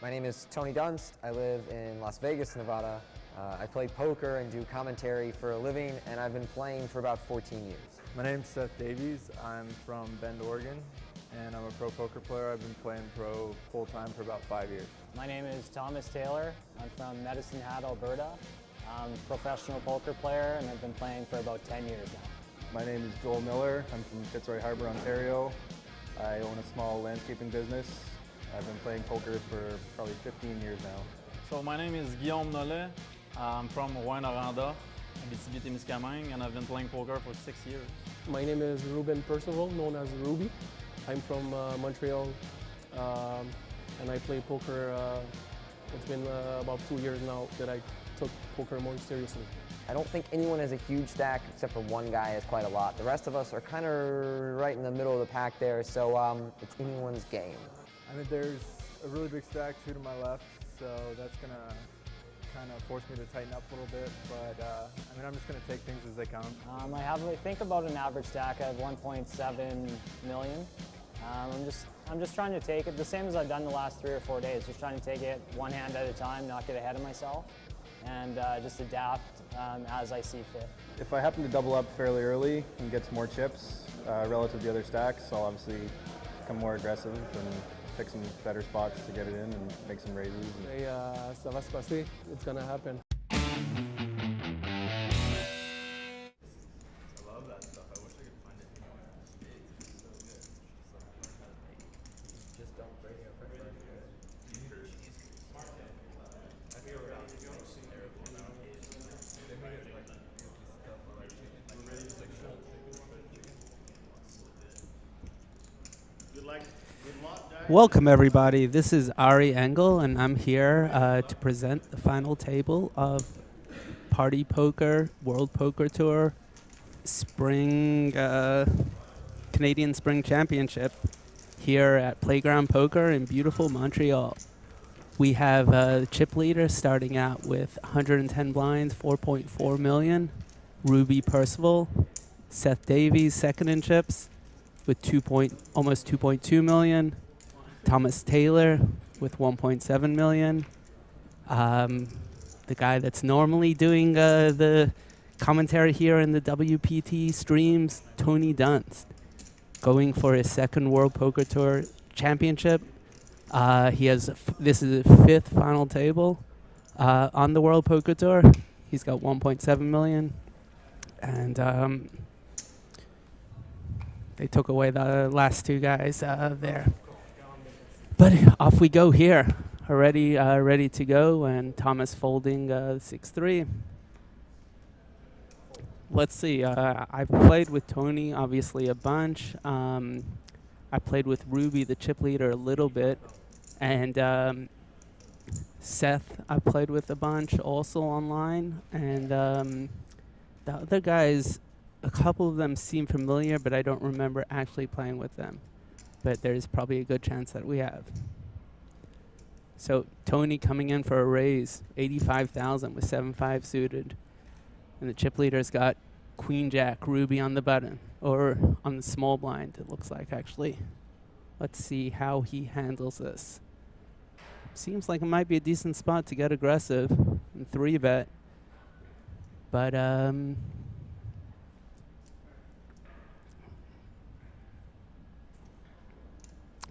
My name is Tony Dunst. I live in Las Vegas, Nevada. I play poker and do commentary for a living, and I've been playing for about 14 years. My name's Seth Davies. I'm from Bend, Oregon, and I'm a pro poker player. I've been playing pro full-time for about 5 years. My name is Thomas Taylor. I'm from Medicine Hat, Alberta. I'm a professional poker player, and I've been playing for about 10 years now. My name is Joel Miller. I'm from Fitzroy Harbour, Ontario. I own a small landscaping business. I've been playing poker for probably 15 years now. So my name is Guillaume Nollet. I'm from Rouyn-Noranda, Abitibi-Témiscamingue, and I've been playing poker for 6 years. My name is Ruben Percival, known as Ruby. I'm from Montreal, and I play poker. It's been about 2 years now that I took poker more seriously. I don't think anyone has a huge stack except for one guy has quite a lot. The rest of us are kind of right in the middle of the pack there, so it's anyone's game. I mean, there's a really big stack, 2 to my left, so that's going to kind of force me to tighten up a little bit, but I mean, I'm just going to take things as they come. I think about an average stack. I have 1.7 million. I'm just trying to take it the same as I've done the last 3 or 4 days, just trying to take it one hand at a time, not get ahead of myself, and just adapt as I see fit. If I happen to double up fairly early and get some more chips relative to the other stacks, I'll obviously become more aggressive and pick some better spots to get it in and make some raises. Hey, ça va se passer. It's gonna happen. I love that stuff. I wish I could find it anywhere. It's so good. Just don't break it up. I feel ready to go. They made it like stuff or like chicken. We're ready to like show Good luck. Good luck, guys. Welcome everybody, this is Ari Engel and I'm here to present the final table of Party Poker World Poker Tour Spring Canadian Spring Championship here at Playground Poker in beautiful Montreal. We have the chip leader starting out with 110 blinds, 4.4 million, Ruby Percival, Seth Davies second in chips with almost 2.2 million. Thomas Taylor with 1.7 million. The guy that's normally doing the commentary here in the WPT streams, Tony Dunst, going for his second World Poker Tour Championship. This is his 5th final table on the World Poker Tour. He's got 1.7 million, and they took away the last 2 guys there. But off we go here, already ready to go, and Thomas folding 6-3. Let's see, I've played with Tony obviously a bunch. I played with Ruby, the chip leader, a little bit, and Seth I played with a bunch also online, and the other guys, a couple of them seem familiar, but I don't remember actually playing with them. But there's probably a good chance that we have. So Tony coming in for a raise, 85,000 with 7-5 suited. And the chip leader's got Queen Jack, Ruby on the button, or on the small blind, it looks like actually. Let's see how he handles this. Seems like it might be a decent spot to get aggressive and 3-bet. But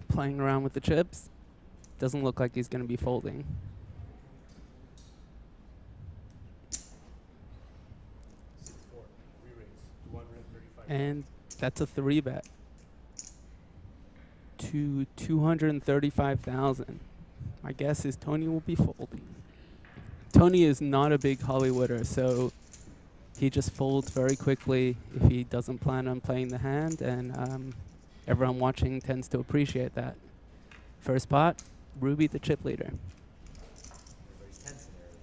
playing around with the chips. Doesn't look like he's going to be folding. And that's a 3-bet to 235,000. My guess is Tony will be folding. Tony is not a big Hollywooder, so he just folds very quickly if he doesn't plan on playing the hand, and everyone watching tends to appreciate that. First pot, Ruby the chip leader. Everybody's tense in the early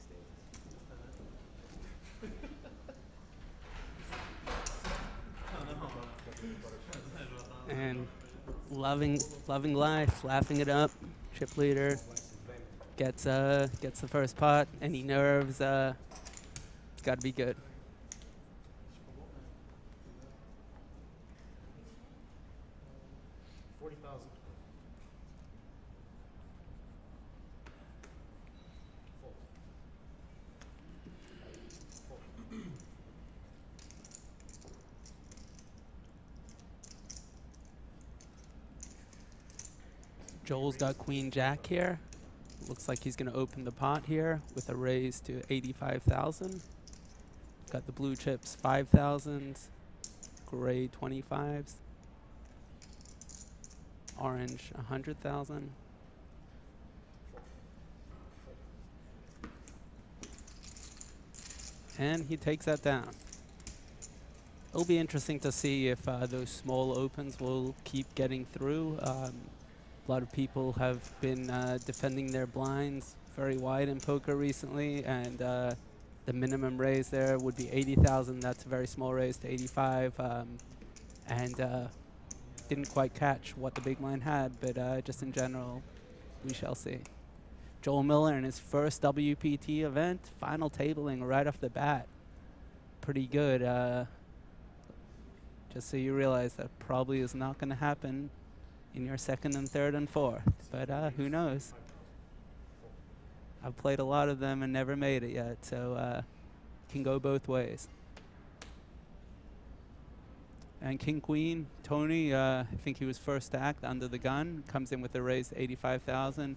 stages. And loving life, laughing it up. Chip leader gets the first pot. Any nerves, it's got to be good. 40,000. Joel's got Queen Jack here. Looks like he's going to open the pot here with a raise to 85,000. Got the blue chips 5,000, gray 25s, orange 100,000. And he takes that down. It'll be interesting to see if those small opens will keep getting through. A lot of people have been defending their blinds very wide in poker recently, and the minimum raise there would be 80,000. That's a very small raise to 85, and didn't quite catch what the big blind had, but just in general, we shall see. Joel Miller in his first WPT event, final tabling right off the bat. Pretty good. Just so you realize that probably is not going to happen in your second and third and fourth, but who knows? I've played a lot of them and never made it yet, so can go both ways. And King Queen, Tony, I think he was first stacked under the gun, comes in with a raise to 85,000.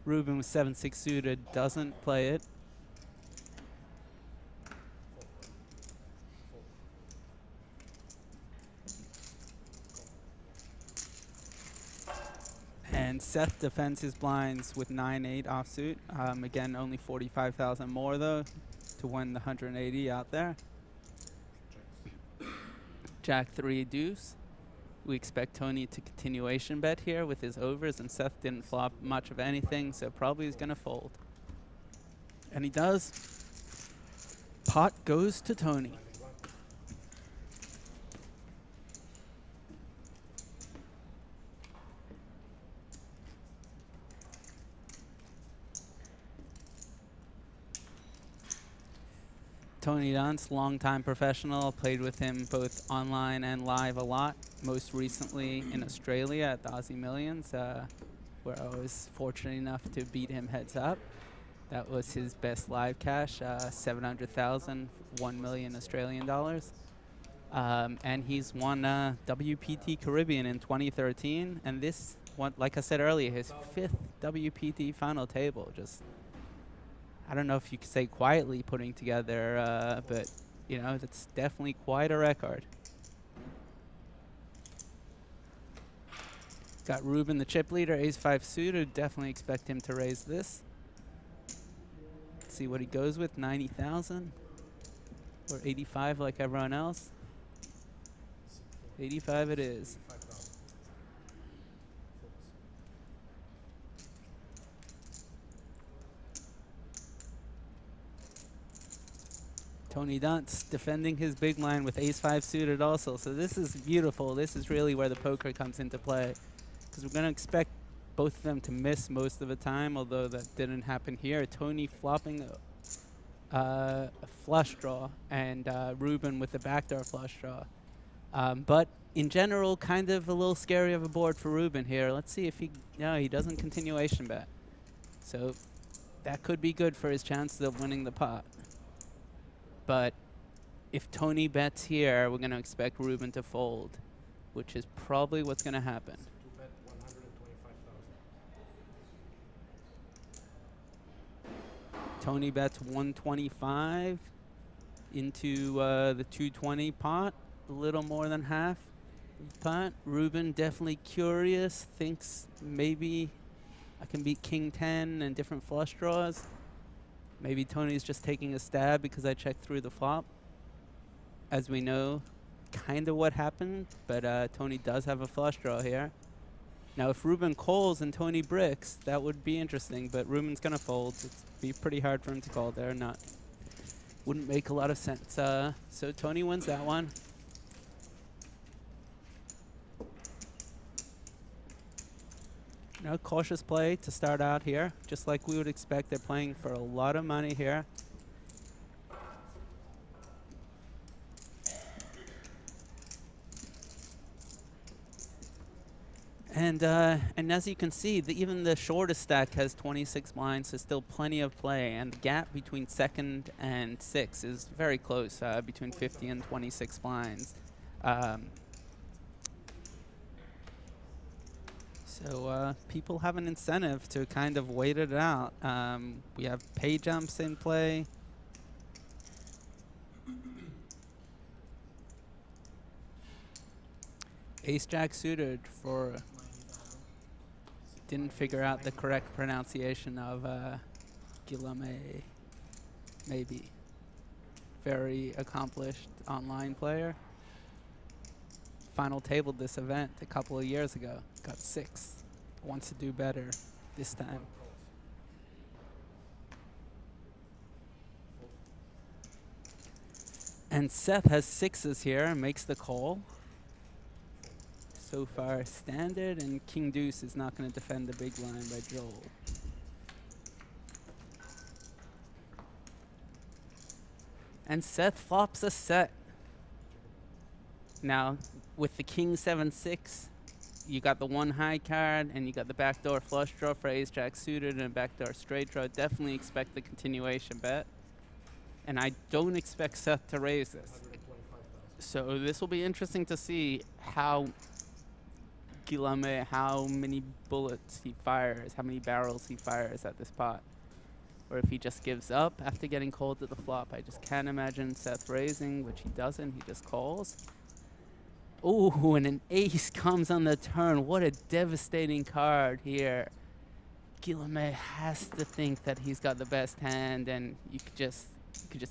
Ruben with 7-6 suited doesn't play it. And Seth defends his blinds with 9-8 offsuit. Again, only 45,000 more though to win the 180 out there. Jack 3 deuce. We expect Tony to continuation bet here with his overs, and Seth didn't flop much of anything, so probably he's gonna fold. And he does. Pot goes to Tony. Tony Dunst, longtime professional, played with him both online and live a lot, most recently in Australia at the Aussie Millions, where I was fortunate enough to beat him heads up. That was his best live cash, 700,000, 1 million Australian dollars. And he's won WPT Caribbean in 2013, and this, like I said earlier, his 5th WPT final table. Just, I don't know if you could say quietly putting together, but you know, that's definitely quite a record. Got Ruben, the chip leader, ace-5 suited. Definitely expect him to raise this. Let's see what he goes with, 90,000 or 85 like everyone else. 85 it is. Tony Dunst defending his big line with ace-5 suited also. So this is beautiful. This is really where the poker comes into play, because we're going to expect both of them to miss most of the time, although that didn't happen here. Tony flopping a flush draw, and Ruben with the backdoor flush draw. But in general, kind of a little scary of a board for Ruben here. Let's see if he, no, he doesn't continuation bet. So that could be good for his chances of winning the pot. But if Tony bets here, we're going to expect Ruben to fold, which is probably what's going to happen. To bet 125,000. Tony bets 125 into the 220 pot, a little more than half pot. Ruben definitely curious, thinks maybe I can beat King 10 and different flush draws. Maybe Tony's just taking a stab because I checked through the flop. As we know, kind of what happened, but Tony does have a flush draw here. Now, if Ruben calls and Tony bricks, that would be interesting, but Ruben's going to fold. It'd be pretty hard for him to call there. Wouldn't make a lot of sense. So Tony wins that one. No, cautious play to start out here, just like we would expect. They're playing for a lot of money here. And as you can see, even the shortest stack has 26 blinds, so still plenty of play. And the gap between second and sixth is very close, between 50 and 26 blinds. So people have an incentive to kind of wait it out. We have pay jumps in play. Ace Jack suited for didn't figure out the correct pronunciation of Guillaume. Maybe. Very accomplished online player. Final tabled this event a couple of years ago. Got 6th. Wants to do better this time. And Seth has 6s here and makes the call. So far standard, and King Deuce is not going to defend the big line by Joel. And Seth flops a set. Now, with the King 7-6, you got the 1 high card, and you got the backdoor flush draw for Ace Jack suited and a backdoor straight draw. Definitely expect the continuation bet. And I don't expect Seth to raise this. So this will be interesting to see how Guillaume, how many bullets he fires, how many barrels he fires at this pot. Or if he just gives up after getting called to the flop. I just can't imagine Seth raising, which he doesn't. He just calls. Oh, and an ace comes on the turn. What a devastating card here. Guillaume has to think that he's got the best hand, and you could just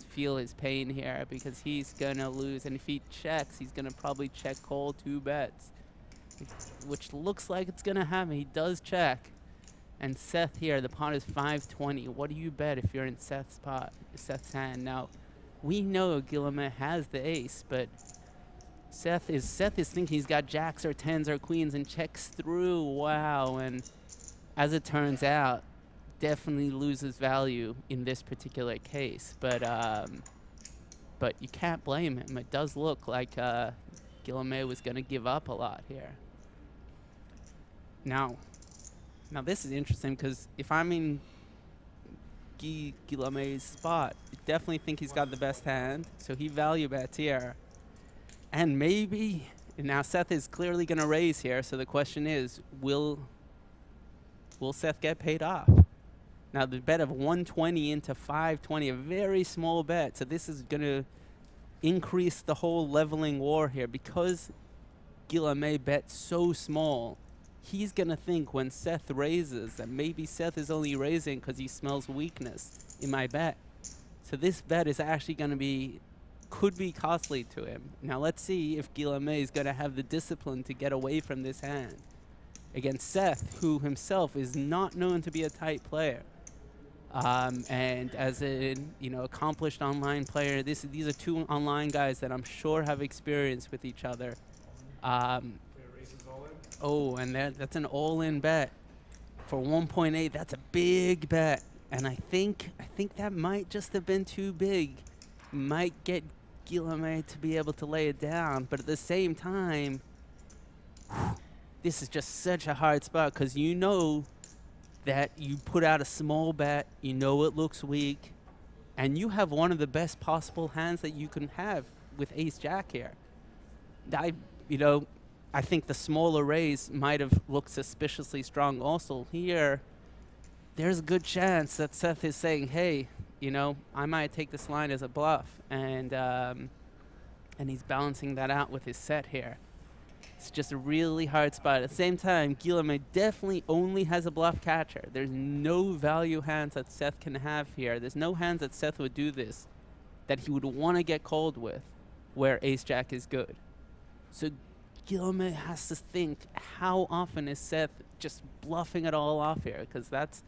feel his pain here because he's gonna lose. And if he checks, he's gonna probably check call 2 bets, which looks like it's gonna happen. He does check. And Seth here, the pot is 520. What do you bet if you're in Seth's pot, Seth's hand? Now, we know Guillaume has the ace, but Seth is thinking he's got jacks or 10s or queens and checks through. Wow, and as it turns out, definitely loses value in this particular case. But you can't blame him. It does look like Guillaume was going to give up a lot here. Now this is interesting because if I'm in Guillaume's spot, I definitely think he's got the best hand, so he value bets here. And maybe, now Seth is clearly going to raise here, so the question is, will Seth get paid off? Now the bet of 120 into 520, a very small bet, so this is going to increase the whole leveling war here. Because Guillaume bets so small, he's going to think when Seth raises that maybe Seth is only raising because he smells weakness in my bet. So this bet is actually going to could be costly to him. Now let's see if Guillaume is going to have the discipline to get away from this hand against Seth, who himself is not known to be a tight player. And as an accomplished online player, these are 2 online guys that I'm sure have experience with each other. Oh, and that's an all-in bet for 1.8. That's a big bet, and I think that might just have been too big. Might get Guillaume to be able to lay it down, but at the same time, this is just such a hard spot because you know that you put out a small bet, you know it looks weak, and you have one of the best possible hands that you can have with Ace Jack here. I think the smaller raise might have looked suspiciously strong also. Here, there's a good chance that Seth is saying, hey, I might take this line as a bluff, and he's balancing that out with his set here. It's just a really hard spot. At the same time, Guillaume definitely only has a bluff catcher. There's no value hands that Seth can have here. There's no hands that Seth would do this that he would want to get called with where Ace Jack is good. So Guillaume has to think, how often is Seth just bluffing it all off here? Because that's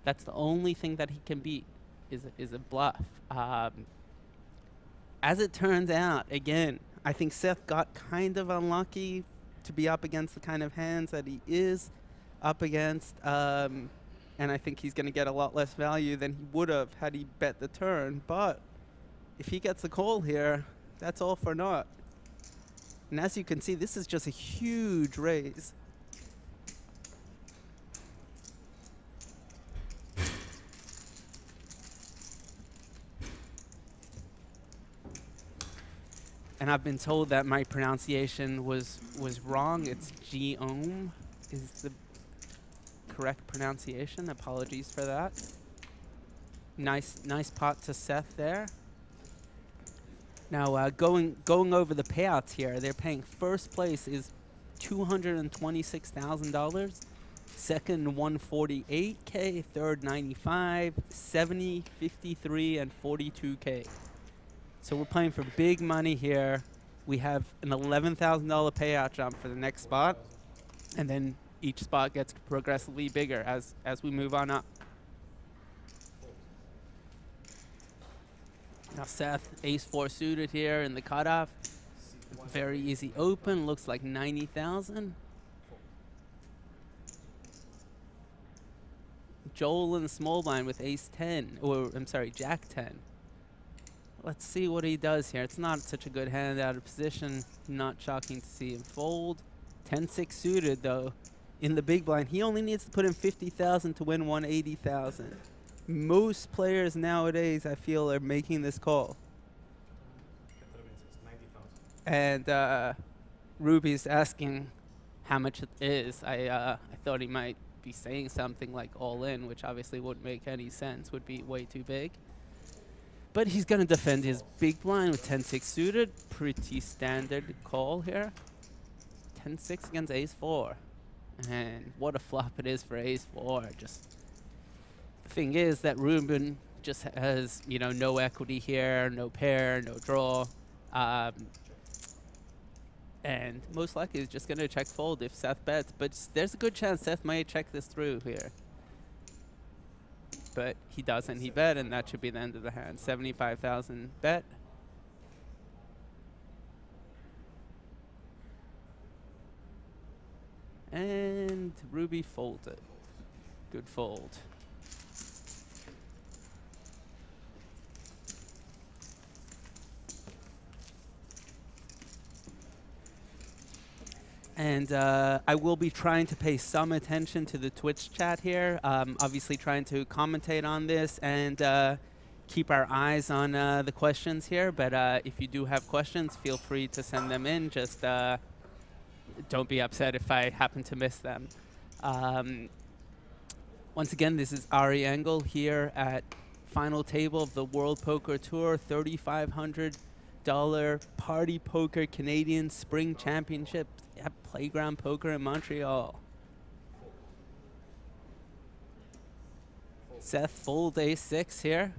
the only thing that he can beat is a bluff. As it turns out, again, I think Seth got kind of unlucky to be up against the kind of hands that he is up against. And I think he's going to get a lot less value than he would have had he bet the turn. But if he gets the call here, that's all for naught. And as you can see, this is just a huge raise. And I've been told that my pronunciation was wrong. It's Guillaume. is the correct pronunciation. Apologies for that. Nice pot to Seth there. Now going over the payouts here, they're paying first place is $226,000, second 148K, third 95, 70, 53, and 42K. So we're playing for big money here. We have an $11,000 payout jump for the next spot, and then each spot gets progressively bigger as we move on up. Now Seth, ace-4 suited here in the cutoff. Very easy open, looks like 90,000. Joel in the small blind with ace-10, or I'm sorry, jack-10. Let's see what he does here. It's not such a good hand out of position. Not shocking to see him fold. 10-6 suited though. In the big blind, he only needs to put in 50,000 to win 180,000. Most players nowadays, I feel, are making this call. And Ruby's asking how much it is. I thought he might be saying something like all in, which obviously wouldn't make any sense, would be way too big. But he's going to defend his big blind with 10-6 suited. Pretty standard call here. 10-6 against ace-4. And what a flop it is for ace-4. Just the thing is that Ruben just has, you know, no equity here, no pair, no draw. And most likely he's just going to check fold if Seth bets. But there's a good chance Seth might check this through here. But he doesn't. He bet, and that should be the end of the hand. 75,000 bet. And Ruby folded. Good fold. And I will be trying to pay some attention to the Twitch chat here. Obviously trying to commentate on this and keep our eyes on the questions here. But if you do have questions, feel free to send them in. Just don't be upset if I happen to miss them. Once again, this is Ari Engel here at final table of the World Poker Tour, $3,500 Party Poker Canadian Spring Championship at Playground Poker in Montreal. Seth fold ace-6 here.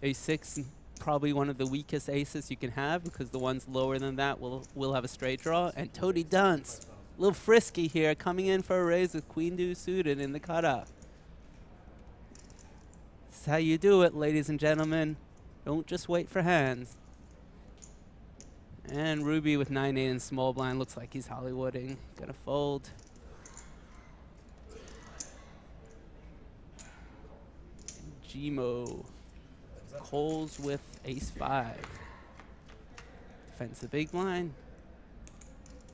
Ace-6, probably one of the weakest aces you can have because the ones lower than that will have a straight draw. And Tony Dunce, a little frisky here, coming in for a raise with Queen Deuce suited in the cutoff. That's how you do it, ladies and gentlemen. Don't just wait for hands. And Ruby with 9-8 in small blind looks like he's Hollywooding. Gonna fold. Gmo calls with ace-5. Defends the big blind.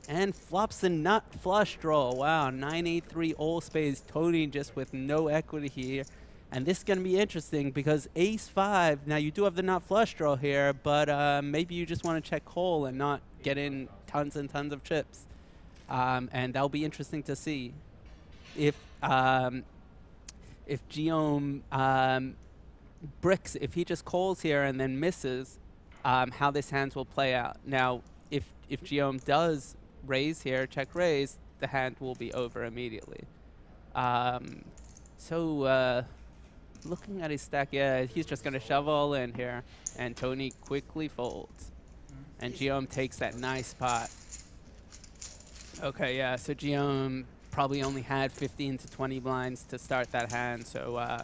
And flops the nut flush draw. Wow, 9-8-3 all spades. Tony just with no equity here. And this is going to be interesting because ace-5, now you do have the nut flush draw here, but maybe you just want to check call and not get in tons and tons of chips. And that'll be interesting to see if Guillaume bricks, if he just calls here and then misses, how this hand will play out. Now, if Guillaume does raise here, check raise, the hand will be over immediately. Looking at his stack, yeah, he's just going to shove all in here. And Tony quickly folds. And Guillaume takes that nice pot. Okay, yeah, so Guillaume probably only had 15 to 20 blinds to start that hand. So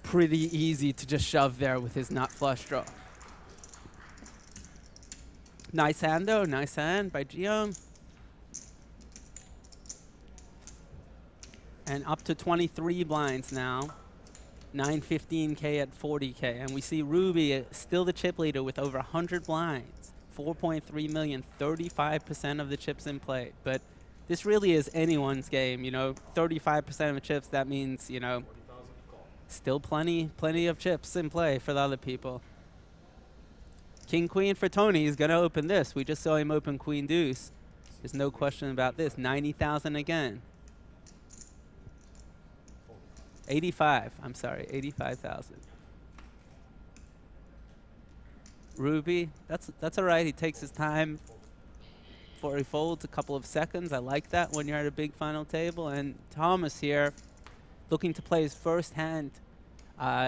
pretty easy to just shove there with his nut flush draw. Nice hand, though. Nice hand by Guillaume. And up to 23 blinds now. 915K at 40K. And we see Ruby still the chip leader with over 100 blinds. 4.3 million, 35% of the chips in play. But this really is anyone's game, you know. 35% of the chips, that means, you know, still plenty of chips in play for the other people. King Queen for Tony is going to open this. We just saw him open Queen Deuce. There's no question about this. 90,000 again. 85. I'm sorry, 85,000. Ruby, that's all right. He takes his time before he folds, a couple of seconds. I like that when you're at a big final table. And Thomas here, looking to play his first hand.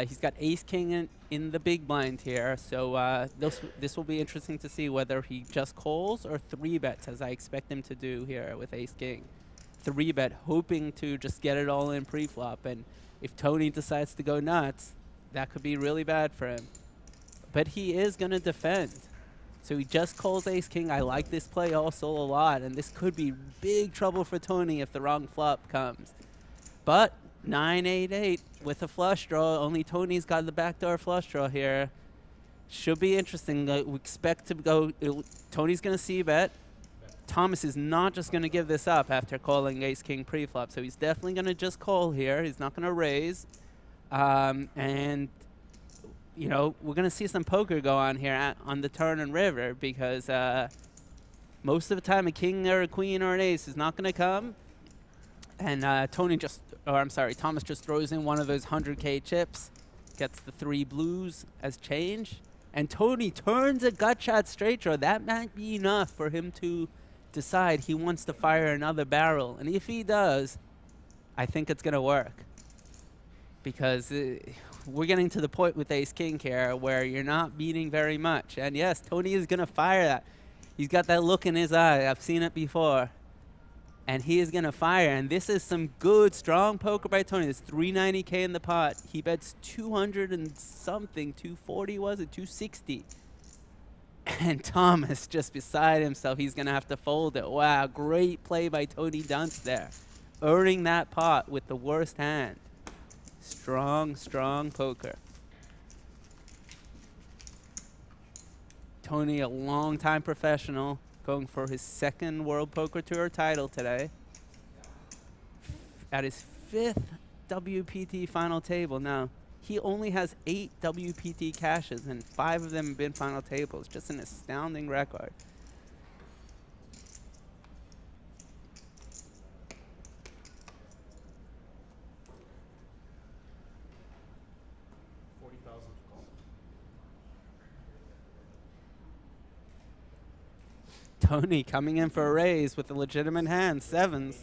He's got ace king in the big blind here, so this will be interesting to see whether he just calls or 3-bets, as I expect him to do here with ace king. 3-bet, hoping to just get it all in pre-flop, and if Tony decides to go nuts, that could be really bad for him. But he is going to defend. So he just calls ace king. I like this play also a lot, and this could be big trouble for Tony if the wrong flop comes. But 9-8-8 with a flush draw. Only Tony's got the backdoor flush draw here. Should be interesting. We expect to go. Tony's going to c-bet. Thomas is not just going to give this up after calling ace king pre-flop, so he's definitely going to just call here. He's not going to raise. And you know, we're going to see some poker go on here on the turn and river, because most of the time a king or a queen or an ace is not going to come. And Thomas just throws in one of those 100K chips, gets the 3 blues as change, and Tony turns a gut shot straight draw. That might be enough for him to decide he wants to fire another barrel. And if he does, I think it's going to work, because we're getting to the point with ace king here where you're not beating very much. And yes, Tony is going to fire that. He's got that look in his eye. I've seen it before. And he is going to fire. And this is some good, strong poker by Tony. There's 390K in the pot. He bets 200 and something. 240 was it? 260. And Thomas just beside himself. He's going to have to fold it. Wow, great play by Tony Dunst there. Earning that pot with the worst hand. Strong, strong poker. Tony, a long-time professional, going for his 2nd World Poker Tour title today. At his 5th WPT final table. Now, he only has 8 WPT cashes, and 5 of them have been final tables. Just an astounding record. Tony coming in for a raise with a legitimate hand, 7s.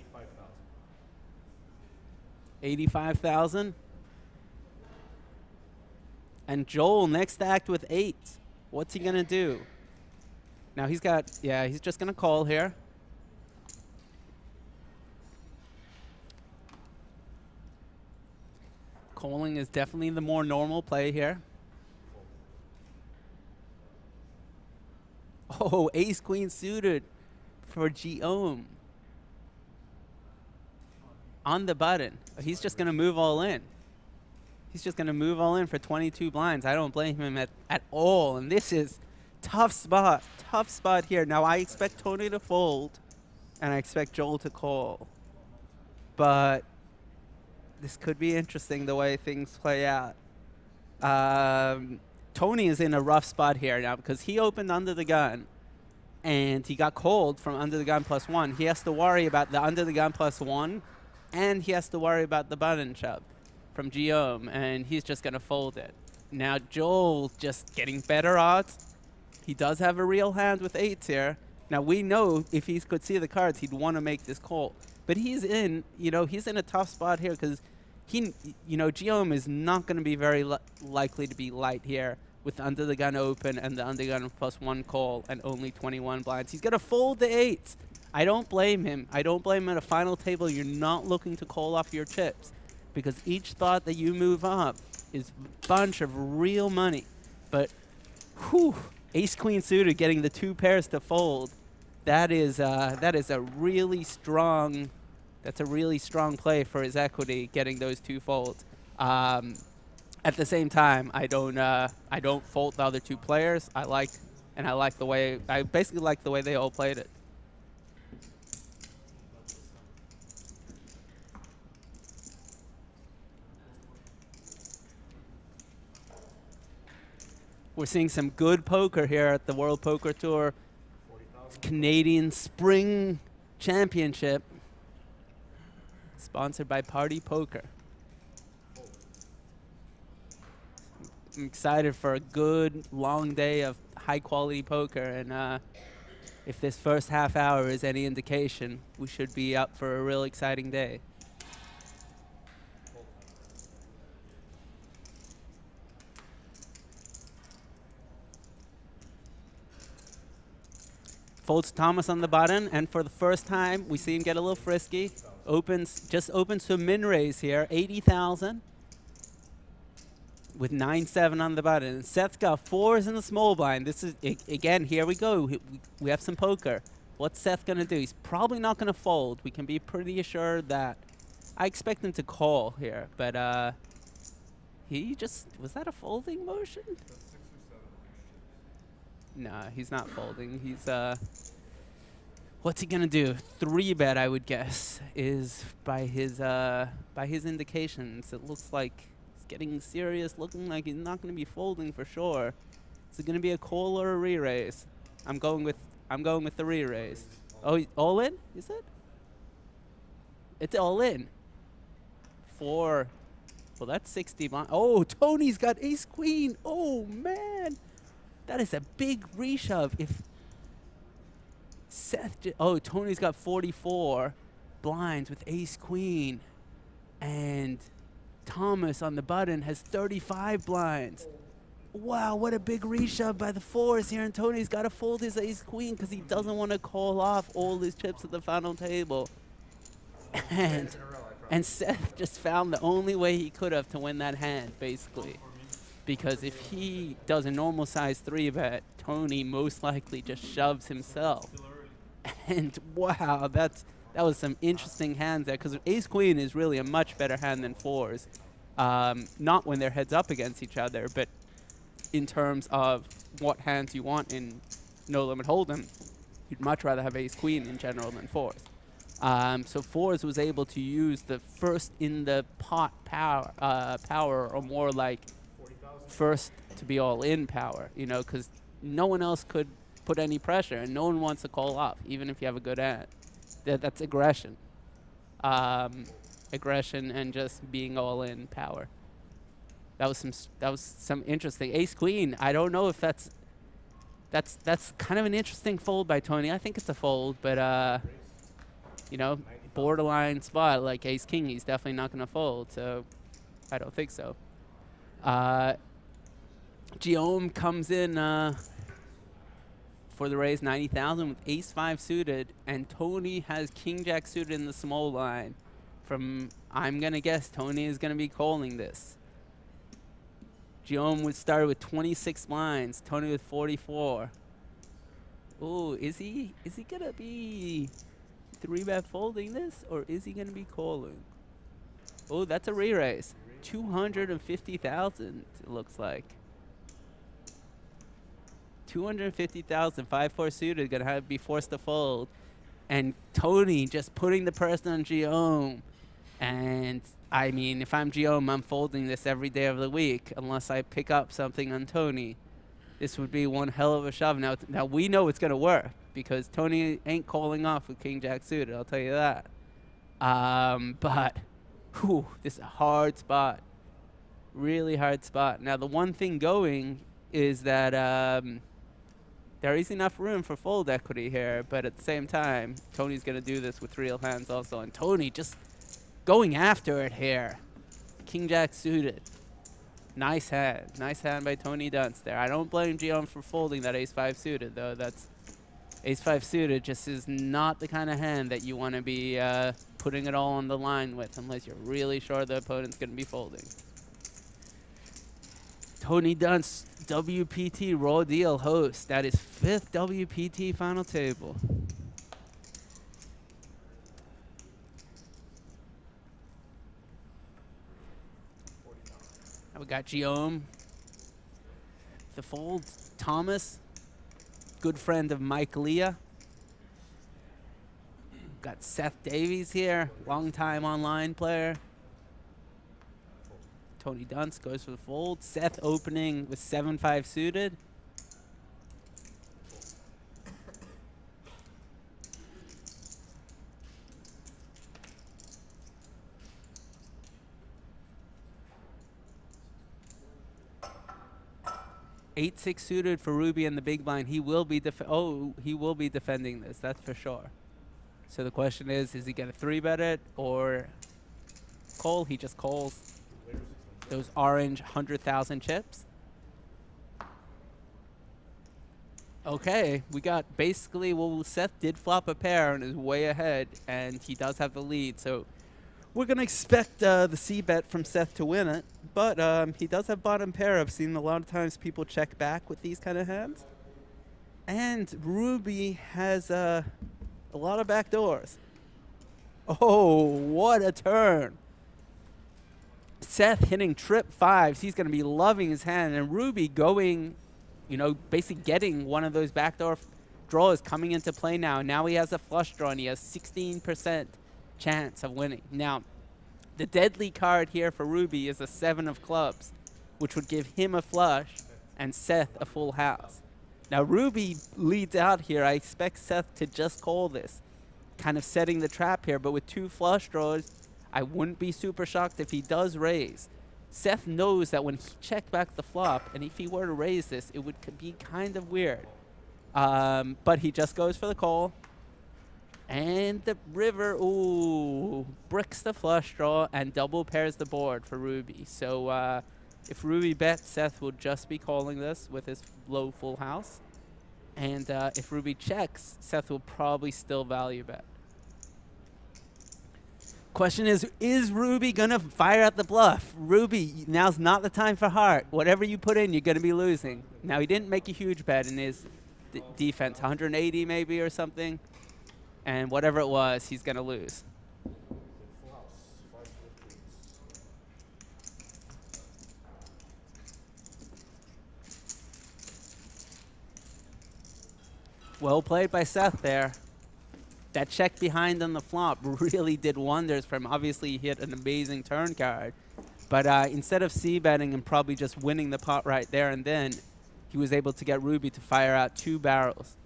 85,000. And Joel next act with 8s. What's he gonna do? Now he's just gonna call here. Calling is definitely the more normal play here. Oh, ace queen suited for Guillaume. On the button. He's just going to move all in. He's just going to move all in for 22 blinds. I don't blame him at all. And this is tough spot here. Now, I expect Tony to fold, and I expect Joel to call. But this could be interesting the way things play out. Tony is in a rough spot here now because he opened under the gun and he got called from under the gun +1. He has to worry about the under the gun +1, and he has to worry about the button shove from Guillaume, and he's just going to fold it. Now Joel just getting better odds. He does have a real hand with 8s here. Now we know if he could see the cards, he'd want to make this call. But he's in a tough spot here because Guillaume is not going to be very likely to be light here with under the gun open and the under gun +1 call and only 21 blinds. He's going to fold the 8s. I don't blame him. I don't blame him at a final table. You're not looking to call off your chips because each spot that you move up is a bunch of real money. But ace queen suited getting the 2 pairs to fold. That is a really strong. That's a really strong play for his equity, getting those 2 folds. At the same time, I don't fault the other 2 players. I basically like the way they all played it. We're seeing some good poker here at the World Poker Tour. Canadian Spring Championship, sponsored by Party Poker. I'm excited for a good, long day of high-quality poker, and if this first half hour is any indication, we should be up for a real exciting day. Folds Thomas on the button, and for the first time, we see him get a little frisky. Just opens to a min raise here, 80,000. With 9-7 on the button. Seth's got 4s in the small blind. This is, again, here we go. We have some poker. What's Seth going to do? He's probably not going to fold. We can be pretty assured that. I expect him to call here, but he just, was that a folding motion? Nah, he's not folding. He's, what's he going to do? 3-bet, I would guess, is by his indications. It looks like getting serious, looking like he's not going to be folding for sure. Is it going to be a call or a re-raise? I'm going with the re-raise. Oh, all in? Is it? It's all in. 4. Well, that's 60. Oh, Tony's got ace queen. Oh man, that is a big reshove. If Seth, Tony's got 44 blinds with ace queen, and Thomas on the button has 35 blinds. Wow, what a big reshove by the 4s here, and Tony's got to fold his ace-queen because he doesn't want to call off all his chips at the final table. And Seth just found the only way he could have to win that hand, basically. Because if he does a normal size 3-bet, Tony most likely just shoves himself. And wow, that was some interesting hands there, because ace-queen is really a much better hand than 4s. Not when they're heads up against each other, but in terms of what hands you want in No Limit Hold'em, you'd much rather have ace-queen in general than 4s. So 4s was able to use the first in the pot power, or more like first to be all in power, you know, because no one else could put any pressure, and no one wants to call off, even if you have a good hand. That's aggression. Aggression and just being all in power. That was some interesting ace queen. I don't know if that's kind of an interesting fold by Tony. I think it's a fold, but you know, borderline spot like ace king, he's definitely not going to fold. So I don't think so. Guillaume comes in for the raise, 90,000 with ace-5 suited, and Tony has king-jack suited in the small line. I'm going to guess Tony is going to be calling this. Guillaume would start with 26 blinds, Tony with 44. Ooh, is he going to be 3-bet folding this, or is he going to be calling? Oh, that's a re-raise. 250,000, it looks like. 250,000, 5-4 suited, gonna have to be forced to fold. And Tony just putting the pressure on Guillaume. And I mean, if I'm Guillaume, I'm folding this every day of the week unless I pick up something on Tony. This would be one hell of a shove. Now we know it's gonna work because Tony ain't calling off with king-jack suited, I'll tell you that. But whew, this is a hard spot. Really hard spot. Now the one thing going is that there is enough room for fold equity here, but at the same time, Tony's going to do this with real hands also. And Tony just going after it here. King-jack suited. Nice hand. Nice hand by Tony Dunst there. I don't blame Guillaume for folding that ace-5 suited, though. That's ace-5 suited just is not the kind of hand that you want to be putting it all on the line with unless you're really sure the opponent's going to be folding. Tony Dunst, WPT Raw Deal host. That is 5th WPT final table. Now we got Guillaume. The fold, Thomas, good friend of Mike Leah. Got Seth Davies here, long-time online player. Tony Dunst goes for the fold. Seth opening with 7-5 suited. 8-6 suited for Ruby in the big blind. He will be he will be defending this. That's for sure. So the question is he going to 3-bet it or call? He just calls. Those orange 100,000 chips. Okay, we got basically, well, Seth did flop a pair and is way ahead, and he does have the lead. So we're going to expect the C-bet from Seth to win it, but he does have bottom pair. I've seen a lot of times people check back with these kind of hands. And Ruby has a lot of back doors. Oh, what a turn. Seth hitting trip fives. He's going to be loving his hand, and Ruby going, you know, basically getting one of those backdoor draws coming into play now. Now he has a flush draw, and he has 16% chance of winning. Now, the deadly card here for Ruby is a 7 of clubs, which would give him a flush and Seth a full house. Now, Ruby leads out here. I expect Seth to just call this, kind of setting the trap here, but with 2 flush draws, I wouldn't be super shocked if he does raise. Seth knows that when he checked back the flop, and if he were to raise this, it would be kind of weird. But he just goes for the call. And the river, ooh, bricks the flush draw and double pairs the board for Ruby. So if Ruby bets, Seth will just be calling this with his low full house. And if Ruby checks, Seth will probably still value bet. Question is Ruby going to fire at the bluff? Ruby, now's not the time for heart. Whatever you put in, you're going to be losing. Now, he didn't make a huge bet in his defense, 180 maybe or something. And whatever it was, he's going to lose. Well played by Seth there. That check behind on the flop really did wonders for him. Obviously, he hit an amazing turn card. But instead of C-betting and probably just winning the pot right there and then, he was able to get Ruby to fire out 2 barrels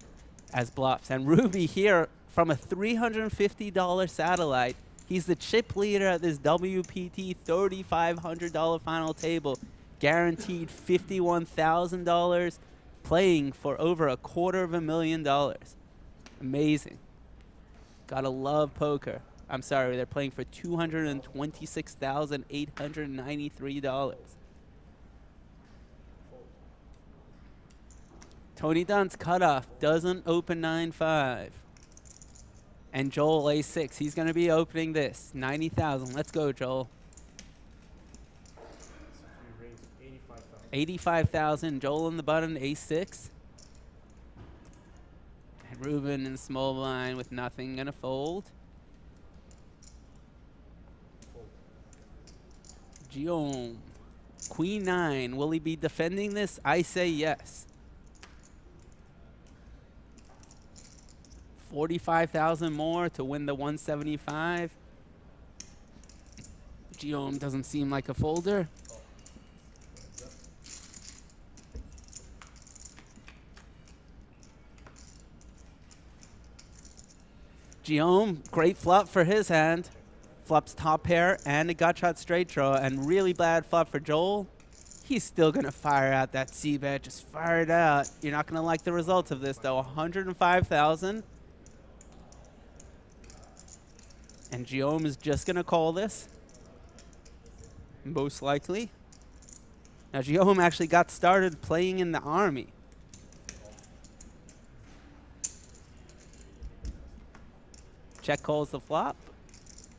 as bluffs. And Ruby here, from a $350 satellite, he's the chip leader at this WPT $3,500 final table, guaranteed $51,000, playing for over $250,000. Amazing. Gotta love poker. I'm sorry, they're playing for $226,893. Tony Dunn's cutoff doesn't open 9-5. And Joel A6, he's gonna be opening this, 90,000. Let's go, Joel. 85,000. Joel in the button, A6. And Ruben in the small blind with nothing gonna fold. Guillaume, Queen 9. Will he be defending this? I say yes. 45,000 more to win the 175. Guillaume doesn't seem like a folder. Guillaume, great flop for his hand. Flops top pair and a gut shot straight draw, and really bad flop for Joel. He's still gonna fire out that C-bet. Just fire it out. You're not gonna like the results of this though. 105,000. And Guillaume is just gonna call this. Most likely. Now Guillaume actually got started playing in the army. Check calls the flop.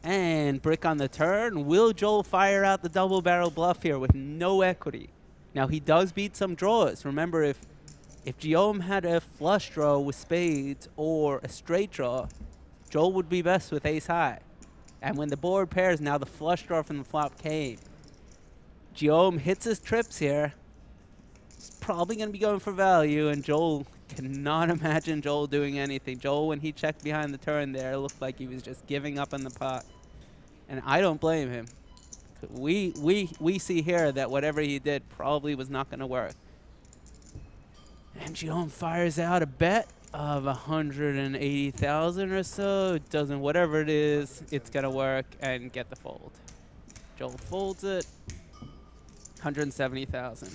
And brick on the turn. Will Joel fire out the double barrel bluff here with no equity? Now he does beat some draws. Remember, if Guillaume had a flush draw with spades or a straight draw, Joel would be best with ace high. And when the board pairs, now the flush draw from the flop came. Guillaume hits his trips here. He's probably going to be going for value, and Joel cannot imagine Joel doing anything. Joel, when he checked behind the turn there, looked like he was just giving up on the pot. And I don't blame him. We see here that whatever he did probably was not going to work. And Guillaume fires out a bet of 180,000 or so. It doesn't, whatever it is, it's going to work and get the fold. Joel folds it. 170,000.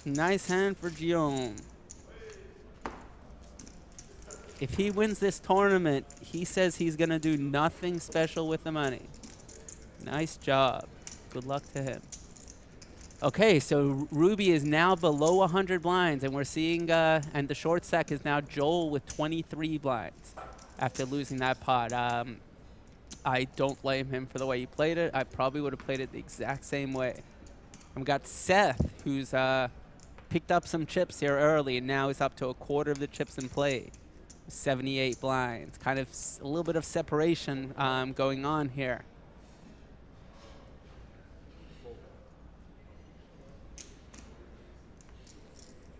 Nice hand for Guillaume. If he wins this tournament, he says he's going to do nothing special with the money. Nice job. Good luck to him. Okay, so Ruby is now below 100 blinds, and we're seeing, and the short stack is now Joel with 23 blinds after losing that pot. I don't blame him for the way he played it. I probably would have played it the exact same way. And we got Seth, who's picked up some chips here early, and now is up to a quarter of the chips in play. 78 blinds. Kind of a little bit of separation going on here.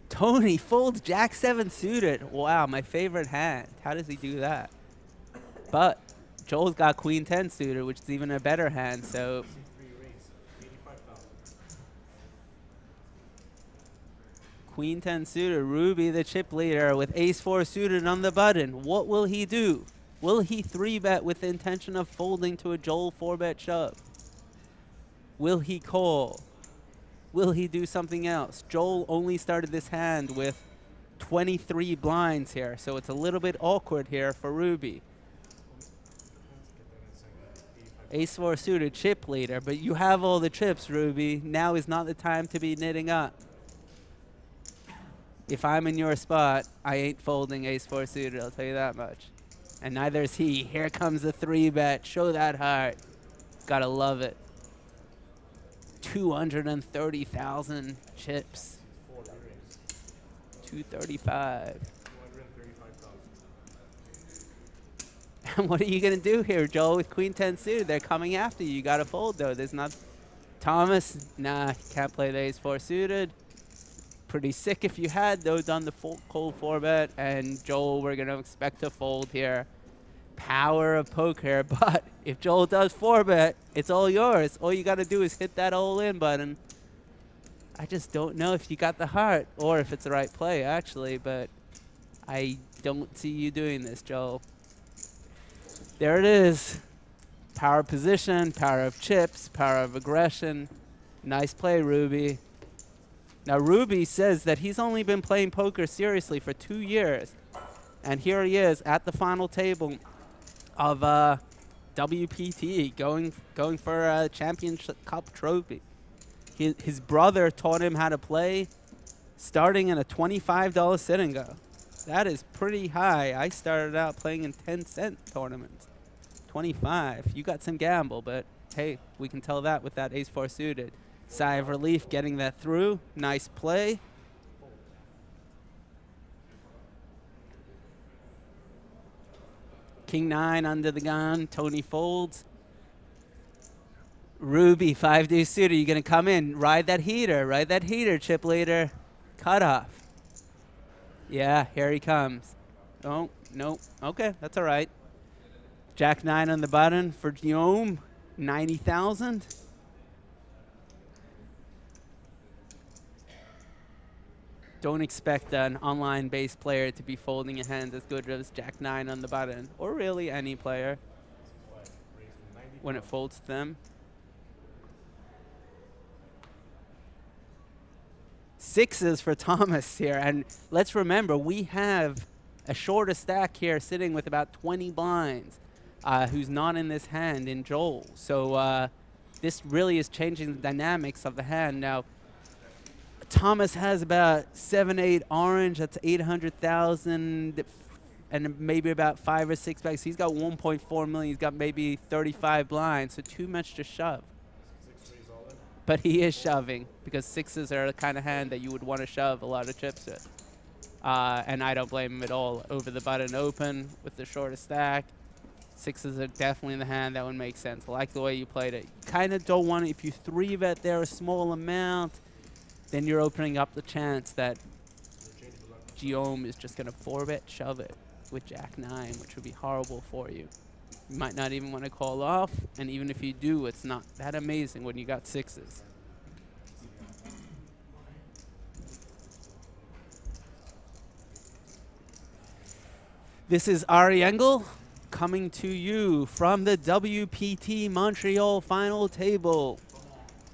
Tony folds Jack 7 suited. Wow, my favorite hand. How does he do that? But Joel's got Queen 10 suited, which is even a better hand, so. Queen 10 suited, Ruby the chip leader with Ace 4 suited on the button. What will he do? Will he 3-bet with the intention of folding to a Joel 4-bet shove? Will he call? Will he do something else? Joel only started this hand with 23 blinds here, so it's a little bit awkward here for Ruby. Ace 4 suited, chip leader, but you have all the chips, Ruby. Now is not the time to be knitting up. If I'm in your spot, I ain't folding Ace 4 suited, I'll tell you that much. And neither is he. Here comes the 3-bet. Show that heart. Gotta love it. 230,000 chips. 235. And what are you gonna do here, Joel, with Queen 10 suited? They're coming after you. You gotta fold though. There's not. Thomas, nah, can't play the Ace 4 suited. Pretty sick if you had though done the cold 4-bet. And Joel, we're gonna expect to fold here. Power of poker, but if Joel does 4-bet, it's all yours. All you gotta do is hit that all-in button. I just don't know if you got the heart or if it's the right play, actually, but I don't see you doing this, Joel. There it is. Power of position, power of chips, power of aggression. Nice play, Ruby. Now, Ruby says that he's only been playing poker seriously for 2 years. And here he is at the final table of WPT, going for a championship cup trophy. His brother taught him how to play, starting in a $25 sit and go. That is pretty high. I started out playing in 10-cent tournaments. 25. You got some gamble, but hey, we can tell that with that Ace 4 suited. Sigh of relief getting that through. Nice play. King 9 under the gun. Tony folds. Ruby 5 deuce suited. You're going to come in. Ride that heater, chip leader. Cut off. Yeah, here he comes. Oh, no. Okay, that's all right. Jack 9 on the button for Guillaume. 90,000. Don't expect an online-based player to be folding a hand as good as Jack 9 on the button, or really any player when it folds to them. Sixes for Thomas here, and let's remember we have a shorter stack here sitting with about 20 blinds, who's not in this hand in Joel. So this really is changing the dynamics of the hand. Now, Thomas has about 7-8 orange. That's 800,000, and maybe about 5 or 6 bags. He's got 1.4 million. He's got maybe 35 blinds, so too much to shove. But he is shoving because sixes are the kind of hand that you would want to shove a lot of chips with. And I don't blame him at all. Over the button open with the shortest stack. Sixes are definitely the hand that would make sense. I like the way you played it. You kind of don't want to, if you 3-bet there a small amount, then you're opening up the chance that Guillaume is just going to 4-bet shove it with Jack 9, which would be horrible for you. You might not even want to call off, and even if you do, it's not that amazing when you got sixes. This is Ari Engel coming to you from the WPT Montreal final table.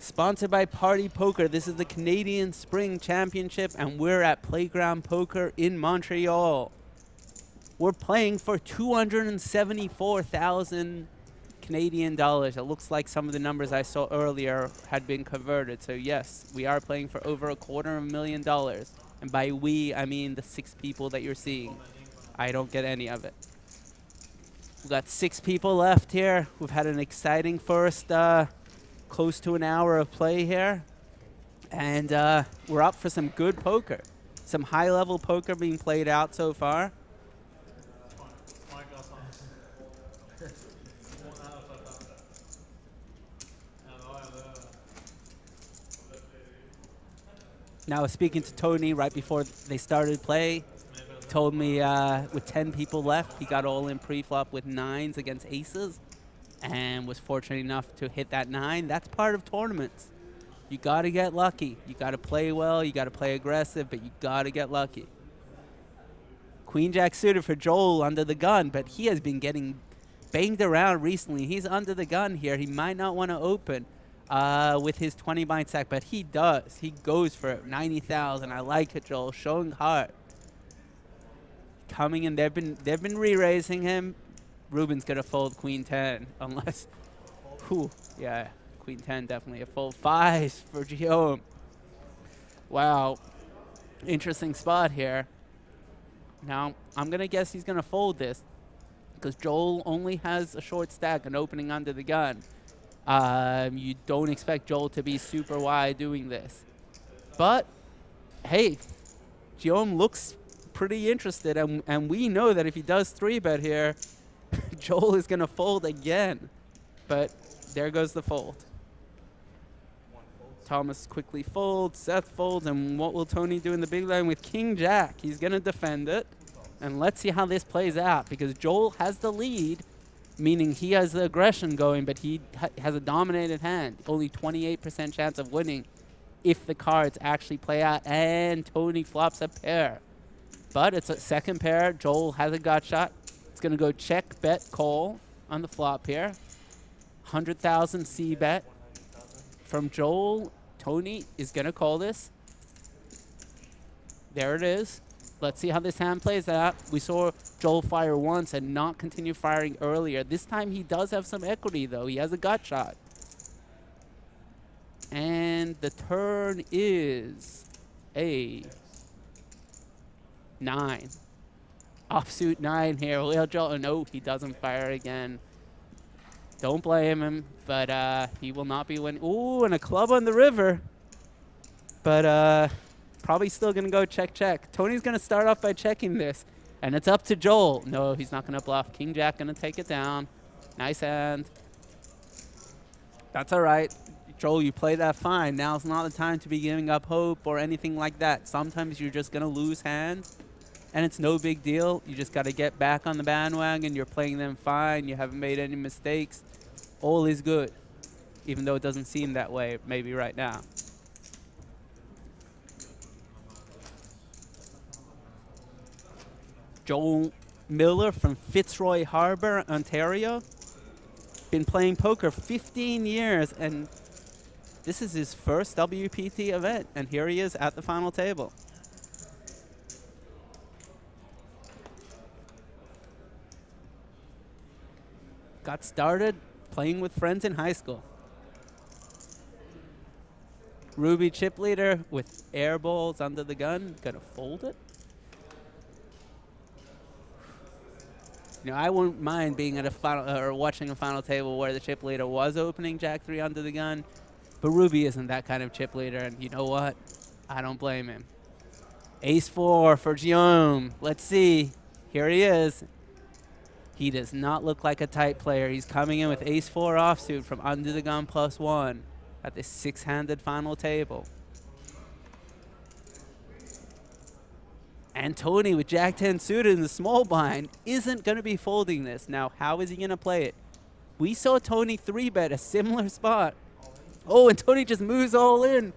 Sponsored by Party Poker. This is the Canadian Spring Championship, and we're at Playground Poker in Montreal. We're playing for 274,000 Canadian dollars. It looks like some of the numbers I saw earlier had been converted. So yes, we are playing for over $250,000. And by we, I mean the 6 people that you're seeing. I don't get any of it. We've got 6 people left here. We've had an exciting first close to an hour of play here. And we're up for some good poker. Some high-level poker being played out so far. Now, I was speaking to Tony right before they started play. Told me with 10 people left, he got all in pre-flop with 9s against aces and was fortunate enough to hit that 9. That's part of tournaments. You got to get lucky. You got to play well. You got to play aggressive, but you got to get lucky. Queen Jack suited for Joel under the gun, but he has been getting banged around recently. He's under the gun here. He might not want to open with his 20 blind stack, but he does. He goes for it. 90,000. I like it, Joel. Showing heart. Coming in, they've been re-raising him. Ruben's gonna fold Queen 10 unless, whew, yeah, Queen 10 definitely a fold. 5s for Guillaume. Wow, interesting spot here. Now I'm gonna guess he's gonna fold this because Joel only has a short stack and opening under the gun. You don't expect Joel to be super wide doing this, but hey, Guillaume looks pretty interested, and we know that if he does 3-bet here, Joel is going to fold again. But there goes the fold. Thomas quickly folds, Seth folds, and what will Tony do in the big line with King Jack? He's going to defend it, and let's see how this plays out, because Joel has the lead, meaning he has the aggression going, but he has a dominated hand. Only 28% chance of winning if the cards actually play out, and Tony flops a pair. But it's a second pair. Joel has a gut shot. It's going to go check, bet, call on the flop here. 100,000 C bet from Joel. Tony is going to call this. There it is. Let's see how this hand plays out. We saw Joel fire once and not continue firing earlier. This time he does have some equity, though. He has a gut shot. And the turn is a 9. Offsuit 9 here. Will Joel? No, he doesn't fire again. Don't blame him, but he will not be winning. Ooh, and a club on the river. But probably still going to go check, check. Tony's going to start off by checking this, and it's up to Joel. No, he's not going to bluff. King Jack going to take it down. Nice hand. That's all right. Joel, you play that fine. Now's not the time to be giving up hope or anything like that. Sometimes you're just going to lose hands, and it's no big deal. You just got to get back on the bandwagon. You're playing them fine. You haven't made any mistakes. All is good, even though it doesn't seem that way maybe right now. Joel Miller from Fitzroy Harbor, Ontario. Been playing poker 15 years, and this is his first WPT event, and here he is at the final table. Got started playing with friends in high school. Ruby chip leader with air balls under the gun. Gonna fold it. You know, I wouldn't mind being at a final or watching a final table where the chip leader was opening Jack 3 under the gun, but Ruby isn't that kind of chip leader, and you know what? I don't blame him. Ace 4 for Guillaume. Let's see. Here he is. He does not look like a tight player. He's coming in with Ace 4 offsuit from under the gun +1 at this 6-handed final table. And Tony with Jack 10 suited in the small blind isn't going to be folding this. Now, how is he going to play it? We saw Tony 3-bet a similar spot. Oh, and Tony just moves all in.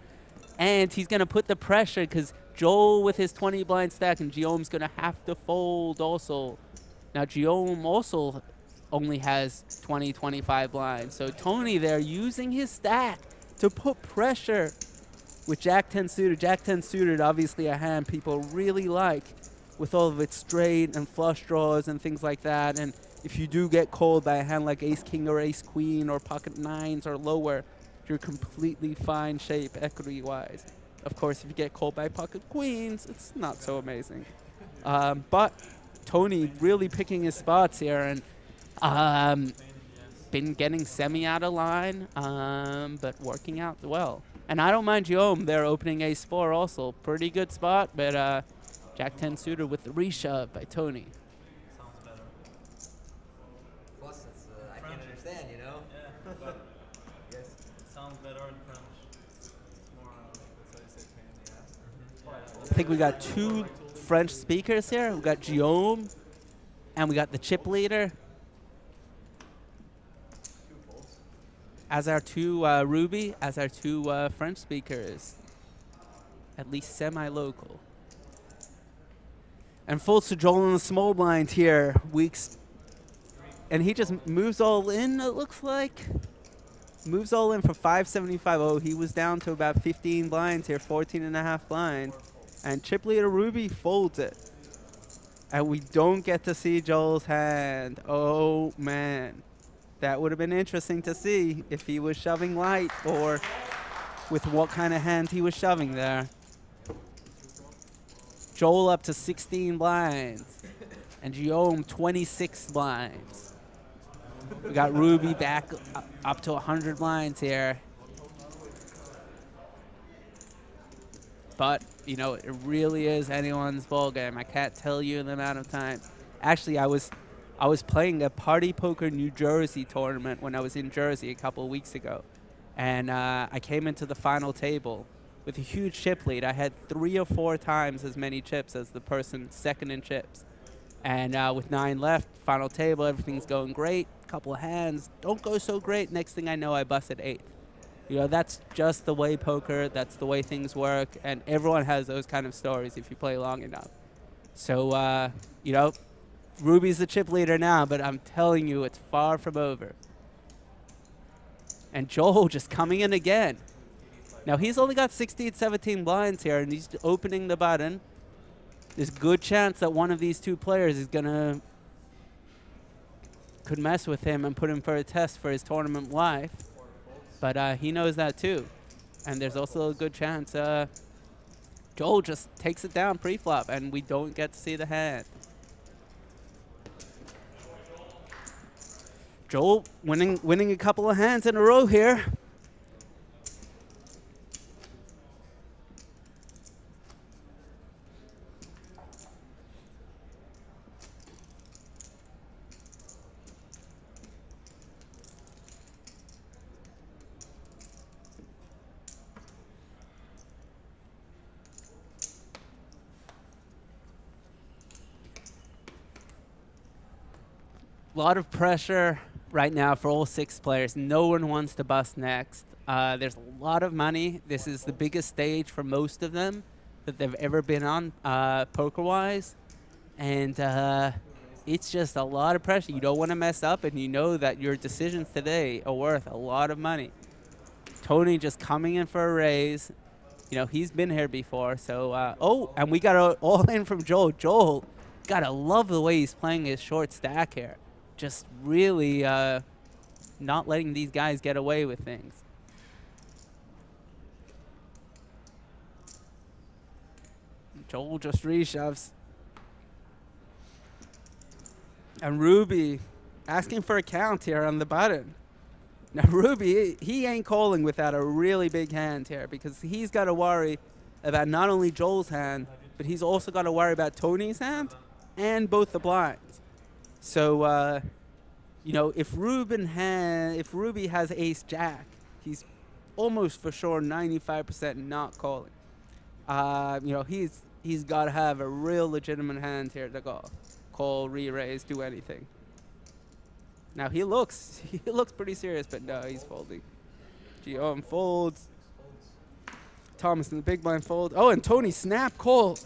And he's going to put the pressure because Joel with his 20 blind stack, and Guillaume's going to have to fold also. Now, Guillaume also only has 20, 25 blinds. So Tony there using his stack to put pressure with Jack-10 suited. Jack-10 suited, obviously a hand people really like with all of its straight and flush draws and things like that. And if you do get called by a hand like Ace-King or Ace-Queen or pocket nines or lower, you're completely fine shape equity-wise. Of course, if you get called by pocket queens, it's not so amazing. But Tony really picking his spots here and been getting semi out of line, but working out well. And I don't mind Guillaume there opening ace-4 also. Pretty good spot, but Jack-10 suited with the reshove by Tony. Sounds better. Plus, it's, I can't understand, you know? Yeah, but yes, it sounds better in French. It's more, let's say, pain in the ass. I think we got 2 French speakers here. We got Guillaume, and we got the chip leader. As our 2 Ruby, as our 2 French speakers, at least semi-local. And folds to Joel in the small blind here. Weeks, and he just moves all in, it looks like. Moves all in for 575. Oh, he was down to about 15 blinds here, 14.5 blinds. And chip leader Ruby folds it. And we don't get to see Joel's hand. Oh, man. That would have been interesting to see if he was shoving light or with what kind of hand he was shoving there. Joel up to 16 blinds and Guillaume 26 blinds. We got Ruby back up to 100 blinds here. But, you know, it really is anyone's ball game. I can't tell you the amount of time. Actually, I was playing a Party Poker New Jersey tournament when I was in Jersey a couple of weeks ago. And I came into the final table with a huge chip lead. I had 3 or 4 times as many chips as the person second in chips. And with 9 left, final table, everything's going great. Couple of hands, don't go so great. Next thing I know, I busted 8th. You know, that's just the way poker, that's the way things work. And everyone has those kind of stories if you play long enough. So, you know, Ruby's the chip leader now, but I'm telling you, it's far from over. And Joel just coming in again. Now, he's only got 16, 17 blinds here, and he's opening the button. There's a good chance that one of these 2 players is could mess with him and put him for a test for his tournament life. But he knows that too. And there's also a good chance Joel just takes it down pre-flop, and we don't get to see the hand. Joel winning a couple of hands in a row here. A lot of pressure right now for all 6 players. No one wants to bust next. There's a lot of money. This is the biggest stage for most of them that they've ever been on poker-wise. And it's just a lot of pressure. You don't want to mess up, and you know that your decisions today are worth a lot of money. Tony just coming in for a raise. You know, he's been here before. So, oh, and we got all in from Joel. Joel, gotta love the way he's playing his short stack here. Just really not letting these guys get away with things. Joel just reshoves. And Ruby asking for a count here on the button. Now Ruby, he ain't calling without a really big hand here, because he's got to worry about not only Joel's hand, but he's also got to worry about Tony's hand and both the blinds. So, you know, if Ruby has ace-jack, he's almost for sure 95% not calling. You know, he's got to have a real legitimate hand here to call, re-raise, do anything. Now he looks pretty serious, but no, he's folding. Guillaume folds. Thomas in the big blind fold. Oh, and Tony snap calls.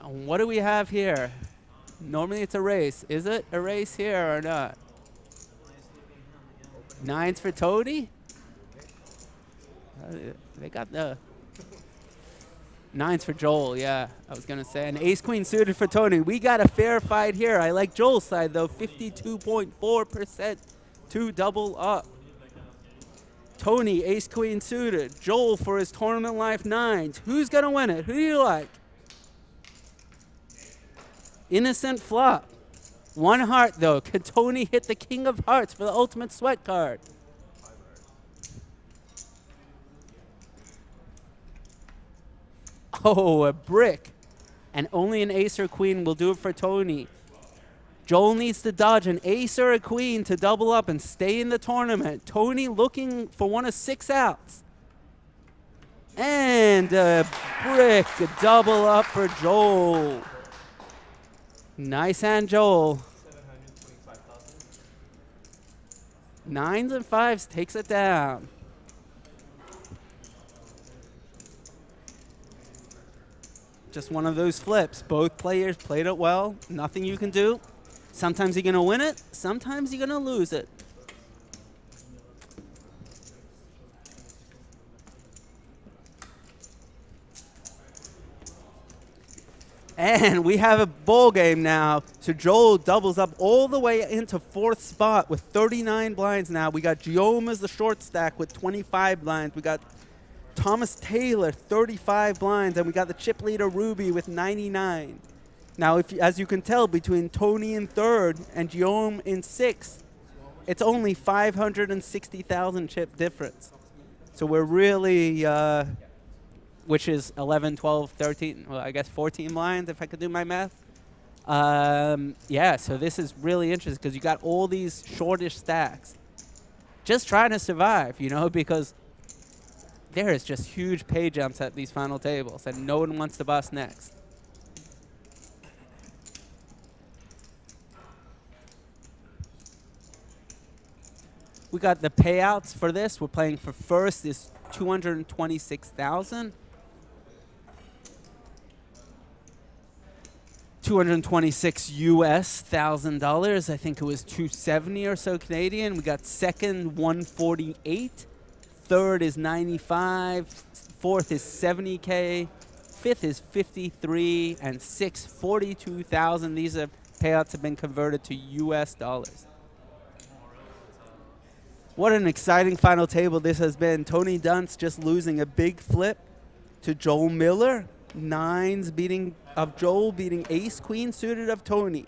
And what do we have here? Normally it's a race. Is it a race here or not? Nines for Tony. They got the nines for Joel, yeah, I was going to say. And ace-queen suited for Tony. We got a fair fight here. I like Joel's side, though. 52.4% to double up. Tony, ace-queen suited. Joel for his tournament life nines. Who's going to win it? Who do you like? Innocent flop. One heart, though. Can Tony hit the king of hearts for the ultimate sweat card? Oh, a brick. And only an ace or queen will do it for Tony. Joel needs to dodge an ace or a queen to double up and stay in the tournament. Tony looking for one of 6 outs. And a brick, a double up for Joel. Nice hand, Joel. 9s and 5s takes it down. Just one of those flips. Both players played it well. Nothing you can do. Sometimes you're going to win it. Sometimes you're going to lose it. And we have a bowl game now. So Joel doubles up all the way into 4th spot with 39 blinds now. We got Guillaume as the short stack with 25 blinds. We got Thomas Taylor, 35 blinds. And we got the chip leader Ruby with 99. Now, as you can tell, between Tony in 3rd and Guillaume in 6th, it's only 560,000 chip difference. So we're really, which is 11, 12, 13, well, I guess 14 blinds if I could do my math. Yeah, so this is really interesting because you got all these shortish stacks. Just trying to survive, you know, because there is just huge pay jumps at these final tables and no one wants to bust next. We got the payouts for this. We're playing for first is $226,000. $226,000. I think it was 270 or so Canadian. We got second 148. Third is 95. Fourth is 70K. Fifth is 53, and sixth 42,000. These payouts have been converted to US dollars. What an exciting final table this has been. Tony Dunst just losing a big flip to Joel Miller. Nines of Joel beating ace queen suited of Tony.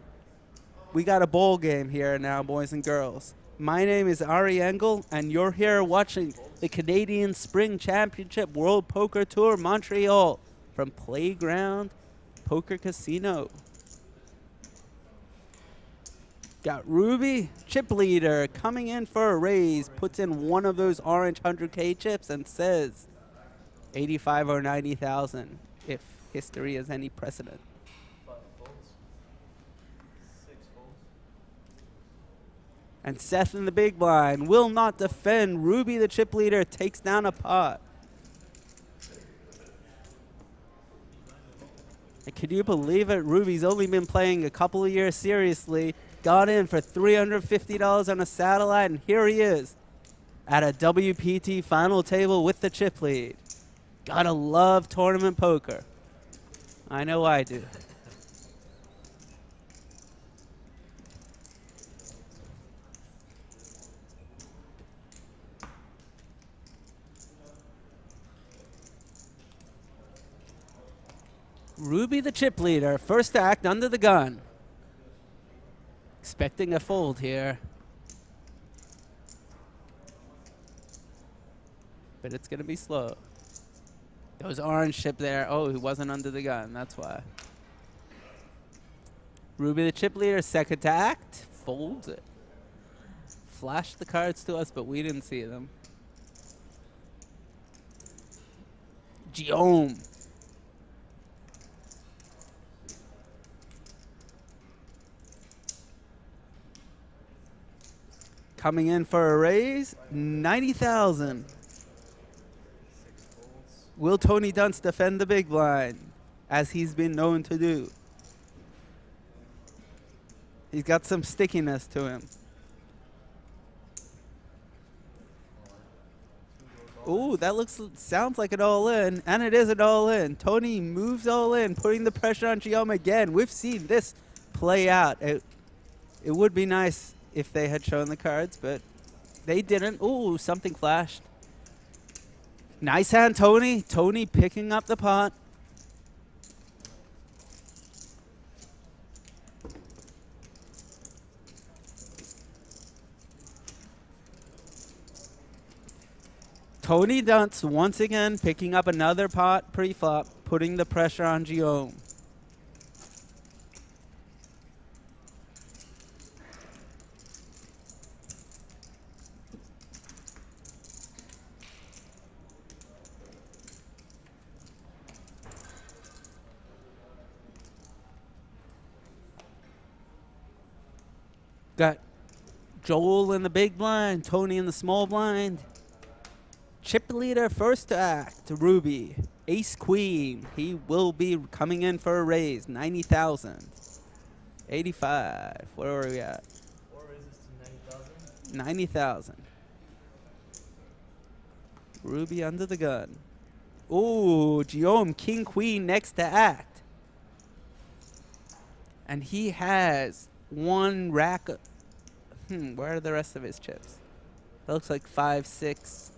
We got a bowl game here now, boys and girls. My name is Ari Engel, and you're here watching the Canadian Spring Championship World Poker Tour Montreal from Playground Poker Casino. Got Ruby, chip leader, coming in for a raise, puts in one of those orange 100K chips and says 85 or 90,000 if history has any precedent. And Seth in the big blind will not defend. Ruby, the chip leader, takes down a pot. And can you believe it? Ruby's only been playing a couple of years seriously. Got in for $350 on a satellite, and here he is at a WPT final table with the chip lead. Gotta love tournament poker. I know I do. Ruby the chip leader, first act under the gun. Expecting a fold here. But it's going to be slow. Those orange chip there. Oh, he wasn't under the gun. That's why. Ruby the chip leader, second to act. Folds it. Flashed the cards to us, but we didn't see them. Guillaume. Coming in for a raise, 90,000. Will Tony Dunst defend the big blind, as he's been known to do? He's got some stickiness to him. Ooh, that sounds like an all-in, and it is an all-in. Tony moves all in, putting the pressure on Guillaume again. We've seen this play out. It would be nice if they had shown the cards, but they didn't. Ooh, something flashed. Nice hand, Tony. Tony picking up the pot. Tony Dunce once again picking up another pot pre-flop, putting the pressure on Guillaume. Got Joel in the big blind, Tony in the small blind. Chip leader first to act, Ruby. Ace queen. He will be coming in for a raise. 90,000. 85. Where are we at? 4 raises to 90,000. 90,000. Ruby under the gun. Ooh, Guillaume, king queen next to act. And he has one rack. Where are the rest of his chips? That looks like 5, 6,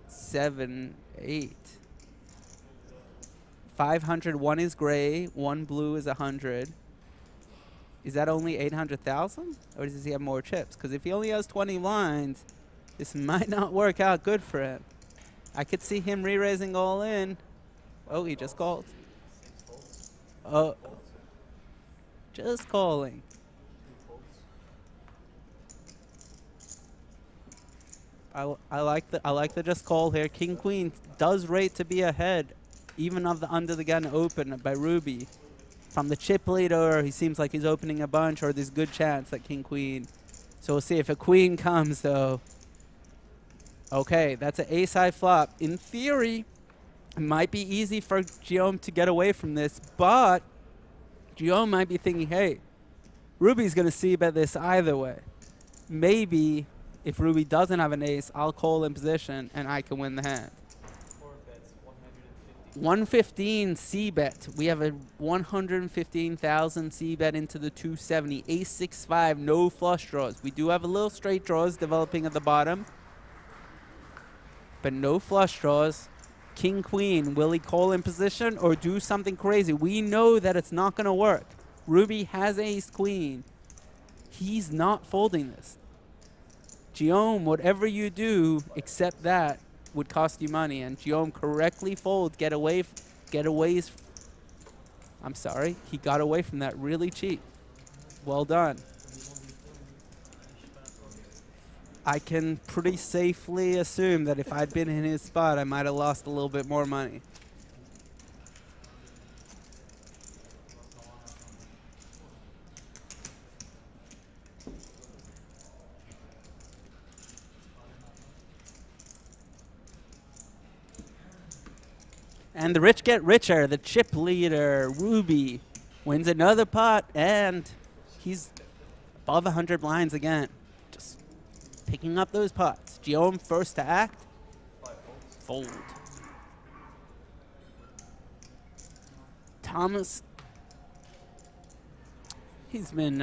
7, 8. 500, one is gray, one blue is 100. Is that only 800,000? Or does he have more chips? Because if he only has 20 lines, this might not work out good for him. I could see him re-raising all in. Oh, he just called. Oh, just calling. I like the just call here. King Queen does rate to be ahead, even of the under the gun open by Ruby. From the chip leader, he seems like he's opening a bunch, or there's a good chance that King Queen. So we'll see if a queen comes though. Okay, that's an ace high flop. In theory, it might be easy for Guillaume to get away from this, but Guillaume might be thinking, hey, Ruby's gonna see bet this either way. Maybe if Ruby doesn't have an ace, I'll call in position and I can win the hand. 115 C bet. We have a 115,000 C bet into the 270. Ace 6-5, no flush draws. We do have a little straight draws developing at the bottom, but no flush draws. King Queen, will he call in position or do something crazy? We know that it's not going to work. Ruby has ace queen. He's not folding this. Guillaume, whatever you do except that would cost you money, and Guillaume correctly fold, getaways. I'm sorry, he got away from that really cheap. Well done. I can pretty safely assume that if I'd been in his spot, I might have lost a little bit more money. And the rich get richer. The chip leader, Ruby, wins another pot, and he's above 100 blinds again. Just picking up those pots. Guillaume first to act. Fold. Thomas, he's been,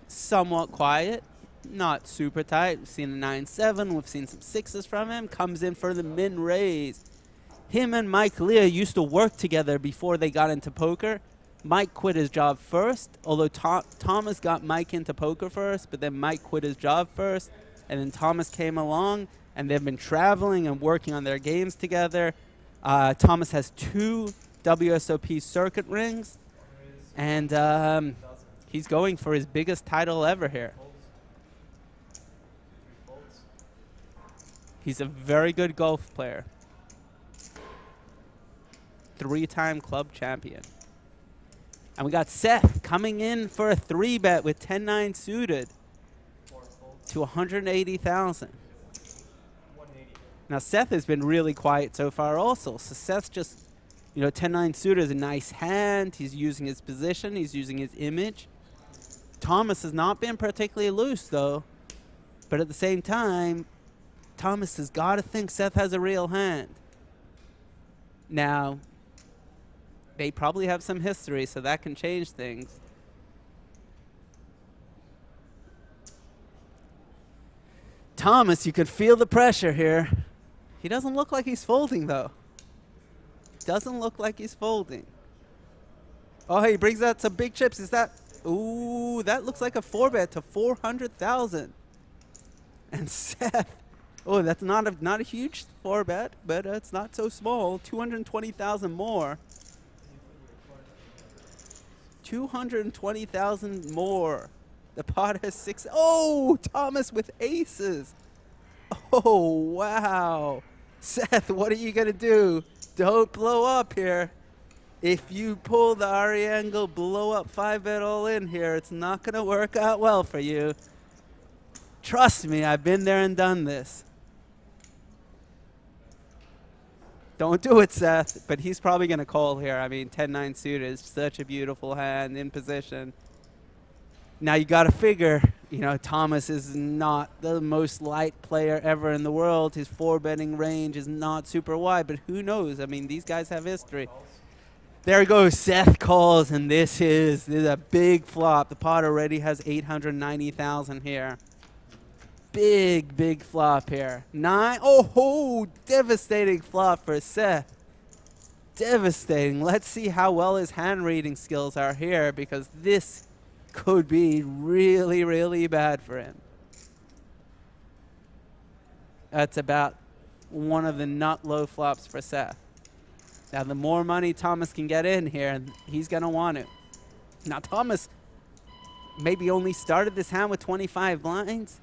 somewhat quiet. Not super tight. We've seen a 9-7. We've seen some 6s from him. Comes in for the min raise. Him and Mike Leah used to work together before they got into poker. Mike quit his job first, although Thomas got Mike into poker first, but then Mike quit his job first, and then Thomas came along, and they've been traveling and working on their games together. Thomas has 2 WSOP circuit rings, and he's going for his biggest title ever here. He's a very good golf player. 3-time club champion. And we got Seth coming in for a 3-bet with 10-9 suited to 180,000. Now Seth has been really quiet so far also. So Seth's just, 10-9 suited is a nice hand. He's using his position. He's using his image. Thomas has not been particularly loose though. But at the same time, Thomas has got to think Seth has a real hand. Now, they probably have some history, so that can change things. Thomas, you can feel the pressure here. He doesn't look like he's folding, though. Doesn't look like he's folding. Oh, he brings out some big chips. Is that... Ooh, that looks like a 4-bet to 400,000. And Seth... Oh, that's not a huge 4-bet, but it's not so small. 220,000 more. 220,000 more. The pot has 6. Oh, Thomas with aces. Oh, wow. Seth, what are you going to do? Don't blow up here. If you pull the RE angle, blow up 5-bet all in here, it's not going to work out well for you. Trust me, I've been there and done this. Don't do it, Seth, but he's probably going to call here. I mean, 10-9 suited is such a beautiful hand in position. Now you got to figure, you know, Thomas is not the most light player ever in the world. His 4-betting range is not super wide, but who knows? I mean, these guys have history. There goes Seth calls, and this is a big flop. The pot already has 890,000 here. Big flop here. 9. Oh, devastating flop for Seth. Devastating. Let's see how well his hand reading skills are here, because this could be really bad for him. That's about one of the not low flops for Seth. Now, the more money Thomas can get in here, he's going to want it. Now, Thomas maybe only started this hand with 25 blinds,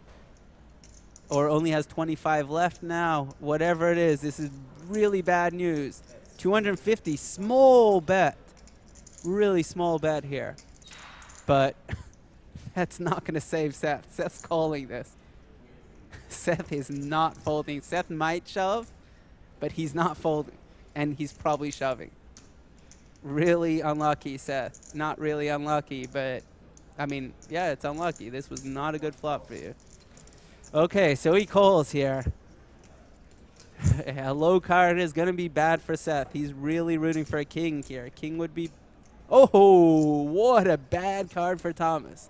or only has 25 left now. Whatever it is, this is really bad news. 250, small bet. Really small bet here. But that's not going to save Seth. Seth's calling this. Seth is not folding. Seth might shove, but he's not folding. And he's probably shoving. Really unlucky, Seth. Not really unlucky, but I mean, yeah, it's unlucky. This was not a good flop for you. Okay, so he calls here. A low card is going to be bad for Seth. He's really rooting for a king here. King would be... Oh, what a bad card for Thomas.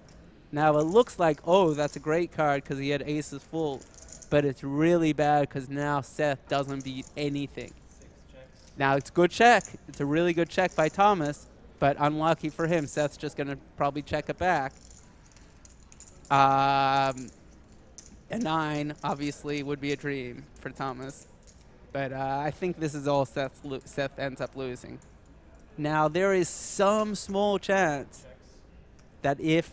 Now, it looks like, oh, that's a great card because he had aces full. But it's really bad because now Seth doesn't beat anything. Now, it's a good check. It's a really good check by Thomas, but unlucky for him. Seth's just going to probably check it back. A 9, obviously, would be a dream for Thomas. But I think this is all Seth ends up losing. Now, there is some small chance that if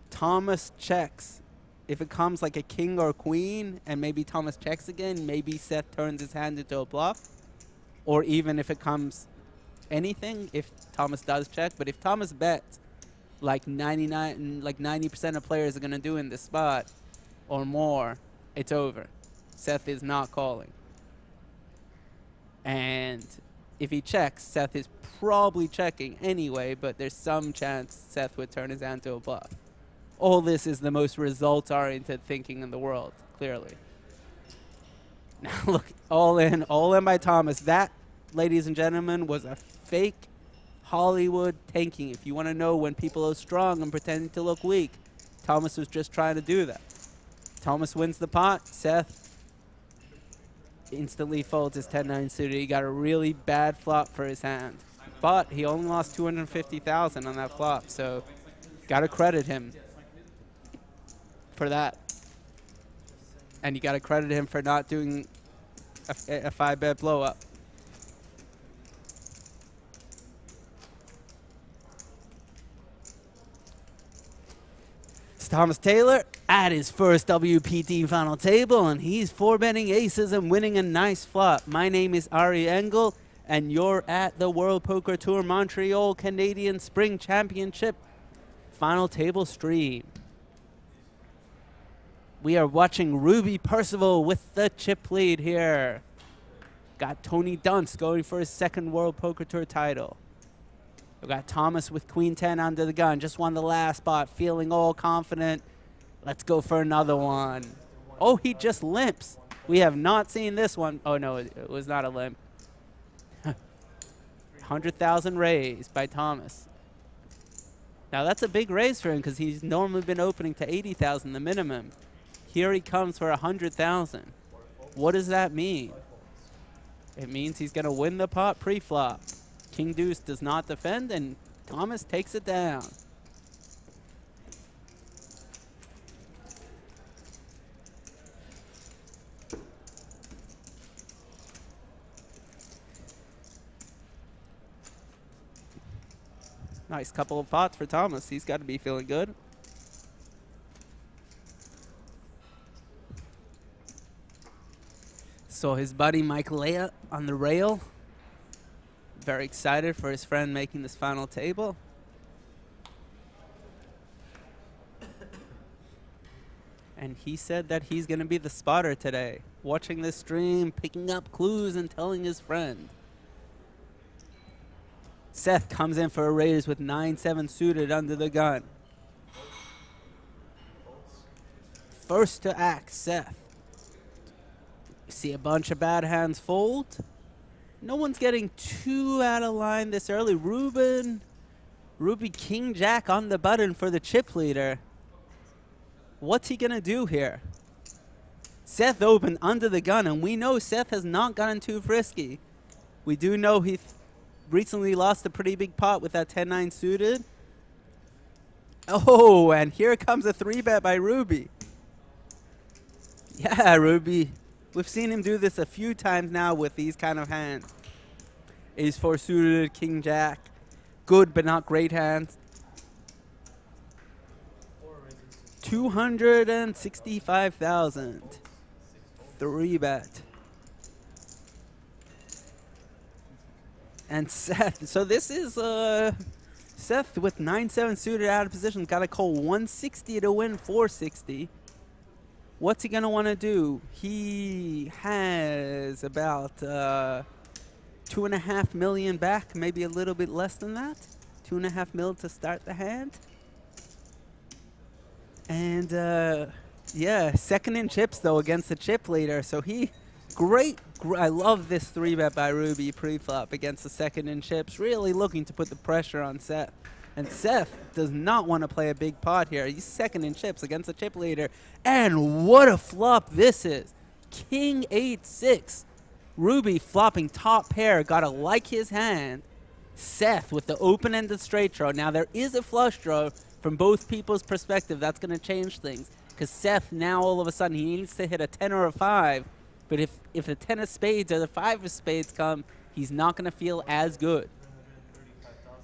Thomas checks, if it comes like a king or a queen, and maybe Thomas checks again, maybe Seth turns his hand into a bluff. Or even if it comes anything, if Thomas does check. But if Thomas bets, like 90% of players are going to do in this spot, or more, it's over. Seth is not calling. And if he checks, Seth is probably checking anyway, but there's some chance Seth would turn his hand to a bluff. All this is the most results-oriented thinking in the world, clearly. Now look, all in by Thomas. That, ladies and gentlemen, was a fake Hollywood tanking. If you want to know when people are strong and pretending to look weak, Thomas was just trying to do that. Thomas wins the pot. Seth instantly folds his 10-9 suited. He got a really bad flop for his hand. But he only lost 250,000 on that flop, so got to credit him for that. And you got to credit him for not doing a 5-bet blow-up. It's Thomas Taylor at his first WPT final table, and he's 4-betting aces and winning a nice flop. My name is Ari Engel, and you're at the World Poker Tour Montreal Canadian Spring Championship final table stream. We are watching Ruby Percival with the chip lead here. Got Tony Dunst going for his second World Poker Tour title. We got Thomas with Queen 10 under the gun. Just won the last spot, feeling all confident. Let's go for another one. Oh, he just limps. We have not seen this one. Oh, no, it was not a limp. 100,000 raise by Thomas. Now, that's a big raise for him because he's normally been opening to 80,000, the minimum. Here he comes for 100,000. What does that mean? It means he's going to win the pot pre-flop. King Deuce does not defend, and Thomas takes it down. Nice couple of pots for Thomas. He's got to be feeling good. So his buddy Mike Lea on the rail. Very excited for his friend making this final table. And he said that he's going to be the spotter today. Watching this stream, picking up clues and telling his friend. Seth comes in for a raise with 9-7 suited under the gun. First to act, Seth. See a bunch of bad hands fold. No one's getting too out of line this early. Ruby King Jack on the button for the chip leader. What's he gonna do here? Seth opened under the gun, and we know Seth has not gotten too frisky. We do know he recently lost a pretty big pot with that 10-9 suited. Oh, and here comes a 3-bet by Ruby. Yeah, Ruby. We've seen him do this a few times now with these kind of hands. Ace-4 suited, King Jack. Good but not great hands. 265,000. 3-bet. And Seth, so this is Seth with 9-7 suited out of position. Got to call 160 to win 460. What's he going to want to do? He has about 2.5 million back, maybe a little bit less than that. 2.5 mil to start the hand. And yeah, second in chips though against the chip leader. So he, I love this 3-bet by Ruby pre-flop against the second in chips. Really looking to put the pressure on Seth. And Seth does not want to play a big pot here. He's second in chips against the chip leader. And what a flop this is. King 8-6. Ruby flopping top pair. Gotta like his hand. Seth with the open-ended straight draw. Now there is a flush draw from both people's perspective. That's going to change things. Because Seth now all of a sudden he needs to hit a 10 or a 5. But if the 10 of spades or the 5 of spades come, he's not going to feel as good.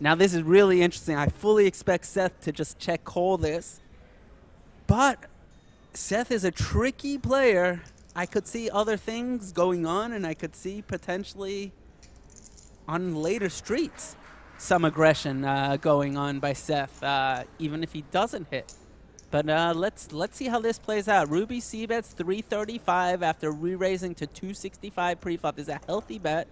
Now this is really interesting. I fully expect Seth to just check call this. But Seth is a tricky player. I could see other things going on, and I could see potentially on later streets some aggression going on by Seth, even if he doesn't hit. But let's see how this plays out. Ruby C-bets 335 after re-raising to 265 pre-flop. This is a healthy bet,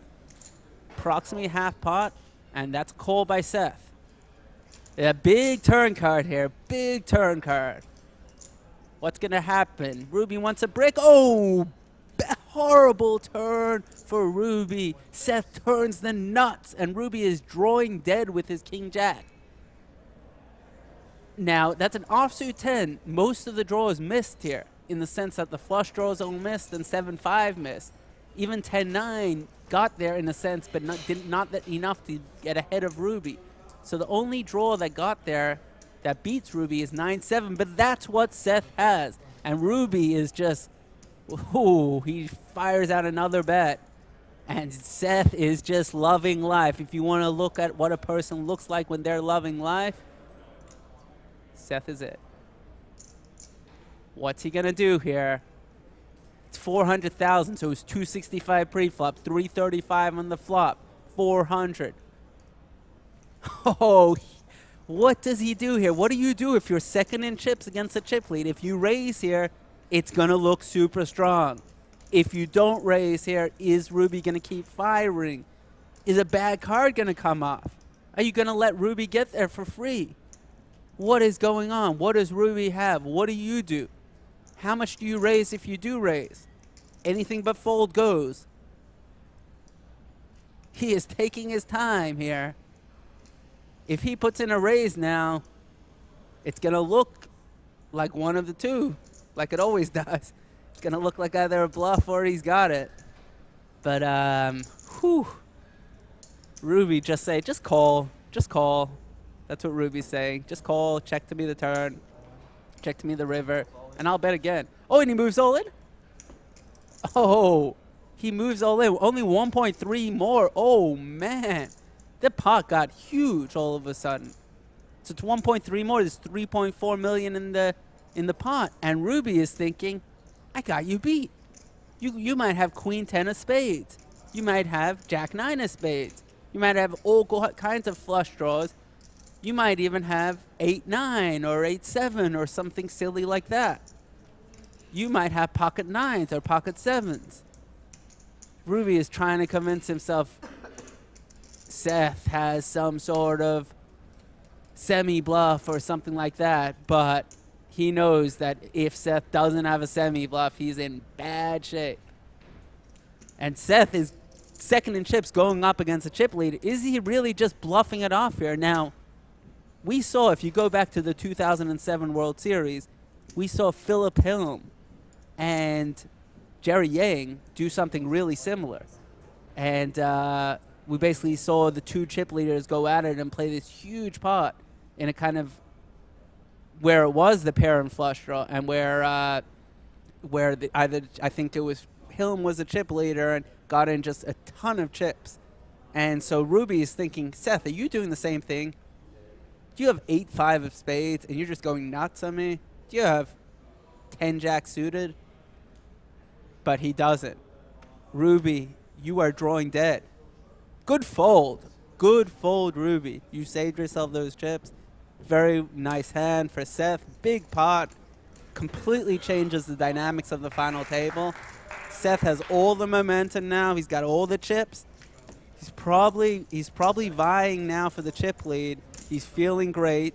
approximately half pot. And that's called by Seth. A big turn card here. Big turn card. What's going to happen? Ruby wants a brick. Oh, horrible turn for Ruby. Seth turns the nuts, and Ruby is drawing dead with his King Jack. Now, that's an offsuit 10. Most of the draws missed here, in the sense that the flush draws all missed and 7-5 missed. Even 10-9 got there in a sense, but not that enough to get ahead of Ruby. So the only draw that got there that beats Ruby is 9-7, but that's what Seth has. And Ruby is just, ooh, he fires out another bet. And Seth is just loving life. If you want to look at what a person looks like when they're loving life, Seth is it. What's he going to do here? It's 400,000, so it's 265 pre-flop, 335 on the flop, 400. Oh, what does he do here? What do you do if you're second in chips against a chip lead? If you raise here, it's going to look super strong. If you don't raise here, is Ruby going to keep firing? Is a bad card going to come off? Are you going to let Ruby get there for free? What is going on? What does Ruby have? What do you do? How much do you raise if you do raise? anything but fold goes. He is taking his time here. If he puts in a raise now, it's going to look like one of the two, like it always does. It's going to look like either a bluff or he's got it. But, Ruby just call. Just call. That's what Ruby's saying. Just call, check to me the turn, check to me the river, and I'll bet again. Oh, and he moves all in? Oh, he moves all in. Only 1.3 more. Oh, man. The pot got huge all of a sudden. So it's 1.3 more. There's 3.4 million in the pot. And Ruby is thinking, I got you beat. You might have queen 10 of spades. You might have jack 9 of spades. You might have all kinds of flush draws. You might even have 8-9 or 8-7 or something silly like that. You might have pocket 9s or pocket 7s. Ruby is trying to convince himself Seth has some sort of semi-bluff or something like that, but he knows that if Seth doesn't have a semi-bluff, he's in bad shape. And Seth is second in chips going up against a chip lead. Is he really just bluffing it off here? Now, we saw, if you go back to the 2007 World Series, we saw Philip Hilm and Jerry Yang do something really similar. And we basically saw the two chip leaders go at it and play this huge pot in a kind of where it was the pair and flush draw, and where I think it was Hilm was a chip leader and got in just a ton of chips. And so Ruby is thinking, Seth, are you doing the same thing? Do you have 8-5 of spades and you're just going nuts on me? Do you have 10 jack suited? But he doesn't. Ruby, you are drawing dead. Good fold. Good fold, Ruby. You saved yourself those chips. Very nice hand for Seth. Big pot. Completely changes the dynamics of the final table. Seth has all the momentum now. He's got all the chips. He's probably vying now for the chip lead. He's feeling great.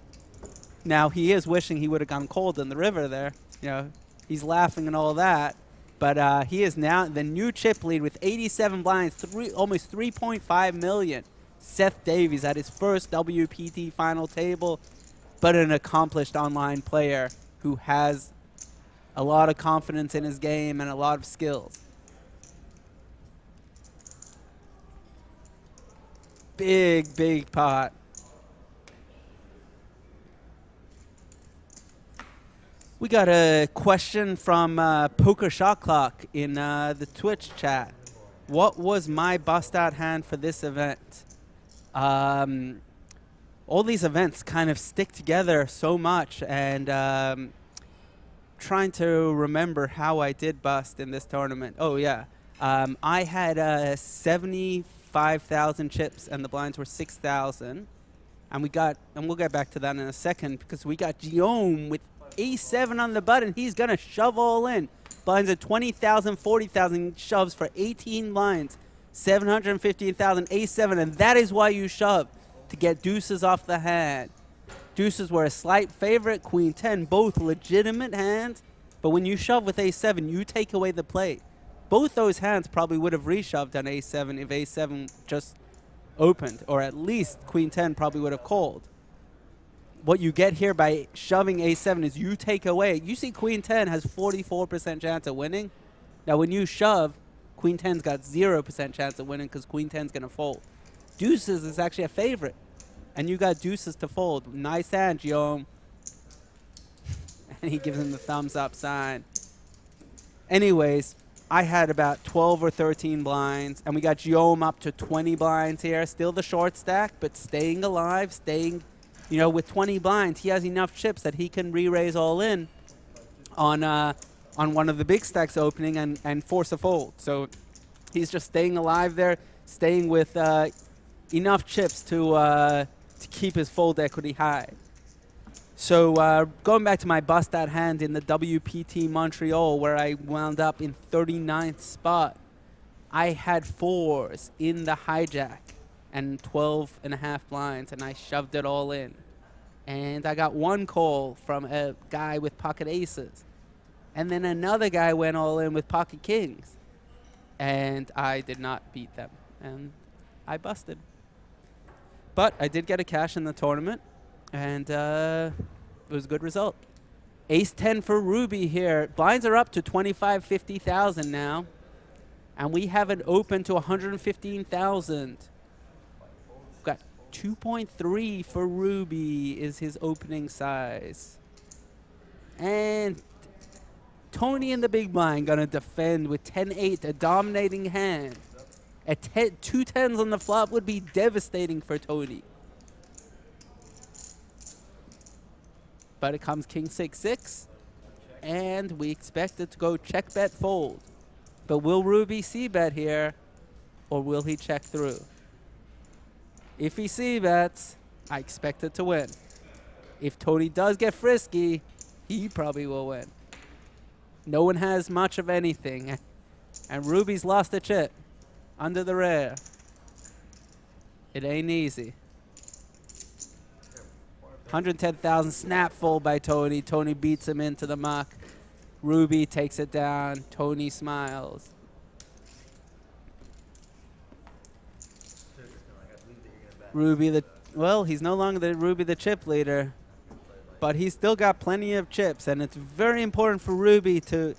Now, he is wishing he would have gone cold in the river there. You know, he's laughing and all that. But he is now the new chip lead with 87 blinds, almost 3.5 million. Seth Davies at his first WPT final table, but an accomplished online player who has a lot of confidence in his game and a lot of skills. Big, big pot. We got a question from Poker Shot Clock in the Twitch chat. What was my bust out hand for this event? All these events kind of stick together so much, and trying to remember how I did bust in this tournament. Oh yeah, I had 75,000 chips and the blinds were 6,000, and we'll get back to that in a second because we got Guillaume with A7 on the button. He's gonna shove all in. Blinds at 20,000, 40,000, shoves for 18 blinds, 715,000, A7, and that is why you shove, to get deuces off the hand. Deuces were a slight favorite, queen 10, both legitimate hands, but when you shove with A7, you take away the play. Both those hands probably would have reshoved on A7 if A7 just opened, or at least queen 10 probably would have called. What you get here by shoving A7 is you take away. You see queen 10 has 44% chance of winning. Now when you shove, queen 10's got 0% chance of winning because queen 10's going to fold. Deuces is actually a favorite, and you got deuces to fold. Nice hand, Guillaume. And he gives him the thumbs up sign. Anyways, I had about 12 or 13 blinds, and we got Guillaume up to 20 blinds here. Still the short stack, but staying alive, staying, you know, with 20 blinds, he has enough chips that he can re-raise all in on one of the big stacks opening and force a fold. So he's just staying alive there, staying with enough chips to keep his fold equity high. So going back to my bust out hand in the WPT Montreal, where I wound up in 39th spot, I had fours in the hijack and 12.5 blinds, and I shoved it all in. And I got one call from a guy with pocket aces. And then another guy went all in with pocket kings. and I did not beat them, and I busted. But I did get a cash in the tournament, and it was a good result. Ace 10 for Ruby here. Blinds are up to 25, 50,000 now, and we have it open to 115,000. Got 2.3 for Ruby is his opening size. And Tony in the big blind gonna defend with 10-8, a dominating hand. Two tens on the flop would be devastating for Tony. But it comes king 6-6, and we expect it to go check bet fold. But will Ruby c-bet here, or will he check through? If he c-bets, I expect it to win. If Tony does get frisky, he probably will win. No one has much of anything, and Ruby's lost a chip under the rare. It ain't easy. 110,000 snap fold by Tony. Tony beats him into the muck. Ruby takes it down. Tony smiles. Ruby well, he's no longer the Ruby the chip leader, but he's still got plenty of chips, and it's very important for Ruby to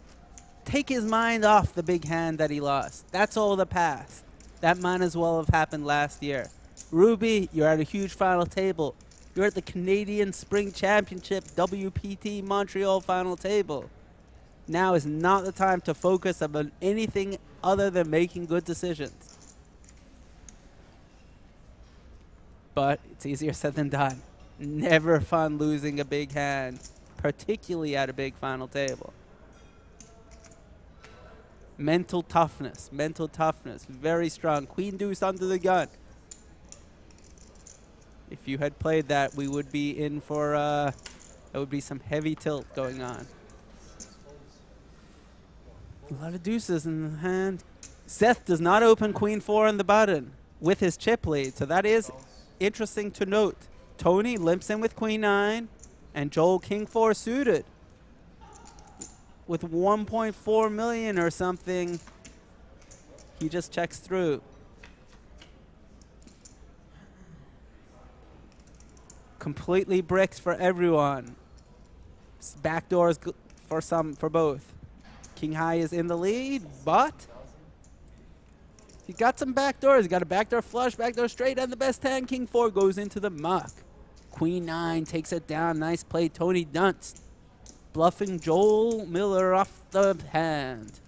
take his mind off the big hand that he lost. That's all the past. That might as well have happened last year. Ruby, you're at a huge final table. You're at the Canadian Spring Championship WPT Montreal final table. Now is not the time to focus on anything other than making good decisions. But it's easier said than done. Never fun losing a big hand, particularly at a big final table. Mental toughness, very strong. Queen deuce under the gun. If you had played that, we would be in for, there would be some heavy tilt going on. A lot of deuces in the hand. Seth does not open queen 4 on the button with his chip lead, so that is interesting to note. Tony limps in with queen 9, and Joel king 4 suited. With 1.4 million or something, he just checks through. Completely bricks for everyone. Backdoors for both. King high is in the lead, but he got some backdoors. He got a backdoor flush, backdoor straight, and the best hand, king 4, goes into the muck. Queen 9 takes it down. Nice play, Tony Dunst. Bluffing Joel Miller off the hand.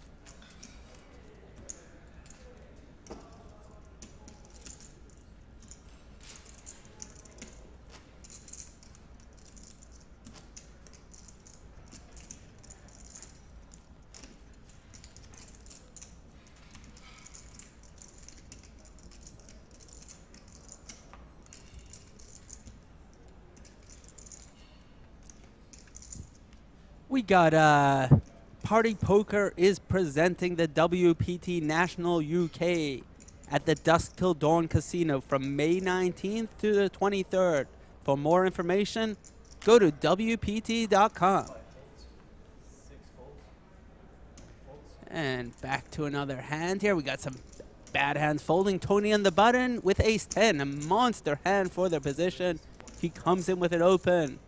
We got Party Poker is presenting the WPT National UK at the Dusk Till Dawn Casino from May 19th to the 23rd. For more information, go to WPT.com. And back to another hand here. We got some bad hands folding. Tony on the button with ace 10, a monster hand for their position. He comes in with it open.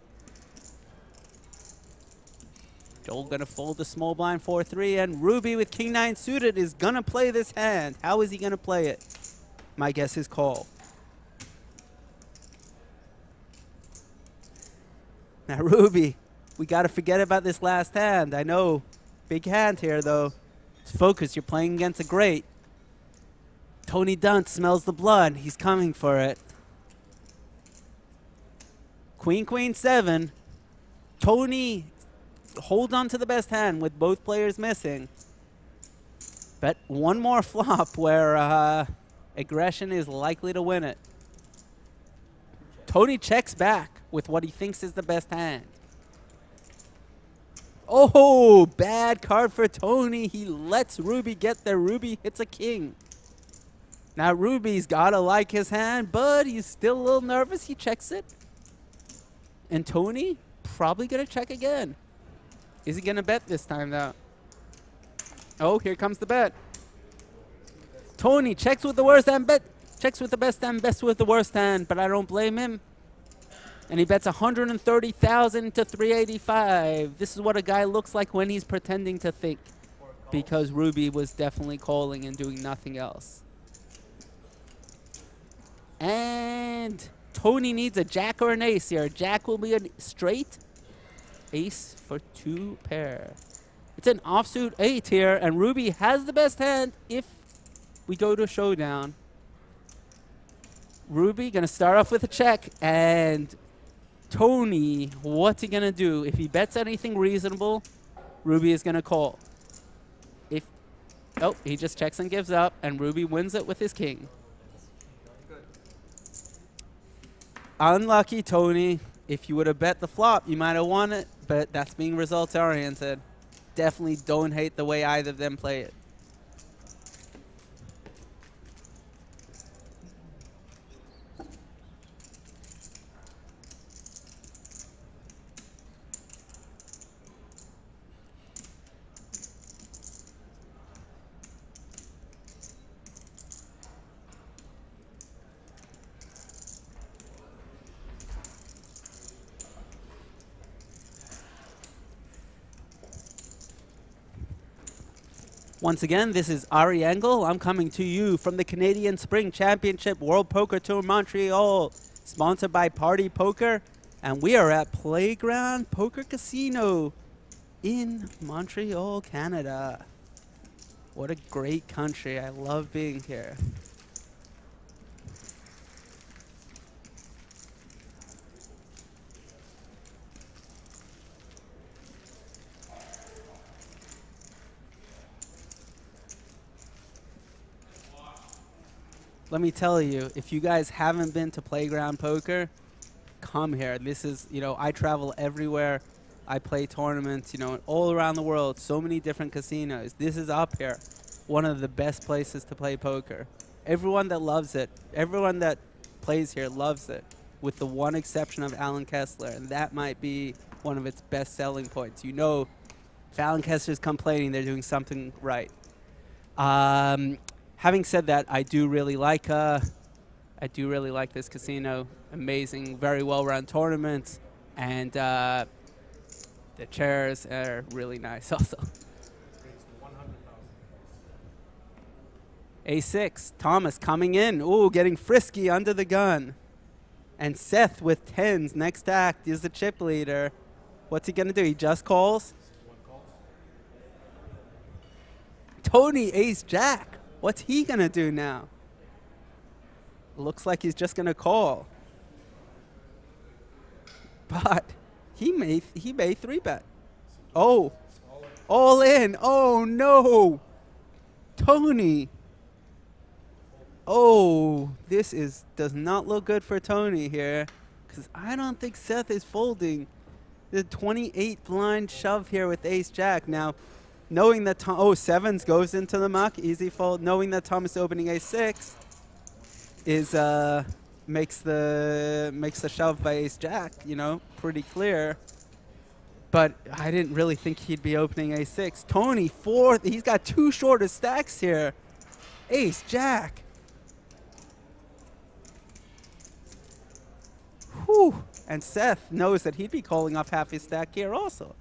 Joel gonna fold the small blind 4-3, and Ruby with king 9 suited is gonna play this hand. How is he gonna play it? My guess is call. Now Ruby, we gotta forget about this last hand. I know, big hand here though. Focus, you're playing against a great. Tony Dunst smells the blood. He's coming for it. Queen, queen 7. Tony holds on to the best hand with both players missing. But one more flop where aggression is likely to win it. Tony checks back with what he thinks is the best hand. Oh, bad card for Tony. He lets Ruby get there. Ruby hits a king. Now Ruby's gotta like his hand, but he's still a little nervous. He checks it. And Tony probably gonna check again. Is he gonna bet this time though? Oh, here comes the bet. Tony checks with the worst hand, checks with the best hand, best with the worst hand, but I don't blame him. And he bets 130,000 to 385. This is what a guy looks like when he's pretending to think, because Ruby was definitely calling and doing nothing else. And Tony needs a jack or an ace here. Jack will be a straight. Ace for 2 pair. It's an offsuit 8 here, and Ruby has the best hand if we go to showdown. Ruby gonna start off with a check, and Tony, what's he gonna do? If he bets anything reasonable, Ruby is gonna call. Oh, he just checks and gives up, and Ruby wins it with his king. Unlucky, Tony. If you would have bet the flop, you might have won it, but that's being results oriented. Definitely don't hate the way either of them play it. Once again, this is Ari Engel. I'm coming to you from the Canadian Spring Championship World Poker Tour Montreal, sponsored by Party Poker, and we are at Playground Poker Casino in Montreal, Canada. What a great country. I love being here. Let me tell you, if you guys haven't been to Playground Poker, come here. This is, I travel everywhere. I play tournaments, all around the world. So many different casinos. This is up here. One of the best places to play poker. Everyone that loves it, everyone that plays here loves it, with the one exception of Alan Kessler. And that might be one of its best selling points. If Alan Kessler's complaining, they're doing something right. Having said that, I do really like this casino. Amazing, very well-run tournaments, and the chairs are really nice also. A6, Thomas coming in. Ooh, getting frisky under the gun. And Seth with 10s. Next act is the chip leader. What's he gonna do? He just calls? Tony, ace jack. What's he gonna do now? Looks like he's just gonna call. But he may 3-bet. Oh, all in. Oh no, Tony. Oh, this does not look good for Tony here, because I don't think Seth is folding. The 28 blind shove here with ace jack. Now, knowing that sevens goes into the muck, easy fold. Knowing that Thomas opening a6 is makes the shove by ace jack, pretty clear. But I didn't really think he'd be opening a6. Tony fourth, he's got 2 shorter stacks here. Ace jack. Whew. And Seth knows that he'd be calling off half his stack here also.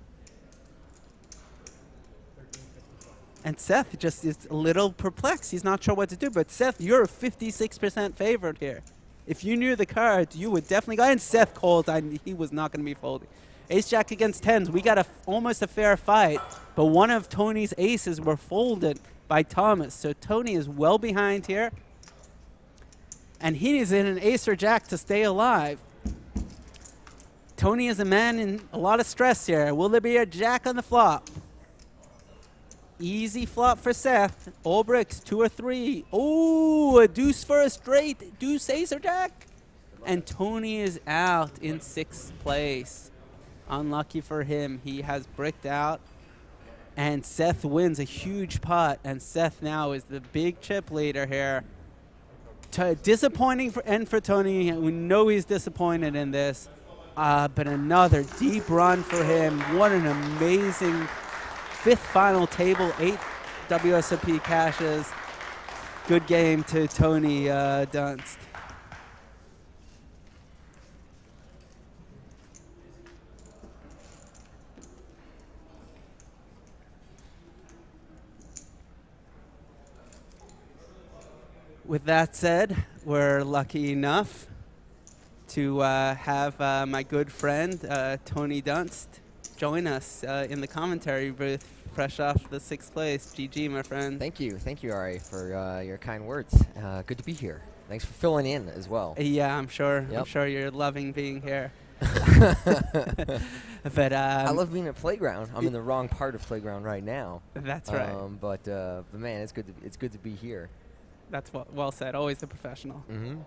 And Seth just is a little perplexed. He's not sure what to do. But Seth, you're a 56% favorite here. If you knew the card, you would definitely go. And Seth called. He was not going to be folding. Ace jack against 10s. We got almost a fair fight. But one of Tony's aces were folded by Thomas. So Tony is well behind here. And he is in an ace or jack to stay alive. Tony is a man in a lot of stress here. Will there be a jack on the flop? Easy flop for Seth. All bricks, 2 or 3. Oh, a deuce for a straight. Deuce, ace, or jack. And Tony is out in 6th place. Unlucky for him. He has bricked out. And Seth wins a huge pot. And Seth now is the big chip leader here. Disappointing for Tony. We know he's disappointed in this. But another deep run for him. What an amazing 5th final table, 8 WSOP cashes. Good game to Tony Dunst. With that said, we're lucky enough to have my good friend Tony Dunst join us in the commentary booth, fresh off the 6th place. GG, my friend. Thank you, Ari, for your kind words. Good to be here. Thanks for filling in as well. Yeah, I'm sure. Yep. I'm sure you're loving being here. But I love being at Playground. I'm in the wrong part of Playground right now. That's right. But man, it's good to be here. That's well said. Always a professional. Mm-hmm.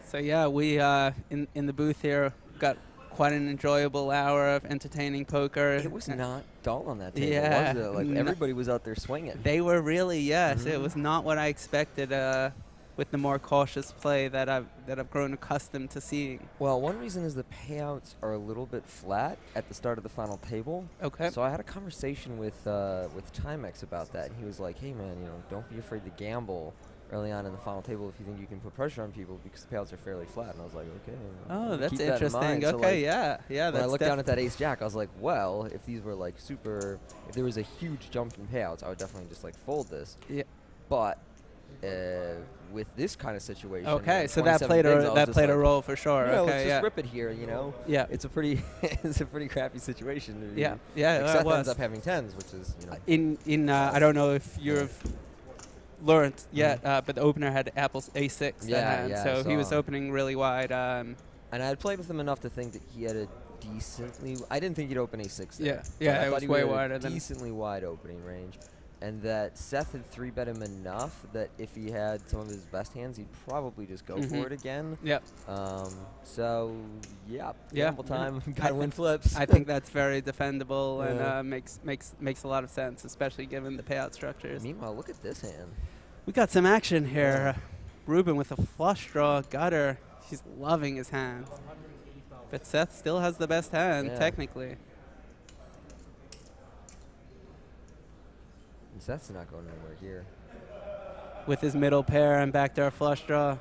So yeah, we in the booth here got quite an enjoyable hour of entertaining poker. It was not dull on that table, Yeah, was it? Like everybody was out there swinging. They were really, yes. Mm-hmm. It was not what I expected with the more cautious play that I've grown accustomed to seeing. Well, one reason is the payouts are a little bit flat at the start of the final table. Okay. So I had a conversation with Timex about that, and he was like, "Hey man, don't be afraid to gamble early on in the final table if you think you can put pressure on people because the payouts are fairly flat." And I was like, "Okay." Oh, that's keep that in interesting. mind. So, Okay, like, yeah. when I looked down at that ace jack, I was like, well, if these were like if there was a huge jump in payouts, I would definitely just like fold this. Yeah. But with this kind of situation, Okay, so that played a role for sure. Let's Okay, just rip it here. Yeah. It's a pretty crappy situation. To be Yeah, like it Seth was. ends up having tens, which is I don't know if you've learned yet, but the opener had Apple's A6 that hand, yeah, so he was opening really wide. And I had played with him enough to think that he had a decently. I didn't think he'd open A6 there. Yeah, I it thought was he way would have wider a than decently wide opening range, and that Seth had 3-bet him enough that if he had some of his best hands, he'd probably just go for it again. Yep. So yeah, Yeah. gamble time. Gotta win flips. I think that's very defendable Yeah. and makes a lot of sense, especially given the payout structures. Meanwhile, look at this hand. We got some action here. Ruben with a flush draw gutter. He's loving his hand. But Seth still has the best hand, Yeah. technically. And Seth's not going anywhere here. With his middle pair and backdoor flush draw.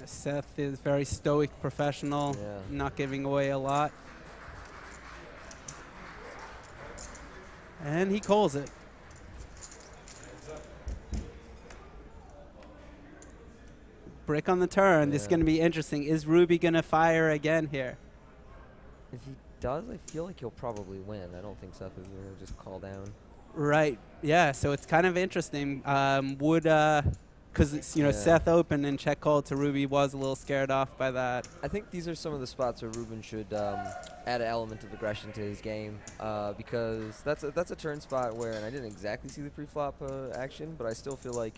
Seth is very stoic professional, Yeah. not giving away a lot. And he calls it. Brick on the turn. This is Yeah. going to be interesting. Is Ruby going to fire again here? If he does, I feel like he'll probably win. I don't think Seth is going to just call down. Right. Yeah. So it's kind of interesting. Because Seth opened and check called to Ruby, was a little scared off by that. I think these are some of the spots where Ruben should add an element of aggression to his game because that's a turn spot where, and I didn't exactly see the pre-flop action, but I still feel like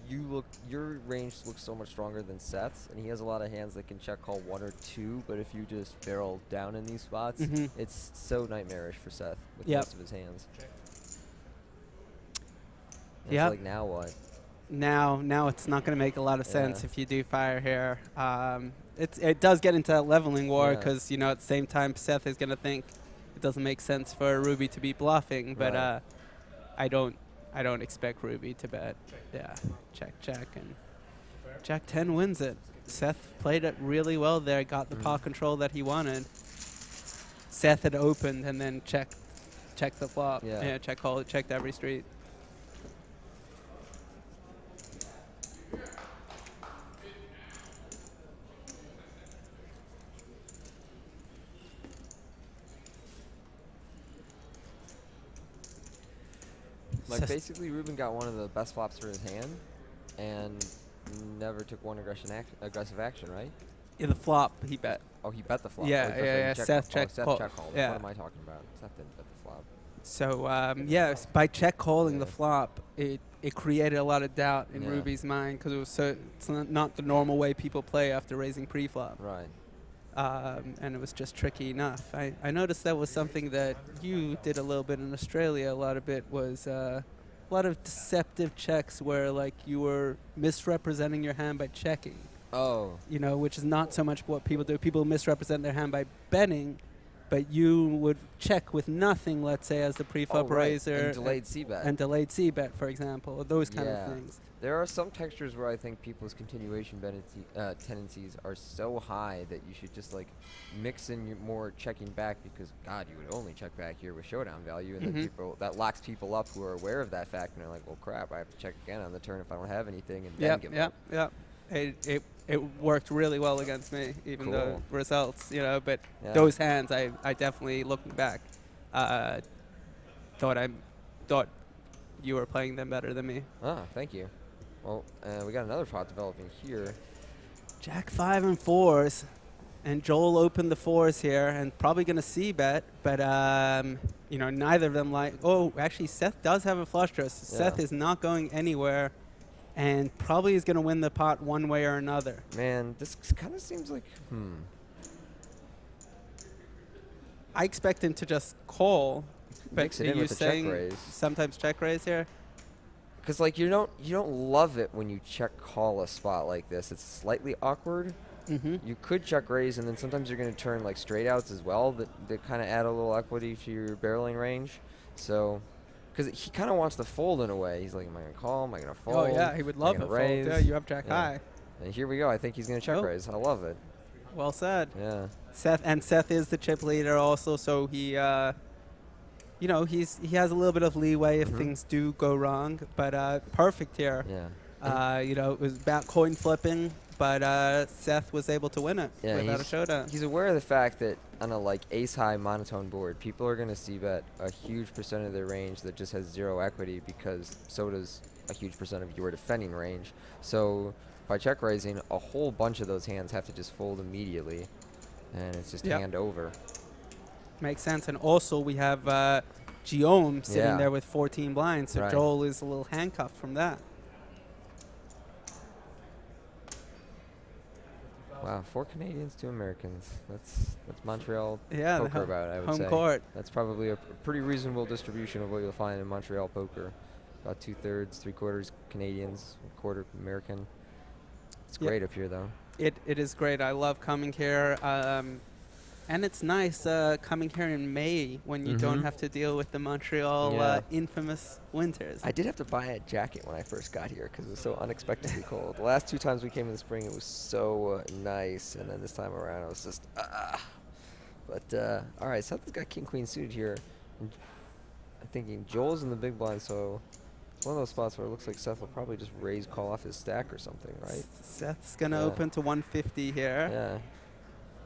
your range looks so much stronger than Seth's, and he has a lot of hands that can check call 1 or 2, but if you just barrel down in these spots, it's so nightmarish for Seth with most of his hands. Yeah. Like now what? Now it's not going to make a lot of sense if you do fire here. It does get into that leveling war because at the same time Seth is going to think it doesn't make sense for Ruby to be bluffing, but I don't expect Ruby to bet. Yeah, check, and Jack 10 wins it. Seth played it really well there, got the pot control that he wanted. Seth had opened and then checked the flop. Yeah, check call, checked every street. Like basically, Ruben got one of the best flops for his hand, and never took one aggressive action, right? In the flop, he bet. Oh, he bet the flop. Yeah. Seth check call. Check called. Yeah. What am I talking about? Seth didn't bet the flop. So by check calling the flop, it created a lot of doubt in Ruby's mind because it's not the normal way people play after raising pre-flop. Right. And it was just tricky enough. I noticed that was something that you did a little bit in Australia. A lot of it was a lot of deceptive checks where like you were misrepresenting your hand by checking. Oh. You know, which is not so much what people do. People misrepresent their hand by betting, but you would check with nothing, let's say, as the pre-flop right. raiser. And delayed C-bet. And delayed C-bet, for example, or those kind Yeah. of things. There are some textures where I think people's continuation tendencies are so high that you should just like mix in more checking back, because God, you would only check back here with showdown value, and then that locks people up who are aware of that fact, and they're like, well, crap, I have to check again on the turn if I don't have anything, and then give up. It worked really well against me, even though Cool. results, you know. But Yeah. those hands, I definitely, looking back, thought you were playing them better than me. Ah, thank you. Well, we got another pot developing here. Jack 5 and 4s, and Joel opened the 4s here, and probably going to C-bet, but you know, neither of them like. Oh, actually, Seth does have a flush draw. So Yeah. Seth is not going anywhere, and probably is going to win the pot one way or another. Man, this kind of seems like I expect him to just call. But mix it are in you with the check saying raise. sometimes check raise here? Because like you don't love it when you check call a spot like this. It's slightly awkward. Mm-hmm. You could check raise, and then sometimes you're going to turn like straight outs as well that kind of add a little equity to your barreling range. So, because he kind of wants to fold in a way. He's like, am I going to call? Am I going to fold? Oh yeah, he would love Am I a gonna fold. raise? Yeah, you have Jack Yeah. high. And here we go. I think he's going to check Oh. raise. I love it. Well said. Yeah. Seth is the chip leader also, so he, you know, he has a little bit of leeway if things do go wrong. But perfect here. Yeah. You know, it was about coin flipping, but Seth was able to win it without a showdown. He's aware of the fact that on a like ace high monotone board, people are going to see bet a huge percent of their range that just has zero equity, because so does a huge percent of your defending range. So by check raising, a whole bunch of those hands have to just fold immediately, and it's just hand over. Makes sense. And also we have Guillaume sitting there with 14 blinds, so Joel is a little handcuffed from that. Wow, 4 Canadians, 2 Americans. That's Montreal Yeah, poker about, I would home say. court. That's probably a pretty reasonable distribution of what you'll find in Montreal poker. About 2/3, 3/4 Canadians, a quarter American. It's great up here, though. It is great. I love coming here. And it's nice coming here in May when you don't have to deal with the Montreal infamous winters. I did have to buy a jacket when I first got here because it was so unexpectedly cold. The last 2 times we came in the spring, it was so nice. And then this time around, I was just, But, all right, Seth has got king-queen suited here. And I'm thinking Joel's in the big blind, so it's one of those spots where it looks like Seth will probably just raise call off his stack or something, right? Seth's going to open to 150 here. Yeah.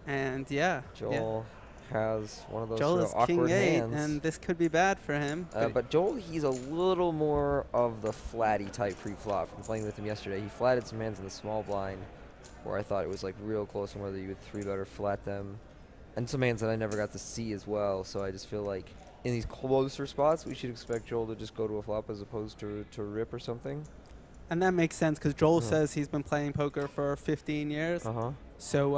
And Joel has one of those Joel is awkward king 8, hands. and this could be bad for him. But Joel, he's a little more of the flatty type pre-flop. From playing with him yesterday, he flatted some hands in the small blind, where I thought it was like real close on whether you would 3-bet or flat them, and some hands that I never got to see as well. So I just feel like in these closer spots, we should expect Joel to just go to a flop as opposed to rip or something. And that makes sense because Joel says he's been playing poker for 15 years. So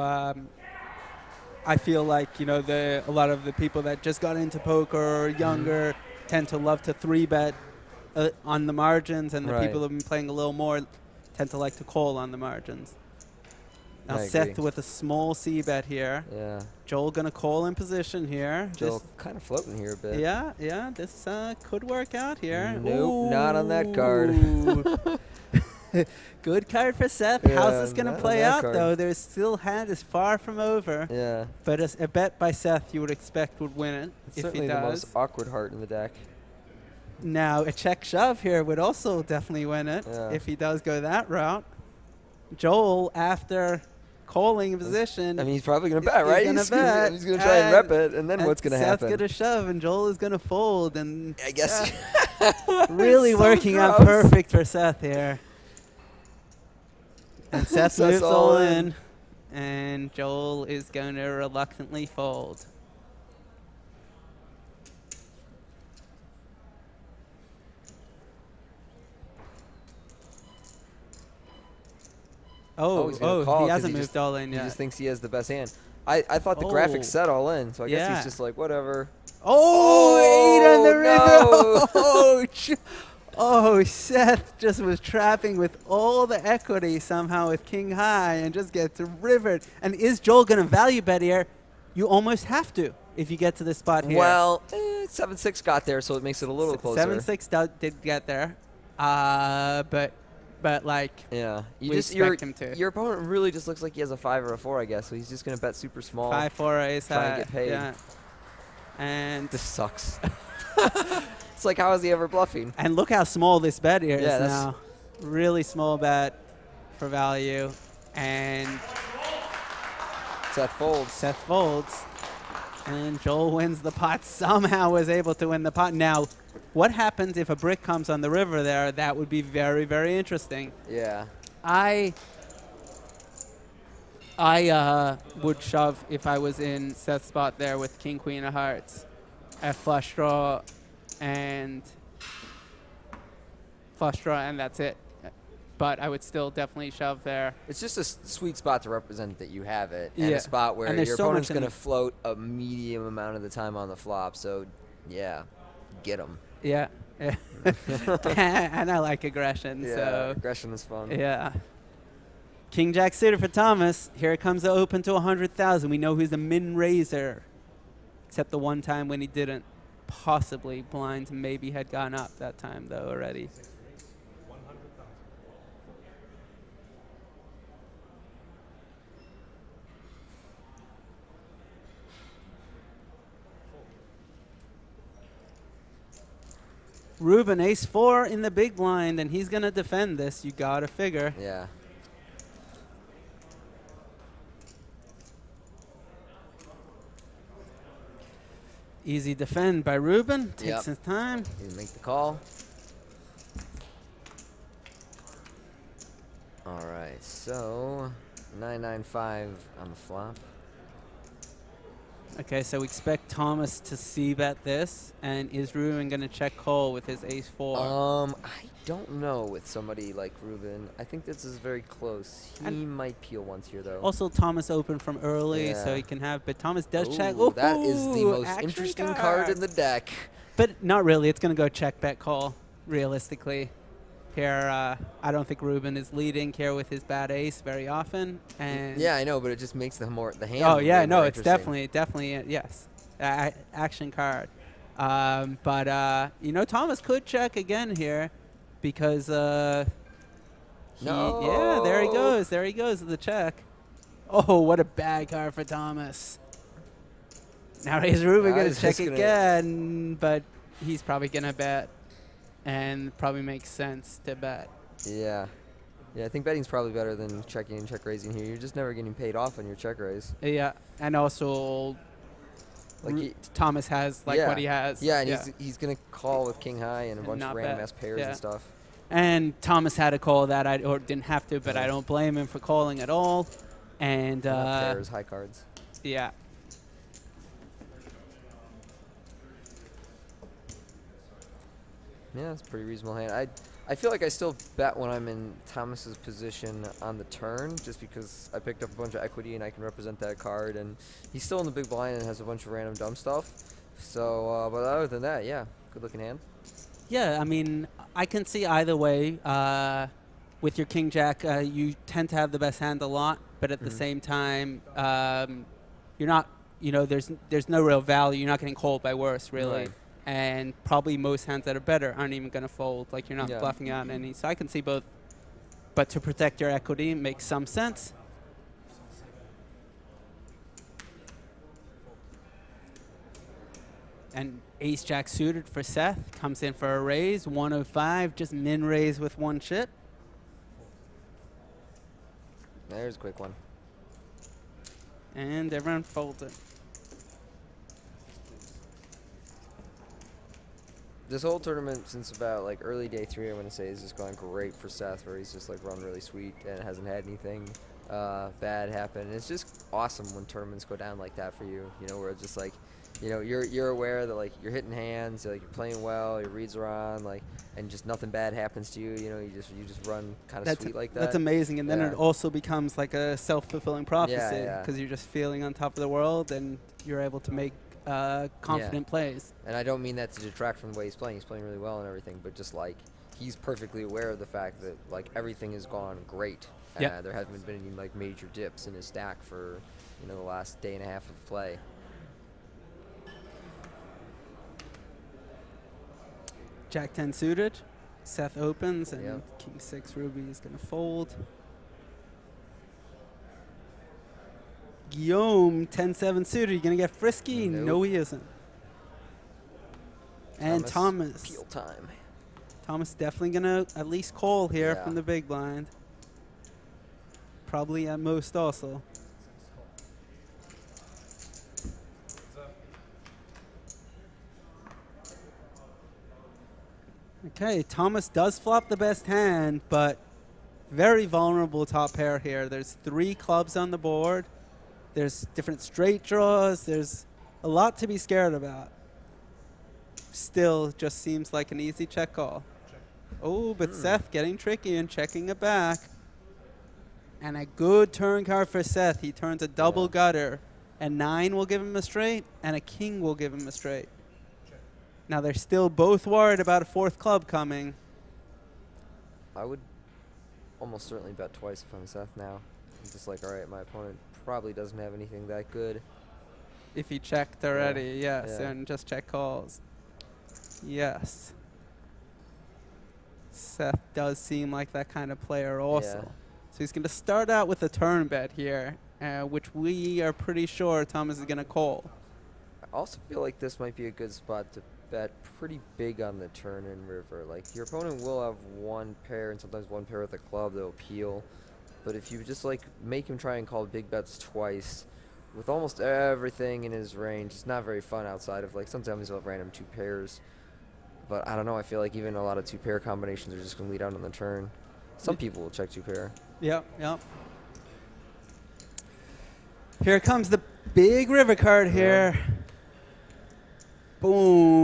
I feel like, you know, a lot of the people that just got into poker or younger tend to love to 3-bet on the margins, and the people who have been playing a little more tend to like to call on the margins. Now Seth with a small C-bet here. Yeah. Joel going to call in position here. Joel kind of floating here a bit. Yeah, this could work out here. Nope, not on that card. Good card for Seth. Yeah, How's this going to play out, card. though? There's still hand is far from over. Yeah. But a bet by Seth you would expect would win it It's if certainly he does. the most awkward heart in the deck. Now, a check shove here would also definitely win it if he does go that route. Joel, after calling in position. I mean, he's probably going to bet, right? He's bet. He's going to try and rep it, and then what's going to happen? Seth's going to shove, and Joel is going to fold. And I guess. really so working out gross. perfect for Seth here. And Seth moves all in, and Joel is going to reluctantly fold. He hasn't moved all in yet. He just thinks he has the best hand. I thought the graphics said all in, so I guess he's just like, whatever. 8 on the river. Oh, Seth just was trapping with all the equity somehow with king high and just gets rivered. And is Joel going to value bet here? You almost have to if you get to this spot here. Well, 7-6 got there, so it makes it a little closer. 7-6 did get there. But like, Yeah, we expect him to. Your opponent really just looks like he has a 5 or a 4, I guess. So he's just gonna bet super small. 5-4 ace try and high. get paid. Yeah. And This sucks. It's like, how is he ever bluffing? and look how small this bet here is Yeah, that's- now. Really small bet for value. And Seth folds. Seth folds. And Joel wins the pot. Somehow was able to win the pot. Now, what happens if a brick comes on the river there? That would be very, very interesting. Yeah. I would shove if I was in Seth's spot there with king, queen of hearts at flush draw and that's it. But I would still definitely shove there. It's just a sweet spot to represent that you have it, and Yeah. a spot where And there's your so much opponent's in going to it. float a medium amount of the time on the flop. So, yeah, get him. Yeah. Yeah. And I like aggression. Yeah, So aggression is fun. yeah. King Jack suited for Thomas. Here comes the open to 100,000. We know who's the min raiser, except the one time when he didn't. Possibly blinds maybe had gone up that time though already. Ruben, ace-4 in the big blind, and he's going to defend this. You got to figure. Yeah. Easy defend by Ruben. Takes Yep. his time. You make the call. All right, so 9-9-5 on the flop. Okay, so we expect Thomas to c-bet this, and is Ruben going to check call with his ace-4? I don't know with somebody like Ruben. I think this is very close. He And might peel once here, though. Also, Thomas opened from early, so Yeah. he can have, but Thomas does check. Ooh, that is the Ooh, most action interesting card in the deck. But not really. It's going to go check, bet, call, realistically. Here, I don't think Ruben is leading here with his bad ace very often. And Yeah, I know, but it just makes the hand. oh yeah, way no, more it's interesting. definitely yes, action card. But you know, Thomas could check again here because yeah, there he goes, the check. Oh, what a bad card for Thomas. Now is Ruben I gonna was check just gonna- again? But he's probably gonna bet, and probably makes sense to bet. Yeah. Yeah, I think betting's probably better than checking and check raising here. You're just never getting paid off on your check raise. Yeah, and also Like Thomas has like yeah. what he has. Yeah, and he's gonna call with king high and a And bunch not of random bet. ass pairs Yeah. and stuff. And Thomas had a call that or didn't have to, but I don't blame him for calling at all. And Pairs, high cards. yeah. Yeah, it's a pretty reasonable hand. I feel like I still bet when I'm in Thomas's position on the turn, just because I picked up a bunch of equity and I can represent that card. And he's still in the big blind and has a bunch of random dumb stuff. So, but other than that, yeah, good looking hand. Yeah, I mean, I can see either way. With your king jack, you tend to have the best hand a lot, but at the same time, you're not. You know, there's no real value. You're not getting called by worse, really. Right. And probably most hands that are better aren't even going to fold. Like, you're not Yeah. bluffing out any. So I can see both. But to protect your equity makes some sense. And ace jack suited for Seth comes in for a raise, 105, just min raise with one chip. There's a quick one. And everyone folds it. This whole tournament since about like early day 3, I want to say, is just going great for Seth, where he's just like run really sweet and hasn't had anything bad happen. And it's just awesome when tournaments go down like that for you. You know, where it's just like, you know, you're aware that like you're hitting hands, like you're playing well, your reads are on, like, and just nothing bad happens to you. You know, you just run kind of sweet like that. That's amazing. And then Yeah. it also becomes like a self-fulfilling prophecy yeah. because you're just feeling on top of the world and you're able to make confident plays. And I don't mean that to detract from the way he's playing. He's playing really well and everything, but just like he's perfectly aware of the fact that like everything has gone great. Yeah. There hasn't been any like major dips in his stack for the last day and a half of play. Jack 10 suited. Seth opens, and Yep. King 6 Ruby is going to fold. Guillaume 10-7 suited. You going to get frisky? Nope. No, he isn't. And Thomas. Peel time. Thomas definitely going to at least call here Yeah. from the big blind. Probably at most also. Okay, Thomas does flop the best hand, but very vulnerable top pair here. There's 3 clubs on the board. There's different straight draws. There's a lot to be scared about. Still just seems like an easy check call. Oh, but Seth getting tricky and checking it back. And a good turn card for Seth. He turns a double gutter. And 9 will give him a straight, and a king will give him a straight. Now they're still both worried about a 4th club coming. I would almost certainly bet twice if I'm Seth now. I'm just like, all right, my opponent probably doesn't have anything that good. If he checked already, yes, Yeah. and just check calls. Yes. Seth does seem like that kind of player also. Yeah. So he's going to start out with a turn bet here, which we are pretty sure Thomas is going to call. I also feel like this might be a good spot to bet pretty big on the turn and river. Like, your opponent will have one pair and sometimes one pair with a club that will peel. But if you just, like, make him try and call big bets twice with almost everything in his range, it's not very fun outside of, like, sometimes he'll have random 2 pairs. But I don't know, I feel like even a lot of 2-pair combinations are just going to lead out on the turn. Some people will check 2-pair. Yep, yep. Here comes the big river card here.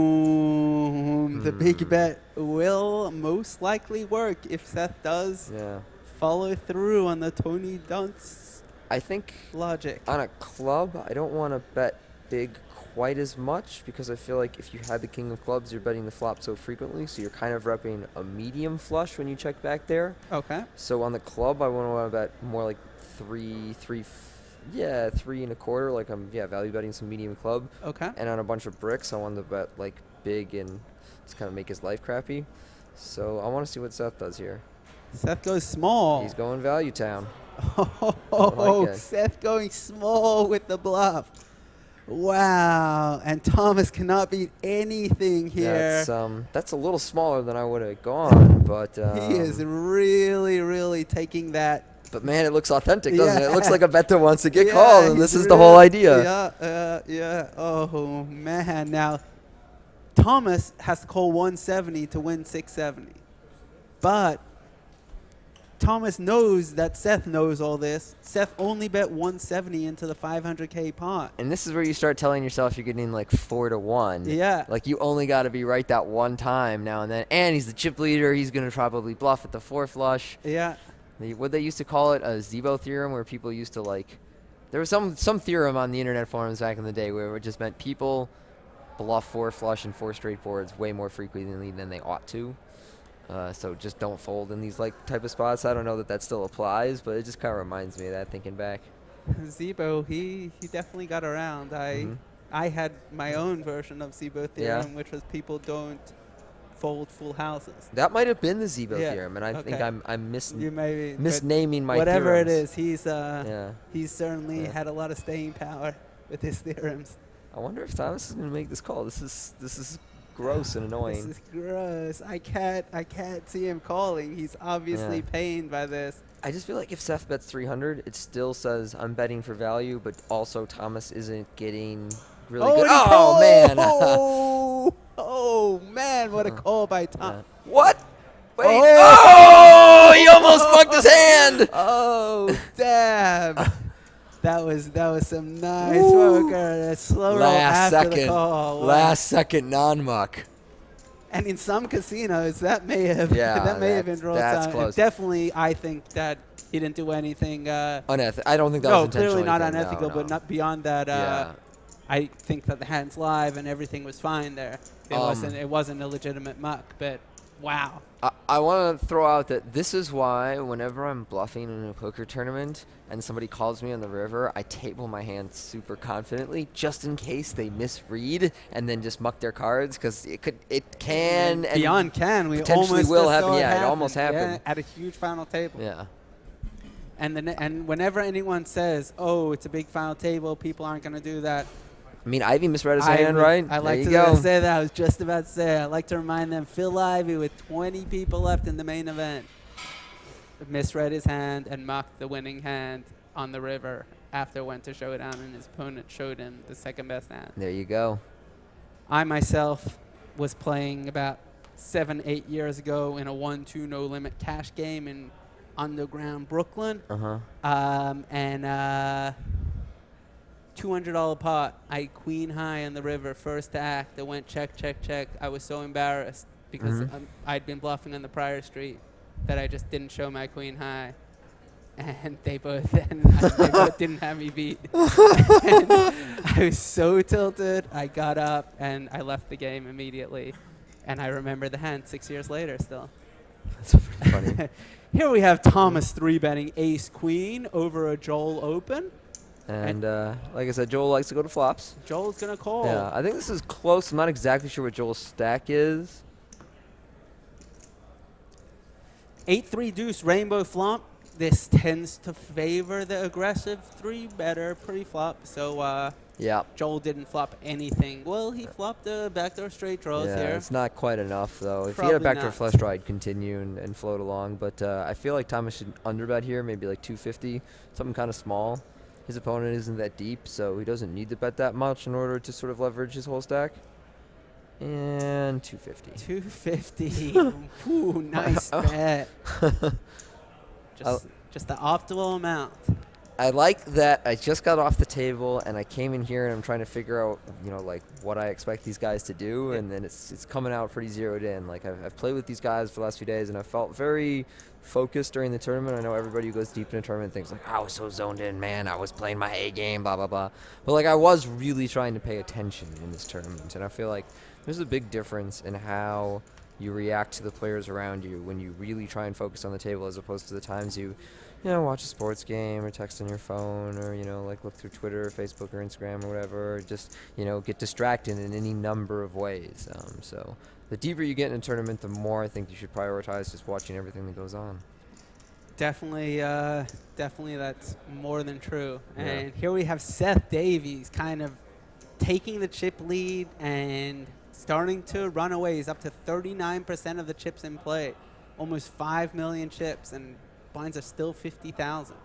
Boom. The big bet will most likely work if Seth does follow through on the Tony Dunce I think logic. on a club, I don't want to bet big quite as much because I feel like if you had the king of clubs, you're betting the flop so frequently, so you're kind of repping a medium flush when you check back there. Okay. So on the club, I want to bet more like 3.25, like I'm value betting some medium club. Okay. And on a bunch of bricks, I want to bet like big and just kind of make his life crappy. So I want to see what Seth does here. Seth goes small. He's going value town. Oh, it. Seth going small with the bluff. Wow. And Thomas cannot beat anything here. That's a little smaller than I would have gone, but he is really, really taking that. But man, it looks authentic, doesn't it? It looks Yeah. like a bet that wants to get Yeah, called, and this he's is the whole really- idea. Yeah. Oh, man. Now, Thomas has to call 170 to win 670. But Thomas knows that Seth knows all this. Seth only bet 170 into the 500K pot. And this is where you start telling yourself you're getting like 4-1. Yeah. Like you only got to be right that one time now and then. And he's the chip leader. He's going to probably bluff at the 4 flush. Yeah. What they used to call it, a Zebo theorem, where people used to like. There was some theorem on the internet forums back in the day where it just meant people bluff 4 flush and 4 straight boards way more frequently than they ought to. So just don't fold in these like type of spots. I don't know that still applies, but it just kind of reminds me of that thinking back. Zebo, he definitely got around. I had my own version of Zebo theorem, which was people don't fold full houses. That might have been the Zebo theorem, and I think I'm misnaming my whatever theorems. it is. He's certainly had a lot of staying power with his theorems. I wonder if Thomas is going to make this call. This is gross and annoying. This is gross. I can't see him calling. He's obviously pained by this. I just feel like if Seth bets 300, it still says I'm betting for value, but also Thomas isn't getting really good. Oh, man. Oh, man, what a call by Tom. What? Wait. Oh, he almost fucked his hand. Oh, damn. That was some nice poker. A slow roll after the call. Wow. Last second non-muck. And in some casinos, that may have been draw time. Close. Definitely, I think that he didn't do anything. Unethical. I don't think that was intentional. Clearly not unethical, but not beyond that. I think that the hand's live and everything was fine there. It wasn't a legitimate muck, but wow. I want to throw out that this is why whenever I'm bluffing in a poker tournament and somebody calls me on the river, I table my hand super confidently just in case they misread and then just muck their cards, because it can and beyond can. We potentially almost will just happen. saw Yeah, it happen. almost happened. Yeah, at a huge final table. Yeah. And whenever anyone says, "Oh, it's a big final table," people aren't going to do that. I mean, Ivy misread his hand, right? I like there to you go. say that. I was just about to say. I like to remind them. Phil Ivey, with 20 people left in the main event, misread his hand and mocked the winning hand on the river after it went to showdown, and his opponent showed him the second best hand. There you go. I myself was playing about 7-8 years ago in a 1-2 no limit cash game in underground Brooklyn. And $200 pot. I queen high on the river, first act. I went check, check, check. I was so embarrassed because I'd been bluffing on the prior street that I just didn't show my queen high. And they both didn't have me beat. And I was so tilted. I got up and I left the game immediately. And I remember the hand 6 years later still. That's pretty funny. Here we have Thomas 3-betting ace queen over a Joel open. And like I said, Joel likes to go to flops. Joel's going to call. Yeah, I think this is close. I'm not exactly sure what Joel's stack is. 8-3 deuce rainbow flop. This tends to favor the aggressive 3-better pre-flop. So Yeah. Joel didn't flop anything. Well, he flopped the backdoor straight draws Yeah, here. it's not quite enough, though. If he had a Probably backdoor not. flush draw, I'd continue and float along. But I feel like Thomas should underbet here, maybe like 250, something kind of small. His opponent isn't that deep, so he doesn't need to bet that much in order to sort of leverage his whole stack. And 250. 250. Ooh, nice bet. Just the optimal amount. I like that I just got off the table and I came in here and I'm trying to figure out, like what I expect these guys to do, and then it's coming out pretty zeroed in. Like I've played with these guys for the last few days and I felt very focused during the tournament. I know everybody who goes deep in a tournament thinks like, I was so zoned in, man, I was playing my A game, blah, blah, blah. But like I was really trying to pay attention in this tournament, and I feel like there's a big difference in how you react to the players around you when you really try and focus on the table as opposed to the times you watch a sports game or text on your phone or, like look through Twitter or Facebook or Instagram or whatever, or just, get distracted in any number of ways. So the deeper you get in a tournament, the more I think you should prioritize just watching everything that goes on. Definitely that's more than true. Yeah. And here we have Seth Davies kind of taking the chip lead and starting to run away. He's up to 39% of the chips in play, almost 5 million chips, and blinds are still 50,000.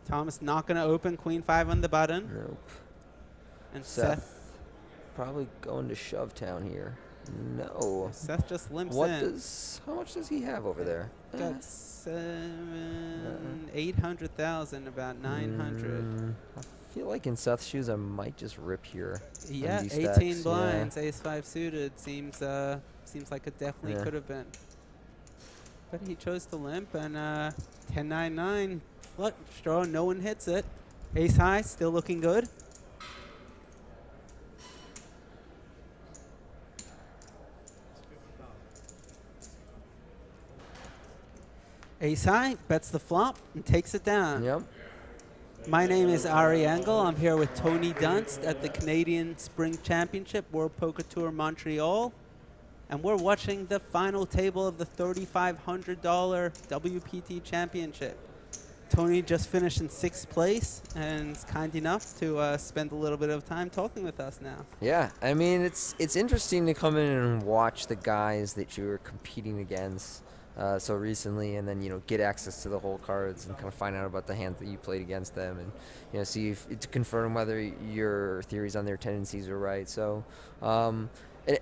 Thomas not going to open queen 5 on the button. Nope. And Seth probably going to shove town here. No. Seth just limps How much does he have over there? Got 800,000, about 900. I feel like in Seth's shoes I might just rip here. Yeah, 18 18 blinds, ace 5 suited seems like it definitely could have been. But he chose to limp, and 10-9-9 flush draw, no one hits it. Ace high, still looking good. Ace high, bets the flop, and takes it down. Yep. My name is Ari Engel. I'm here with Tony Dunst at the Canadian Spring Championship World Poker Tour Montreal. And we're watching the final table of the $3,500 WPT Championship. Tony just finished in 6th place and is kind enough to spend a little bit of time talking with us now. Yeah, I mean, it's interesting to come in and watch the guys that you're competing against so recently, and then get access to the whole cards and kind of find out about the hand that you played against them, and see if to confirm whether your theories on their tendencies are right. So and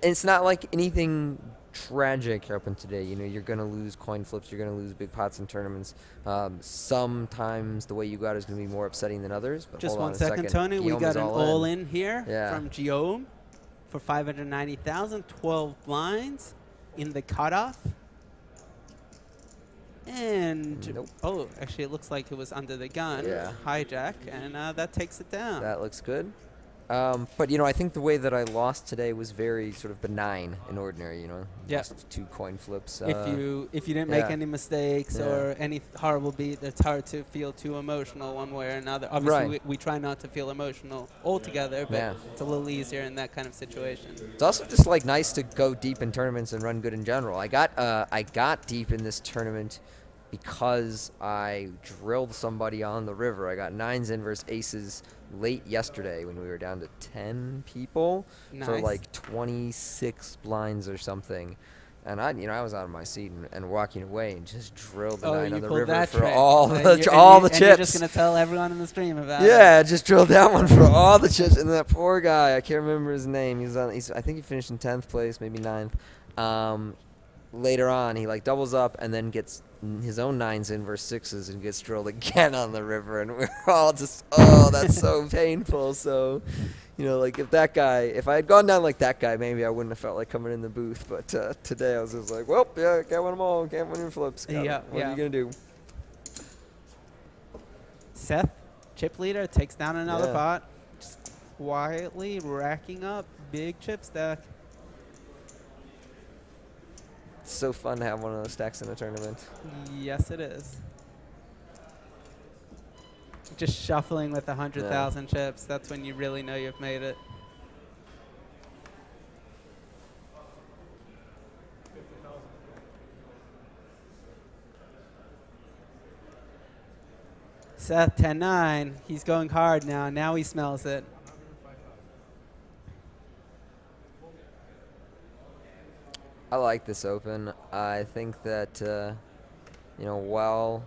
it's not like anything tragic happened today. You're going to lose coin flips, you're going to lose big pots in tournaments. Sometimes the way you got is going to be more upsetting than others. But Just hold on one a second, Tony. We Guillaume got is an all all-in here from Guillaume for 590,000, 12 blinds in the cutoff. And Nope. oh, actually, it looks like it was under the gun. Yeah. Hijack, and that takes it down. That looks good. But, I think the way that I lost today was very sort of benign and ordinary, Yeah. Lost 2 coin flips. If you didn't make yeah. any mistakes Yeah. or any horrible beat, it's hard to feel too emotional one way or another. Obviously, Right. we try not to feel emotional altogether, but Yeah. it's a little easier in that kind of situation. It's also just nice to go deep in tournaments and run good in general. I got deep in this tournament because I drilled somebody on the river. I got 9s in versus aces late yesterday when we were down to 10 people for Nice. 26 blinds or something. And I was out of my seat and walking away and just drilled the 9 you on the pulled river that for trick. all And the you're- all and the you- chips. And you're just gonna tell everyone in the stream about it. Yeah, just drilled that one for all the chips. And that poor guy, I can't remember his name. I think he finished in 10th place, maybe 9th. Later on, he doubles up and then gets his own 9s in versus 6s and gets drilled again on the river. And we're all just, oh, that's so painful. So, if I had gone down like that guy, maybe I wouldn't have felt like coming in the booth. But today I was just like, well, yeah, can't win them all. Can't win your flips. Yeah, What are you going to do? Seth, chip leader, takes down another Yeah. pot, just quietly racking up big chip stack. It's so fun to have one of those stacks in a tournament. Yes, it is. Just shuffling with 100,000 chips. That's when you really know you've made it. Seth, 10-9. He's going hard now. Now he smells it. I like this open. I think that, while...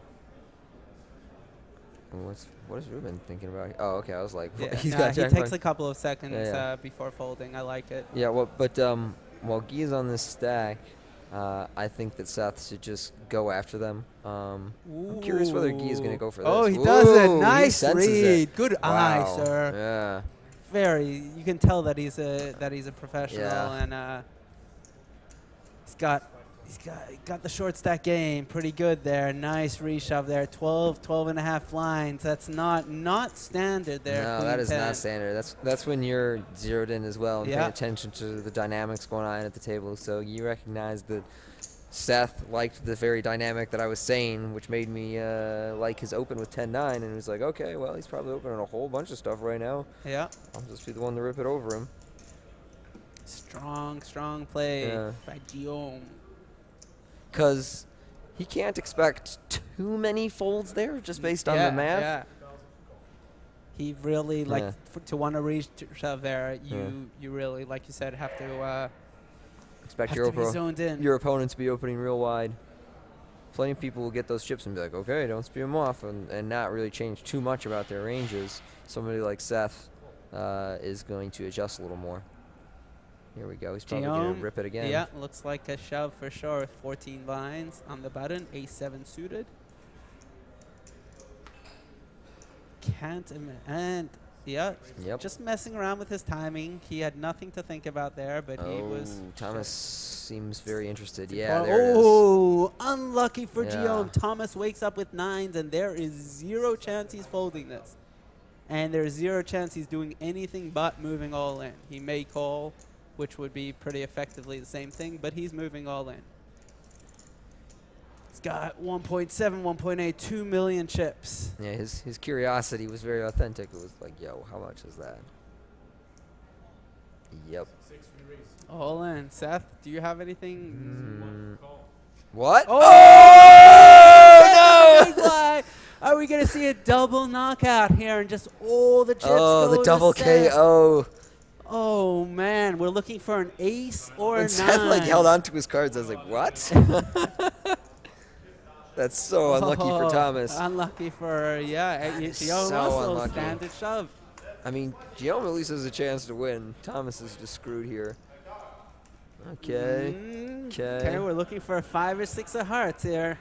What is Ruben thinking about? Oh, okay. I was like, Yeah. he's Nah, got he jack takes five. a couple of seconds Yeah. before folding. I like it. Yeah, but while Guy is on this stack, I think that Seth should just go after them. I'm curious whether Guy is going to go for this. Oh, he does it. Ooh, he Nice senses it. read. Good eye, Wow. sir. Yeah. Very. You can tell that he's a professional, Yeah. and he's got the short stack game pretty good there. Nice reshove there. 12 and a half blinds. That's not standard there. No, Queen that is 10. not standard. That's when you're zeroed in as well and Yeah. paying attention to the dynamics going on at the table. So you recognize that Seth liked the very dynamic that I was saying, which made me like his open with 10-9, and he was like, okay, well, he's probably opening a whole bunch of stuff right now. Yeah. I'll just be the one to rip it over him. Strong play Yeah. by Guillaume. Because he can't expect too many folds there just based on the math. Yeah. He really Yeah. to want to reshove there. You really, like you said, have to Expect have your to be zoned in. your opponent to be opening real wide. Plenty of people will get those chips and be like, okay, don't spew them off, and not really change too much about their ranges. Somebody like Seth is going to adjust a little more. Here we go. He's probably going Guillaume, to rip it again. Yeah, looks like a shove for sure. 14 blinds on the button. A7 suited. And yeah, Yep. just messing around with his timing. He had nothing to think about there, but he was. Thomas seems very interested. Yeah, there it is. Oh, unlucky for Yeah. Guillaume. Thomas wakes up with 9s, and there is zero chance he's folding this. And there's zero chance he's doing anything but moving all in. He may call, which would be pretty effectively the same thing, but he's moving all in. He's got 1.7, 1.8, 2 million chips. Yeah, his curiosity was very authentic. It was like, yo, how much is that? Yep. All in. Seth, do you have anything? What? Oh, no! Big lie. Are we going to see a double knockout here and just all the chips Oh, go the to double Seth? KO. Oh, man. We're looking for an ace or a And Seth 9. held on to his cards. I was like, what? That's so unlucky for Thomas. Unlucky for, is Guillaume so also unlucky. standard shove. I mean, Guillaume at least has a chance to win. Thomas is just screwed here. Okay. Okay, we're looking for a 5 or 6 of hearts here.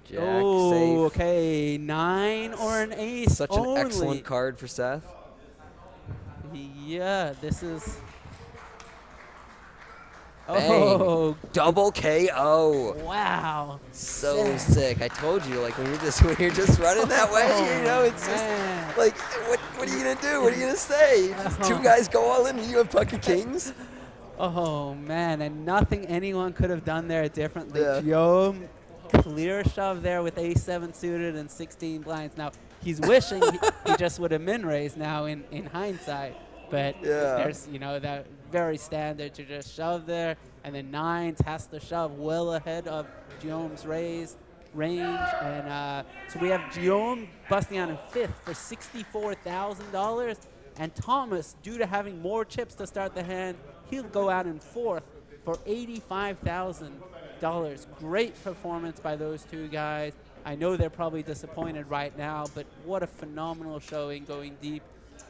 Jack, Oh, safe. okay. 9 or an ace Such only. an excellent card for Seth. Yeah, this is Bang. Oh, Double KO. wow. So sick. I told you, like when you're just running that way, you know, it's Man. just like what are you gonna do? What are you gonna say? Just two guys go all in and you have pocket kings? Oh man, and nothing anyone could have done there differently. Yeah. Joe, clear shove there with A7 suited and 16 blinds. Now he's wishing he just would have min raised now in hindsight, but there's that very standard to just shove there, and then nines has to shove well ahead of Guillaume's raise range, and so we have Guillaume busting out in fifth for $64,000, and Thomas, due to having more chips to start the hand, he'll go out in fourth for $85,000. Great performance by those two guys. I know they're probably disappointed right now, but what a phenomenal showing going deep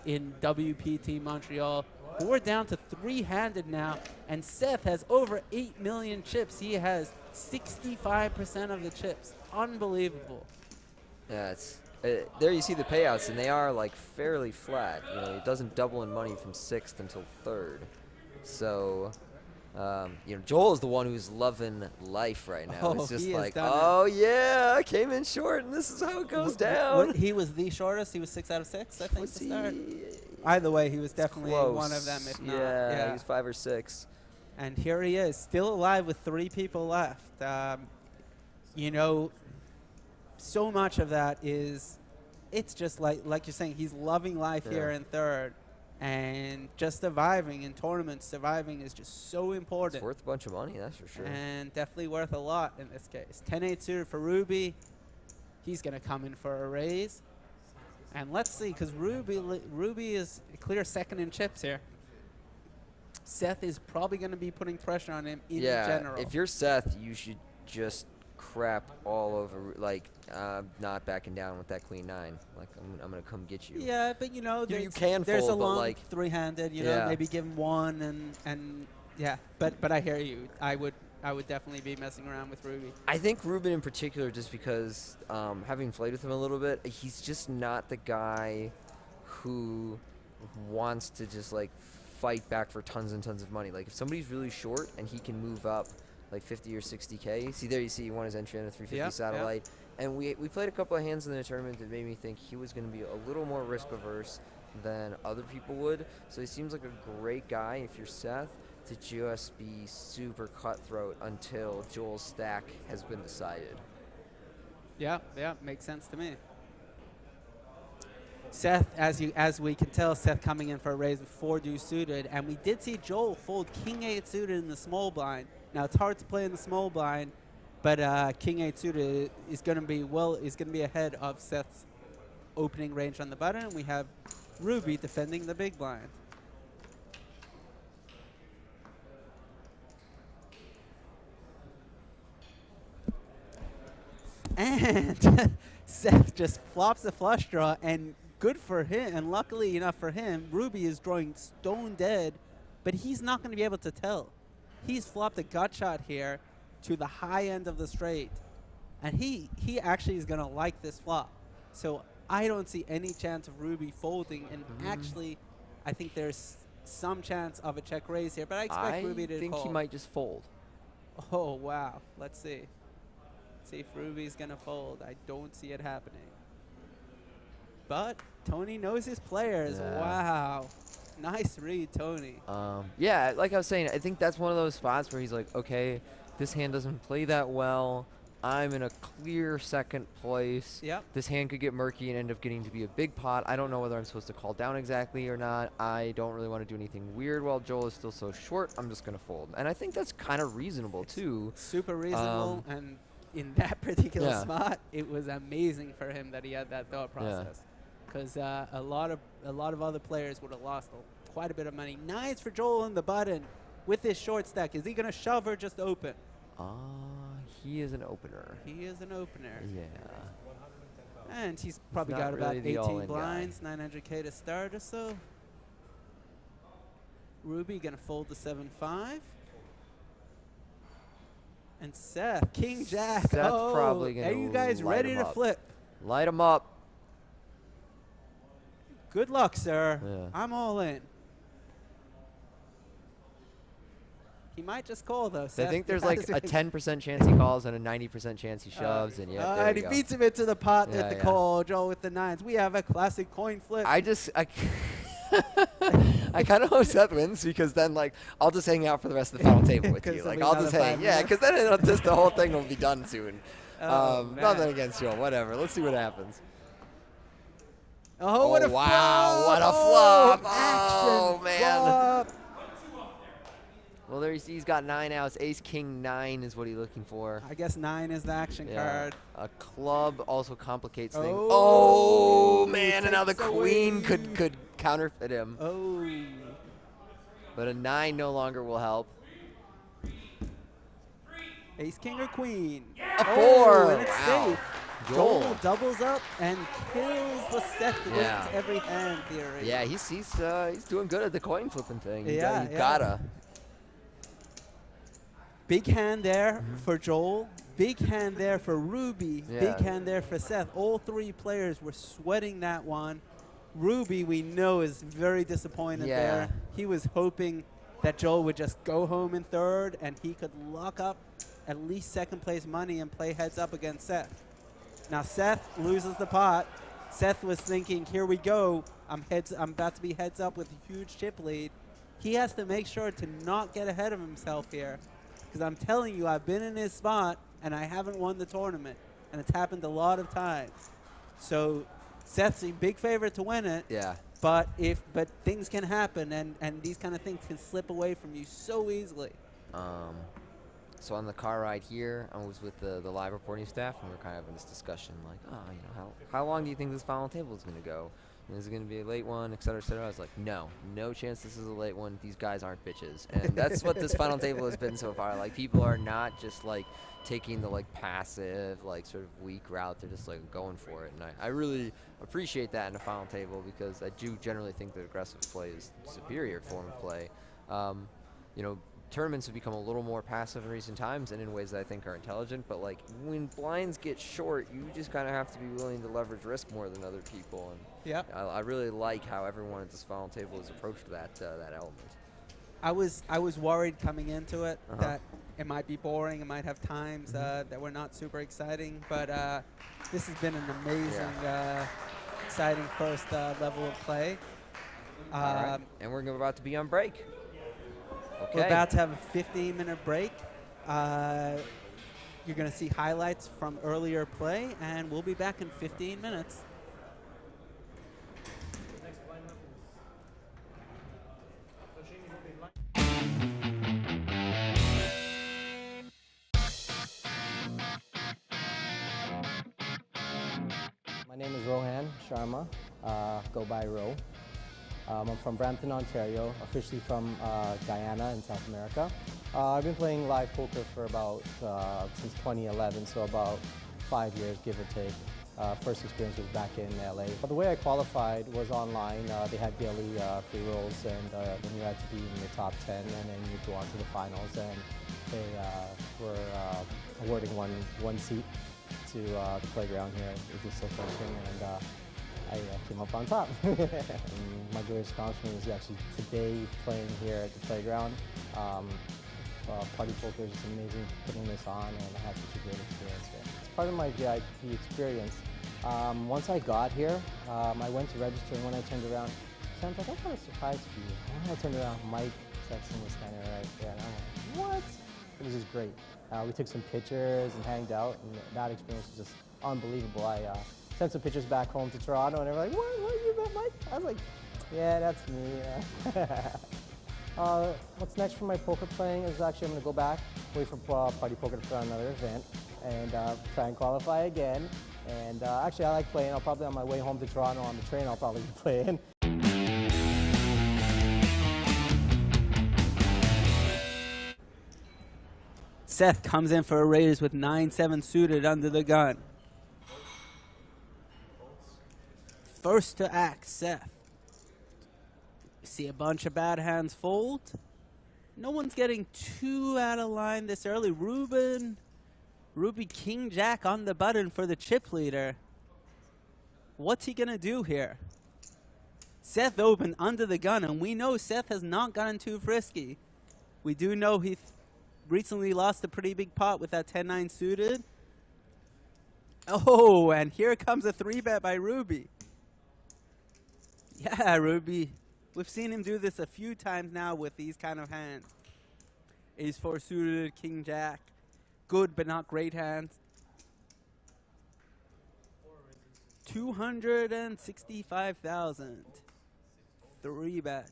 in WPT Montreal. But we're down to three-handed now, and Seth has over 8 million chips. He has 65% of the chips. Unbelievable. Yeah, it's there you see the payouts, and they are like fairly flat. You know, it doesn't double in money from sixth until third. So, Joel is the one who's loving life right now. Oh, it's just he has like, done it. oh yeah, I came in short, and this is how it goes down. He was the shortest. He was 6 out of 6, I think, Was to start. he- Either way, he was definitely Close. one of them, if not. Yeah, he was 5 or 6. And here he is, still alive with 3 people left. So much of that is, it's just like you're saying, he's loving life here in third. And just surviving in tournaments, surviving is just so important. It's worth a bunch of money, that's for sure. And definitely worth a lot in this case. 10-8 suited for Ruby. He's going to come in for a raise. And let's see, because Ruby is a clear second in chips here. Seth is probably going to be putting pressure on him in general. If you're Seth, you should just crap all over, like, not backing down with that queen 9. Like, I'm going to come get you. Yeah, but you there's, can there's fold, a but long like three-handed, maybe give him one and yeah. But I hear you. I would definitely be messing around with Ruby. I think Ruben in particular, just because having played with him a little bit, he's just not the guy who wants to just like fight back for tons and tons of money. Like if somebody's really short and he can move up like 50 or 60K, see there you see he won his entry on a 350 satellite. And we played a couple of hands in the tournament that made me think he was going to be a little more risk averse than other people would. So he seems like a great guy if you're Seth to just be super cutthroat until Joel's stack has been decided. Yeah, makes sense to me. Seth, as we can tell, Seth coming in for a raise with 4 deuce suited, and we did see Joel fold king 8 suited in the small blind. Now it's hard to play in the small blind, but king 8 suited is going to be ahead of Seth's opening range on the button. We have Ruby defending the big blind. And Seth just flops the flush draw, and good for him, and luckily enough for him, Ruby is drawing stone dead, but he's not going to be able to tell. He's flopped a gut shot here to the high end of the straight, and he actually is going to like this flop. So I don't see any chance of Ruby folding, and actually I think there's some chance of a check raise here, but I expect Ruby to call. I think he might just fold. Oh, wow. Let's see. See if Ruby's going to fold. I don't see it happening. But Tony knows his players. Yeah. Wow. Nice read, Tony. Yeah, like I was saying, I think that's one of those spots where he's like, okay, this hand doesn't play that well. I'm in a clear second place. Yep. This hand could get murky and end up getting to be a big pot. I don't know whether I'm supposed to call down exactly or not. I don't really want to do anything weird while Joel is still so short. I'm just going to fold. And I think that's kind of reasonable, too. Super reasonable. And in that particular spot, it was amazing for him that he had that thought process. Because a lot of other players would have lost quite a bit of money. Nice for Joel in the button with this short stack. Is he going to shove or just open? He is an opener. He is an opener. Yeah. And he's probably Not got about really the 18 all-in blinds, 900K to start or so. Ruby going to fold the 7-5. And Seth, King Jack. Seth's probably gonna are you guys light ready him to up. flip? Light him up. Good luck, sir. Yeah. I'm all in. He might just call though. I Seth think there's like a has- 10% chance he calls and a 90% chance he shoves, and yeah, there and we he go. beats him into the pot Yeah, with the yeah. call. Joel with the 9s. We have a classic coin flip. I kind of hope Seth wins, because then like I'll just hang out for the rest of the final table with 'Cause you. it'll Like be I'll another just hang. 5 Yeah, minutes. because then it'll just the whole thing will be done soon. Oh, Nothing man. against Joel. Whatever. Let's see what happens. Oh, what a wow! flop! What a Oh, flop! Oh action man. flop. Well, there he's got 9 outs. Ace King 9 is what he's looking for. I guess 9 is the action Yeah. card. A club also complicates things. Oh, Oh man! And now the takes queen away. could counterfeit him. Oh. But a 9 no longer will help. Ace, king, or queen? A 4. Oh, and it's Wow. safe. Joel doubles up and kills the Seth Yeah. wins every hand theory. Yeah, he's doing good at the coin flipping thing. Yeah, You gotta. Big hand there for Joel. Big hand there for Ruby. Yeah. Big hand there for Seth. All 3 players were sweating that one. Ruby, we know, is very disappointed Yeah. there. He was hoping that Joel would just go home in 3rd and he could lock up at least 2nd place money and play heads up against Seth. Now Seth loses the pot. Seth was thinking, here we go. I'm about to be heads up with a huge chip lead. He has to make sure to not get ahead of himself here. Because I'm telling you, I've been in his spot and I haven't won the tournament. And it's happened a lot of times. So Seth's a big favorite to win it. Yeah. But things can happen, and these kind of things can slip away from you so easily. So on the car ride here, I was with the live reporting staff, and we were kind of having this discussion, like, how long do you think this final table is going to go? And is it going to be a late one, et cetera, et cetera? I was like, no chance this is a late one. These guys aren't bitches. And that's what this final table has been so far. Like, people are not just, like, taking the, like, passive, like, sort of weak route. They're just, like, going for it. And I really appreciate that in a final table, because I do generally think that aggressive play is a superior form of play. Tournaments have become a little more passive in recent times, and in ways that I think are intelligent, but like when blinds get short, you just kind of have to be willing to leverage risk more than other people. And yeah, I really like how everyone at this final table has approached that element. I was worried coming into it that it might be boring, it might have times that were not super exciting, but this has been an amazing, exciting first level of play. All right. And we're about to be on break. Okay. We're about to have a 15-minute break. You're going to see highlights from earlier play, and we'll be back in 15 minutes. My name is Rohan Sharma, go by Ro. I'm from Brampton, Ontario, officially from Guyana in South America. I've been playing live poker for about, since 2011, so about 5 years, give or take. First experience was back in LA. But the way I qualified was online. They had daily free rolls, and then you had to be in the top 10, and then you'd go on to the finals, and they were awarding one seat to the playground here, which is still finishing, and I came up on top. My greatest accomplishment is actually today playing here at the playground. Party poker is just amazing putting this on, and I had such a great experience here. It's part of my VIP experience. Once I got here, I went to register, and when I turned around, sounds like, I got a surprise for you. And when I turned around, Mike Sexton was standing right there, and I'm like, what? It was just great. We took some pictures and hanged out, and that experience was just unbelievable. I sent some pictures back home to Toronto, and everyone like, what, you met Mike? I was like, yeah, that's me. What's next for my poker playing is actually I'm going to go back, wait for Party Poker to put on another event, and try and qualify again. And actually, I like playing. I'll probably, on my way home to Toronto on the train, I'll probably be playing. Seth comes in for a raise with 9-7 suited under the gun. First to act, Seth. See a bunch of bad hands fold. No one's getting too out of line this early. Ruby King Jack on the button for the chip leader. What's he gonna do here? Seth open under the gun, and we know Seth has not gotten too frisky. We do know he recently lost a pretty big pot with that 10-9 suited. Oh, and here comes a 3-bet by Ruby. Yeah, Ruby. We've seen him do this a few times now with these kind of hands. Ace 4 suited, King Jack. Good but not great hands. 265,000. 3-bet.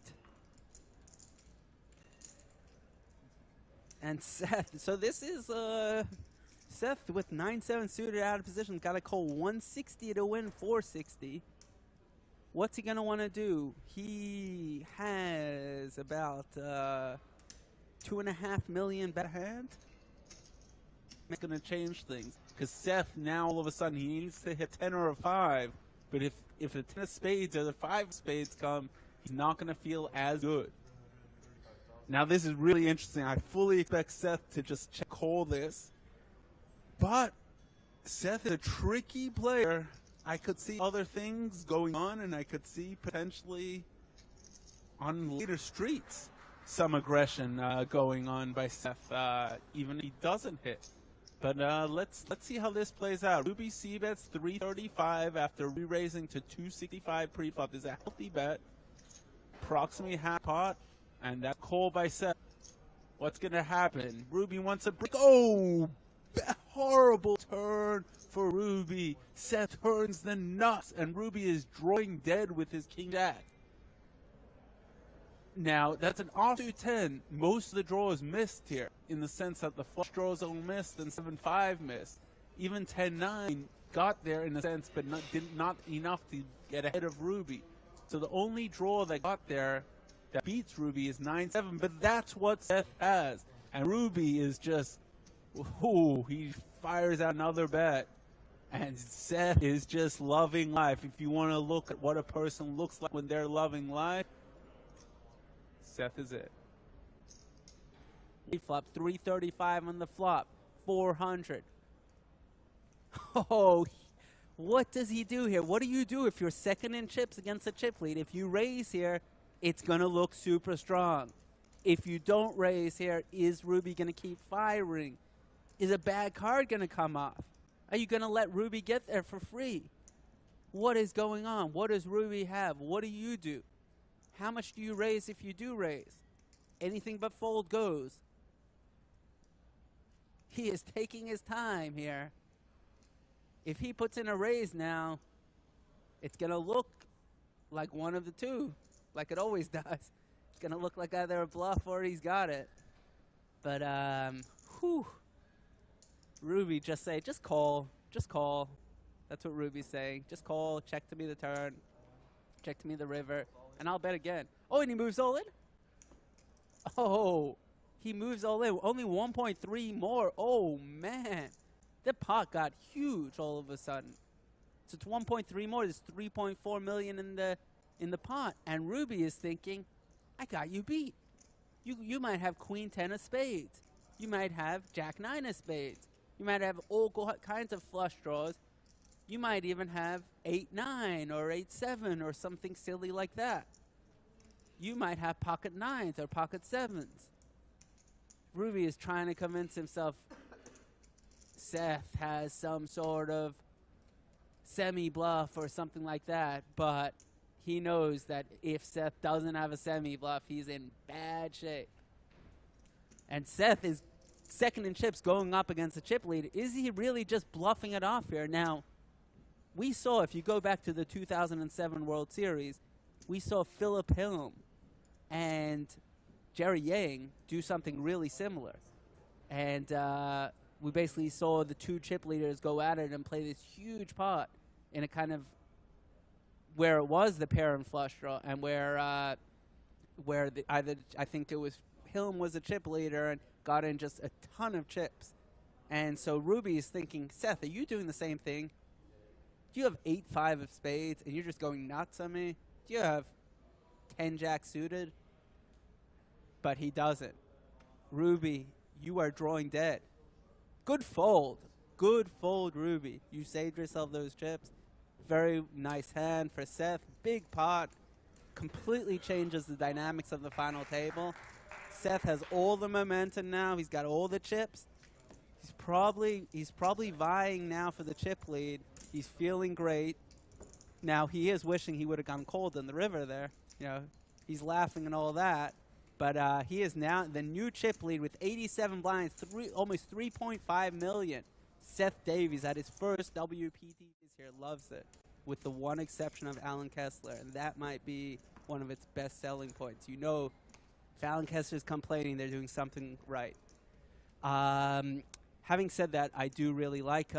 And Seth. So this is Seth with 9-7 suited out of position. Got to call 160 to win 460. What's he going to want to do? He has about 2.5 million bet hand. It's going to change things. Because Seth, now all of a sudden, he needs to hit 10 or a 5. But if the 10 of spades or the 5 of spades come, he's not going to feel as good. Now, this is really interesting. I fully expect Seth to just check call this. But Seth is a tricky player. I could see other things going on, and I could see potentially on later streets some aggression going on by Seth, even if he doesn't hit. But let's see how this plays out. Ruby C-bets 335 after re-raising to 265 pre-flop. Is a healthy bet. Approximately half pot, and that call by Seth. What's going to happen? Ruby wants a break. Oh, horrible turn for Ruby. Seth turns the nuts, and Ruby is drawing dead with his King Jack. Now, that's an offsuit 10. Most of the draws missed here, in the sense that the flush draws all missed and 7-5 missed. Even 10-9 got there in a sense, but not enough to get ahead of Ruby. So the only draw that got there that beats Ruby is 9-7, but that's what Seth has. And Ruby is just, ooh, he fires out another bet. And Seth is just loving life. If you want to look at what a person looks like when they're loving life, Seth is it. Flop 335 on the flop, 400. Oh, what does he do here? What do you do if you're second in chips against a chip lead? If you raise here, it's going to look super strong. If you don't raise here, is Ruby going to keep firing? Is a bad card going to come off? Are you going to let Ruby get there for free? What is going on? What does Ruby have? What do you do? How much do you raise if you do raise? Anything but fold goes. He is taking his time here. If he puts in a raise now, it's going to look like one of the two, like it always does. It's going to look like either a bluff or he's got it. But, Ruby just call. Just call. That's what Ruby's saying. Just call, check to me the turn, check to me the river, and I'll bet again. Oh, and he moves all in? Oh, he moves all in. Only 1.3 more. Oh, man. The pot got huge all of a sudden. So it's 1.3 more. There's 3.4 million in the pot. And Ruby is thinking, I got you beat. You might have Queen 10 of spades. You might have Jack 9 of spades. You might have all kinds of flush draws. You might even have 8-9 or 8-7 or something silly like that. You might have pocket 9s or pocket 7s. Ruby is trying to convince himself Seth has some sort of semi-bluff or something like that, but he knows that if Seth doesn't have a semi-bluff, he's in bad shape. And Seth is second in chips going up against a chip lead. Is he really just bluffing it off here? Now, we saw, if you go back to the 2007 World Series, we saw Philip Hilm and Jerry Yang do something really similar. And we basically saw the two chip leaders go at it and play this huge pot in a kind of where it was the pair and flush draw, and where I think it was Hilm was a chip leader and got in just a ton of chips. And so Ruby is thinking, Seth, are you doing the same thing? Do you have 8-5 of spades and you're just going nuts on me? Do you have 10 jack suited? But he doesn't. Ruby, you are drawing dead. Good fold. Good fold, Ruby. You saved yourself those chips. Very nice hand for Seth. Big pot. Completely changes the dynamics of the final table. Seth has all the momentum now. He's got all the chips. He's probably vying now for the chip lead. He's feeling great. Now he is wishing he would have gone cold in the river there. You know, he's laughing and all that. But he is now the new chip lead with 87 blinds, almost 3.5 million. Seth Davies at his first WPT this year loves it, with the one exception of Alan Kessler, and that might be one of its best selling points. You know, if Alan Kessler's complaining, they're doing something right. Having said that, I do really like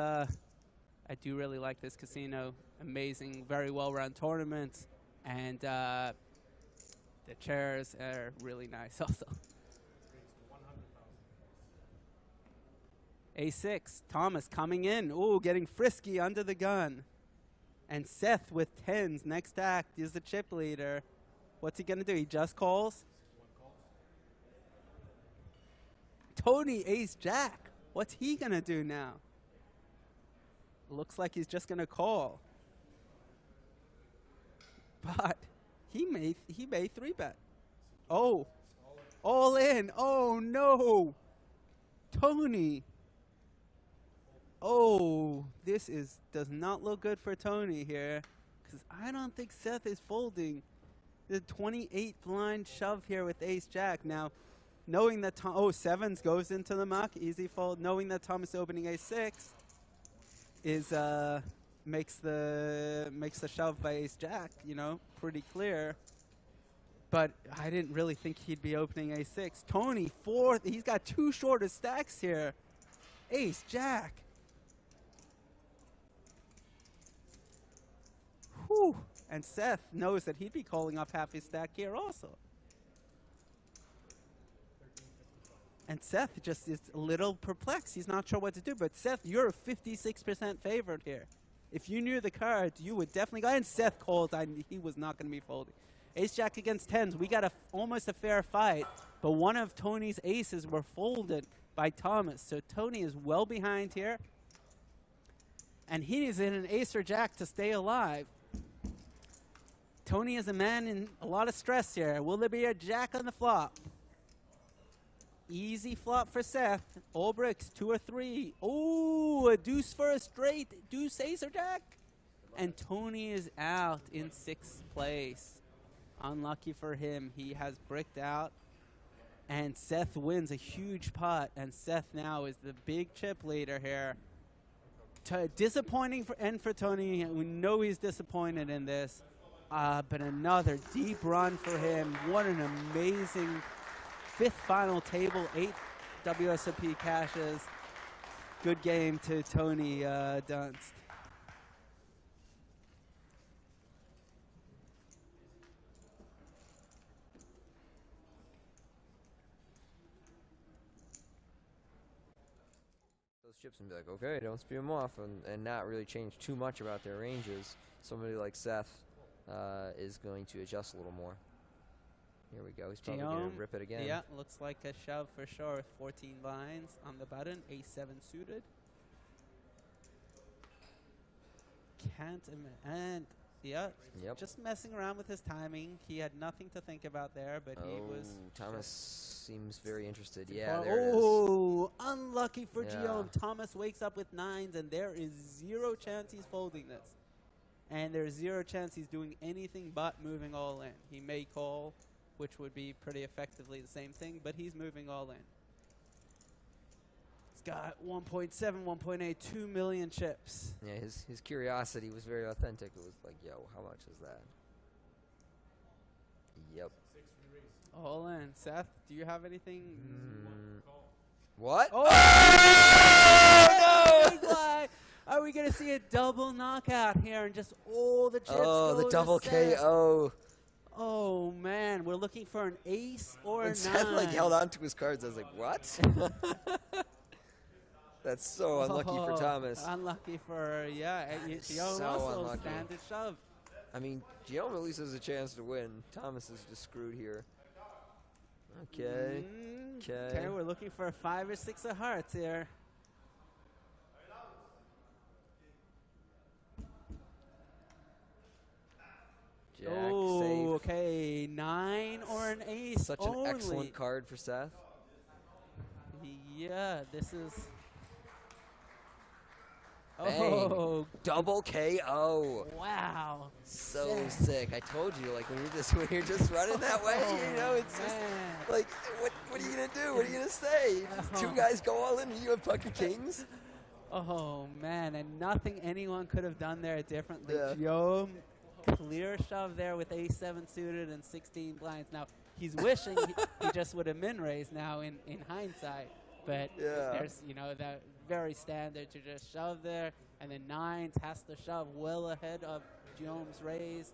this casino. Amazing, very well-run tournament, and the chairs are really nice also. A6, Thomas coming in. Ooh, getting frisky under the gun. And Seth with 10s. Next act is the chip leader. What's he going to do? He just calls? Tony Ace-Jack. What's he going to do now? Looks like he's just going to call. But he may 3-bet. Oh. All in. Oh, no. Tony. Oh, this does not look good for Tony here, because I don't think Seth is folding. The 28 blind shove here with Ace-Jack. Now, knowing that sevens goes into the muck, easy fold. Knowing that Thomas opening A6 is makes the shove by Ace-Jack, you know, pretty clear. But I didn't really think he'd be opening A6. Tony, fourth. He's got two shorter stacks here. Ace-Jack. Whew. And Seth knows that he'd be calling off half his stack here also. And Seth just is a little perplexed. He's not sure what to do. But Seth, you're a 56% favorite here. If you knew the cards, you would definitely go. And Seth called. He was not going to be folding. Ace-Jack against 10s. We got almost a fair fight. But one of Tony's aces were folded by Thomas. So Tony is well behind here. And he is in an ace or jack to stay alive. Tony is a man in a lot of stress here. Will there be a jack on the flop? Easy flop for Seth. All bricks, 2 or 3. Oh, a deuce for a straight. Deuce, ace or jack. And Tony is out in 6th place. Unlucky for him. He has bricked out. And Seth wins a huge pot. And Seth now is the big chip leader here. Disappointing for Tony. We know he's disappointed in this. But another deep run for him. What an amazing 5th final table. 8 WSOP cashes. Good game to Tony Dunst. Those chips and be like, okay, don't spew them off, and not really change too much about their ranges. Somebody like Seth is going to adjust a little more. Here we go. He's probably going to rip it again. Yeah, looks like a shove for sure with 14 blinds on the button. A7 suited. Can't and yeah, just messing around with his timing. He had nothing to think about there, but he was. Thomas seems very interested. Yeah, there it is. Oh, unlucky for Guillaume. Thomas wakes up with 9s, and there is 0 chance he's folding this. And there's 0 chance he's doing anything but moving all in. He may call, which would be pretty effectively the same thing, but he's moving all in. He's got 1.7, 1.8, 2 million chips. Yeah, his curiosity was very authentic. It was like, yo, how much is that? Yep. All in. Seth, do you have anything? What? Oh! No! Are we going to see a double knockout here and just all the chips go the to double Seth? KO. Oh, man. We're looking for an ace or a 9. Seth like held on to his cards. I was like, what? That's so unlucky for Thomas. Unlucky for, Guillaume So also unlucky. standard shove. I mean, Guillaume at least has a chance to win. Thomas is just screwed here. Okay. Okay, we're looking for a 5 or 6 of hearts here. Jack, Oh, safe. okay. 9 or a an ace Such an only. excellent card for Seth. Yeah, this is. Bang. Oh, Double KO. wow. So sick. I told you, like when you're just running that way, you know, it's just like, what are you gonna do? What are you gonna say? Just two guys go all in, and you have pocket kings. Oh man, and nothing anyone could have done there differently. Yeah. Joe, clear shove there with A7 suited and 16 blinds. Now he's wishing he just would have min raised now in hindsight, but there's that very standard to just shove there, and then nines has to shove well ahead of Guillaume's range,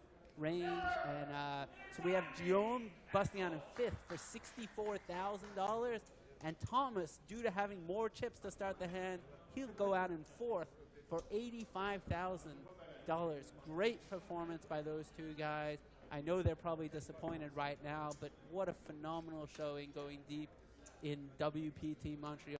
and so we have Guillaume busting out in fifth for $64,000, and Thomas, due to having more chips to start the hand, he'll go out in fourth for $85,000. Great performance by those two guys. I know they're probably disappointed right now, but what a phenomenal showing going deep in WPT Montreal.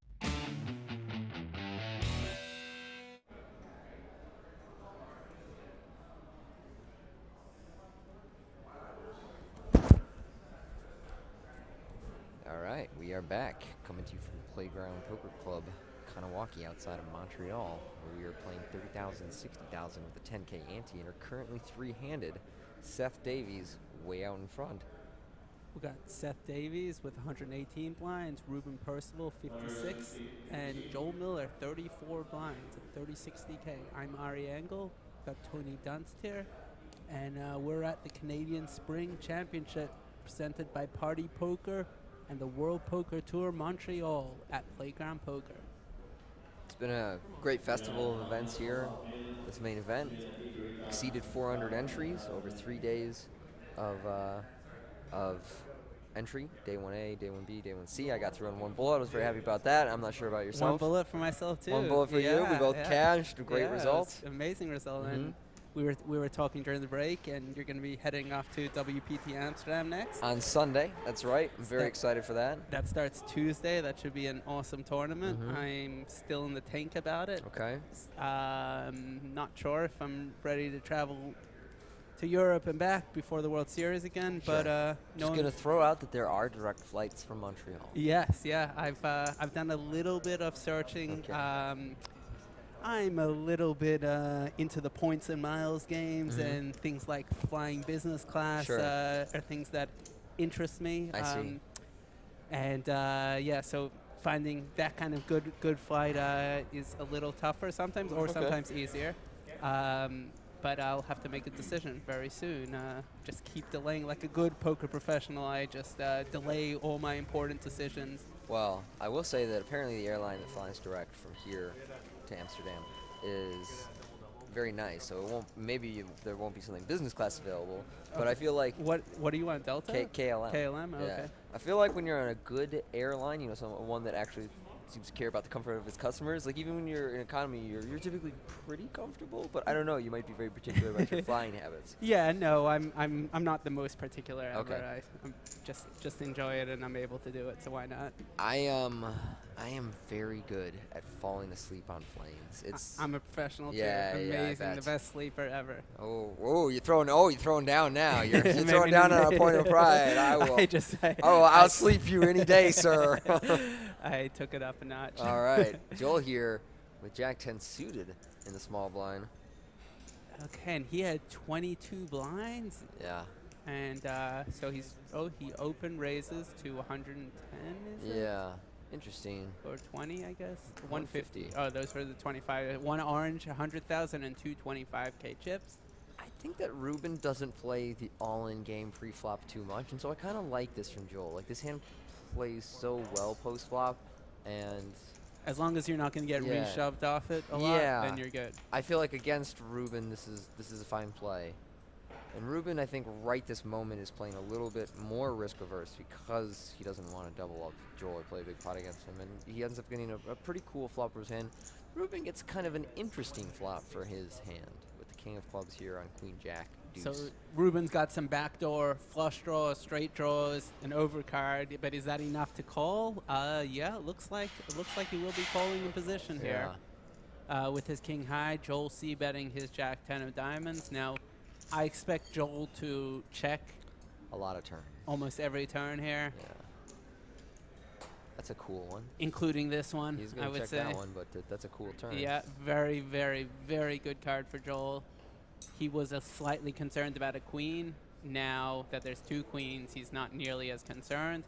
All right, we are back, coming to you from Playground Poker Club, Kanawaki, outside of Montreal, where we are playing 30,000, 60,000 with a 10K ante, and are currently three-handed. Seth Davies way out in front. We got Seth Davies with 118 blinds, Ruben Percival 56, and Joel Miller 34 blinds at 3060K. I'm Ari Engel, got Tony Dunst here, and we're at the Canadian Spring Championship presented by Party Poker and the World Poker Tour Montreal at Playground Poker. It's been a great festival of events here. This main event exceeded 400 entries over 3 days of entry. Day 1A, Day 1B, Day 1C. I got through on one bullet. I was very happy about that. I'm not sure about yourself. One bullet for myself too. One bullet for you. We both cashed. Great result. Amazing result. And we were talking during the break, and you're going to be heading off to WPT Amsterdam next. On Sunday, that's right. I'm very excited for that. That starts Tuesday. That should be an awesome tournament. I'm still in the tank about it. Okay. Not sure if I'm ready to travel to Europe and back before the World Series again, but just gonna throw out that there are direct flights from Montreal. Yes, yeah. I've done a little bit of searching. Okay. I'm a little bit into the points and miles games and things like flying business class are things that interest me. I see. And so finding that kind of good flight is a little tougher sometimes, or sometimes easier. But I'll have to make a decision very soon. Just keep delaying like a good poker professional. I just delay all my important decisions. Well, I will say that apparently the airline that flies direct from here to Amsterdam is very nice. So there won't be something business class available. But I feel like what do you want, Delta? KLM. KLM. Yeah. Okay. I feel like when you're on a good airline, one that actually seems to care about the comfort of its customers. Like even when you're in economy, you're typically pretty comfortable. But I don't know, you might be very particular about your flying habits. Yeah, no, I'm not the most particular ever. Okay. I'm just enjoy it, and I'm able to do it. So why not? I am very good at falling asleep on planes. I'm a professional too. Yeah, Amazing, the best sleeper ever. You're throwing down now. You're throwing down on a point of pride. I will. I'll sleep you any day, sir. I took it up a notch. All right, Joel here with Jack 10 suited in the small blind. Okay, and he had 22 blinds. Yeah. And so he open raises to 110. Is it? Yeah. Interesting. Or 20, I guess. 150. Oh, those were the 25. One orange, 100,000, and two 25K chips. I think that Ruben doesn't play the all-in game pre-flop too much, and so I kind of like this from Joel. Like this hand plays so well post-flop, and as long as you're not going to get reshoved off it a lot, then you're good. I feel like against Ruben, this is a fine play. And Ruben, I think, right this moment is playing a little bit more risk-averse because he doesn't want to double up Joel or play a big pot against him. And he ends up getting a pretty cool flop for his hand. Ruben gets kind of an interesting flop for his hand with the king of clubs here on queen jack deuce. So Ruben's got some backdoor flush draws, straight draws, an overcard. But is that enough to call? Yeah, it looks like he will be calling in position here. With his king high, Joel c-betting his jack 10 of diamonds. Now, I expect Joel to check a lot of turn. almost every turn here, Yeah. That's a cool one. including this one, He's I going to would check say. that one, but that's a cool turn. Yeah, very, very, very good card for Joel. He was slightly concerned about a queen. Now that there's 2 queens, he's not nearly as concerned.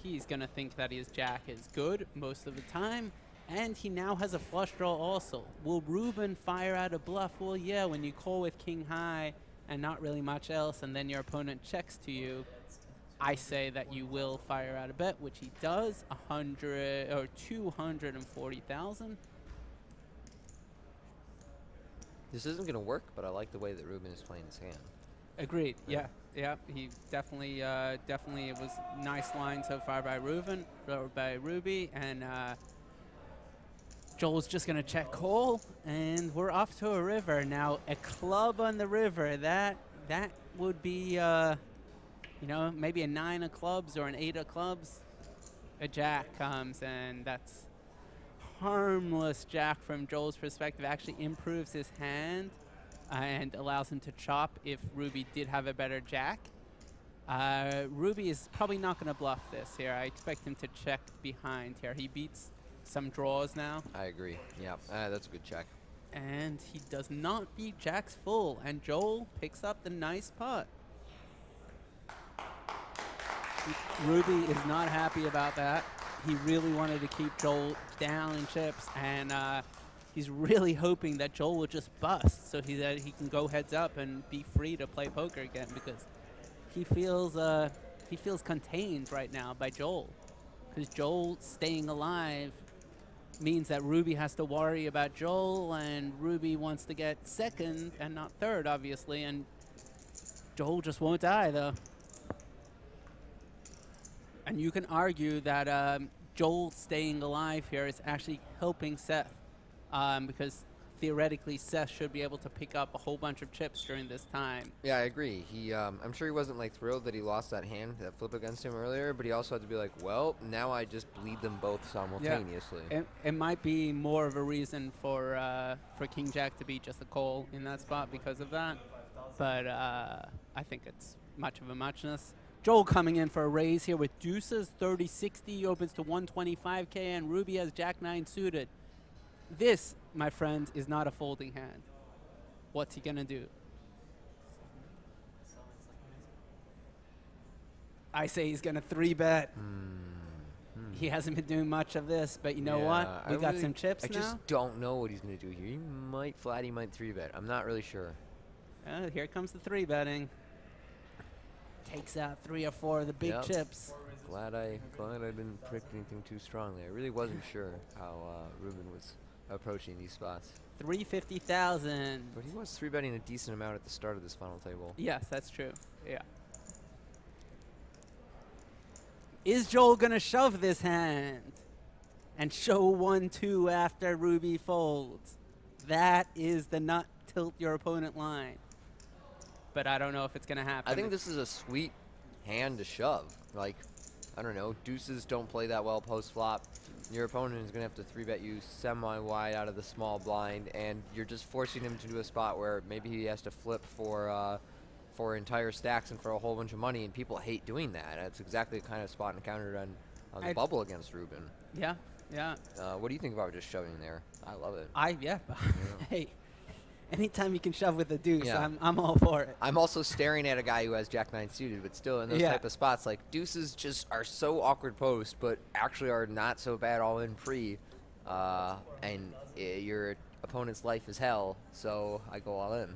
He's going to think that his jack is good most of the time. And he now has a flush draw also. Will Ruben fire out a bluff? Well, yeah, when you call with king high and not really much else, and then your opponent checks to you, I say that you will fire out a bet, which he does, 100 or 240,000. This isn't going to work, but I like the way that Ruben is playing his hand. Agreed. Yeah. He definitely, definitely. It was nice line so far by Ruben, or by Ruby, and Joel's just gonna check call, and we're off to a river now. A club on the river. That would be, you know, maybe a 9 of clubs or an 8 of clubs. A jack comes, and that's harmless jack from Joel's perspective. Actually improves his hand. And allows him to chop if Ruby did have a better jack. Ruby is probably not going to bluff this here. I expect him to check behind here. He beats some draws now. I agree. Yeah, that's a good check. And he does not beat jacks full. And Joel picks up the nice putt. Ruby is not happy about that. He really wanted to keep Joel down in chips, and he's really hoping that Joel will just bust so that he can go heads up and be free to play poker again, because he feels contained right now by Joel. Because Joel staying alive means that Ruby has to worry about Joel, and Ruby wants to get second and not third, obviously, and Joel just won't die, though. And you can argue that Joel staying alive here is actually helping Seth. Because theoretically Seth should be able to pick up a whole bunch of chips during this time. Yeah, I agree. I'm sure he wasn't like thrilled that he lost that hand, that flip against him earlier, but he also had to be like, well, now I just bleed them both simultaneously. Yeah. It might be more of a reason for King Jack to be just a call in that spot because of that, but I think it's much of a muchness. Joel coming in for a raise here with deuces, 30-60, opens to 125K, and Ruby has Jack 9 suited. This, my friend, is not a folding hand. What's he gonna do? I say he's gonna 3-bet. He hasn't been doing much of this, but you know what? We got some chips now. I just don't know what he's gonna do here. He might flat, he might 3-bet. I'm not really sure. Here comes the 3-betting. Takes out 3 or 4 of the big chips. Glad I didn't pick anything too strongly. I really wasn't sure how Ruben was approaching these spots. 350,000. But he was 3-betting a decent amount at the start of this final table. Yes, that's true. Yeah. Is Joel gonna shove this hand and show 1-2 after Ruby folds? That is the nut tilt your opponent line. But I don't know if it's gonna happen. I think this is a sweet hand to shove. Like, I don't know, deuces don't play that well post-flop. Your opponent is going to have to 3-bet you semi-wide out of the small blind, and you're just forcing him to do a spot where maybe he has to flip for entire stacks and for a whole bunch of money, and people hate doing that. That's exactly the kind of spot encountered on the bubble against Ruben. Yeah. What do you think about just shoving there? I love it. Yeah. Hey. Anytime you can shove with a deuce, I'm all for it. I'm also staring at a guy who has Jack 9 suited, but still in those type of spots, like deuces just are so awkward post, but actually are not so bad all in pre, and your opponent's life is hell, so I go all in.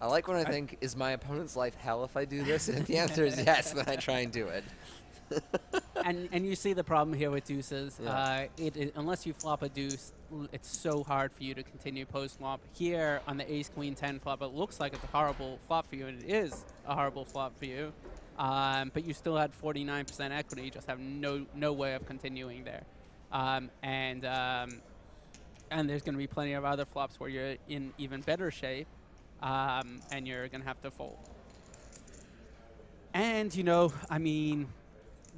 I like when I think, is my opponent's life hell if I do this? And if the answer is yes, then I try and do it. and you see the problem here with deuces. Yeah. Unless you flop a deuce, it's so hard for you to continue post flop. Here on the ace queen 10 flop, it looks like it's a horrible flop for you, and it is a horrible flop for you. But you still had 49% equity. You just have no way of continuing there. And there's going to be plenty of other flops where you're in even better shape, and you're going to have to fold. And you know, I mean,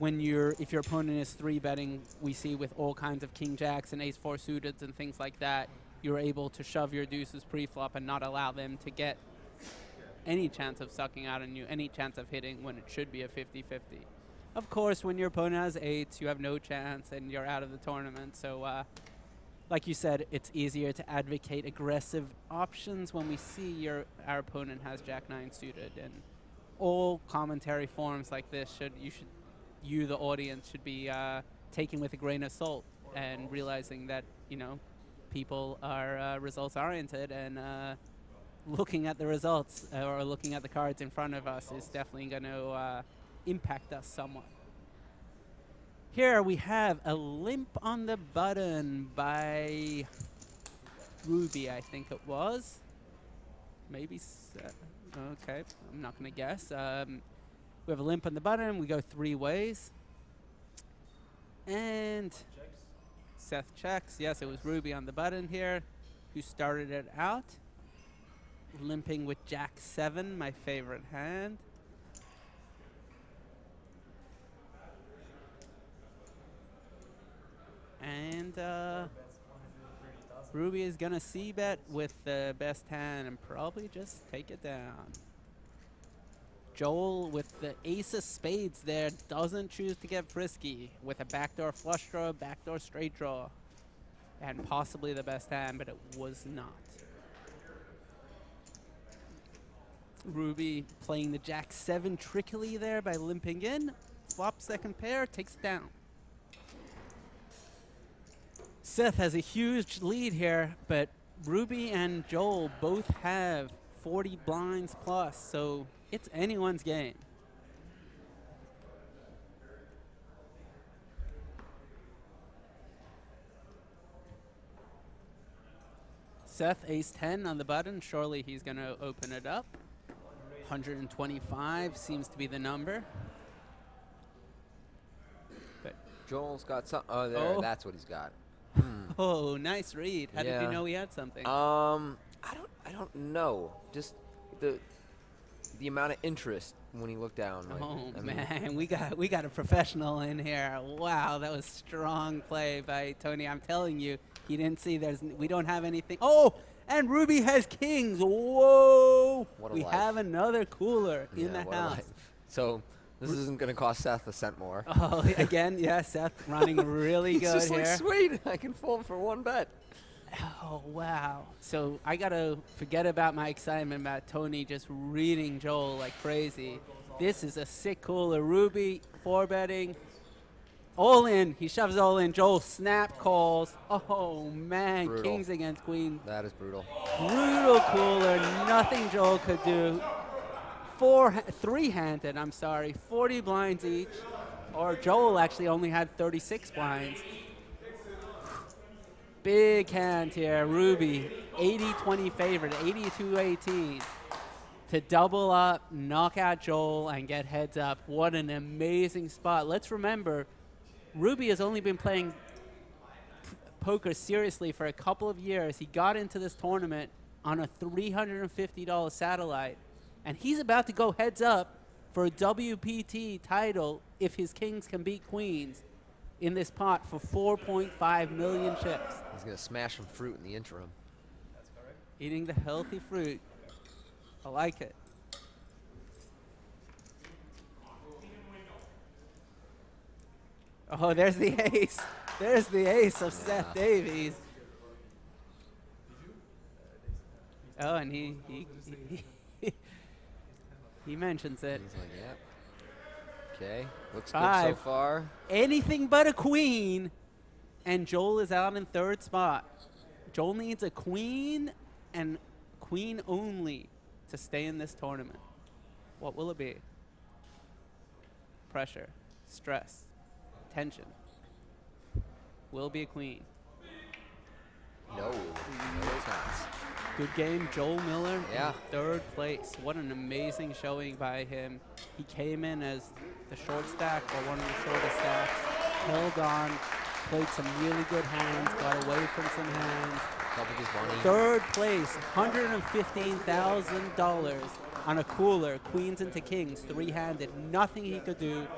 if your opponent is 3-betting, we see with all kinds of king jacks and ace 4 suited and things like that, you're able to shove your deuces pre-flop and not allow them to get any chance of sucking out on you, any chance of hitting when it should be a 50-50. Of course, when your opponent has 8s, you have no chance and you're out of the tournament. So, like you said, it's easier to advocate aggressive options when we see our opponent has Jack-9 suited. And all commentary forums like this you, the audience, should be taking with a grain of salt and realizing that, people are results oriented, and looking at the results or looking at the cards in front of us is definitely going to impact us somewhat. Here we have a limp on the button by Ruby, I think it was. Maybe, okay, I'm not going to guess. We have a limp on the button. We go 3 ways. And Seth checks. Yes, it was Ruby on the button here who started it out. Limping with Jack-7, my favorite hand. And Ruby is going to c-bet with the best hand and probably just take it down. Joel, with the ace of spades there, doesn't choose to get frisky with a backdoor flush draw, backdoor straight draw, and possibly the best hand, but it was not. Ruby playing the Jack-7 trickily there by limping in. Flop second pair, takes it down. Seth has a huge lead here, but Ruby and Joel both have 40 blinds plus, so it's anyone's game. Seth ace-10 on the button. Surely he's going to open it up. 125 seems to be the number. But Joel's got some. Oh, there. Oh. That's what he's got. Oh, nice read. How did you know he had something? I don't know. Just the amount of interest when he looked down. Like, Oh man, we got a professional in here. Wow, that was strong play by Tony. I'm telling you, he didn't see. We don't have anything. Oh, and Ruby has kings. Whoa! What a We life. have another cooler in the what a house. life. So this isn't going to cost Seth a cent more. Oh, again, yeah, Seth running really He's good just here. like, sweet, I can fold for 1 bet. Oh, wow. So I got to forget about my excitement about Tony just reading Joel like crazy. This is a sick cooler. Ruby, 4-betting. All in. He shoves all in. Joel snap calls. Oh, man. Brutal. Kings against queen. That is brutal. Brutal cooler. Nothing Joel could do. 3-handed, I'm sorry. 40 blinds each. Or Joel actually only had 36 blinds. Big hand here. Ruby, 80-20 favorite, 82-18. To double up, knock out Joel, and get heads up. What an amazing spot. Let's remember, Ruby has only been playing poker seriously for a couple of years. He got into this tournament on a $350 satellite, and he's about to go heads up for a WPT title if his kings can beat queens in this pot for 4.5 million chips. He's going to smash some fruit in the interim. Eating the healthy fruit. I like it. Oh, there's the ace. There's the ace of Seth Davies. Oh, and he mentions it. He's like, yep. Okay, looks 5. good so far. Anything but a queen, and Joel is out in 3rd spot. Joel needs a queen and queen only to stay in this tournament. What will it be? Pressure, stress, tension. Will be a queen. No, it's not. Good game, Joel Miller Yeah. in 3rd place. What an amazing showing by him. He came in as the short stack or one of the shortest stacks, held on, played some really good hands, got away from some hands. Doubled his money. 3rd place, $115,000 on a cooler, queens into kings, 3-handed, nothing he could do.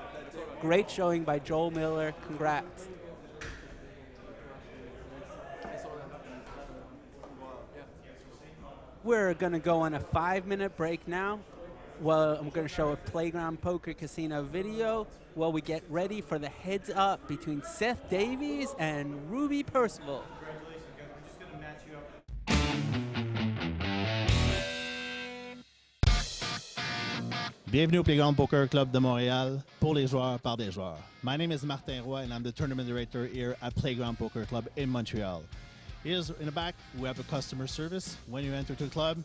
Great showing by Joel Miller, congrats. We're going to go on a 5-minute break now. Well, I'm going to show a Playground Poker Casino video while we get ready for the heads up between Seth Davies and Ruby Percival. Congratulations, guys. We're just going to match you up. Bienvenue au Playground Poker Club de Montréal pour les joueurs par des joueurs. My name is Martin Roy and I'm the tournament director here at Playground Poker Club in Montreal. Here's in the back, we have a customer service. When you enter the club,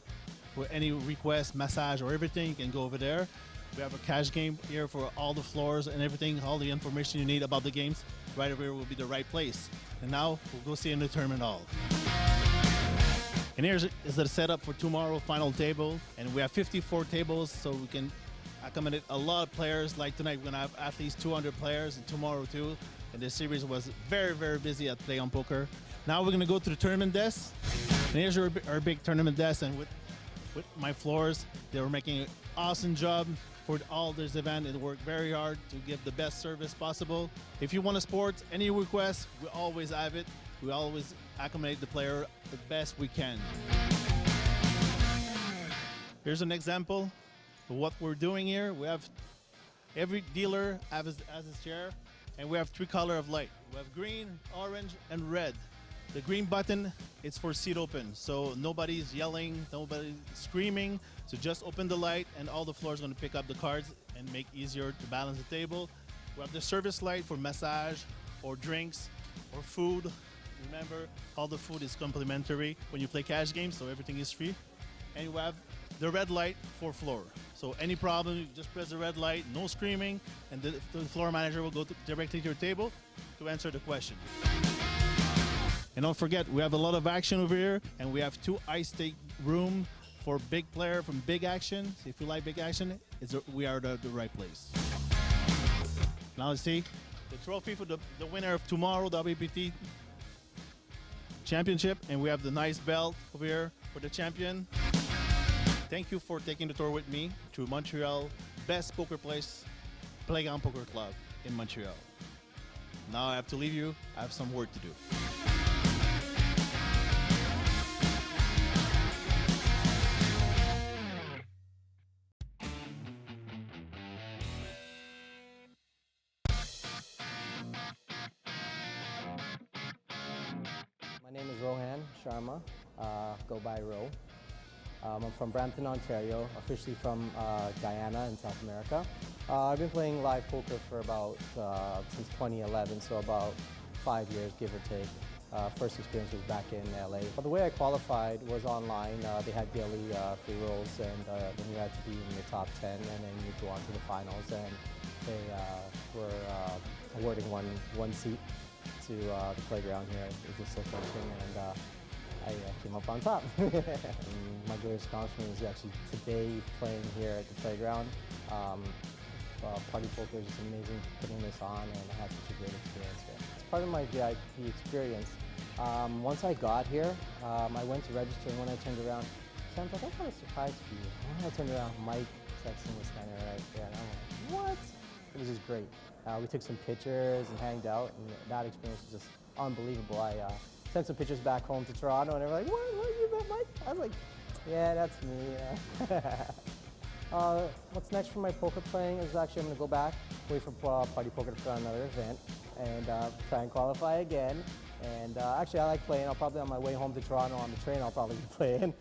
for any request, massage, or everything, you can go over there. We have a cash game here for all the floors and everything, all the information you need about the games. Right over here will be the right place. And now we'll go see in the tournament hall. And here's is the setup for tomorrow, final table. And we have 54 tables, so we can accommodate a lot of players. Like tonight, we're gonna have at least 200 players, and tomorrow too. And this series was very, very busy at Play on Poker. Now we're gonna go to the tournament desk. And here's our big tournament desk, and with my floors, they were making an awesome job for all this event. It worked very hard to give the best service possible. If you want a sport, any requests, we always have it. We always accommodate the player the best we can. Here's an example of what we're doing here. We have every dealer has his chair, and we have 3 colors of light. We have green, orange, and red. The green button is for seat open, so nobody's yelling, nobody's screaming. So just open the light, and all the floor is going to pick up the cards and make easier to balance the table. We have the service light for massage, or drinks, or food. Remember, all the food is complimentary when you play cash games, so everything is free. And we have the red light for floor. So any problem, you just press the red light, no screaming, and the floor manager will go directly to your table to answer the question. And don't forget, we have a lot of action over here, and we have 2 high stake room for big player from big action. So if you like big action, we are the right place. Now let's see the trophy for the winner of tomorrow, the WPT championship, and we have the nice belt over here for the champion. Thank you for taking the tour with me to Montreal, best poker place, Playground Poker Club in Montreal. Now I have to leave you. I have some work to do. My name is Rohan Sharma, go by Ro. I'm from Brampton, Ontario, officially from Guyana in South America. I've been playing live poker for about, since 2011, so about 5 years, give or take. First experience was back in LA. But the way I qualified was online. They had daily free rolls, and then you had to be in the top 10, and then you go on to the finals, and they were awarding one seat to the playground here at the Silk Ocean, and I came up on top. My greatest accomplishment is actually today playing here at the playground. Partypoker is just amazing, putting this on, and I had such a great experience here. It's part of my VIP experience. Once I got here, I went to register, and when I turned around, Sam's like, I got a surprise for you. And when I turned around, Mike Sexton was standing right there, and I'm like, what? It was just great. We took some pictures and hanged out, and that experience was just unbelievable. I sent some pictures back home to Toronto, and they were like, what, you met Mike? I was like, yeah, that's me. What's next for my poker playing is actually I'm going to go back, wait for Party Poker to put on another event, and try and qualify again. And actually, I like playing. I'll probably, on my way home to Toronto on the train, I'll probably be playing.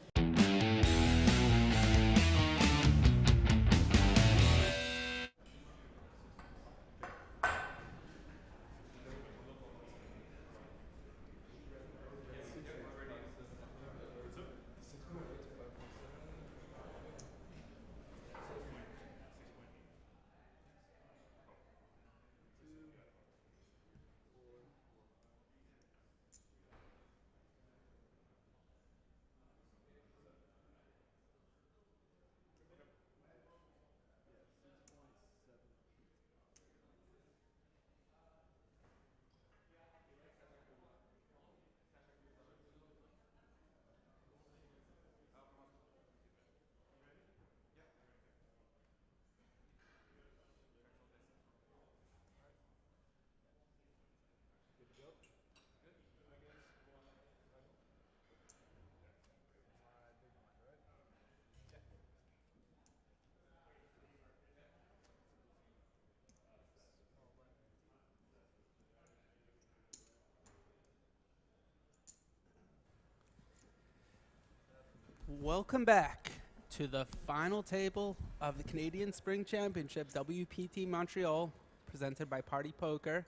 Welcome back to the final table of the Canadian Spring Championship, WPT Montreal, presented by Party Poker.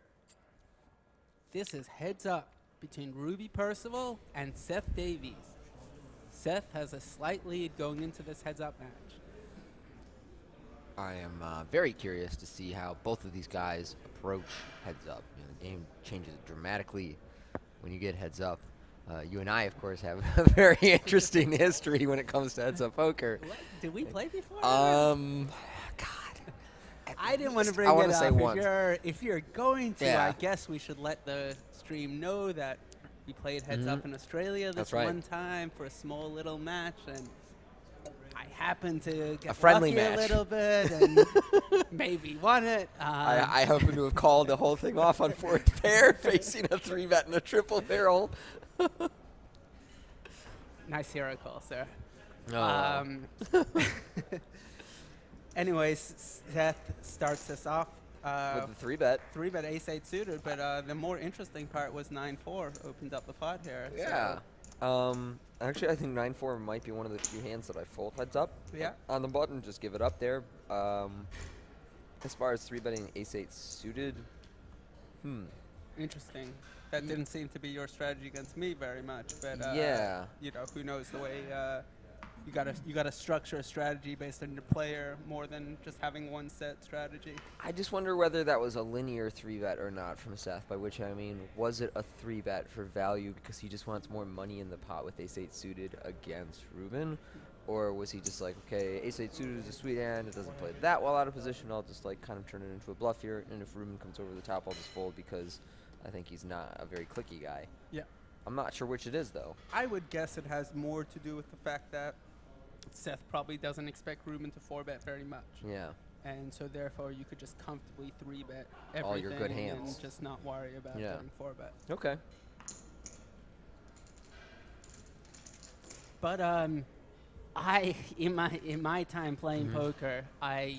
This is heads up between Ruby Percival and Seth Davies. Seth has a slight lead going into this heads up match. I am very curious to see how both of these guys approach heads up. You know, the game changes dramatically when you get heads up. You and I, of course, have a very interesting history when it comes to heads up poker. What? Did we play before? God. I didn't want to bring I it wanna say up. once. If you're going to, Yeah. I guess we should let the stream know that we played heads up in Australia this That's right. one time for a small little match, and I happened to get A friendly lucky match. a little bit and maybe won it. I happen to have called the whole thing off on fourth pair, facing a 3-bet and a triple barrel. Nice hero call, sir. Oh. Anyways, Seth starts us off. With the 3-bet. 3-bet ace-8 suited, but the more interesting part was 9-4 opened up the pot here. Yeah. Actually, I think 9-4 might be one of the few hands that I fold heads up. Yeah. On the button, just give it up there. As far as 3-betting ace-8 suited, Interesting. That didn't seem to be your strategy against me very much, but yeah. You know, who knows the way you gotta structure a strategy based on your player more than just having one set strategy. I just wonder whether that was a linear 3-bet or not from Seth, by which I mean, was it a 3-bet for value because he just wants more money in the pot with ace-8 suited against Ruben? Or was he just like, okay, ace-8 suited is a sweet hand, it doesn't play that well out of position, I'll just like kind of turn it into a bluff here, and if Ruben comes over the top, I'll just fold because I think he's not a very clicky guy. Yeah. I'm not sure which it is, though. I would guess it has more to do with the fact that Seth probably doesn't expect Ruben to 4-bet very much. Yeah. And so therefore you could just comfortably 3-bet everything All your good hands. and just not worry about Yeah. getting 4-bet. Okay. But in my time playing poker, I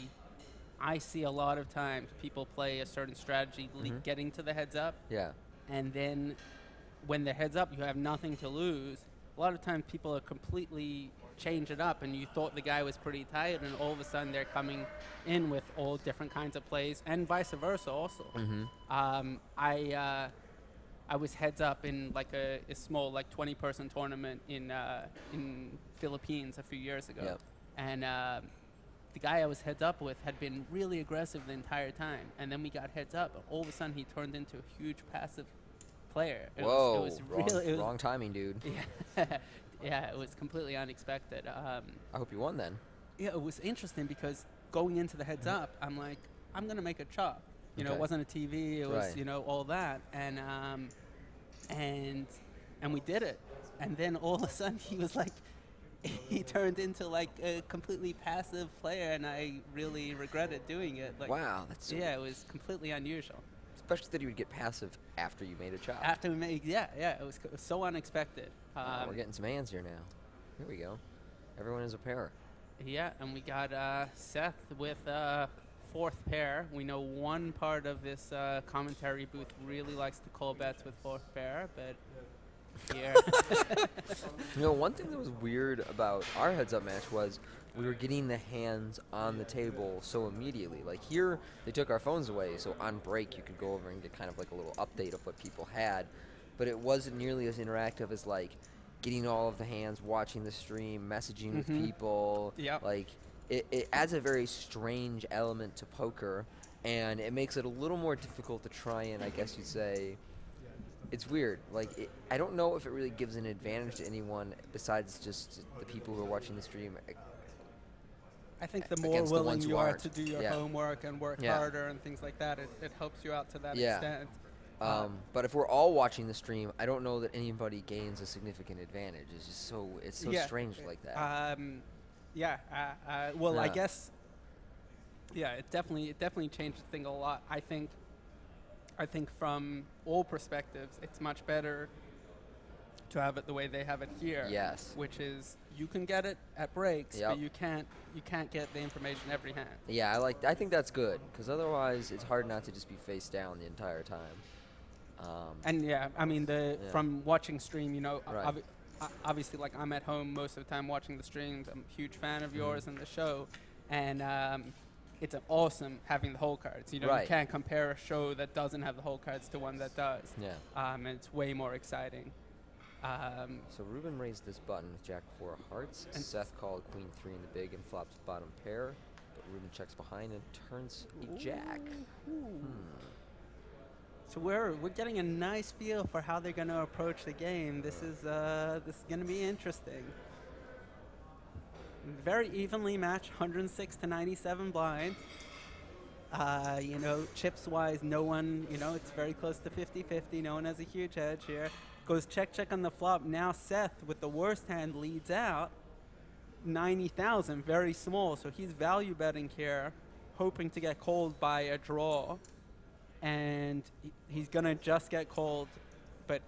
see a lot of times people play a certain strategy getting to the heads up. Yeah. And then when the heads up, you have nothing to lose. A lot of times people are completely change it up, and you thought the guy was pretty tight, and all of a sudden they're coming in with all different kinds of plays, and vice versa also. I was heads up in like a small like 20-person tournament in Philippines a few years ago, Yep. and the guy I was heads up with had been really aggressive the entire time, and then we got heads up, and all of a sudden he turned into a huge passive player. Whoa, it was really wrong timing, dude. Yeah, it was completely unexpected. I hope you won then. Yeah, it was interesting because going into the heads up, I'm like, I'm gonna make a chop. You know, it Okay. wasn't a TV. It was, Right. you know, all that, and we did it. And then all of a sudden, he was like, he turned into like a completely passive player, and I really regretted doing it. Like, Wow, that's yeah, it was completely unusual. Especially that you would get passive after you made a chop. After we made, it was so unexpected. Wow, we're getting some hands here now. Here we go. Everyone is a pair. Yeah, and we got Seth with fourth pair. We know one part of this commentary booth really likes to call bets with fourth pair, but here. You know, one thing that was weird about our heads-up match was we were getting the hands on the table so immediately. Like here, they took our phones away, so on break you could go over and get kind of like a little update of what people had. But it wasn't nearly as interactive as like getting all of the hands, watching the stream, messaging with people. Yep. Like it adds a very strange element to poker, and it makes it a little more difficult to try and, I guess you'd say, it's weird. Like I don't know if it really gives an advantage to anyone besides just the people who are watching the stream. I think the more against the willing ones who you are aren't. to do your Yeah. homework and work Yeah. harder and things like that, it helps you out to that Yeah. extent. But if we're all watching the stream, I don't know that anybody gains a significant advantage. It's just so strange like that. Well, I Yeah. guess. Yeah, it definitely changed the thing a lot. I think from all perspectives, it's much better to have it the way they have it here. Yes. Which is you can get it at breaks, Yep. but you can't get the information every hand. Yeah, I think that's good because otherwise it's hard not to just be face down the entire time. And yeah, I mean Yeah. from watching stream, you know, Right. obviously, like, I'm at home most of the time watching the streams. I'm a huge fan of yours and the show, and it's awesome having the hole cards. You know, Right. you can't compare a show that doesn't have the hole cards to one that does. Yeah. And it's way more exciting. So Ruben raised this button with Jack 4 of hearts. And Seth called Queen 3 in the big and flops bottom pair. But Ruben checks behind and turns a jack. So we're getting a nice feel for how they're going to approach the game. This is going to be interesting. Very evenly matched, 106 to 97 blind. You know, chips wise, no one, you know, it's very close to 50-50. No one has a huge edge here. Goes check on the flop. Now Seth with the worst hand leads out 90,000, very small. So he's value betting here, hoping to get called by a draw. And he's gonna just get called, but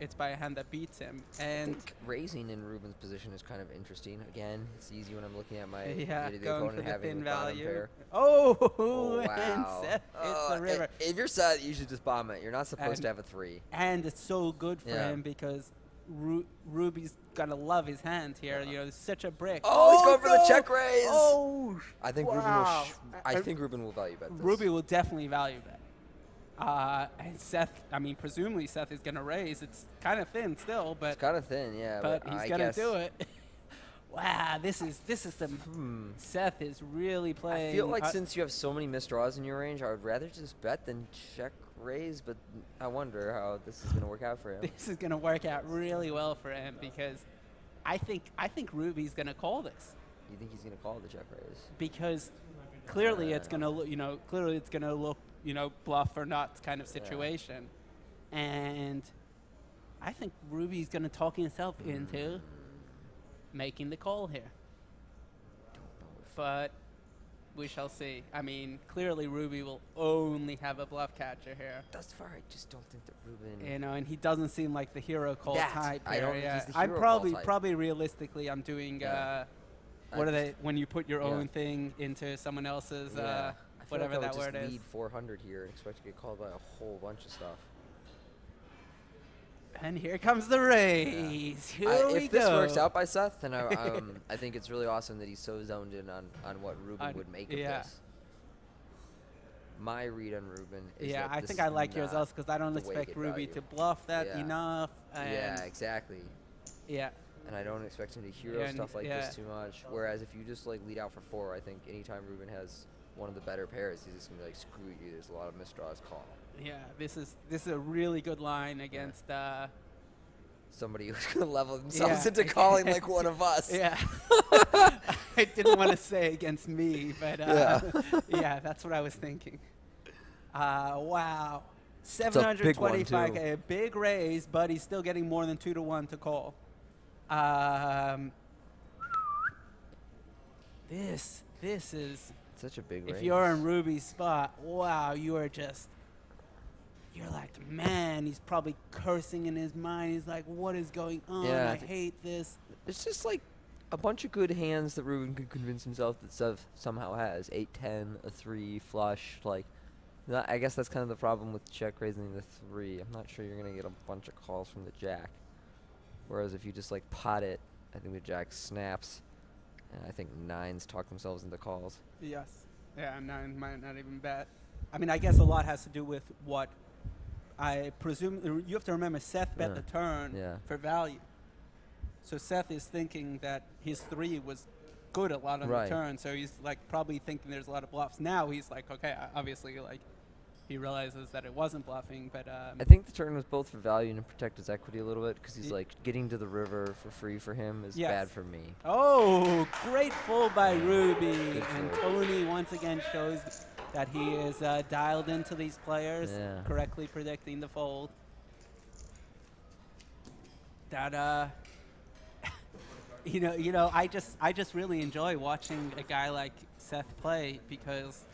it's by a hand that beats him. And I think raising in Ruben's position is kind of interesting. Again, it's easy when I'm looking at my going the for opponent the having thin the bottom value. pair. Oh, wow. and Seth hits the river. If you're Seth, you should just bomb it. You're not supposed And- to have a 3. And it's so good for Yeah. him because Ruby's gonna love his hand here. You know, it's such a brick. Oh, he's going for the check raise. Oh, I think wow. I think Ruben will value bet this. Ruby will definitely value bet. And Seth, I mean, presumably Seth is gonna raise. It's kind of thin still, but It's kind of thin, yeah. but he's I gonna guess do it. Wow, this is some. Seth is really playing. I feel like since you have so many missed draws in your range, I would rather just bet than check raise, but I wonder how this is going to work out for him. This is going to work out really well for him because I think Ruby's going to call this. You think he's going to call the check raise? Because clearly it's going to look, bluff or not kind of situation. And I think Ruby's going to talk himself into making the call here. But we shall see. I mean, clearly Ruby will only have a bluff catcher here. Thus far, I just don't think that Ruben. You know, and he doesn't seem like the hero call type. I don't here. think he's the I'm hero probably call type. probably realistically, I'm doing. What are they? When you put your own thing into someone else's, I feel whatever like I that would word just is. lead 400 here and expect to get called by a whole bunch of stuff. And here comes the raise. Here we If this go. works out by Seth, then I think it's really awesome that he's so zoned in on what Ruben would make of this. My read on Ruben is that I this think is I like yours not also because I don't the way to expect get Ruby value. to bluff that Yeah. enough. Yeah, exactly. Yeah. And I don't expect him to hero Yeah, stuff like yeah. this too much. Whereas if you just like lead out for 4, I think anytime Ruben has one of the better pairs, he's just gonna be like, screw you. There's a lot of misdraws. Call. Yeah, this is a really good line against. Somebody who's gonna level themselves Yeah. into calling like one of us. Yeah. I didn't want to say against me, but yeah, that's what I was thinking. Wow. It's a big one, 725, too. a big raise, but he's still getting more than 2 to 1 to call. This is such a big if raise. you're in Ruby's spot, wow, you're like, man, he's probably cursing in his mind. He's like, what is going on? Yeah, I hate this. It's just like a bunch of good hands that Ruben could convince himself that Seth somehow has. 8-10, a 3, flush. Like, I guess that's kind of the problem with check raising the 3. I'm not sure you're going to get a bunch of calls from the jack. Whereas if you just like pot it, I think the jack snaps. And I think 9s talk themselves into calls. Yes. Yeah, 9 might not even bet. I mean, I guess a lot has to do with what I presume. You have to remember Seth bet the turn for value. So Seth is thinking that his 3 was good a lot on the turn. So he's like probably thinking there's a lot of bluffs. Now he's like, okay, obviously like he realizes that it wasn't bluffing. But I think the turn was both for value and to protect his equity a little bit because he's like getting to the river for free for him is bad for me. Oh, great fold by Ruby. Good And fold. Tony once again shows that he is dialed into these players, correctly predicting the fold. That you know, I just really enjoy watching a guy like Seth play because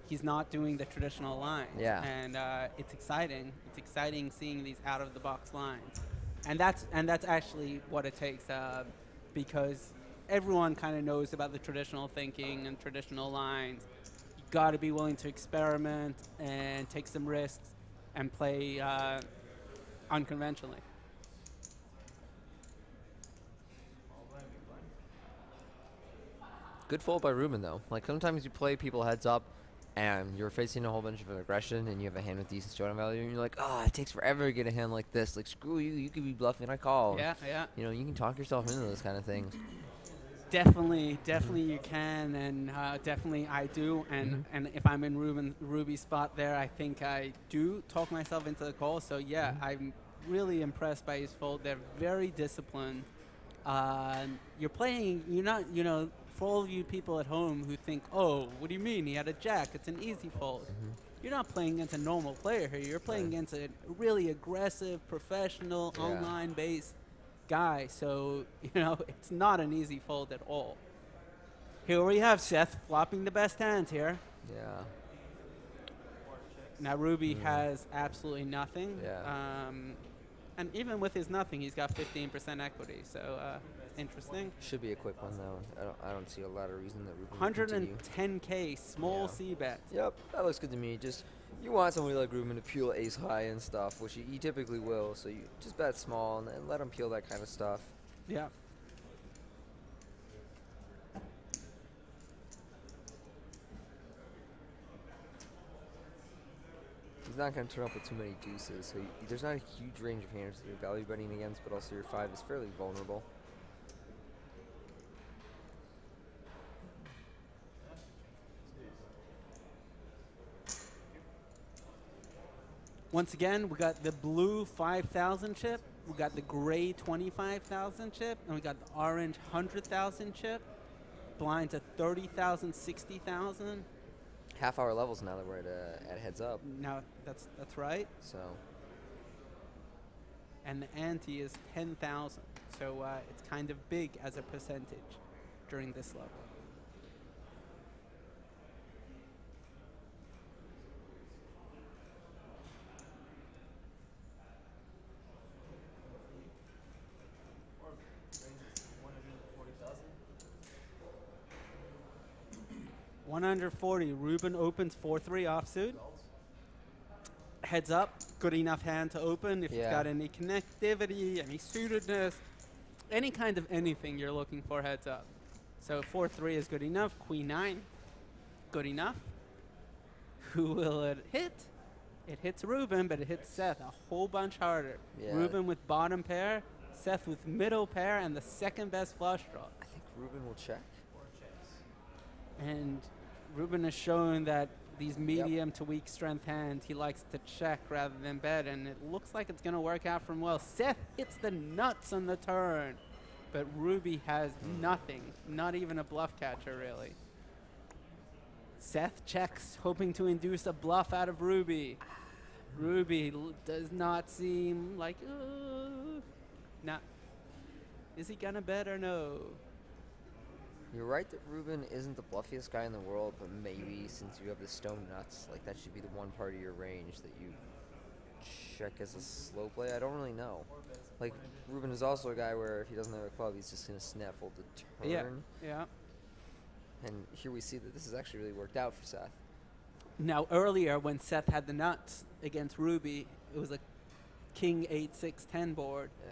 he's not doing the traditional lines. Yeah. And it's exciting. It's exciting seeing these out of the box lines, and that's actually what it takes because everyone kind of knows about the traditional thinking and traditional lines. You got to be willing to experiment and take some risks and play unconventionally. Good fold by Ruben, though. Like, sometimes you play people heads up, and you're facing a whole bunch of aggression, and you have a hand with decent showdown value, and you're like, oh, it takes forever to get a hand like this. Like, screw you. You could be bluffing. I call. Yeah, yeah. You know, you can talk yourself into those kind of things. Definitely you can, and definitely I do. And and if I'm in Ruby's spot there, I think I do talk myself into the call. So yeah, I'm really impressed by his fold. They're very disciplined. You're playing. You're not. You know, for all of you people at home who think, oh, what do you mean? He had a jack. It's an easy fold. You're not playing against a normal player here. You're playing against a really aggressive, professional, online-based guy. So, you know, it's not an easy fold at all. Here we have Seth flopping the best hand here. Yeah. Now Ruby has absolutely nothing. Yeah. And even with his nothing, he's got 15% equity. So interesting. Should be a quick one, though. I don't see a lot of reason that Ruben would continue. 110K small C bet. Yep, that looks good to me. Just, you want somebody like Ruben to peel ace high and stuff, which he typically will. So you just bet small and let him peel that kind of stuff. Yeah. He's not going to turn up with too many deuces, so there's not a huge range of hands that you're value betting against, but also your 5 is fairly vulnerable. Once again, we got the blue 5,000 chip, we got the gray 25,000 chip, and we got the orange 100,000 chip. Blinds at 30,000, 60,000. Half-hour levels now that we're at heads up. Now that's right. So. And the ante is 10,000, so it's kind of big as a percentage during this level. $140. Ruben opens 4-3 offsuit. Heads up, good enough hand to open. If you've got any connectivity, any suitedness, any kind of anything you're looking for, heads up. So 4-3 is good enough. Queen 9, good enough. Who will it hit? It hits Ruben, but it hits Seth a whole bunch harder. Yeah. Ruben with bottom pair, Seth with middle pair, and the second best flush draw. I think Ruben will check. And Ruben has shown that these medium to weak strength hands, he likes to check rather than bet, and it looks like it's going to work out for him well. Seth hits the nuts on the turn, but Ruby has nothing, not even a bluff catcher, really. Seth checks, hoping to induce a bluff out of Ruby. Ruby does not seem like, nah. Is he going to bet or no? You're right that Ruben isn't the bluffiest guy in the world, but maybe since you have the stone nuts, like that should be the one part of your range that you check as a slow play. I don't really know. Like, Ruben is also a guy where if he doesn't have a club, he's just going to snap fold the turn. Yeah. And here we see that this has actually really worked out for Seth. Now, earlier when Seth had the nuts against Ruby, it was a king 8-6-10 board. Yeah.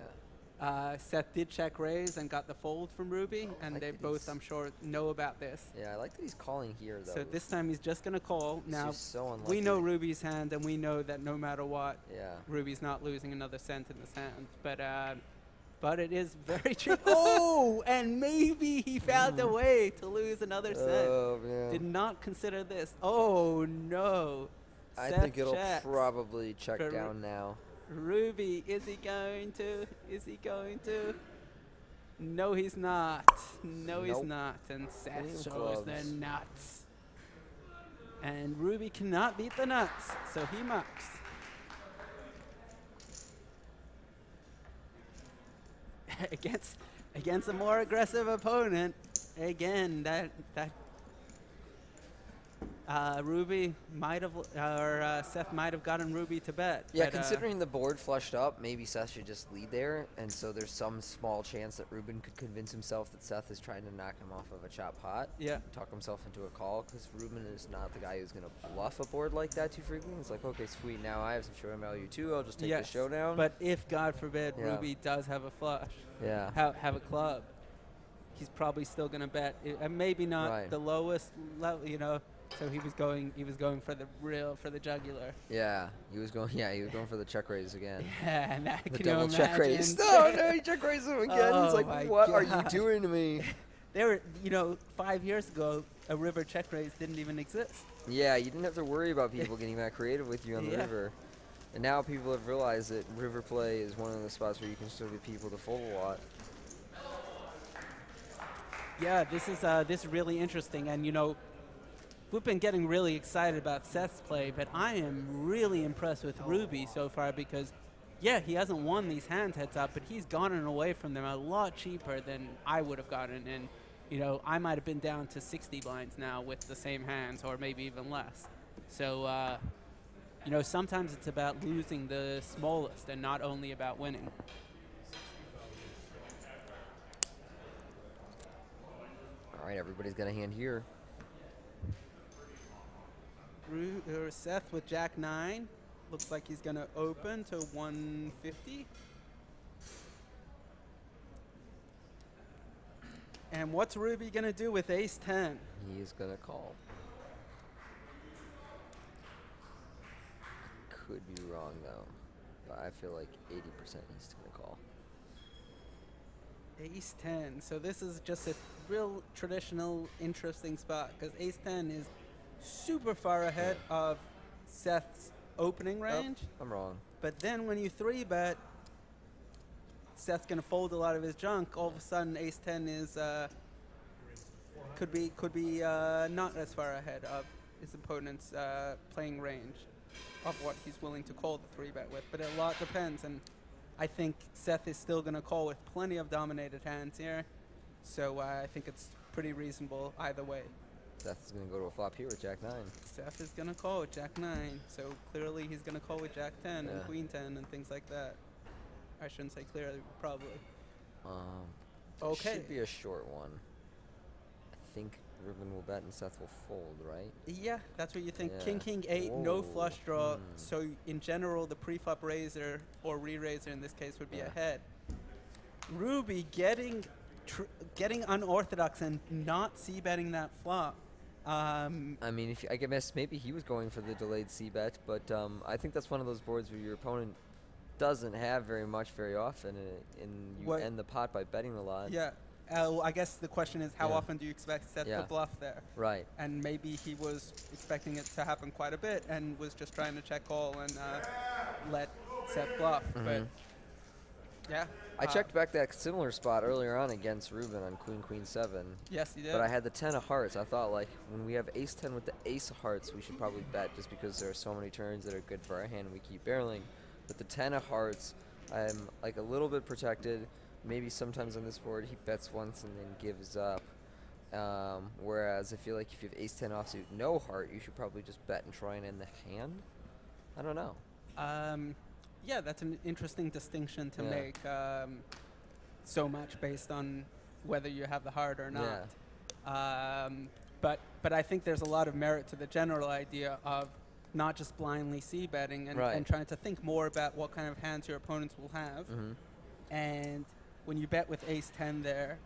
Seth did check raise and got the fold from Ruby, and they both, I'm sure, know about this. Yeah, I like that he's calling here, though. So this time he's just going to call. Now, so unlucky. we know Ruby's hand, and we know that no matter what, yeah, Ruby's not losing another cent in this hand. But it is very true. Oh, and maybe he found a way to lose another cent. Oh, man. Did not consider this. Oh, no. I Seth think it'll checks. probably check down now. Ruby, is he going to? Is he going to? No, he's not. No, he's not. And Seth shows the nuts. And Ruby cannot beat the nuts, so he mucks. Against a more aggressive opponent, again, that Ruby might have, or Seth might have gotten Ruby to bet. Yeah, considering the board flushed up, maybe Seth should just lead there, and so there's some small chance that Ruben could convince himself that Seth is trying to knock him off of a chop pot. Yeah. Talk himself into a call, because Ruben is not the guy who's going to bluff a board like that too frequently. It's like, okay, sweet, now I have some showdown value too. I'll just take the showdown. But if, God forbid, Ruby does have a flush, have a club, he's probably still going to bet, and maybe not Right. the lowest level, you know. So he was going for the jugular. Yeah, he was going. Yeah, he was going for the check raise again. Yeah, and that, The can double you check raise. imagine? No, he check raised him again. Oh He's my like, what are you God. doing to me? They were, 5 years ago, a river check raise didn't even exist. Yeah, you didn't have to worry about people getting that creative with you on the Yeah. river. And now people have realized that river play is one of the spots where you can still get people to fold a lot. Yeah, this is really interesting, and we've been getting really excited about Seth's play, but I am really impressed with Ruby so far because, yeah, he hasn't won these hands heads up, but he's gotten away from them a lot cheaper than I would have gotten, and I might have been down to 60 blinds now with the same hands, or maybe even less. So, sometimes it's about losing the smallest and not only about winning. All right, everybody's got a hand here. Seth with Jack 9. Looks like he's going to open to 150. And what's Ruby going to do with Ace 10? He's going to call. Could be wrong, though. But I feel like 80% he's going to call. Ace 10. So this is just a real traditional, interesting spot because Ace 10 is super far ahead of Seth's opening range. Oh, I'm wrong. But then when you 3-bet, Seth's going to fold a lot of his junk. All of a sudden, Ace 10 is could be not as far ahead of his opponent's playing range of what he's willing to call the 3-bet with. But a lot depends, and I think Seth is still going to call with plenty of dominated hands here. So I think it's pretty reasonable either way. Seth is going to go to a flop here with Jack 9. Seth is going to call with Jack 9, so clearly he's going to call with Jack 10 and Yeah. Queen 10 and things like that. I shouldn't say clearly, probably. Okay. Should be a short one. I think Ruben will bet and Seth will fold, right? Yeah, that's what you think. Yeah. King 8, no Whoa. flush draw. So in general, the pre-flop raiser or re-raiser in this case would be Yeah. ahead. Ruby getting unorthodox and not c-betting that flop. I mean, I guess maybe he was going for the delayed c-bet, but I think that's one of those boards where your opponent doesn't have very much very often, and you What- end the pot by betting a lot. Yeah. I guess the question is, how Yeah. often do you expect Seth Yeah. to bluff there? Right. And maybe he was expecting it to happen quite a bit and was just trying to check call and let Seth bluff. But yeah. I checked back that similar spot earlier on against Ruben on Queen 7. Yes, you did. But I had the 10 of hearts. I thought, like, when we have ace 10 with the ace of hearts, we should probably bet just because there are so many turns that are good for our hand and we keep barreling. But the 10 of hearts, I'm, like, a little bit protected. Maybe sometimes on this board he bets once and then gives up. Whereas I feel like if you have ace 10 offsuit, no heart, you should probably just bet and try and end the hand. I don't know. Yeah, that's an interesting distinction to Yeah. make. So much based on whether you have the heart or not. But I think there's a lot of merit to the general idea of not just blindly c-betting and, Right. and trying to think more about what kind of hands your opponents will have. And when you bet with ace 10 there,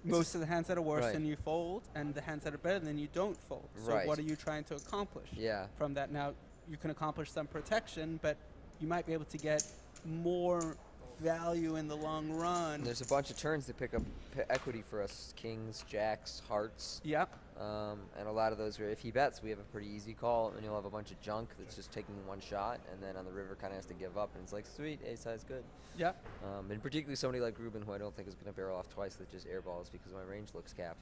most of the hands that are worse Right. than you fold, and the hands that are better than you don't fold. So Right. what are you trying to accomplish Yeah. from that? Now, you can accomplish some protection, but you might be able to get more value in the long run. And there's a bunch of turns that pick up equity for us. Kings, jacks, hearts. Yep. And a lot of those, if he bets, we have a pretty easy call, and you'll have a bunch of junk that's just taking one shot, and then on the river kind of has to give up, and it's like, sweet, ace high's good. Yep. And particularly somebody like Ruben, who I don't think is going to barrel off twice, that just airballs because my range looks capped.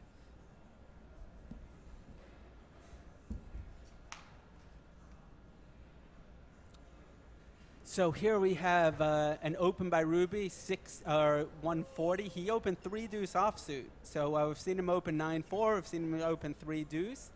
So here we have an open by Ruby, 140. He opened 3 deuce offsuit. So we've seen him open 9-4. We've seen him open 3 deuce.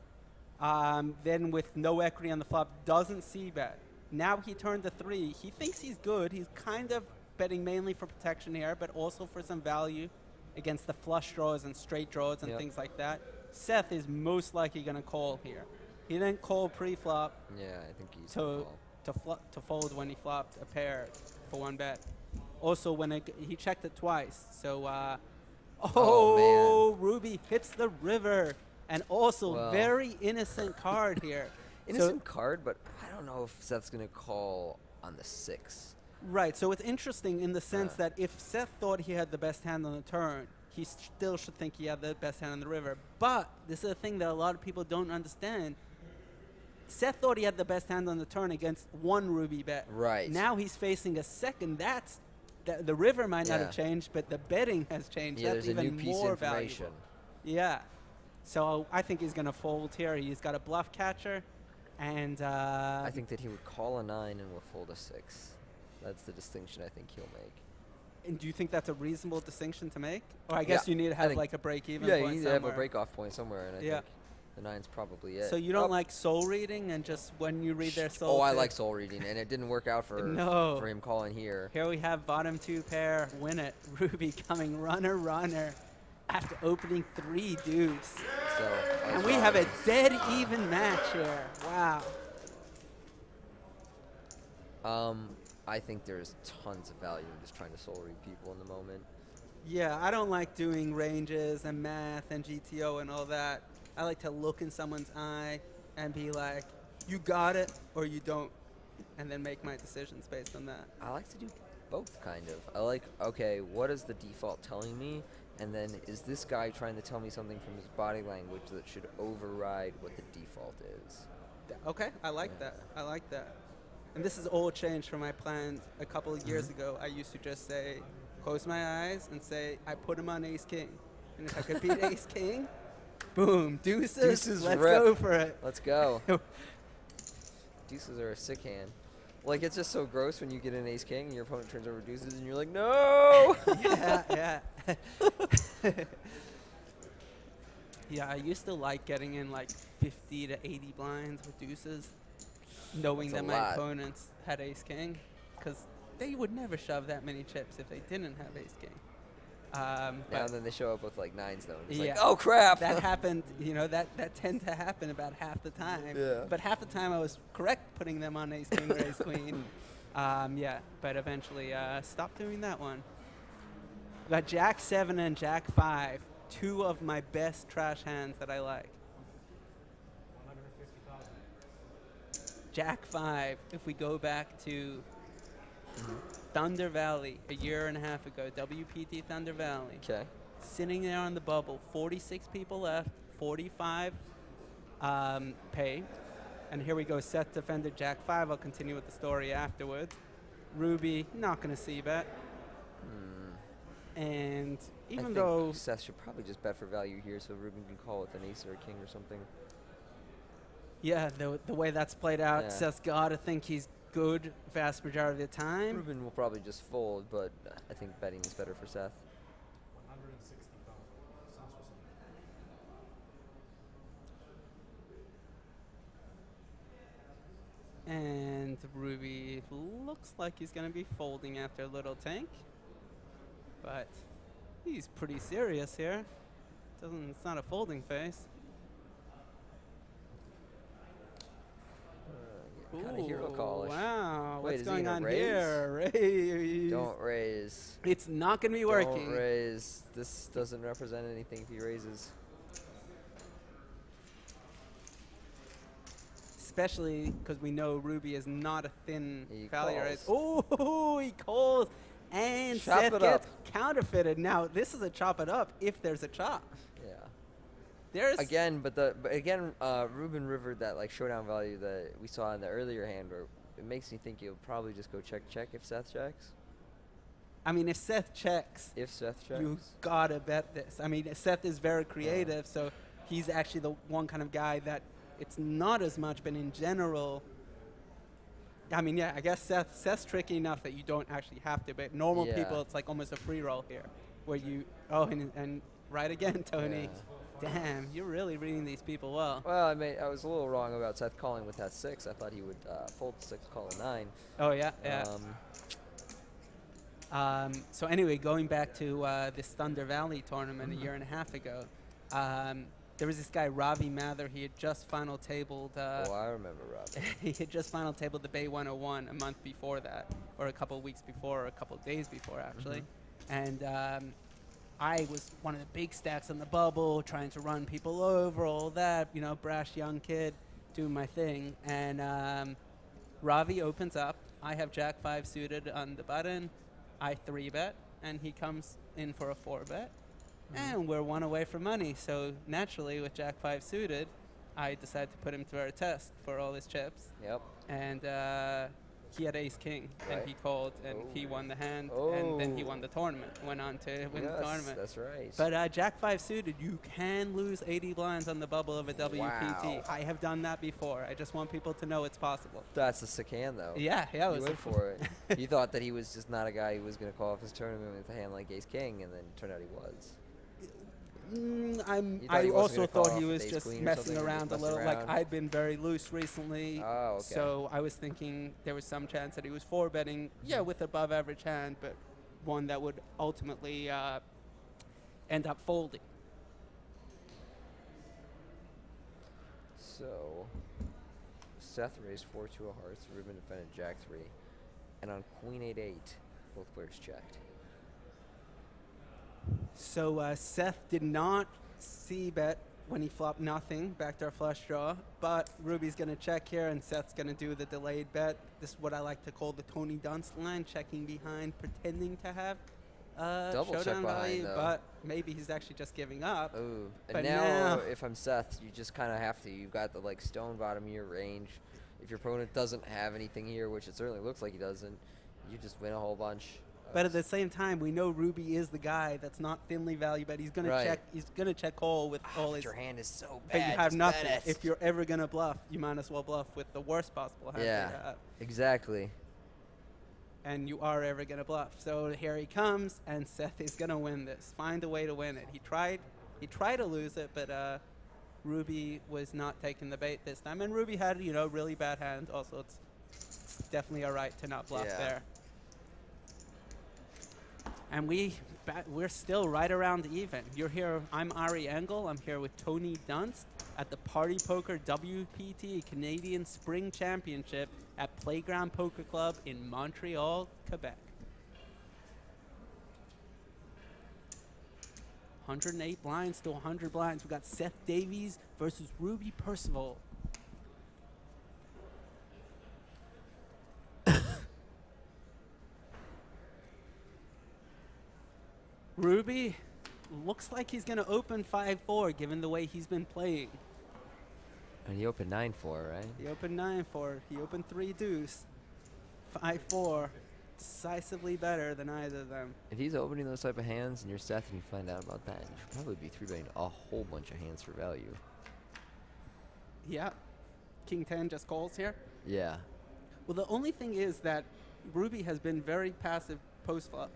Then with no equity on the flop, doesn't c-bet. Now he turned to 3. He thinks he's good. He's kind of betting mainly for protection here, but also for some value against the flush draws and straight draws and Yep. things like that. Seth is most likely going to call here. He didn't call pre-flop. Yeah, I think he's To fold when he flopped a pair for 1 bet. Also, when he checked it twice. So, Oh, Ruby hits the river. And also, Well. very innocent card here. Innocent card, but I don't know if Seth's going to call on the 6. Right, so it's interesting in the sense that if Seth thought he had the best hand on the turn, he still should think he had the best hand on the river. But this is a thing that a lot of people don't understand. Seth thought he had the best hand on the turn against one Ruby bet. Right. Now he's facing a second. The river might not have changed, but the betting has changed. Yeah, That's there's a even new piece more of information. valuable. Yeah. So I think he's going to fold here. He's got a bluff catcher. And I think that he would call a 9 and will fold a 6. That's the distinction I think he'll make. And do you think that's a reasonable distinction to make? Or I guess you need to have like a break-even point. point Yeah, you need somewhere. to have a break-off point somewhere, and I think the 9's probably it. So you don't like soul reading, and just when you read their soul? Oh, I like soul reading, and it didn't work out for for him calling here. Here we have bottom 2 pair, win it. Ruby coming runner after opening 3 deuce. So, and we have a dead even match here. Wow. I think there's tons of value in just trying to soul read people in the moment. Yeah, I don't like doing ranges and math and GTO and all that. I like to look in someone's eye and be like, you got it or you don't, and then make my decisions based on that. I like to do both, kind of. I like, okay, what is the default telling me? And then is this guy trying to tell me something from his body language that should override what the default is? Okay, I like that. I like that. And this is all changed from my plans a couple of years ago. I used to just say, close my eyes and say, I put him on ace-king. And if I could beat ace-king, boom, deuces, let's go for it. Let's go. Deuces are a sick hand. Like, it's just so gross when you get an ace-king and your opponent turns over deuces and you're like, no! Yeah. Yeah, I used to like getting in like 50 to 80 blinds with deuces, knowing that my opponents had ace-king, because they would never shove that many chips if they didn't have ace-king. Now and then they show up with like 9s though. It's yeah. like, oh crap! That happened, that tend to happen about half the time. Yeah. But half the time I was correct putting them on ace-king or ace-queen. Yeah, but eventually stopped doing that one. Got Jack 7 and Jack 5, 2 of my best trash hands that I like. 150,000. Jack 5, if we go back to Thunder Valley a year and a half ago, WPT Thunder Valley. Okay. Sitting there on the bubble, 46 people left, 45 pay. And here we go, Seth defended Jack 5. I'll continue with the story afterwards. Ruby, not going to see bet. And even though Seth should probably just bet for value here so Ruben can call with an ace or a king or something. Yeah, the way that's played out, Seth's got to think he's good vast majority of the time. Ruben will probably just fold, but I think betting is better for Seth. 160,000. Sounds reasonable. And Ruby looks like he's going to be folding after a little tank. But he's pretty serious here. It's not a folding face. Kind of hero call-ish. Wow, Wait, what's is he going gonna on raise? here? Raise. Don't raise. It's not going to be working. Don't raise. This doesn't represent anything if he raises. Especially because we know Ruby is not a thin He value calls. raise. Oh, he calls. And Chop Seth it gets up. counterfeited. Now, this is a chop it up if there's a chop. Yeah. There's Again, Ruben rivered that like showdown value that we saw in the earlier hand, where it makes me think he'll probably just go check if Seth checks. I mean, if Seth checks, you gotta bet this. I mean, Seth is very creative, so he's actually the one kind of guy that it's not as much, but in general, I mean, yeah, I guess Seth's tricky enough that you don't actually have to, but normal people, it's like almost a free roll here, where you, and right again, Tony. Yeah. Damn, you're really reading these people well. Well, I was a little wrong about Seth calling with that 6. I thought he would fold the 6, call a 9. Oh, yeah, yeah. So anyway, going back to this Thunder Valley tournament a year and a half ago, there was this guy, Ravi Mather. He had just final tabled. I remember Ravi. He had just final tabled the Bay 101 a month before that, or a couple weeks before, or a couple days before, actually. And I was one of the big stacks on the bubble, trying to run people over, all that, you know, brash young kid, doing my thing. And Ravi opens up. I have Jack 5 suited on the button. I 3-bet, and he comes in for a 4-bet. And we're one away from money. So naturally, with Jack 5 suited, I decided to put him through our test for all his chips. Yep. And he had ace king, and Right. he called, and he won the hand, Oh. and then he won the tournament. Went on to win the Yes, tournament. that's right. But Jack 5 suited, you can lose 80 blinds on the bubble of a WPT. Wow. I have done that before. I just want people to know it's possible. That's a sick hand, though. Yeah, it You was went for it. You thought that he was just not a guy who was going to call off his tournament with a hand like ace king, and then it turned out he was. You thought I he wasn't also gonna call thought off he with was ace just queen or messing something, around a just little. messing Like around? I've been very loose recently, Oh, okay. so I was thinking there was some chance that he was 4-betting, with above average hand, but one that would ultimately end up folding. So, Seth raised 4-2 of hearts. Ruben defended Jack 3. And on Queen 8-8, both players checked. So Seth did not c-bet when he flopped nothing, backdoor flush draw, but Ruby's going to check here, and Seth's going to do the delayed bet. This is what I like to call the Tony Dunst line, checking behind, pretending to have Double check showdown behind, value, though. but maybe he's actually just giving up. Ooh. But And now, if I'm Seth, you just kind of have to. You've got the stone bottom of your range. If your opponent doesn't have anything here, which it certainly looks like he doesn't, you just win a whole bunch. But at the same time, we know Ruby is the guy that's not thinly valued, but he's going Right. to check. He's going to check call with all But his. your hand is so But you bad, have just nothing. bet it. If you're ever going to bluff, you might as well bluff with the worst possible hand. Yeah, you have. exactly. And you are ever going to bluff. So here he comes, and Seth is going to win this. Find a way to win it. He tried to lose it, but Ruby was not taking the bait this time. And Ruby had, really bad hands. Also, it's definitely all right to not bluff there. And we're still right around even. You're here. I'm Ari Engel. I'm here with Tony Dunst at the Party Poker WPT Canadian Spring Championship at Playground Poker Club in Montreal, Quebec. 108 blinds to 100 blinds. We got Seth Davies versus Ruby Percival. Ruby looks like he's going to open 5-4 given the way he's been playing. And he opened 9-4, right? He opened 9-4. He opened 3 deuce. 5-4. Decisively better than either of them. If he's opening those type of hands and you're Seth and you find out about that, you should probably be 3-betting a whole bunch of hands for value. Yeah. King 10 just calls here. Yeah. Well, the only thing is that Ruby has been very passive post-flop.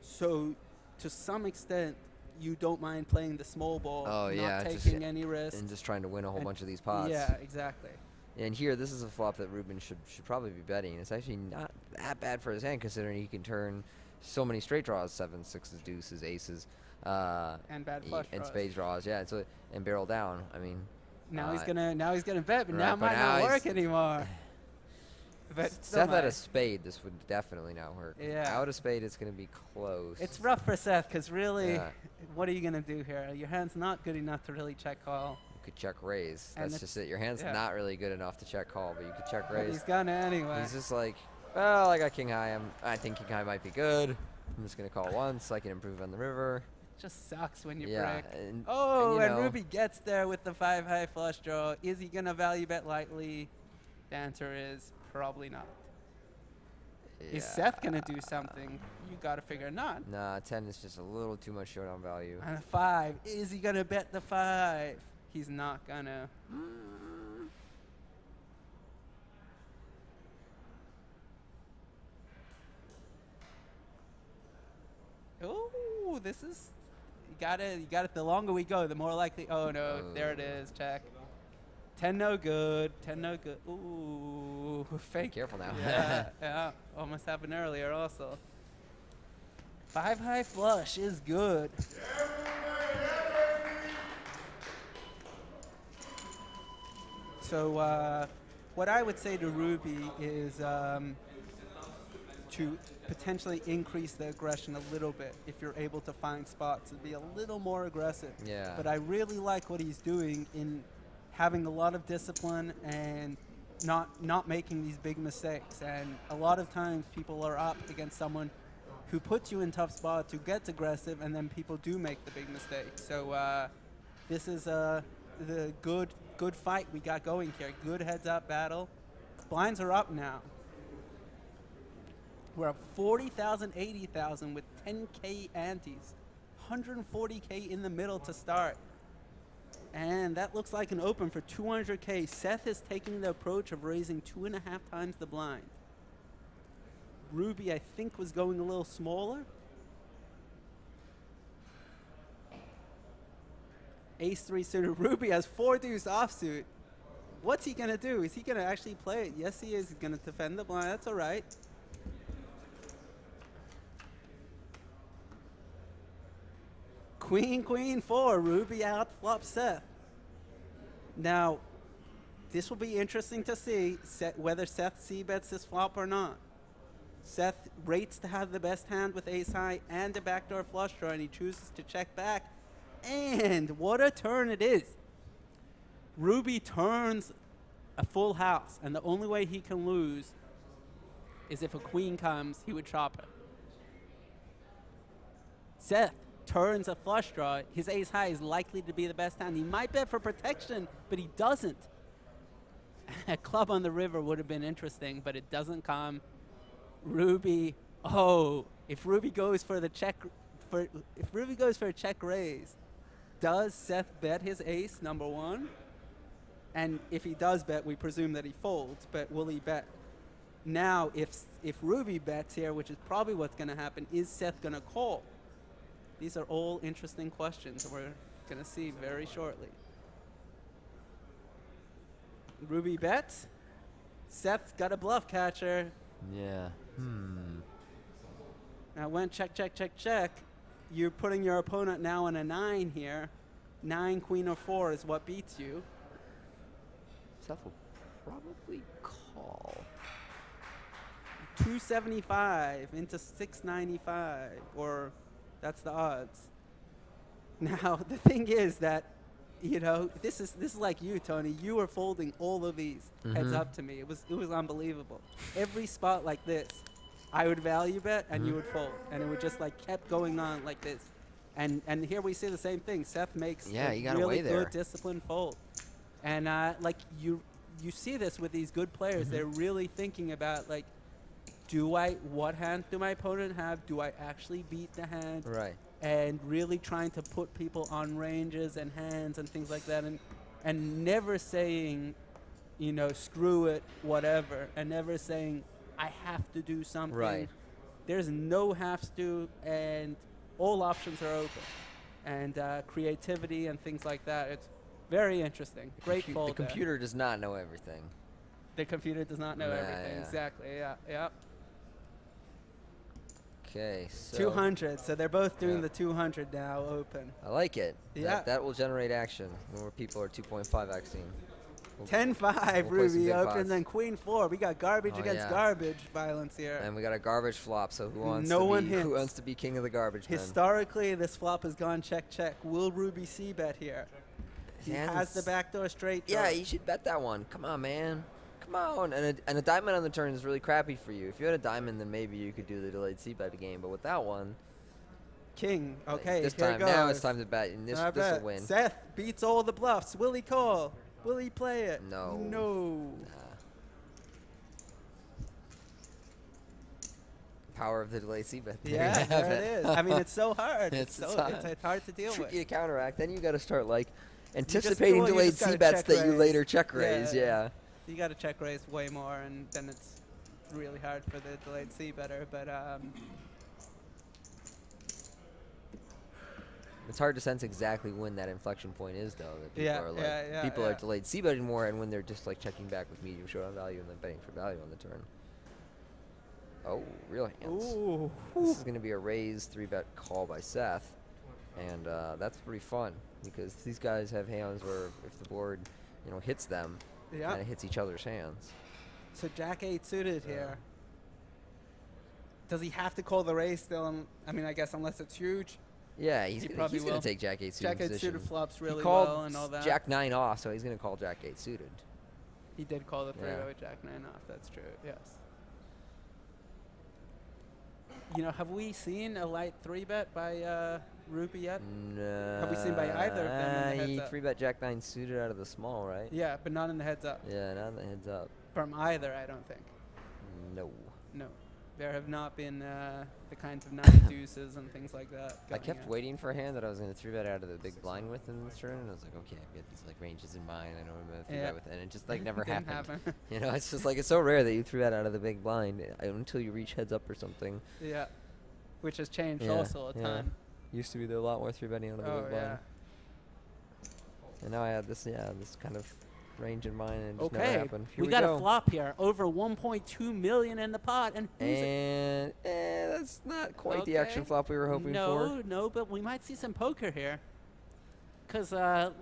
So, to some extent, you don't mind playing the small ball, not taking any risks. And just trying to win a whole bunch of these pots. Yeah, exactly. And here, this is a flop that Ruben should probably be betting. It's actually not that bad for his hand, considering he can turn so many straight draws, 7s, 6s, deuces, aces. And bad flush and draws. spades draws, yeah. And barrel down. I mean. Now he's gonna bet, but right, now but might now not he's- work anymore. But Seth had a spade. This would definitely not work. Yeah. Out of spade, it's going to be close. It's rough for Seth because really, Yeah. what are you gonna do here? Your hand's not good enough to really check call. You could check raise. And That's it's- just it. Your hand's yeah. not really good enough to check call, but you could check But raise. he's gonna anyway. He's just like, well, I got king high. I think king high might be good. I'm just going to call once. I can improve on the river. Just sucks when you Yeah, break. and Oh, you and know- Ruby gets there with the 5 high flush draw. Is he gonna value bet lightly? The answer is probably not. Is Seth gonna do something? You gotta figure not. Nah, 10 is just a little too much showdown value. And a 5. Is he gonna bet the 5? He's not gonna. Oh, this is. You got it. The longer we go, the more likely. Oh no, there it is. Check. 10 no good. 10 no good. Ooh, fake. Careful now. Yeah, yeah. Almost happened earlier also. 5 high flush is good. So what I would say to Ruby is to potentially increase the aggression a little bit if you're able to find spots and be a little more aggressive. Yeah. But I really like what he's doing in having a lot of discipline and not making these big mistakes. And a lot of times people are up against someone who puts you in tough spots, who gets aggressive, and then people do make the big mistakes. So this is the good fight we got going here. Good heads-up battle. Blinds are up now. We're up 40,000, 80,000 with 10K antes. 140K in the middle to start. And that looks like an open for 200K. Seth is taking the approach of raising 2.5 times the blind. Ruby, I think, was going a little smaller. Ace-3 suited. Ruby has 4 deuce offsuit. What's he going to do? Is he going to actually play it? Yes, he is. He's going to defend the blind. That's all right. Queen, queen, 4. Ruby out flop Seth. Now, this will be interesting to see whether Seth c-bets this flop or not. Seth rates to have the best hand with ace high and a backdoor flush draw, and he chooses to check back. And what a turn it is. Ruby turns a full house, and the only way he can lose is if a queen comes, he would chop it. Seth turns a flush draw. His ace high is likely to be the best hand. He might bet for protection, but he doesn't. A club on the river would have been interesting, but it doesn't come. Ruby, if Ruby goes for the check, if Ruby goes for a check raise, does Seth bet his ace, number one? And if he does bet, we presume that he folds, but will he bet? Now, if Ruby bets here, which is probably what's going to happen, is Seth going to call? These are all interesting questions we're going to see very shortly. Ruby bets. Seth's got a bluff catcher. Yeah. Now when check, check, check, check, you're putting your opponent now on a 9 here. 9, queen, or 4 is what beats you. Seth will probably call. 275 into 695, or that's the odds. Now the thing is that, you know, this is like you, Tony. You were folding all of these heads up to me. It was unbelievable. Every spot like this, I would value bet and you would fold, and it would just like kept going on like this. And here we see the same thing. Seth makes you got really away there. good disciplined fold, and like you see this with these good players. They're really thinking about like, what hand do my opponent have? Do I actually beat the hand? Right. And really trying to put people on ranges and hands and things like that, and never saying, you know, screw it, whatever, and never saying I have to do something. Right. There's no haves to, and all options are open, and creativity and things like that. It's very interesting. Great fold. The computer does not know everything. The computer does not know everything. Yeah. Exactly. Yeah. Okay, so 200. So they're both doing the 200 now open. I like it. Yeah. That will generate action when more people are 2.5xing. 10-5 we'll Ruby open, then queen 4. We got garbage against yeah. garbage violence here. And we got a garbage flop. So who wants to be king of the garbage men? Historically, this flop has gone check check. Will Ruby c-bet here? He has the backdoor straight draw. Yeah, you should bet that one. Come on, man. Come on. And a diamond on the turn is really crappy for you. If you had a diamond, then maybe you could do the delayed c-bet game. But with that one, king. Okay, this here time goes. now it's time to bet, and this will win. Seth beats all the bluffs. Will he call? Will he play it? No. No. Power of the delayed c-bet. Yeah, there it is. I mean, it's so hard. It's hard to deal with. Tricky to counteract. Then you got to start like anticipating delayed c-bets that you later check raise. Yeah. You got to check raise way more, and then it's really hard for the delayed c-better. But it's hard to sense exactly when that inflection point is, though. That people people are delayed c-betting more, and when they're just like checking back with medium showdown value and then betting for value on the turn. Oh, real hands. Ooh. This is going to be a raise 3-bet call by Seth, and that's pretty fun because these guys have hands where if the board, you know, hits them, kind of hits each other's hands. So Jack 8 suited here. Does he have to call the raise still? I mean, I guess unless it's huge. Yeah, He he's probably going will. to take Jack 8 suited Jack 8 position. suited flops really he called well and all that. Jack 9 off, so he's going to call Jack 8 suited. He did call the three-way Yeah. with Jack 9 off. That's true. Yes. You know, have we seen a light 3-bet by Ruby yet? No. Have we seen by either of them in the He heads up? 3-bet Jack 9 suited out of the small, right? Yeah, but not in the heads up. Yeah, not in the heads up. From either, I don't think. No. No. There have not been the kinds of 9 deuces and things like that. I going kept on. waiting for a hand that I was going to 3-bet out of the big blind with in this turn, and I was like, okay, I've got these like ranges in mind. I know I'm going to 3-bet Yeah. with it, and it just like never Didn't happened. happen. You know, it's just like it's so rare that you 3-bet out of the big blind until you reach heads up or something. Yeah. Which has changed Yeah, also a yeah. ton. Used to be there a lot more 3-betting out of the Oh, big blind. yeah. And now I have this, this kind of range in mind, and it just never Okay, happened. Here we we got go. a flop here. Over 1.2 million in the pot. And who's it? And that's not quite the action Okay. flop we were hoping for. No, but we might see some poker here. Because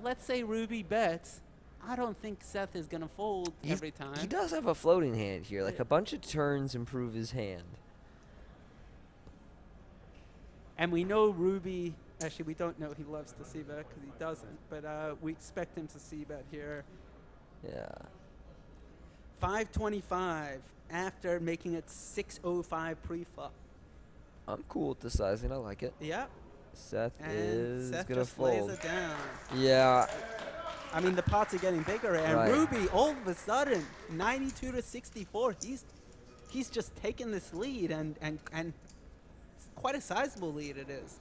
let's say Ruby bets. I don't think Seth is going to fold every time. He does have a floating hand here. Like a bunch of turns improve his hand. And we know Ruby, actually we don't know he loves to c-bet because he doesn't, but we expect him to c-bet here. Yeah. 525 after making it 605 pre-flop. I'm cool with the sizing. I like it. Yeah. Seth And is Seth going to just lays fold. it down. Yeah. I mean, the pots are getting bigger, and Right. Ruby, all of a sudden, 92 to 64, he's just taken this lead, and it's quite a sizable lead it is.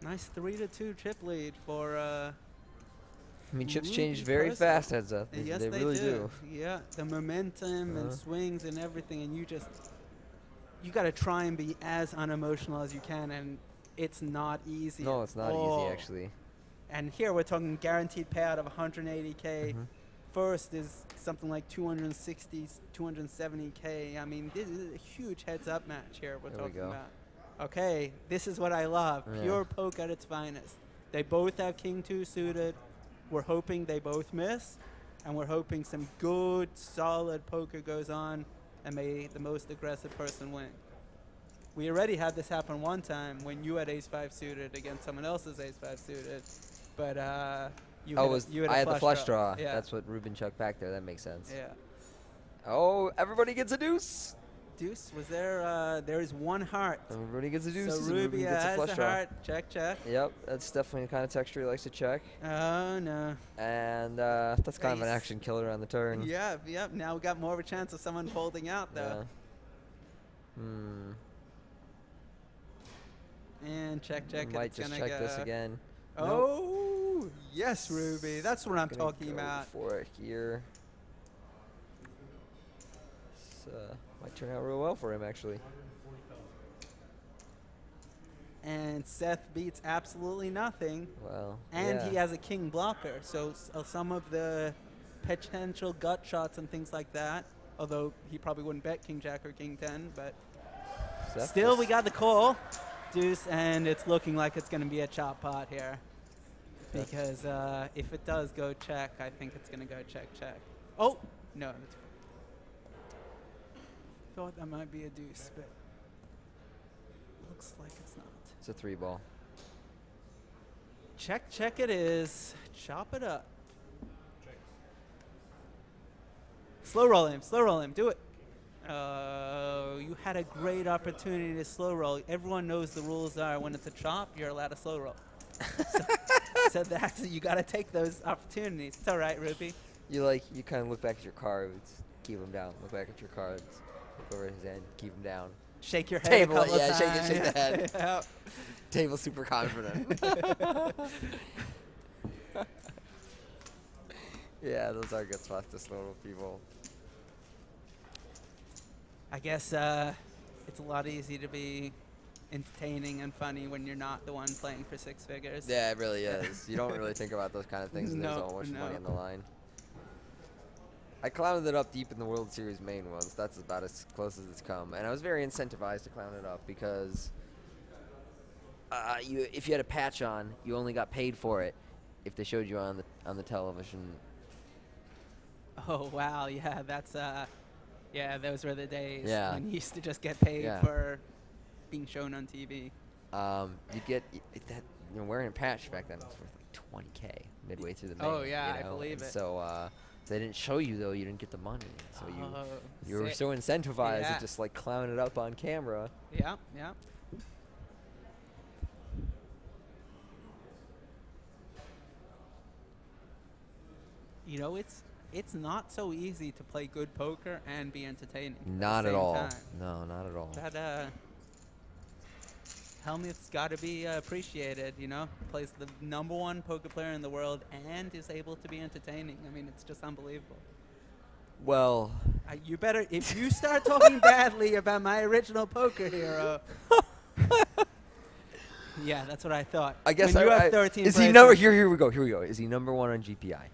Nice 3-2 chip lead for. I mean, chips Ruby change very Person. fast heads up. Yes, they really do. Yeah, the momentum and Uh-huh. swings and everything, and you got to try and be as unemotional as you can, and it's not easy. No, it's not all. easy, actually. And here we're talking guaranteed payout of 180K. Mhm. First is something like 260, 270K. I mean, this is a huge heads-up match here we're There we talking go. about. Okay, this is what I love. Yeah. Pure poke at its finest. They both have King 2 suited. We're hoping they both miss. And we're hoping some good, solid poker goes on and may the most aggressive person win. We already had this happen one time when you had ace-5 suited against someone else's ace-5 suited. But you I had had the flush draw. Yeah. That's what Ruben chucked back there. That makes sense. Yeah. Oh, everybody gets a deuce. Deuce, was there? There is one heart. Everybody gets a deuce. So and Ruby Ruben gets a has flush a draw. heart. Check, check. Yep, that's definitely the kind of texture he likes to check. Oh, no. And that's kind of an Ace. action killer on the turn. Yeah, yep. Now we got more of a chance of someone folding out, though. Yeah. And check, check. and Might it's just gonna check this go- again. Oh, yes, Ruby. That's what I'm Gonna talking go about. for it here. This might turn out real well for him, actually. And Seth beats absolutely nothing. Well, And yeah. he has a king blocker, so some of the potential gut shots and things like that, although he probably wouldn't bet king jack or king 10, but Seth still we just- got the call, deuce, and it's looking like it's going to be a chop pot here. Because if it does go check, I think it's going to go check, check. Oh, no. That's thought that might be a deuce, but looks like it's not. It's a 3-ball. Check, check it is. Chop it up. Slow roll him, do it. You had a great opportunity to slow roll. Everyone knows the rules are when it's a chop, you're allowed to slow roll. so that's, you got to take those opportunities. It's all right, Ruby. You kind of look back at your cards, keep them down. Look back at your cards, look over his head, keep them down. Shake your head Table, a couple yeah, times. shake the head. Yeah. Table super confident. Yeah, those are good spots to slow roll people. I guess it's a lot easier to be entertaining and funny when you're not the one playing for 6 figures. Yeah, it really is. You don't really think about those kind of things, and there's No, so much no. money on the line. I clowned it up deep in the World Series main once. That's about as close as it's come. And I was very incentivized to clown it up because if you had a patch on, you only got paid for it if they showed you on the television. Oh, wow, yeah, that's Yeah, those were the days Yeah. when you used to just get paid Yeah. for being shown on TV. You get that wearing a patch back then was worth like 20K midway through the main. Oh, yeah, I you know? believe And it. So they didn't show you though. You didn't get the money. So Oh, you were sick. so incentivized Yeah. to just like clown it up on camera. Yeah, yeah. You know, it's not so easy to play good poker and be entertaining. Not at at the same all. time. No, not at all. That Helmuth's got to be appreciated. You know, plays the #1 poker player in the world and is able to be entertaining. I mean, it's just unbelievable. Well, You better, if you start talking badly about my original poker hero. Yeah, that's what I thought. I guess when you have 13 is he bracelets- number here we go. Here we go. Is he #1 on GPI?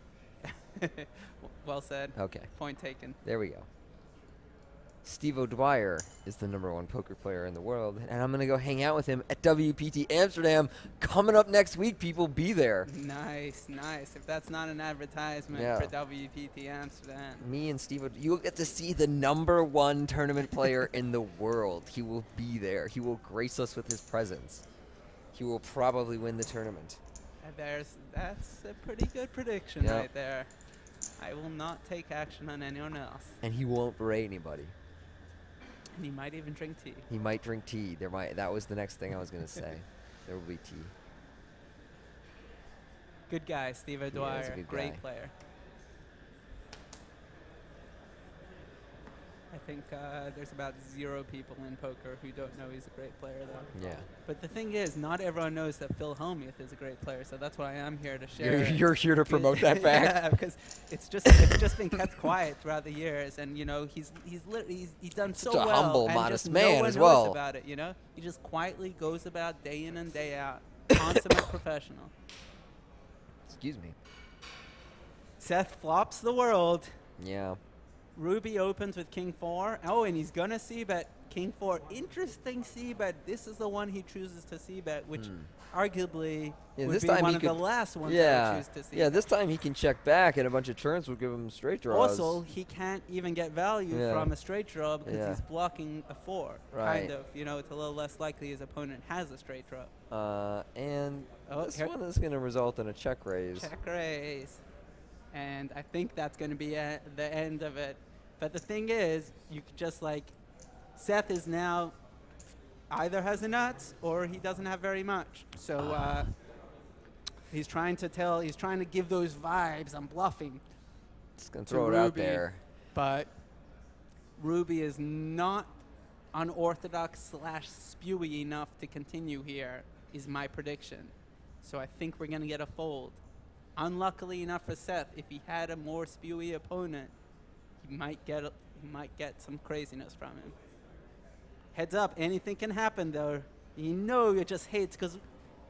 Well said. Okay. Point taken. There we go. Steve O'Dwyer is the #1 poker player in the world, and I'm going to go hang out with him at WPT Amsterdam coming up next week. People, be there. Nice, nice. If that's not an advertisement Yeah. for WPT Amsterdam. Me and Steve, you'll get to see the #1 tournament player in the world. He will be there. He will grace us with his presence. He will probably win the tournament. That's a pretty good prediction Yep. right there. I will not take action on anyone else. And he won't berate anybody. And he might even drink tea. He might drink tea. That was the next thing I was going to say. There will be tea. Good guy, Steve He is a O'Dwyer. good Great guy. player. I think there's about 0 people in poker who don't know he's a great player, though. Yeah. But the thing is, not everyone knows that Phil Hellmuth is a great player, so that's why I'm here to share. You're here to promote that fact. Yeah, because it's just been kept quiet throughout the years, and you know he's done Such so a well, humble, and modest just man no one as knows well. about it. You know, he just quietly goes about day in and day out, consummate professional. Excuse me. Seth flops the world. Yeah. Ruby opens with King 4. Oh, and he's gonna c-bet King 4. Interesting c-bet. This is the one he chooses to c-bet, which arguably would this be time one he of could, the last ones yeah, that would choose to c-bet. Yeah, this time he can check back, and a bunch of turns will give him straight draws. Also, he can't even get value Yeah. from a straight draw because Yeah. he's blocking a 4. Right. Kind of. You know, it's a little less likely his opponent has a straight draw. And this here- one is going to result in a check raise. Check raise. And I think that's going to be the end of it. But the thing is, you could just like, Seth is now either has a nuts or he doesn't have very much. So he's trying to give those vibes. I'm bluffing. Just going to throw it out Ruby, there. But Ruby is not unorthodox / spewy enough to continue here, is my prediction. So I think we're going to get a fold. Unluckily enough for Seth, if he had a more spewy opponent, he might get some craziness from him. Heads up, anything can happen though. You know it just hates because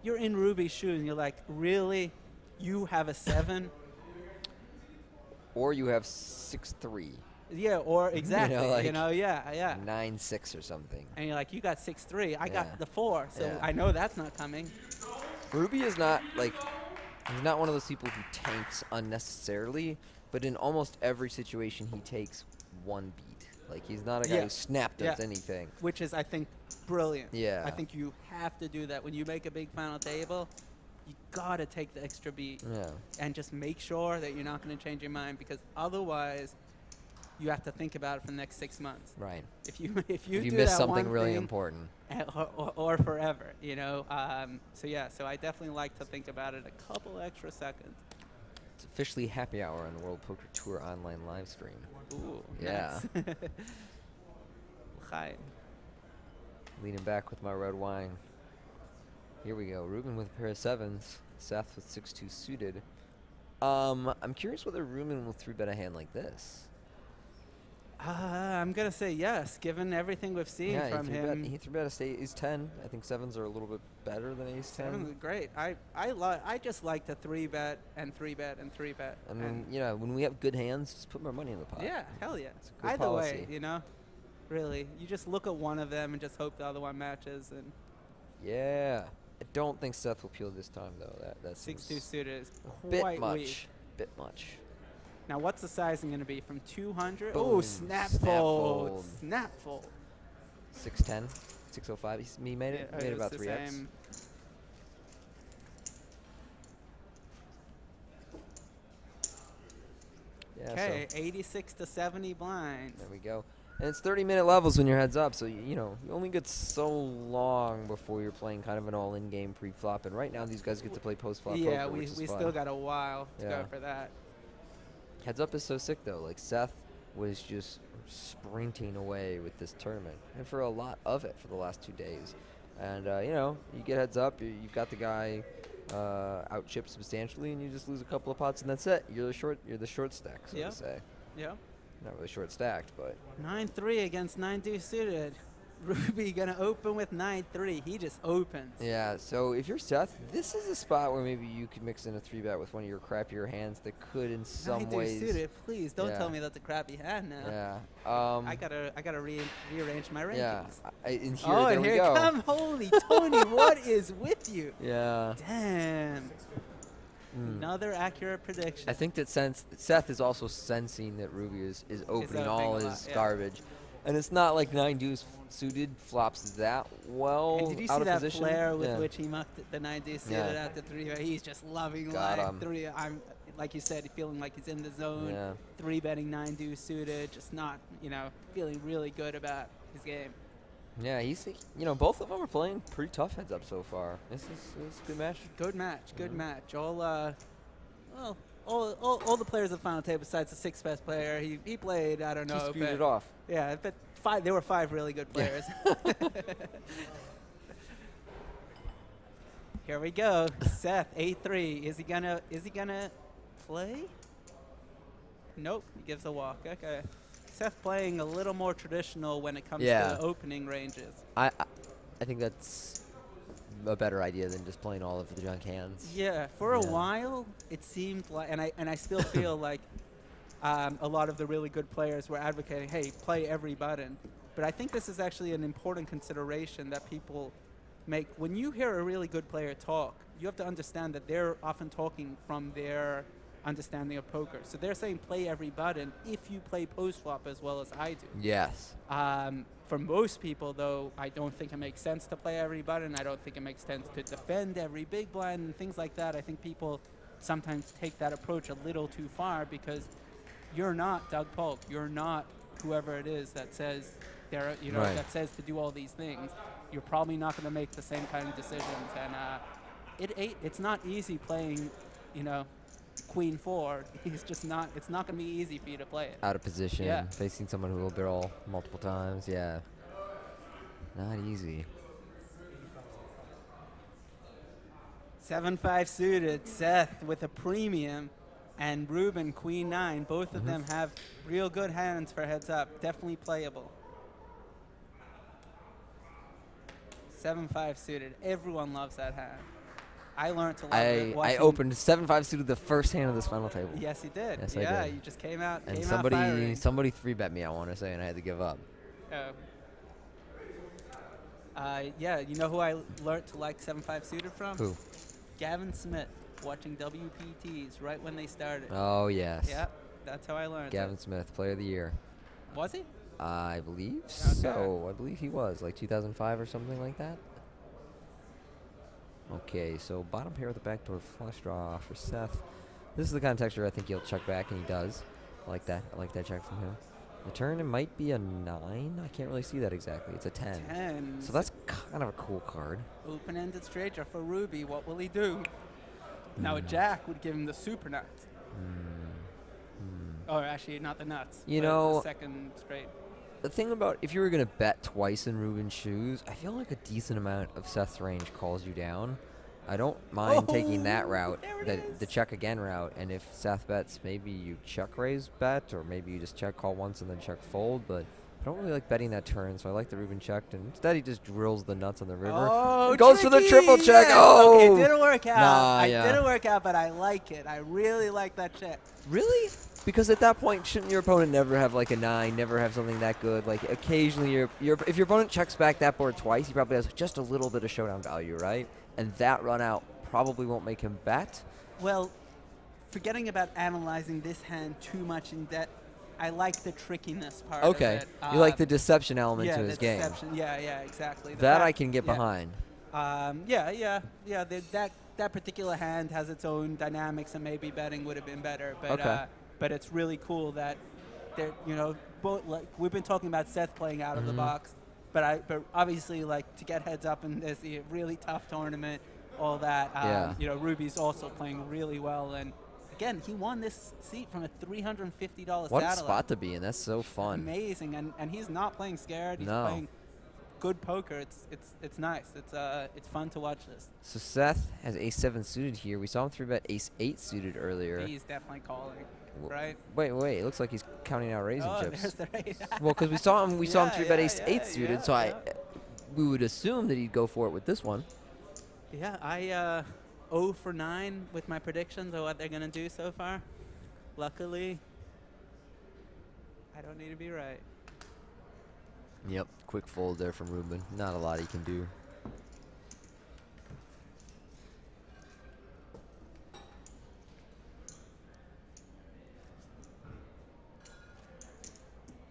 you're in Ruby's shoes and you're like, really? You have a 7? Or you have 6-3. Yeah, or exactly. Yeah. 9-6 or something. And you're like, you got 6-3. I Yeah. got the 4, so Yeah. I know that's not coming. Ruby is not like, he's not one of those people who tanks unnecessarily, but in almost every situation he takes one beat. Like, he's not a guy who snap does anything. Which is, I think, brilliant. Yeah. I think you have to do that. When you make a big final table, you gotta take the extra beat. Yeah. And just make sure that you're not gonna change your mind, because otherwise you have to think about it for the next 6 months. Right. If you If you do miss that something one really thing, important. or forever, you know. So I definitely like to think about it a couple extra seconds. It's officially happy hour on the World Poker Tour online live stream. Ooh, Yeah. nice. L'chaim. Leaning back with my red wine. Here we go. Ruben with a pair of 7s. Seth with 6-2 suited. I'm curious whether Ruben will 3-bet a hand like this. I'm gonna say yes, given everything we've seen from him. He 3-bet ace 10. I think 7s are a little bit better than ace 10. 7 is great. I just like to 3-bet and 3-bet and 3-bet. I mean, when we have good hands, just put more money in the pot. Yeah, hell yeah. It's a good Either policy. way, you know, really, you just look at one of them and just hope the other one matches. And Yeah. I don't think Seth will peel this time, though. That's 6-2 suited is a bit quite much. weak. Bit much. Now, what's the sizing going to be from 200? Boom. Oh, snap Snap fold. fold. Snap fold. 610, 605. He made it. Yeah, Made it was about the 3x. same. Yeah, Okay, so 86 to 70 blinds. there we go. And it's 30-minute levels when you're heads up, so you only get so long before you're playing kind of an all-in game pre-flop. And right now, these guys get to play post-flop Yeah, poker, we which is fun. still got a while to Yeah. go for that. Heads up is so sick though. Like Seth was just sprinting away with this tournament, and for a lot of it for the last 2 days. And you get heads up, you've got the guy out chipped substantially, and you just lose a couple of pots, and that's it. You're the short stack, so Yeah. to say. Yeah. Not really short stacked, but 9-3 against 9-2 suited. Ruby gonna open with 9-3. He just opens. yeah. So if you're Seth, this is a spot where maybe you could mix in a 3-bet with one of your crappier hands that could, in some 9-2 ways. suited. Please don't Yeah. tell me that's a crappy hand now. Yeah. I gotta rearrange my rankings. Yeah. And here, Oh, there and we here go. come Holy Tony. What is with you? Yeah. Damn. Mm. Another accurate prediction. I think that Seth is also sensing that Ruby is opening all opening a his lot, yeah. garbage. And it's not like 9 deuce suited flops that well And did you out see of that position. flair with Yeah. which he mucked the 9-2 suited Yeah. at the 3? He's just loving Got life. him. 3. I'm like you said, feeling like he's in the zone. Yeah. 3 betting 9-2 suited, just not feeling really good about his game. Yeah, he's both of them are playing pretty tough heads up so far. This is a good match. Good match. Good match. All the players at the final table besides the 6th best player, he played. I don't know. Disputed but off. Yeah, but there were 5 really good players. Here we go. Seth, 8-3. Is he gonna play? Nope. He gives a walk. Okay. Seth playing a little more traditional when it comes to opening ranges. I think that's a better idea than just playing all of the junk hands. Yeah, for a while it seemed like, and I still feel like a lot of the really good players were advocating, hey, play every button. But I think this is actually an important consideration that people make. When you hear a really good player talk, you have to understand that they're often talking from their understanding of poker. So they're saying play every button if you play post-flop as well as I do. Yes. For most people, though, I don't think it makes sense to play every button. I don't think it makes sense to defend every big blind and things like that. I think people sometimes take that approach a little too far because you're not Doug Polk. You're not whoever it is that says that says to do all these things. You're probably not going to make the same kind of decisions. And it's not easy playing, Queen 4. It's not going to be easy for you to play it. Out of position, Yeah. facing someone who will barrel multiple times. Yeah. Not easy. 7-5 suited, Seth with a premium, and Ruben, Queen 9. Both of them have real good hands for heads up. Definitely playable. 7-5 suited. Everyone loves that hand. I learned to love it. I opened 7-5 suited the first hand of this final table. Yes, he did. Yes, yeah, I did. you just came out. And came out firing. somebody 3-bet me, I want to say, and I had to give up. Yeah, you know who I learned to like 7-5 suited from? Who? Gavin Smith, watching WPTs right when they started. Oh, yes. Yep, that's how I learned. Gavin Smith, Player of the Year. Was he? I believe so. I believe he was, like 2005 or something like that. Okay, so bottom pair with the backdoor flush draw for Seth. This is the kind of texture I think he'll check back, and he does. I like that. I like that check from him. The turn, it might be a 9. I can't really see that exactly. It's a 10. 10. So that's kind of a cool card. Open-ended straight draw for Ruby. What will he do? Now a jack would give him the super nuts. Or actually, not the nuts. You but know, the second straight. The thing about if you were going to bet twice in Ruben's shoes, I feel like a decent amount of Seth's range calls you down. I don't mind taking that route, the check again route. And if Seth bets, maybe you check raise bet, or maybe you just check call once and then check fold. But I don't really like betting that turn, so I like the Ruben checked. And instead, he just drills the nuts on the river. Oh, and goes for the triple check. Yes. Oh, okay, it didn't work out. Nah, Didn't work out, but I like it. I really like that check. Really? Because at that point, shouldn't your opponent never have like a 9, never have something that good? Like occasionally, if your opponent checks back that board twice, he probably has just a little bit of showdown value, right? And that run out probably won't make him bet. Well, forgetting about analyzing this hand too much in depth, I like the trickiness part Okay. of it. You like the deception element yeah, to his the game. deception. Yeah, exactly. The That fact- I can get yeah. behind. That particular hand has its own dynamics, and maybe betting would have been better. But Okay. but it's really cool that they're, both, like, we've been talking about Seth playing out of the box, but obviously, like, to get heads up in this really tough tournament, all that. Ruby's also playing really well, and again, he won this seat from a $350 What a satellite. spot to be in. That's so fun. Amazing, and he's not playing scared. He's No. playing good poker. It's nice. It's fun to watch this. So Seth has ace-7 suited here. We saw him 3-bet ace-8 suited earlier. He's definitely calling, right? Wait. It looks like he's counting out raising Oh, chips. there's the raise. Well, because we saw him 3-bet Yeah, ace-8 suited, so we would assume that he'd go for it with this one. Yeah, I 0 for 9 with my predictions of what they're gonna do so far. Luckily, I don't need to be right. Yep, quick fold there from Ruben. Not a lot he can do.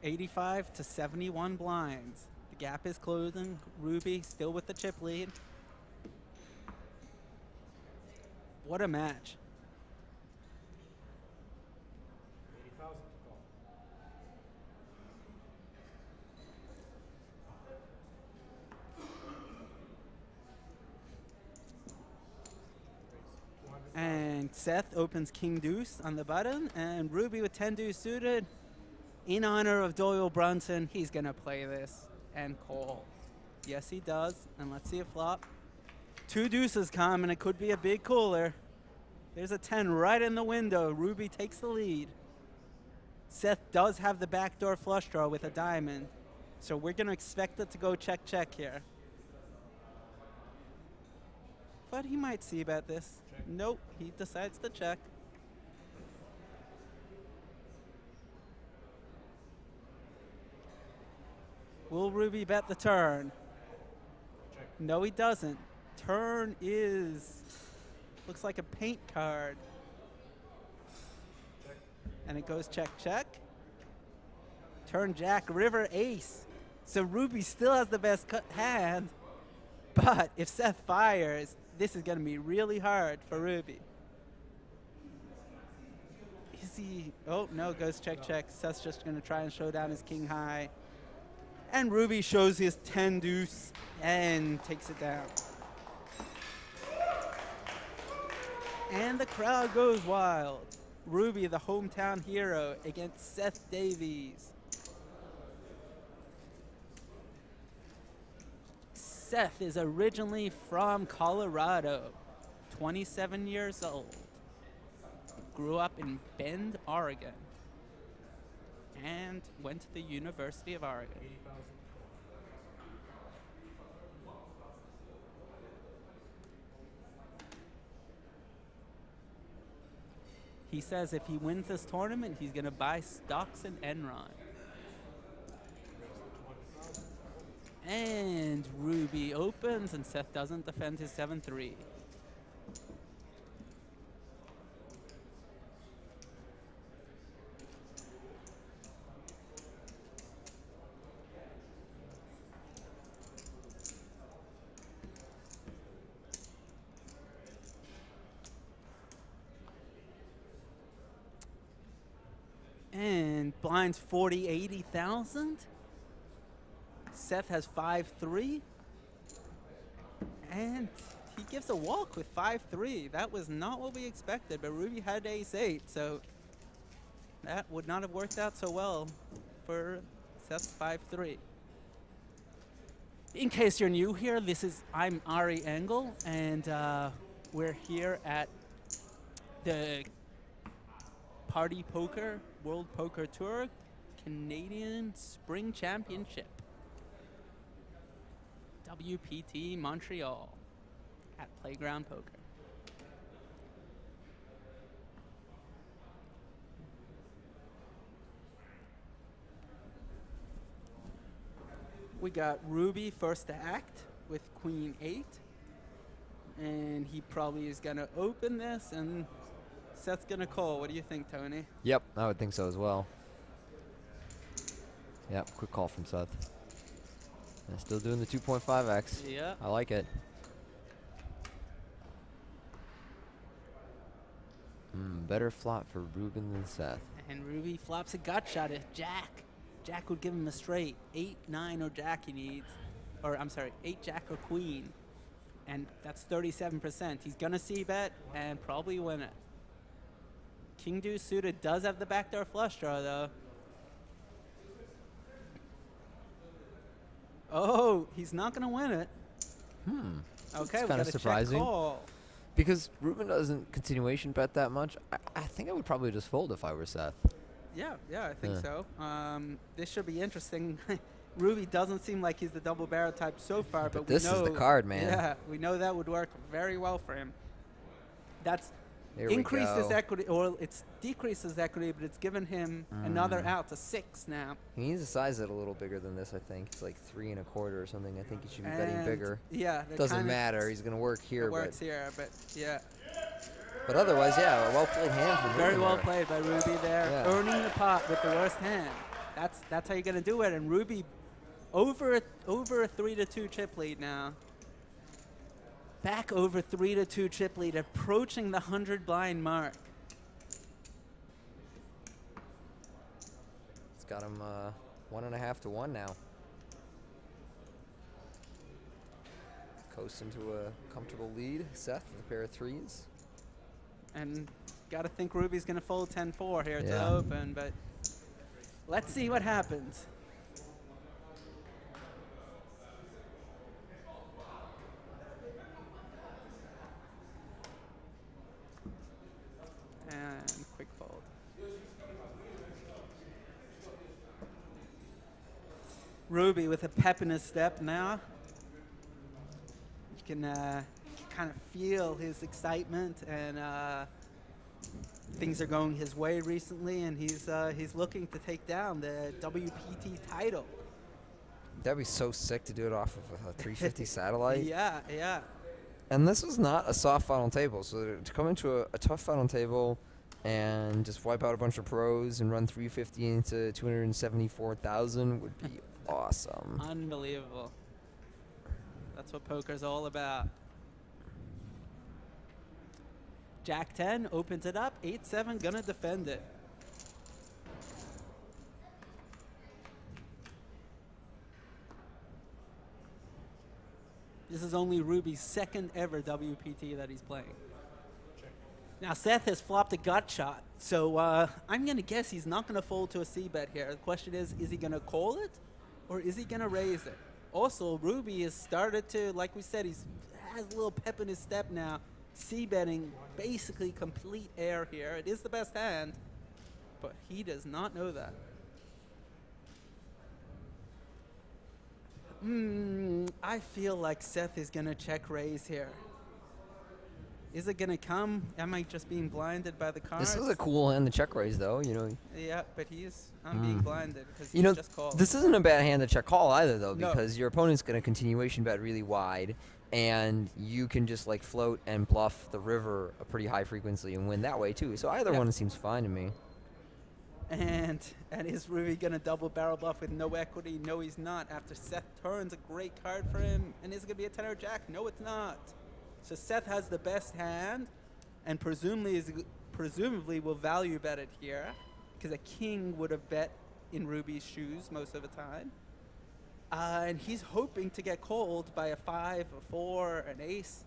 $85 to 71 blinds. The gap is closing. Ruby still with the chip lead. What a match. And Seth opens King Deuce on the button, and Ruby with 10 Deuce suited. In honor of Doyle Brunson, he's gonna play this and call. Yes, he does, and let's see a flop. 2 deuces come, and it could be a big cooler. There's a 10 right in the window. Ruby takes the lead. Seth does have the backdoor flush draw with a diamond, so we're gonna expect it to go check here. But he might see about this. Check. Nope, he decides to check. Will Ruby bet the turn? Check. No, he doesn't. Turn looks like a paint card. Check. And it goes check. Turn jack, river, ace. So Ruby still has the best hand, but if Seth fires, this is going to be really hard for Ruby. Is he? Oh, no, goes check. Seth's just going to try and show down his king high. And Ruby shows his 10 deuce and takes it down. And the crowd goes wild. Ruby, the hometown hero, against Seth Davies. Seth is originally from Colorado, 27 years old. Grew up in Bend, Oregon, and went to the University of Oregon. He says if he wins this tournament, he's going to buy stocks in Enron. And Ruby opens, and Seth doesn't defend his 7-3. And blinds 40, 80,000. Seth has 5-3. And he gives a walk with 5-3. That was not what we expected, but Ruby had ace-8, so that would not have worked out so well for Seth's 5-3. In case you're new here, I'm Ari Engel, and we're here at the Party Poker World Poker Tour Canadian Spring Championship. WPT Montreal at Playground Poker. We got Ruby first to act with Queen 8. And he probably is going to open this, and Seth's gonna call. What do you think, Tony? Yep, I would think so as well. Yep, quick call from Seth. And still doing the 2.5x. Yeah. I like it. Better flop for Ruben than Seth. And Ruby flops a gut shot at Jack. Jack would give him a straight 8, 9, or Jack he needs. Or, I'm sorry, 8, Jack, or Queen. And that's 37%. He's going to c-bet and probably win it. King Deuce suited does have the backdoor flush draw, though. Oh, he's not going to win it. Okay, we kind got of a surprising. check call. Because Ruben doesn't continuation bet that much. I think I would probably just fold if I were Seth. Yeah, I think so. This should be interesting. Ruby doesn't seem like he's the double barrel type so far, but we this know is the card, man. Yeah, we know that would work very well for him. That's Here we increased his go. equity, or it's decreased his equity, but it's given him another out to 6 now. He needs to size it a little bigger than this, I think. It's like 3 1/4 or something. I think he should be betting bigger. Yeah, Doesn't matter. He's going to work here. It works here, but yeah. But otherwise, yeah, a well-played hand for Ruben. Very well there. played by Ruby there, Yeah. earning the pot with the worst hand. That's how you're gonna do it. And Ruby over a 3-2 chip lead now. Back over 3-2 chip lead, approaching the 100 blind mark. It's got him 1.5 to 1 now. Coast into a comfortable lead. Seth with a pair of 3s. And got to think Ruby's going to fold 10-4 here to Yeah. open, but let's see what happens. And quick fold. Ruby with a pep in his step now. You can kind of feel his excitement, and things are going his way recently, and he's looking to take down the WPT title. That'd be so sick to do it off of a 350 satellite. Yeah. And this was not a soft final table, so to come into a tough final table and just wipe out a bunch of pros and run 350 into 274,000 would be awesome. Unbelievable. That's what poker's all about. Jack 10 opens it up, 8-7, gonna defend it. This is only Ruby's second ever WPT that he's playing. Now Seth has flopped a gut shot, so I'm gonna guess he's not gonna fold to a c-bet here. The question is he gonna call it, or is he gonna raise it? Also, Ruby has started to, like we said, has a little pep in his step now. C-betting, basically complete air here. It is the best hand, but he does not know that. I feel like Seth is gonna check raise here. Is it gonna come? Am I just being blinded by the cards? This is a cool hand to check raise, though. You know. Yeah, but I'm being blinded because You know, just called. this isn't a bad hand to check call either, though, No. because your opponent's going to continuation bet really wide, and you can just like float and bluff the river a pretty high frequency and win that way too. So either one seems fine to me. And is Ruby gonna double barrel bluff with no equity? No, he's not. After Seth turns a great card for him, and is it gonna be a 10 or jack? No, it's not. So Seth has the best hand, and presumably will value bet it here, because a king would have bet in Ruby's shoes most of the time. And he's hoping to get called by a 5, a 4, an ace.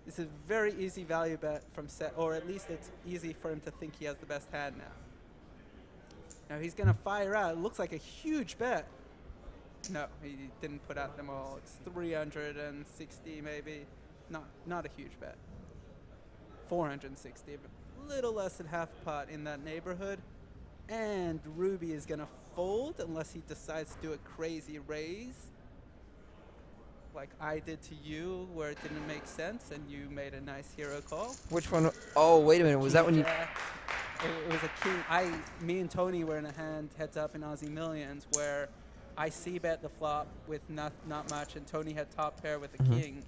This is a very easy value bet from Seth, or at least it's easy for him to think he has the best hand now. Now he's gonna fire out. It looks like a huge bet. No, he didn't put out them all. It's 360 maybe. Not a huge bet. 460, but a little less than half a pot in that neighborhood. And Ruby is gonna fold unless he decides to do a crazy raise, like I did to you, where it didn't make sense and you made a nice hero call. Which one? Oh, wait a minute. Was that when you? It was a king. Me and Tony were in a hand heads up in Aussie Millions where I c-bet the flop with not much, and Tony had top pair with the king,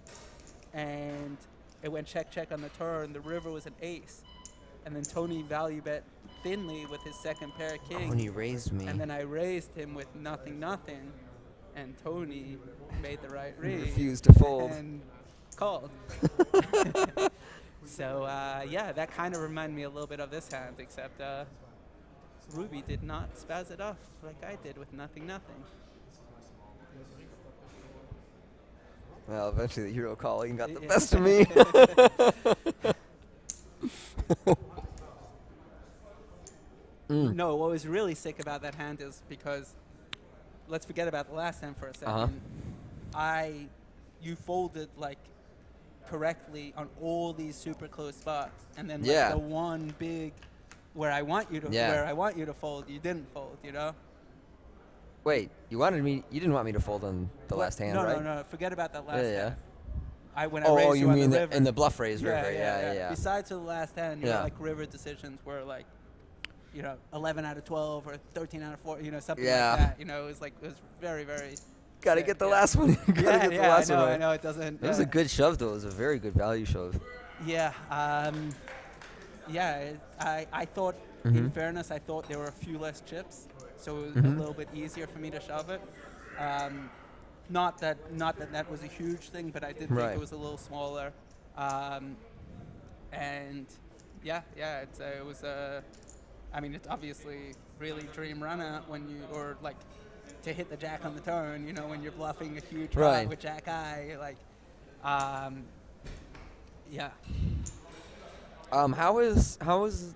and it went check on the turn. The river was an ace, and then Tony value bet thinly with his second pair of kings. Tony raised me. And then I raised him with nothing, and Tony made the right read. Refused to fold. And called. So, yeah, that kind of reminded me a little bit of this hand, except Ruby did not spaz it off like I did with nothing. Well, eventually the hero calling got the best of me. No, what was really sick about that hand is because, let's forget about the last hand for a second. You folded like correctly on all these super close spots, and then like, the one big where I want you to fold, you didn't fold, you know. Wait, you didn't want me to fold on the last hand, right? No, forget about that last hand. When I Oh, raised you on mean the river. in the bluff raise river? Yeah. Besides the last hand, your like river decisions were like, 11 out of 12 or 13 out of 4, something like that. It was very, very. Gotta get the last one. Gotta get the last one. I know it doesn't. It was a good shove though. It was a very good value shove. Yeah. I thought, in fairness, I thought there were a few less chips, so it was a little bit easier for me to shove it. Not that was a huge thing, but I did think it was a little smaller. And it was it's obviously really dream run out when you, or like to hit the jack on the turn, when you're bluffing a huge pot with jack high, How has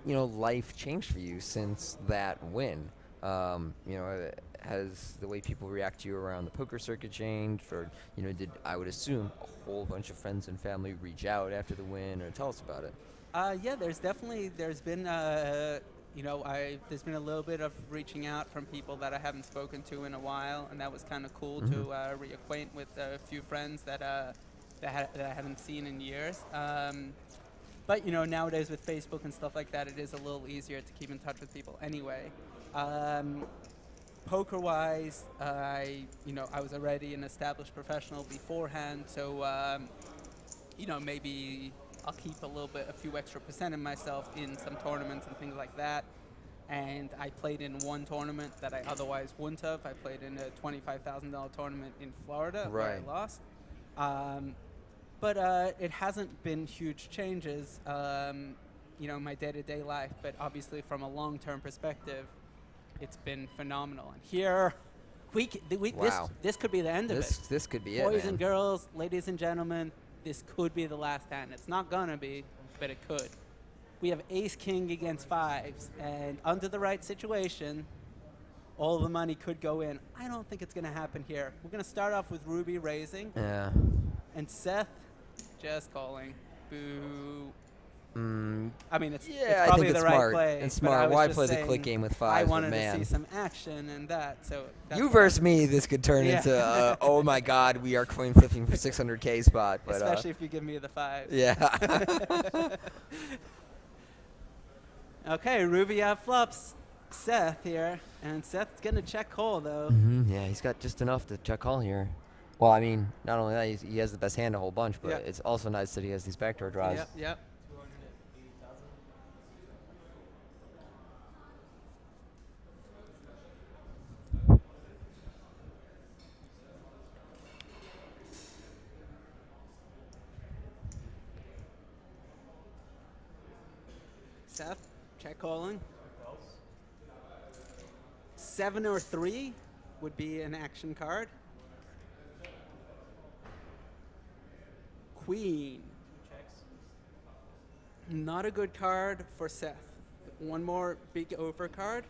life changed for you since that win? Has the way people react to you around the poker circuit changed, or did, I would assume, a whole bunch of friends and family reach out after the win? Or tell us about it. There's been there's been a little bit of reaching out from people that I haven't spoken to in a while, and that was kind of cool to reacquaint with a few friends that I haven't seen in years. But nowadays with Facebook and stuff like that, it is a little easier to keep in touch with people anyway. Poker-wise, I was already an established professional beforehand, so maybe I'll keep a few extra percent in myself in some tournaments and things like that. And I played in one tournament that I otherwise wouldn't have. I played in a $25,000 tournament in Florida where I lost. But it hasn't been huge changes, in my day-to-day life. But obviously, from a long-term perspective, it's been phenomenal. And here, this could be the end of it. This could be Boys it, and girls, ladies and gentlemen, this could be the last hand. It's not gonna be, but it could. We have ace-king against fives, and under the right situation, all the money could go in. I don't think it's gonna happen here. We're gonna start off with Ruby raising. Yeah. And Seth just calling. Boo. It's I probably think it's the right smart. play. It's smart. Why Why play the click game with fives? I wanted man. to see some action and that. So you versus me, this could turn into oh my God, we are coin flipping for 600K spot. But, especially if you give me the fives. Yeah. Okay, Ruby out flops Seth here, and Seth's gonna check call though. Yeah, he's got just enough to check call here. Well, not only that, he has the best hand a whole bunch, but it's also nice that he has these backdoor draws. Yep. Seth, check calling. 7 or 3 would be an action card. Queen. Not a good card for Seth. One more big over card.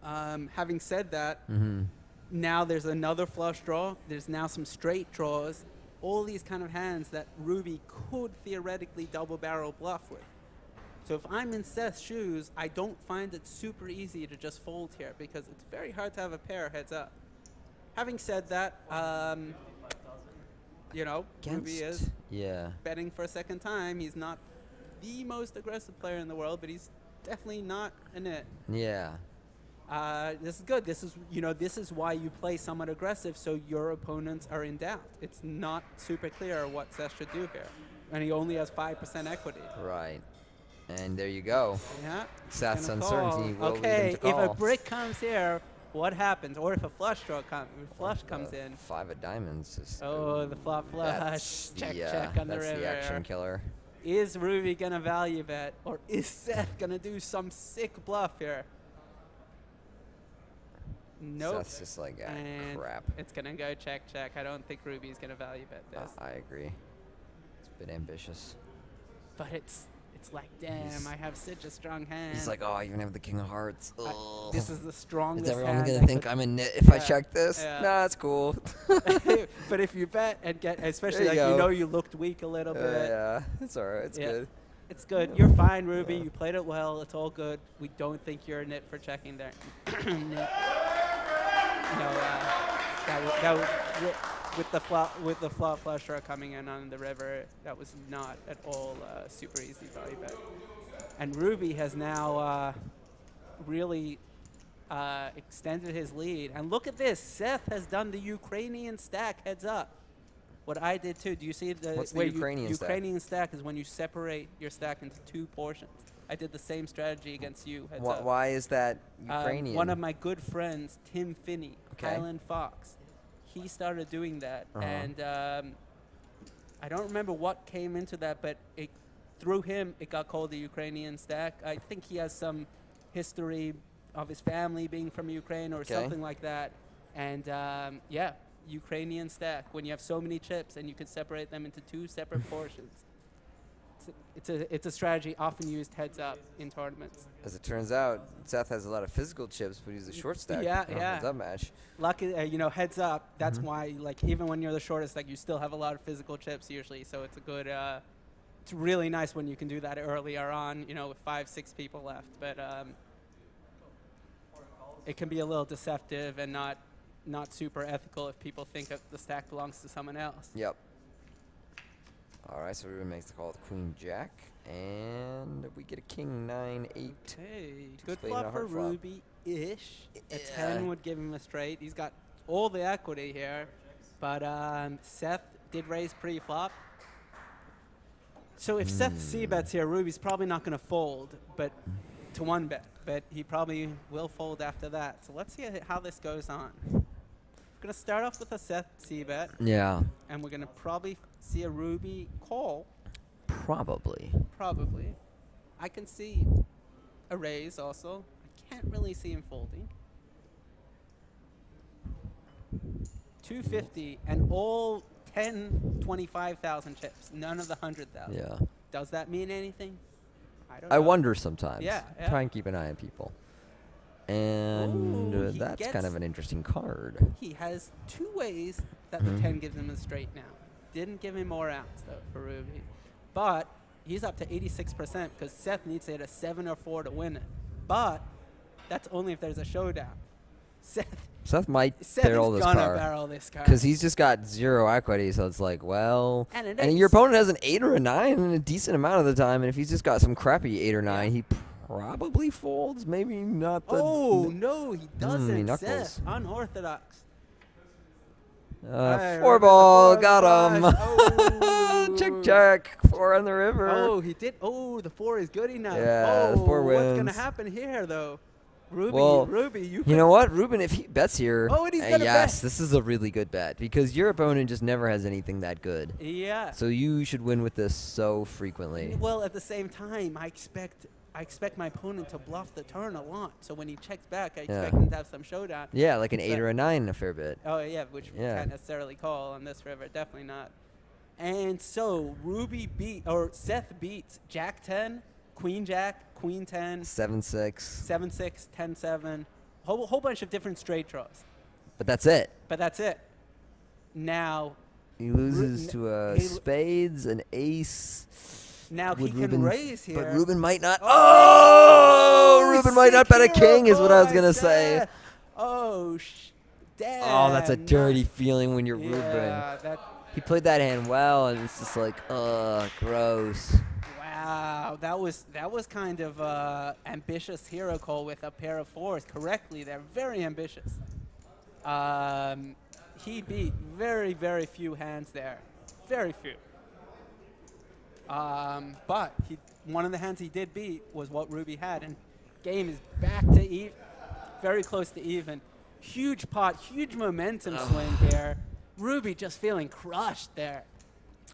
Having said that, now there's another flush draw. There's now some straight draws. All these kind of hands that Ruby could theoretically double barrel bluff with. So if I'm in Seth's shoes, I don't find it super easy to just fold here because it's very hard to have a pair heads up. Having said that, Ruby is betting for a second time. He's not the most aggressive player in the world, but he's definitely not a nit. Yeah. This is good. This is why you play somewhat aggressive, so your opponents are in doubt. It's not super clear what Seth should do here, and he only has 5% equity. Right. And there you go. Yeah. Seth's gonna uncertainty call. will Okay, lead him to if a call. brick comes here, what happens? Or if a flush draw comes in. 5 of diamonds. Is, Oh, the flop flush. that's Check, the, check on the that's river. the action killer. Is Ruby going to value bet? Or is Seth going to do some sick bluff here? Nope. Seth's just like, ah, And crap. it's going to go check, check. I don't think Ruby's going to value bet this. I agree. It's a bit ambitious. But it's like, damn, I have such a strong hand. He's like, oh, I even have the king of hearts. Ugh. This is the strongest Is everyone hand going I to think could- I'm a nit if I Yeah, check this? yeah. Nah, it's cool. But if you bet and get, especially There like you you go. know you looked weak a little bit. Yeah, it's all right. It's Yeah. good. It's good. You're fine, Ruby. You played it well. It's all good. We don't think you're a nit for checking there. With the flop flush draw coming in on the river, that was not at all super easy value bet. And Ruby has now really extended his lead. And look at this. Seth has done the Ukrainian stack heads up. What I did too. Do you see the What's the where Ukrainian stack? Ukrainian stack is when you separate your stack into 2 portions. I did the same strategy against you. Heads up. Why is that Ukrainian? One of my good friends, Tim Finney, Okay. Highland Fox, he started doing that, Uh-huh. and I don't remember what came into that, but through him, it got called the Ukrainian stack. I think he has some history of his family being from Ukraine or Okay. something like that, and yeah, Ukrainian stack. When you have so many chips and you can separate them into 2 separate portions. It's a strategy often used heads up in tournaments. As it turns out, Seth has a lot of physical chips, but he's a short stack. Yeah, in a yeah. Heads up match. Lucky, heads up. That's why, like, even when you're the shortest, like, you still have a lot of physical chips usually. So it's a good. It's really nice when you can do that earlier on. With 5-6 people left, but it can be a little deceptive and not super ethical if people think that the stack belongs to someone else. Yep. All right, so Ruben makes the call with Queen Jack, and we get a King 9-8. Hey, good Spade and a flop for heart flop. Ruby-ish. A 10 would give him a straight. He's got all the equity here, but Seth did raise pre-flop. So if Seth c-bets here, Ruby's probably not going to fold, but to 1-bet. But he probably will fold after that. So let's see how this goes on. We're going to start off with a Seth c-bet. Yeah. And we're going to probably see a Ruby call. Probably. Probably. I can see a raise also. I can't really see him folding. 250 and all 10, 25,000 chips. None of the 100,000. Yeah. Does that mean anything? I don't I know. wonder sometimes. Yeah, yeah. Try and keep an eye on people. And Ooh, he that's kind gets- of an interesting card. He has 2 ways that the 10 gives him a straight now. Didn't give him more outs, though, for Ruby. But he's up to 86% because Seth needs to hit a 7 or 4 to win it. But that's only if there's a showdown. Seth might Seth barrel is this gonna card. barrel this card. Because he's just got 0 equity, so it's like, well. And it And your is- opponent has an 8 or a 9 and a decent amount of the time. And if he's just got some crappy 8 or 9, he probably folds. Maybe not the. Oh, no, he doesn't. he knuckles. Seth, unorthodox. 4 ball, four got him. flush. Oh. Check, check. 4 on the river. Oh, he did. Oh, the 4 is good enough. Yeah, oh, 4 what's going to wins. happen here, though? Ruby, Well, Ruby, you can- know what, Ruben? If he bets here, Oh, and he's gonna yes, bet. this is a really good bet because your opponent just never has anything that good. Yeah. So you should win with this so frequently. Well, at the same time, I expect my opponent to bluff the turn a lot. So when he checks back, I expect him to have some showdown. Yeah, like an 8 But- or a 9 a fair bit. Oh, yeah, which we Yeah. can't necessarily call on this river. Definitely not. And so Seth beats Jack 10, Queen Jack, Queen 10, 7-6. 7-6, 10-7, whole bunch of different straight draws. But that's it. But that's it. Now, He loses to a he- spades, an ace. now he Would can Ruben- raise here. But Ruben might not. Oh! Ruben might not bet a king, is what I was going to say. Seth. Oh, damn. Oh, that's a dirty feeling when you're Yeah, Ruben. He played that hand well, and it's just like, gross. Wow, that was kind of ambitious hero call with a pair of 4s. Correctly, they're very ambitious. He beat very, very few hands there. Very few. But one of the hands he did beat was what Ruby had, and game is back to very close to even. Huge pot, huge momentum swing here. Ruby just feeling crushed there.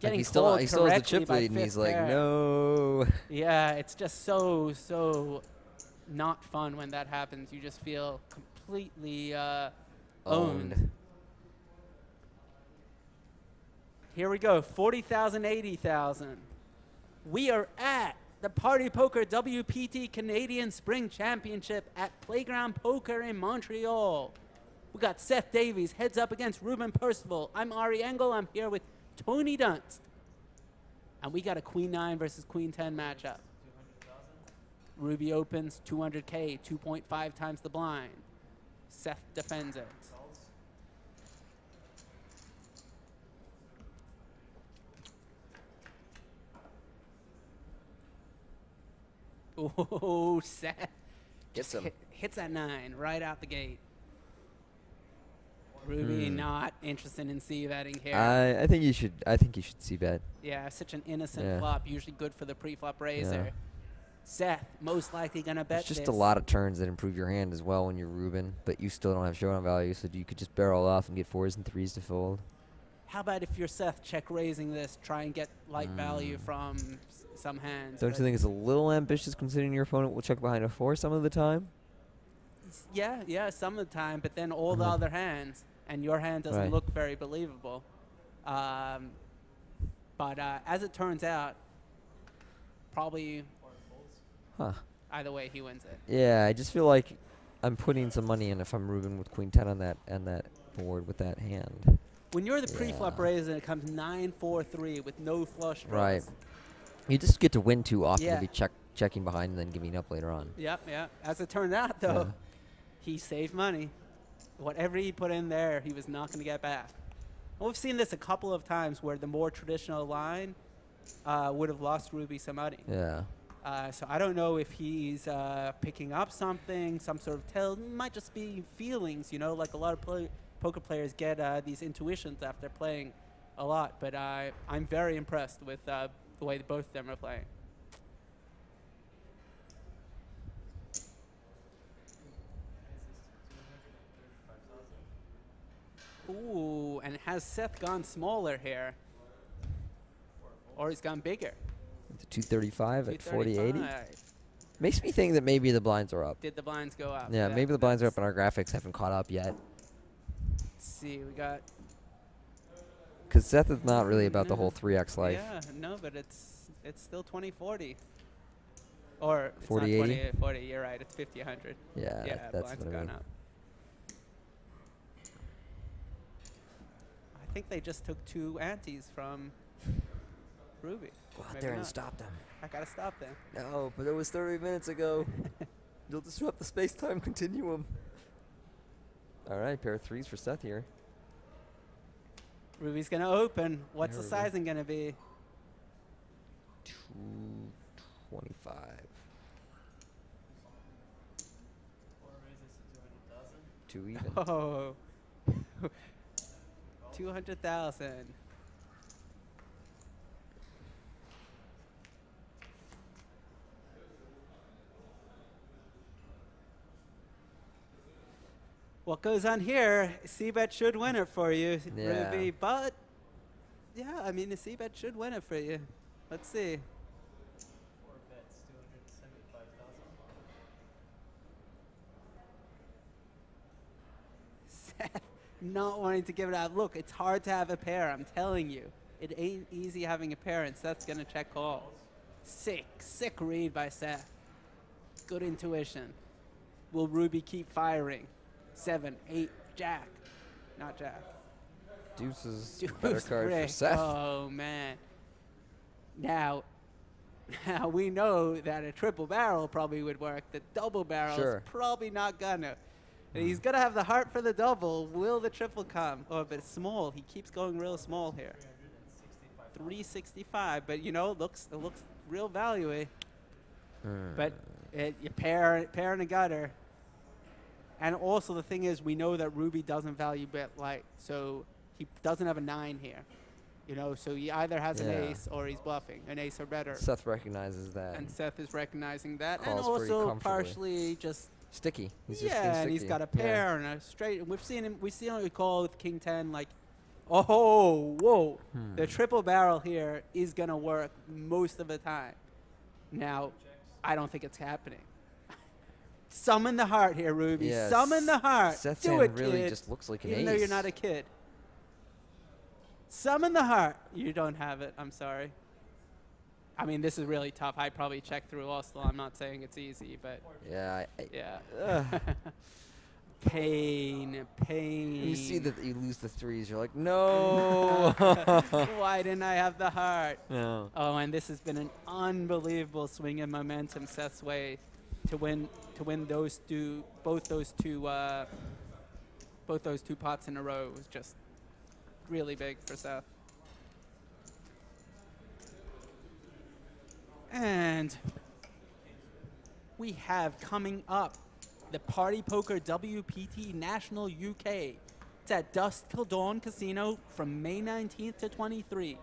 Getting he still has the chip by lead, and he's fifth like, pair. no. Yeah, it's just so not fun when that happens. You just feel completely owned. Here we go, 40,000, 80,000. We are at the Party Poker WPT Canadian Spring Championship at Playground Poker in Montreal. We got Seth Davies heads up against Ruben Percival. I'm Ari Engel. I'm here with Tony Dunst. And we got a Queen 9 versus Queen 10 matchup. Ruby opens 200K, 2.5 times the blind. Seth defends it. Oh, Seth Gets him. hits that 9 right out the gate. Ruby not interested in c-betting here. I think you should. I think you should c-bet. Yeah, such an innocent flop, usually good for the pre-flop raiser. Yeah. Seth most likely gonna bet It's just this. a lot of turns that improve your hand as well when you're Ruben, but you still don't have showdown value, so you could just barrel off and get 4s and 3s to fold. How about if you're Seth check raising this, try and get light value from some hands? Don't you think it's a little ambitious considering your opponent will check behind a 4 some of the time? Yeah, some of the time, but then all the other hands, and your hand doesn't look very believable. But as it turns out, probably either way he wins it. Yeah, I just feel like I'm putting some money in if I'm Ruben with Queen 10 on that board with that hand. When you're the pre-flop raiser and it comes 9-4-3 with no flush draws. Right. You just get to win too often Yeah. to be checking behind and then giving up later on. Yep. As it turned out, though, he saved money. Whatever he put in there, he was not going to get back. And we've seen this a couple of times where the more traditional line would have lost Ruby some money. Yeah. So I don't know if he's picking up something, some sort of tell. It might just be feelings, like a lot of poker players get these intuitions after playing a lot. But I'm very impressed with the way that both of them are playing. Ooh, and has Seth gone smaller here? Or he's gone bigger? To 235 at 4080. 235. Makes me think that maybe the blinds are up. Did the blinds go up? Yeah, maybe the blinds are up and our graphics haven't caught up yet. Let's see, we got... Because Seth is not really about the whole 3x life. Yeah, no, but it's still 2040. Or it's 40, not 80? 40, you're right, it's 50-100. Yeah, that's blinds what I gone mean. up. I think they just took 2 antes from Ruby. Go out Maybe there and not. stop them. I gotta stop them. No, but it was 30 minutes ago. You'll disrupt the space-time continuum. All right, pair of 3s for Seth here. Ruby's gonna open. What's There the we go. sizing gonna be? 225. 2 even. Oh, 200,000. What goes on here? C-bet should win it for you, Yeah. Ruby. But yeah, I mean the C-bet should win it for you. Let's see. Seth not wanting to give it out. Look, it's hard to have a pair, I'm telling you. It ain't easy having a pair, and Seth's gonna check call. Sick read by Seth. Good intuition. Will Ruby keep firing? 7, 8, Jack. Not Jack. Deuces, better card for brick. Seth. Oh, man. Now we know that a triple barrel probably would work. The double barrel Sure. is probably not gonna. And he's gonna have the heart for the double. Will the triple come? Oh, but it's small. He keeps going real small here. 365, but it looks real value-y. But you pair in a gutter. And also the thing is, we know that Ruby doesn't value bet light, so he doesn't have a 9 here. You know, so he either has an Yeah. ace or he's bluffing, an ace or better. Seth recognizes that. And Seth is recognizing that, and Calls pretty also comfortably. partially just Sticky. He's just being yeah, and he's sticky. got a Yeah. pair and a straight. And we've seen him call with King 10 like, oh, whoa, the triple barrel here is gonna work most of the time. Now, I don't think it's happening. Summon the heart here, Ruby. Yes. Summon the heart. Seth's Do hand it, really kid. just looks like an Even though you're ace. not a kid. Summon the heart. You don't have it. I'm sorry. I mean, this is really tough. I probably checked through also. I'm not saying it's easy, but Yeah. yeah. Pain. You see that you lose the threes. You're like, no. Why didn't I have the heart? No. Oh, and this has been an unbelievable swing of momentum Seth's way to win both those two pots in a row. Was just really big for Seth. And we have coming up the Party Poker WPT National UK. It's at Dusk Till Dawn Casino from May 19th to 23.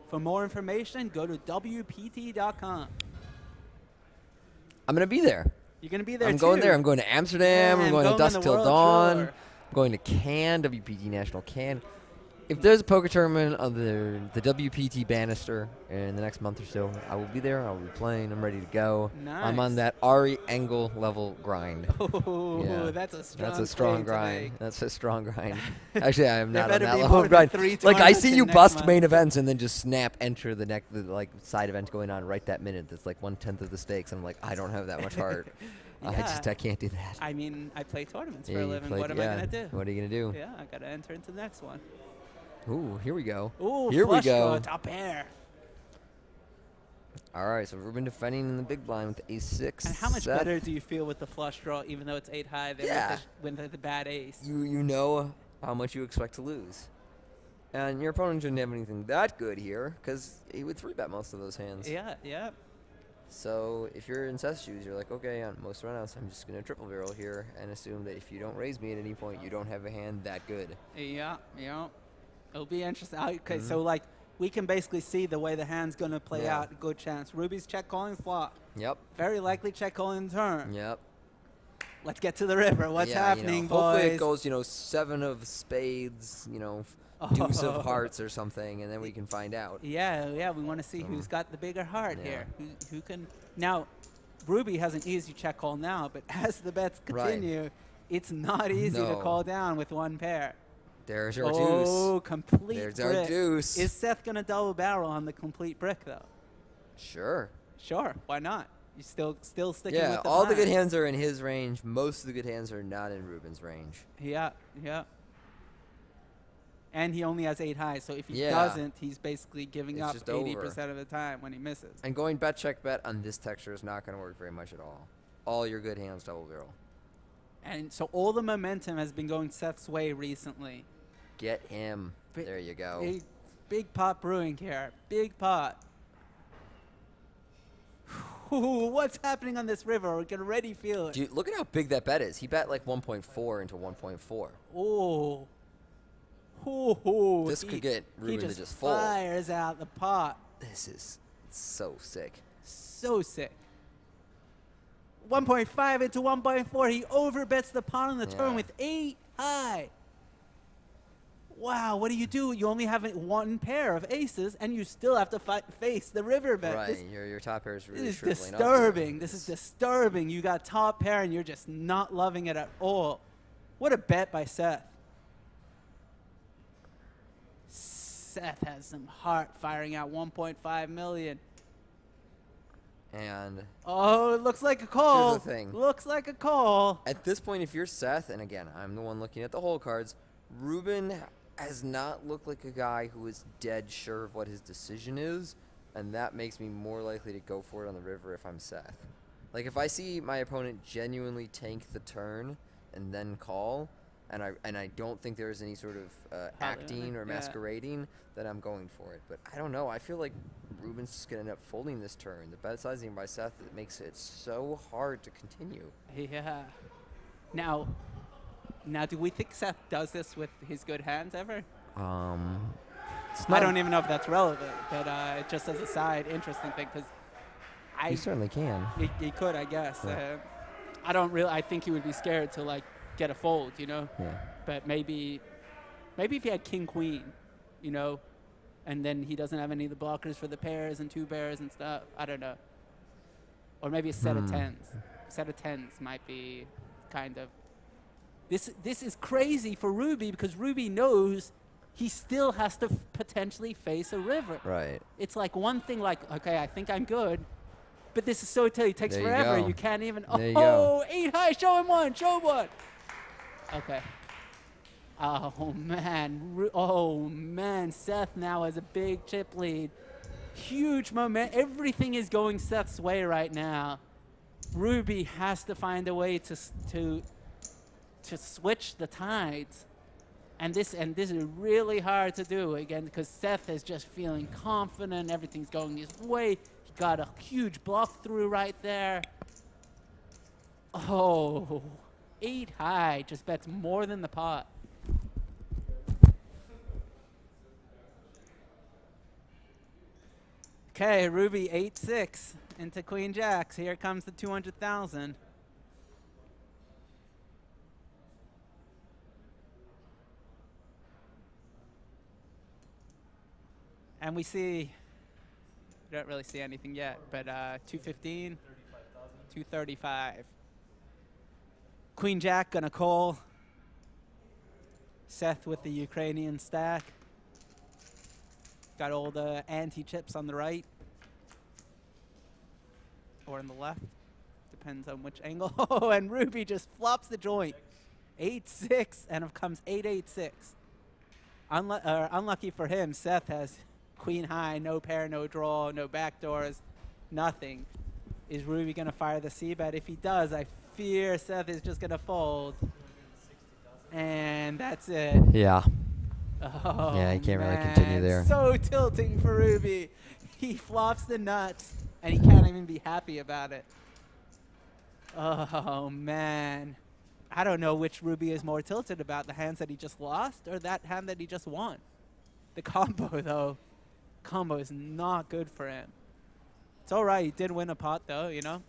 For more information, go to WPT.com. I'm going to be there. You're going to be there I'm too. going there. I'm going to Amsterdam. Yeah, I'm going going to on Dusk the Till World Dawn. Tour. I'm going to Cannes, WPT National Cannes. If there's a poker tournament on the WPT Bannister in the next month or so, I will be there. I will be playing. I'm ready to go. I'm Nice. on that Ari Engel level grind. Oh, Yeah. that's a strong That's a strong claim to grind. make. That's a strong grind. Actually, I am There not on better that be level more of than grind. 3 Like, I tournaments see in you next bust month. main events and then just snap enter the side event going on right that minute. That's like 1/10 of the stakes. I'm like, I don't have that much heart. Yeah. I can't do that. I mean, I play tournaments Yeah, for a you living. play- What am yeah. I going to do? What are you gonna do? Yeah, I got to enter into the next one. Ooh, here we go. Ooh, here we flush go. draw, top pair. All right, so Ruben defending in the big blind with the ace-6. And how much Seth, better do you feel with the flush draw, even though it's 8 high, than Yeah. with the bad ace? You know how much you expect to lose. And your opponent shouldn't have anything that good here, because he would 3-bet most of those hands. Yeah, yeah. So if you're in Seth's shoes, you're like, okay, on most runouts, I'm just going to triple barrel here and assume that if you don't raise me at any point, you don't have a hand that good. Yeah, yeah. It'll be interesting. Okay, Mm-hmm. so like we can basically see the way the hand's going to play Yeah. out. Good chance. Ruby's check calling flop. Yep. Very likely check calling turn. Yep. Let's get to the river. What's Yeah, happening, hopefully boys? it goes, 7 of spades, deuce of hearts or something, and then we can find out. Yeah, yeah. We want to see who's got the bigger heart Yeah. here. Who can now? Ruby has an easy check call now, but as the bets Right. continue, it's not easy to No. call down with one pair. There's your Oh, deuce. complete There's brick. our deuce. Is Seth gonna double barrel on the complete brick though? Sure. Sure, why not? You still sticking Yeah, with the all the good plan. hands are in his range. Most of the good hands are not in Ruben's range. Yeah, yeah. And he only has 8 high, so if he Yeah. doesn't, he's basically giving It's up just over. 80% of the time when he misses. And going bet check bet on this texture is not going to work very much at all. All your good hands double barrel. And so all the momentum has been going Seth's way recently. Get him. Bi- There you go. Big pot brewing here. Big pot. What's happening on this river? We can already feel it. Dude, look at how big that bet is. He bet like 1.4 into 1.4. Oh. This could get Ruben to just fold. Fires out the pot. This is so sick. So sick. 1.5 into 1.4. He overbets the pot on the turn Yeah. with 8 high. Wow, what do? You only have one pair of aces, and you still have to face the river bet. Right, This your top pair is really is shriveling up. disturbing. This is disturbing. You got top pair, and you're just not loving it at all. What a bet by Seth. Seth has some heart firing out 1.5 million. And Oh, it looks like a call. here's the thing. Looks like a call. At this point, if you're Seth, and again, I'm the one looking at the hole cards, Ruben has not looked like a guy who is dead sure of what his decision is, and that makes me more likely to go for it on the river if I'm Seth. Like, if I see my opponent genuinely tank the turn and then call, and I don't think there's any sort of acting or yeah. masquerading, then I'm going for it. But I don't know. I feel like Ruben's just going to end up folding this turn. The bet sizing by Seth, it makes it so hard to continue. Yeah. Now, do we think Seth does this with his good hands ever? I don't even know if that's relevant, but just as a side, interesting thing, because You certainly can. He could, I guess. Yeah. I think he would be scared to like get a fold, you know. Yeah. But maybe if he had king queen, you know, and then he doesn't have any of the blockers for the pairs and two pairs and stuff. I don't know. Or maybe a set of tens. A set of tens might be kind of. This is crazy for Ruby because Ruby knows he still has to potentially face a river. Right. It's like one thing like, okay, I think I'm good. But this is so tight. It takes There you forever. go. You can't even. There you go. 8 high. Show him one. Show him one. Okay. Oh man. Seth now has a big chip lead. Huge moment. Everything is going Seth's way right now. Ruby has to find a way to switch the tides. And this is really hard to do again because Seth is just feeling confident. Everything's going his way. He got a huge bluff through right there. Oh, 8 high just bets more than the pot. Okay, Ruby 8-6 into Queen Jacks. Here comes the 200,000. And we don't really see anything yet, but 215, 235. Queen Jack gonna call. Seth with the Ukrainian stack. Got all the anti-chips on the right. Or on the left. Depends on which angle. Oh, and Ruby just flops the joint. 8-6, and it comes 8-8-6. Unlucky for him, Seth has queen high, no pair, no draw, no backdoors, nothing. Is Ruby going to fire the C-bet? If he does, I fear Seth is just going to fold. And that's it. Yeah. Oh, yeah, he can't really continue there. So tilting for Ruby. He flops the nuts, and he can't even be happy about it. Oh, man. I don't know which Ruby is more tilted about, the hands that he just lost or that hand that he just won. The combo, though. Combo is not good for him. It's all right. He did win a pot, though, you know.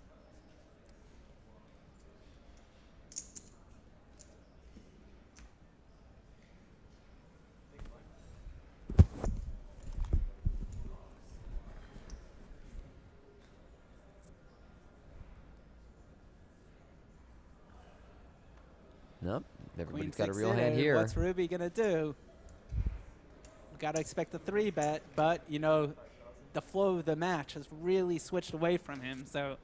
Nope. Everybody's Queen got a 6 real hand suited. here. What's Ruby going to do? Got to expect a 3-bet, but, you know, the flow of the match has really switched away from him, so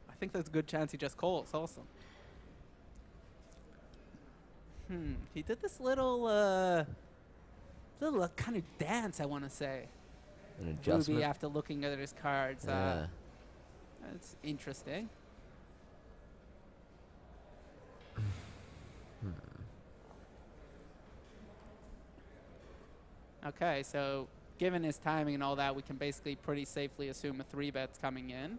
I think there's a good chance he just calls also. He did this little kind of dance, I want to say. An adjustment. Ruby after looking at his cards. Yeah. That's interesting. Okay, so given his timing and all that, we can basically pretty safely assume a 3-bet's coming in.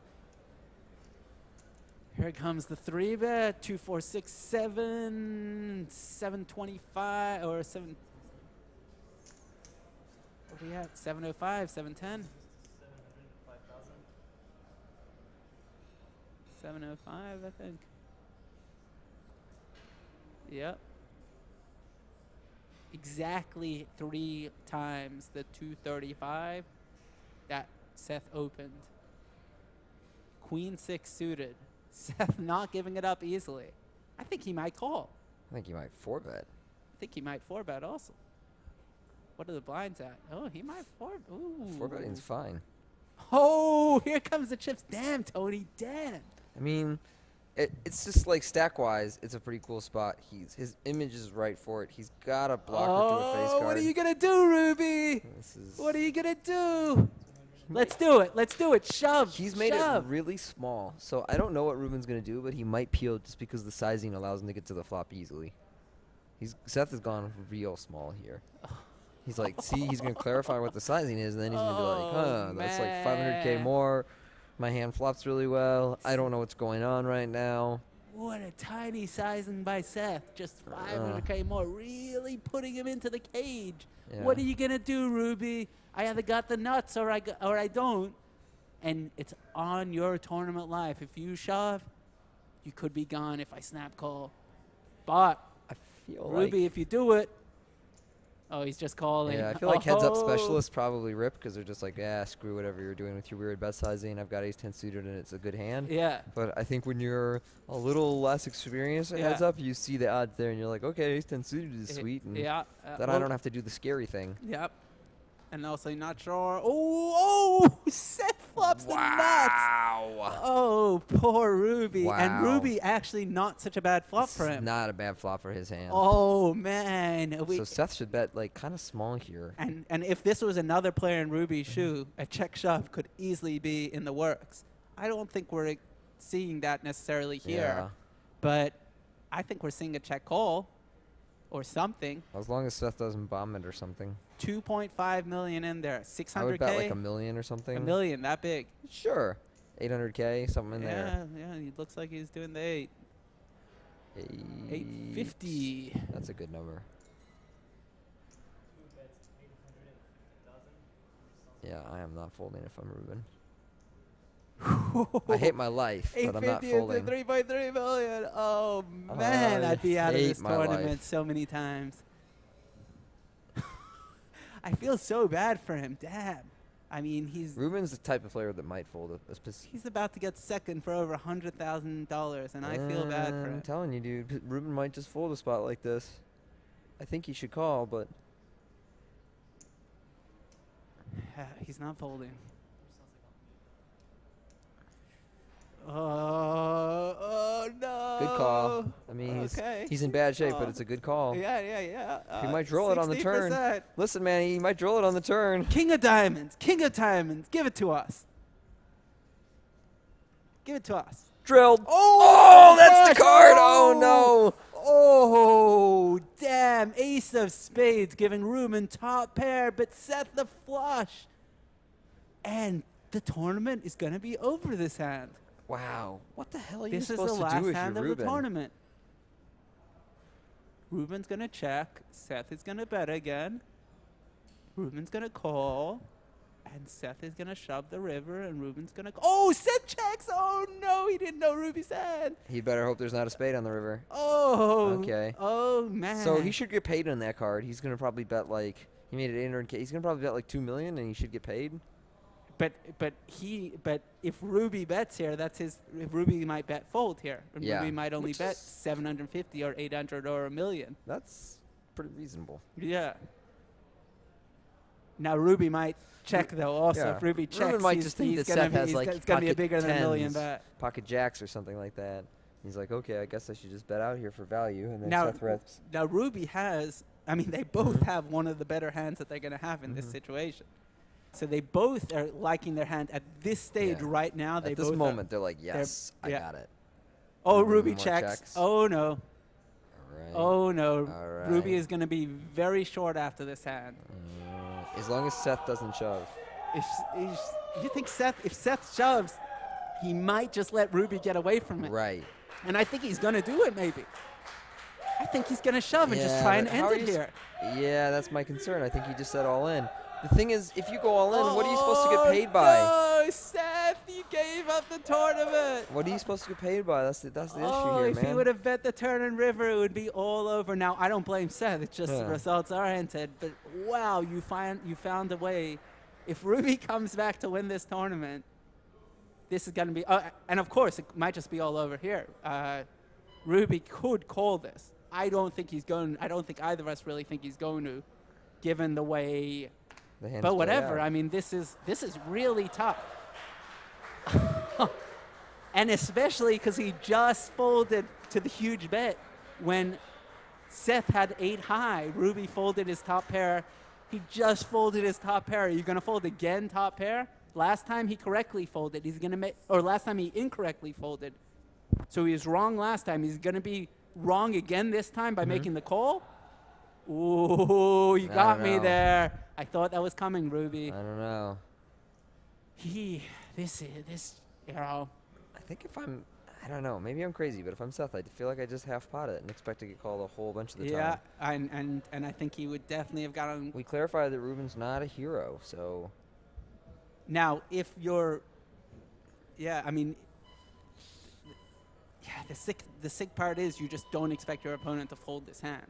Here comes the 3-bet, 2, 4, 6, 7, 725, or 7. What are we at? 705, 710? 705, I think. Yep. Exactly 3 times the 235 that Seth opened. Queen 6 suited. Seth not giving it up easily. I think he might call. I think he might 4-bet. I think he might 4-bet also. What are the blinds at? Oh, he might 4-bet. Ooh. 4-betting's fine. Oh, here comes the chips. Damn, Tony, damn. I mean, it's just like stack-wise, it's a pretty cool spot. His image is right for it. He's got a blocker to a face card. What are you going to do, Ruby? What are you going to do? Let's do it. Let's do it. Shove. He's made Shove. it really small, so I don't know what Ruben's going to do, but he might peel just because the sizing allows him to get to the flop easily. Seth has gone real small here. He's like, see, he's going to clarify what the sizing is, and then he's going to be like, that's like 500K more. My hand flops really well. I don't know what's going on right now. What a tiny sizing by Seth. Just 500K more, really putting him into the cage. Yeah. What are you going to do, Ruby? I either got the nuts or I don't. And it's on your tournament life. If you shove, you could be gone if I snap call. But I feel Ruby, like, if you do it, oh, he's just calling. yeah, I feel like heads up Oh. specialists probably rip because they're just like, yeah, screw whatever you're doing with your weird bet sizing. I've got ace 10 suited and it's a good hand. Yeah. But I think when you're a little less experienced at heads Yeah. up, you see the odds there and you're like, okay, ace 10 suited is sweet. And Yeah. then I don't have to do the scary thing. Yep. And also not sure. Oh, Seth flops the nuts. Oh, poor Ruby. And Wow. Ruby actually not such a bad flop This for is him. not a bad flop for his hand. Oh, man. So Seth should bet like kind of small here. And if this was another player in Ruby's shoe, a check shove could easily be in the works. I don't think we're seeing that necessarily here. Yeah. But I think we're seeing a check call or something. As long as Seth doesn't bomb it or something. 2.5 million in there. 600K. I would bet like $1 million or something. $1 million, that big. Sure. 800K, something in there. Yeah, he looks like he's doing the 8. 850. That's a good number. Yeah, I am not folding if I'm Ruben. I hate my life, but I'm not 850 folding. into 3.3 million. Oh, man, I'd be out of hate this my tournament life. so many times. I feel so bad for him. Damn. I mean, Ruben's the type of player that might fold he's about to get second for over $100,000, and I feel bad for I'm him. telling you, dude. Ruben might just fold a spot like this. I think he should call, but He's not folding. Oh no! good call. I mean, Okay. he's in bad shape, but Oh. it's a good call. Yeah. He might draw it on the turn. 60%. Listen, man, he might draw it on the turn. King of diamonds, give it to us. Give it to us. Drilled. Oh, that's the gosh. card. Oh, no. Oh, damn. Ace of spades giving Ruben top pair, but Seth the flush. And the tournament is going to be over this hand. Wow. What the hell are you This is supposed the to last do if hand you're of Ruben? the tournament. Ruben's going to check. Seth is going to bet again. Ruben's going to call. And Seth is going to shove the river, and Ruben's going to... Oh, Seth checks! Oh, no, he didn't know Ruby's hand. He better hope there's not a spade on the river. Oh. Okay. Oh, man. So he should get paid on that card. He's going to probably bet like... He made it 800K. He's going to probably bet like $2 million, and he should get paid. But if Ruby bets here, that's his... If Ruby might bet fold here. And Yeah. Ruby might only Which bet is- 750 or 800 or $1 million. That's pretty reasonable. Yeah. Now Ruby might check though. Also, Yeah. if Ruby checks, Ruben might he's, just think he's that gonna Seth be, has he's like it's gonna be a pocket bigger than $1 million tens, bet. pocket jacks or something like that. He's like, okay, I guess I should just bet out here for value, and then Now, Seth rips. now Ruby has. I mean, they both have one of the better hands that they're gonna have in this situation. So they both are liking their hand at this stage Yeah. right now. They At this both moment, they're like, yes, I yeah. got it. Oh, And Ruby more checks. Oh no. All right. Oh no. All right. Ruby is gonna be very short after this hand. As long as Seth doesn't shove. If you think if Seth shoves, he might just let Ruby get away from it. Right. And I think he's gonna do it maybe. I think he's gonna shove and just try and but how end are it you here. Yeah, that's my concern. I think he just said all in. The thing is, if you go all in, what are you supposed to get paid by? No, Seth, you gave up the tournament. What are you supposed to get paid by? That's the issue Oh, here, if man. he would have bet the turn and river, it would be all over. Now, I don't blame Seth. It's just the Yeah. results are entered. But wow, you found a way. If Ruby comes back to win this tournament, this is going to be. And of course, it might just be all over here. Ruby could call this. I don't think he's going. I don't think either of us really think he's going to, given the way. The hand But is played whatever. out. I mean, this is really tough. And especially because he just folded to the huge bet when Seth had 8 high. Ruby folded his top pair. He just folded his top pair. Are you going to fold again top pair? Last time he correctly folded. He's going to make, or last time he incorrectly folded. So he was wrong last time. He's going to be wrong again this time by making the call. Ooh, you I got don't me know. there. I thought that was coming, Ruby. I don't know. This, you know. I think if I'm, I don't know. Maybe I'm crazy, but if I'm Seth, I feel like I just half pot it and expect to get called a whole bunch of the time. Yeah, and I think he would definitely have gotten. We clarified that Ruben's not a hero, so. Now, if you're, yeah, I mean, yeah, the sick part is you just don't expect your opponent to fold this hand.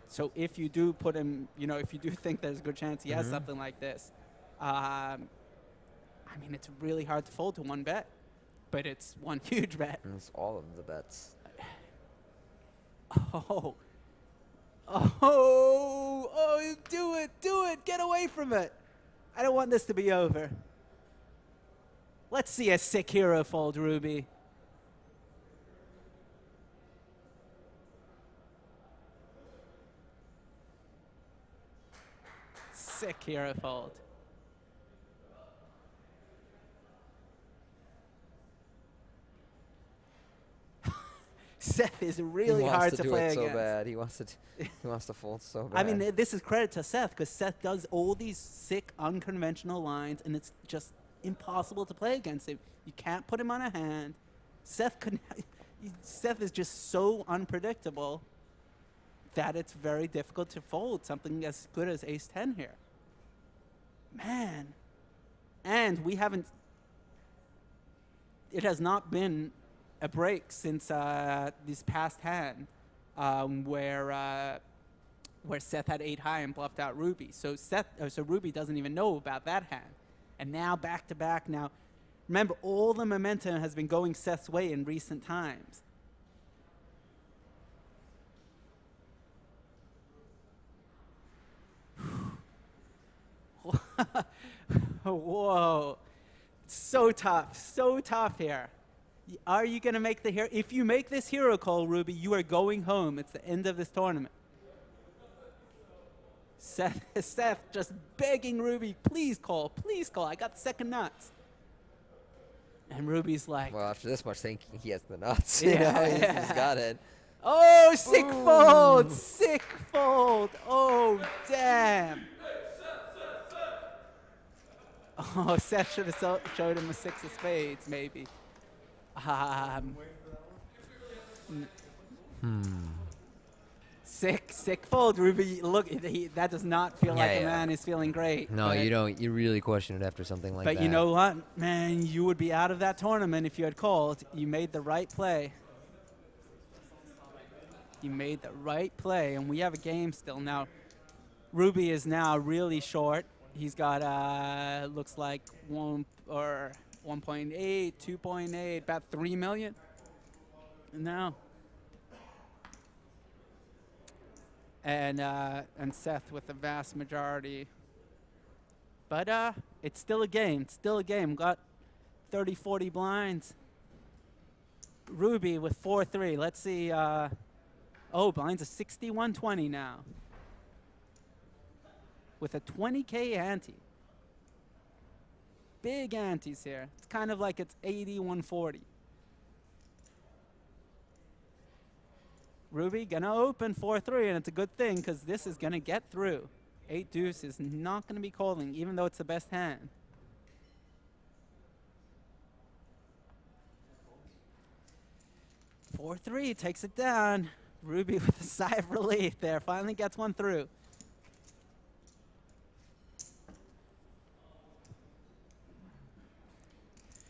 So if you do put him, you know, if you do think there's a good chance he has something like this, I mean, it's really hard to fold to one bet, but it's one huge bet. And it's all of the bets. Oh, do it, get away from it. I don't want this to be over. Let's see a sick hero fold, Ruby. Sick hero fold. Seth is really hard to play against. He wants to do it so bad. He wants to fold so bad. I mean, this is credit to Seth because Seth does all these sick, unconventional lines, and it's just impossible to play against him. You can't put him on a hand. Seth is just so unpredictable that it's very difficult to fold something as good as Ace-10 here. Man. And we haven't... It has not been a break since this past hand where Seth had 8 high and bluffed out Ruby. So Ruby doesn't even know about that hand. And now back to back. Now, remember, all the momentum has been going Seth's way in recent times. Whoa. So tough here. Are you going to make the hero? If you make this hero call, Ruby, you are going home. It's the end of this tournament. Seth just begging Ruby, please call, I got second nuts. And Ruby's like... Well, after this much thinking, he has the nuts. Yeah, He's got it. Oh, sick fold. Oh, damn. Oh, Seth should have showed him a 6 of spades, maybe. Sick fold, Ruby. Look, that does not feel like a man is feeling great. No, you don't. You really question it after something like that. But you know what, man? You would be out of that tournament if you had called. You made the right play. You made the right play, and we have a game still. Now, Ruby is now really short. He's got, looks like 1.8, 2.8, about 3 million. No. And Seth with the vast majority. But it's still a game. Got 30, 40 blinds. Ruby with 4-3. Let's see. Blinds a 61-20 now. With a 20K ante. Big antes here. It's kind of like it's 80-140. Ruby gonna open 4-3, and it's a good thing because this is gonna get through. 8 deuce is not gonna be calling, even though it's the best hand. Four-3 takes it down. Ruby with a sigh of relief there. Finally gets one through.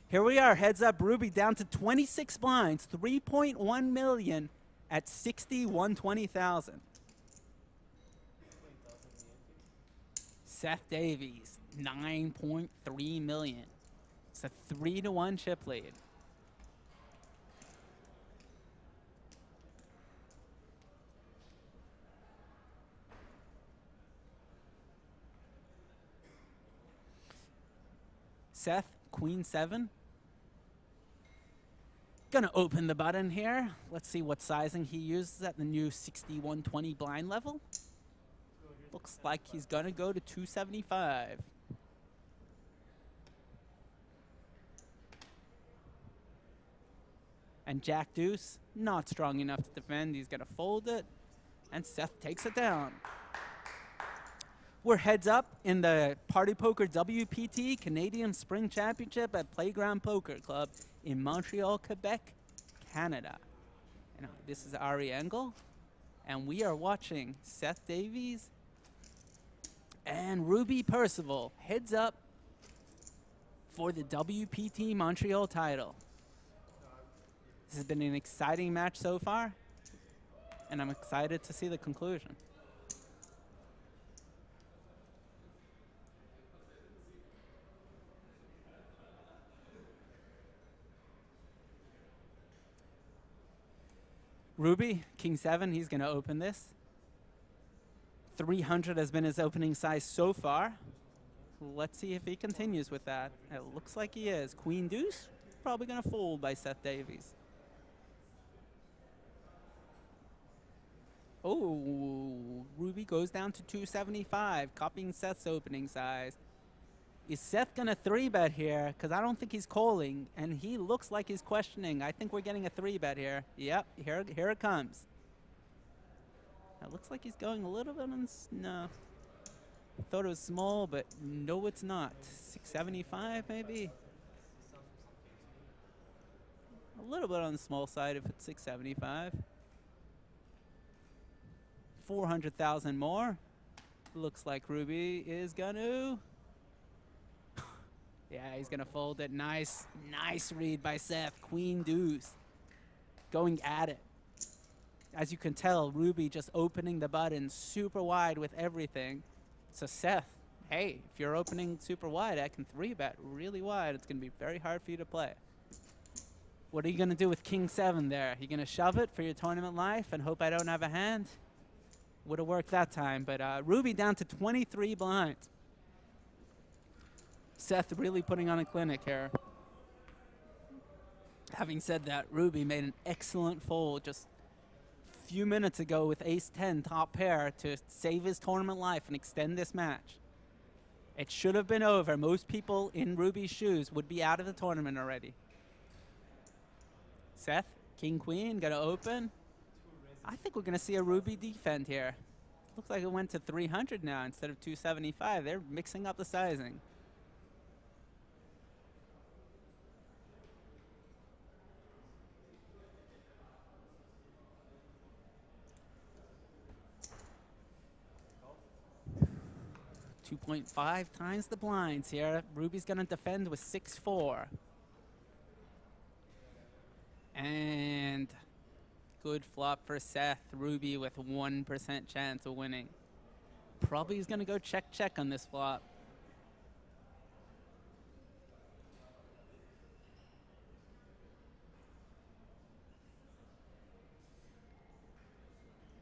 Here we are, heads up, Ruby down to 26 blinds, 3.1 million at 61-20,000. Seth Davies, 9.3 million. It's a 3-1 chip lead. Seth, Queen 7. Gonna open the button here. Let's see what sizing he uses at the new 61-20 blind level. Looks like he's gonna go to 275. And Jack Deuce, not strong enough to defend. He's gonna fold it, and Seth takes it down. We're heads up in the Party Poker WPT Canadian Spring Championship at Playground Poker Club in Montreal, Quebec Canada. And this is Ari Engel, and we are watching Seth Davies and Ruby Percival heads up for the WPT Montreal title. This has been an exciting match so far, and I'm excited to see the conclusion. Ruby, King 7, he's going to open this. 300 has been his opening size so far. Let's see if he continues with that. It looks like he is. Queen Deuce, probably going to fold by Seth Davies. Oh, Ruby goes down to 275, copying Seth's opening size. Is Seth going to 3-bet here? Because I don't think he's calling, and he looks like he's questioning. I think we're getting a 3-bet here. Yep, here it comes. It looks like he's going a little bit on... No. I thought it was small, but no, it's not. 675, maybe? A little bit on the small side if it's 675. 400,000 more. Looks like Ruby is gonna... Yeah, he's gonna fold it. Nice read by Seth. Queen Deuce. Going at it. As you can tell, Ruby just opening the button super wide with everything. So Seth, hey, if you're opening super wide, I can 3-bet really wide. It's gonna be very hard for you to play. What are you gonna do with King 7 there? You gonna shove it for your tournament life and hope I don't have a hand? Would have worked that time, but Ruby down to 23 blinds. Seth really putting on a clinic here. Having said that, Ruby made an excellent fold just a few minutes ago with ace-10 top pair to save his tournament life and extend this match. It should have been over. Most people in Ruby's shoes would be out of the tournament already. Seth, King-Queen, gonna open. I think we're gonna see a Ruby defend here. Looks like it went to 300 now instead of 275. They're mixing up the sizing. .5 times the blinds here. Ruby's gonna defend with 6-4. And good flop for Seth. Ruby with 1% chance of winning. Probably is gonna go check on this flop.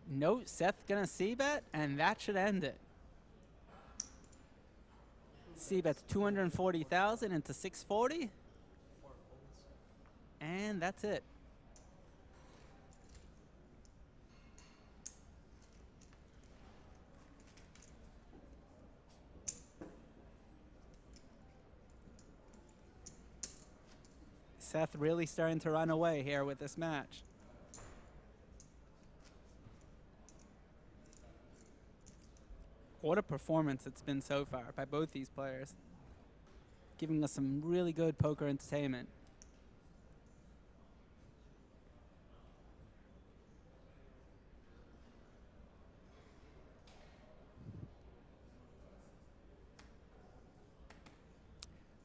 No, Seth gonna c-bet, and that should end it. C-bet's 240,000 into 640. And that's it. Seth really starting to run away here with this match. What a performance it's been so far by both these players. Giving us some really good poker entertainment.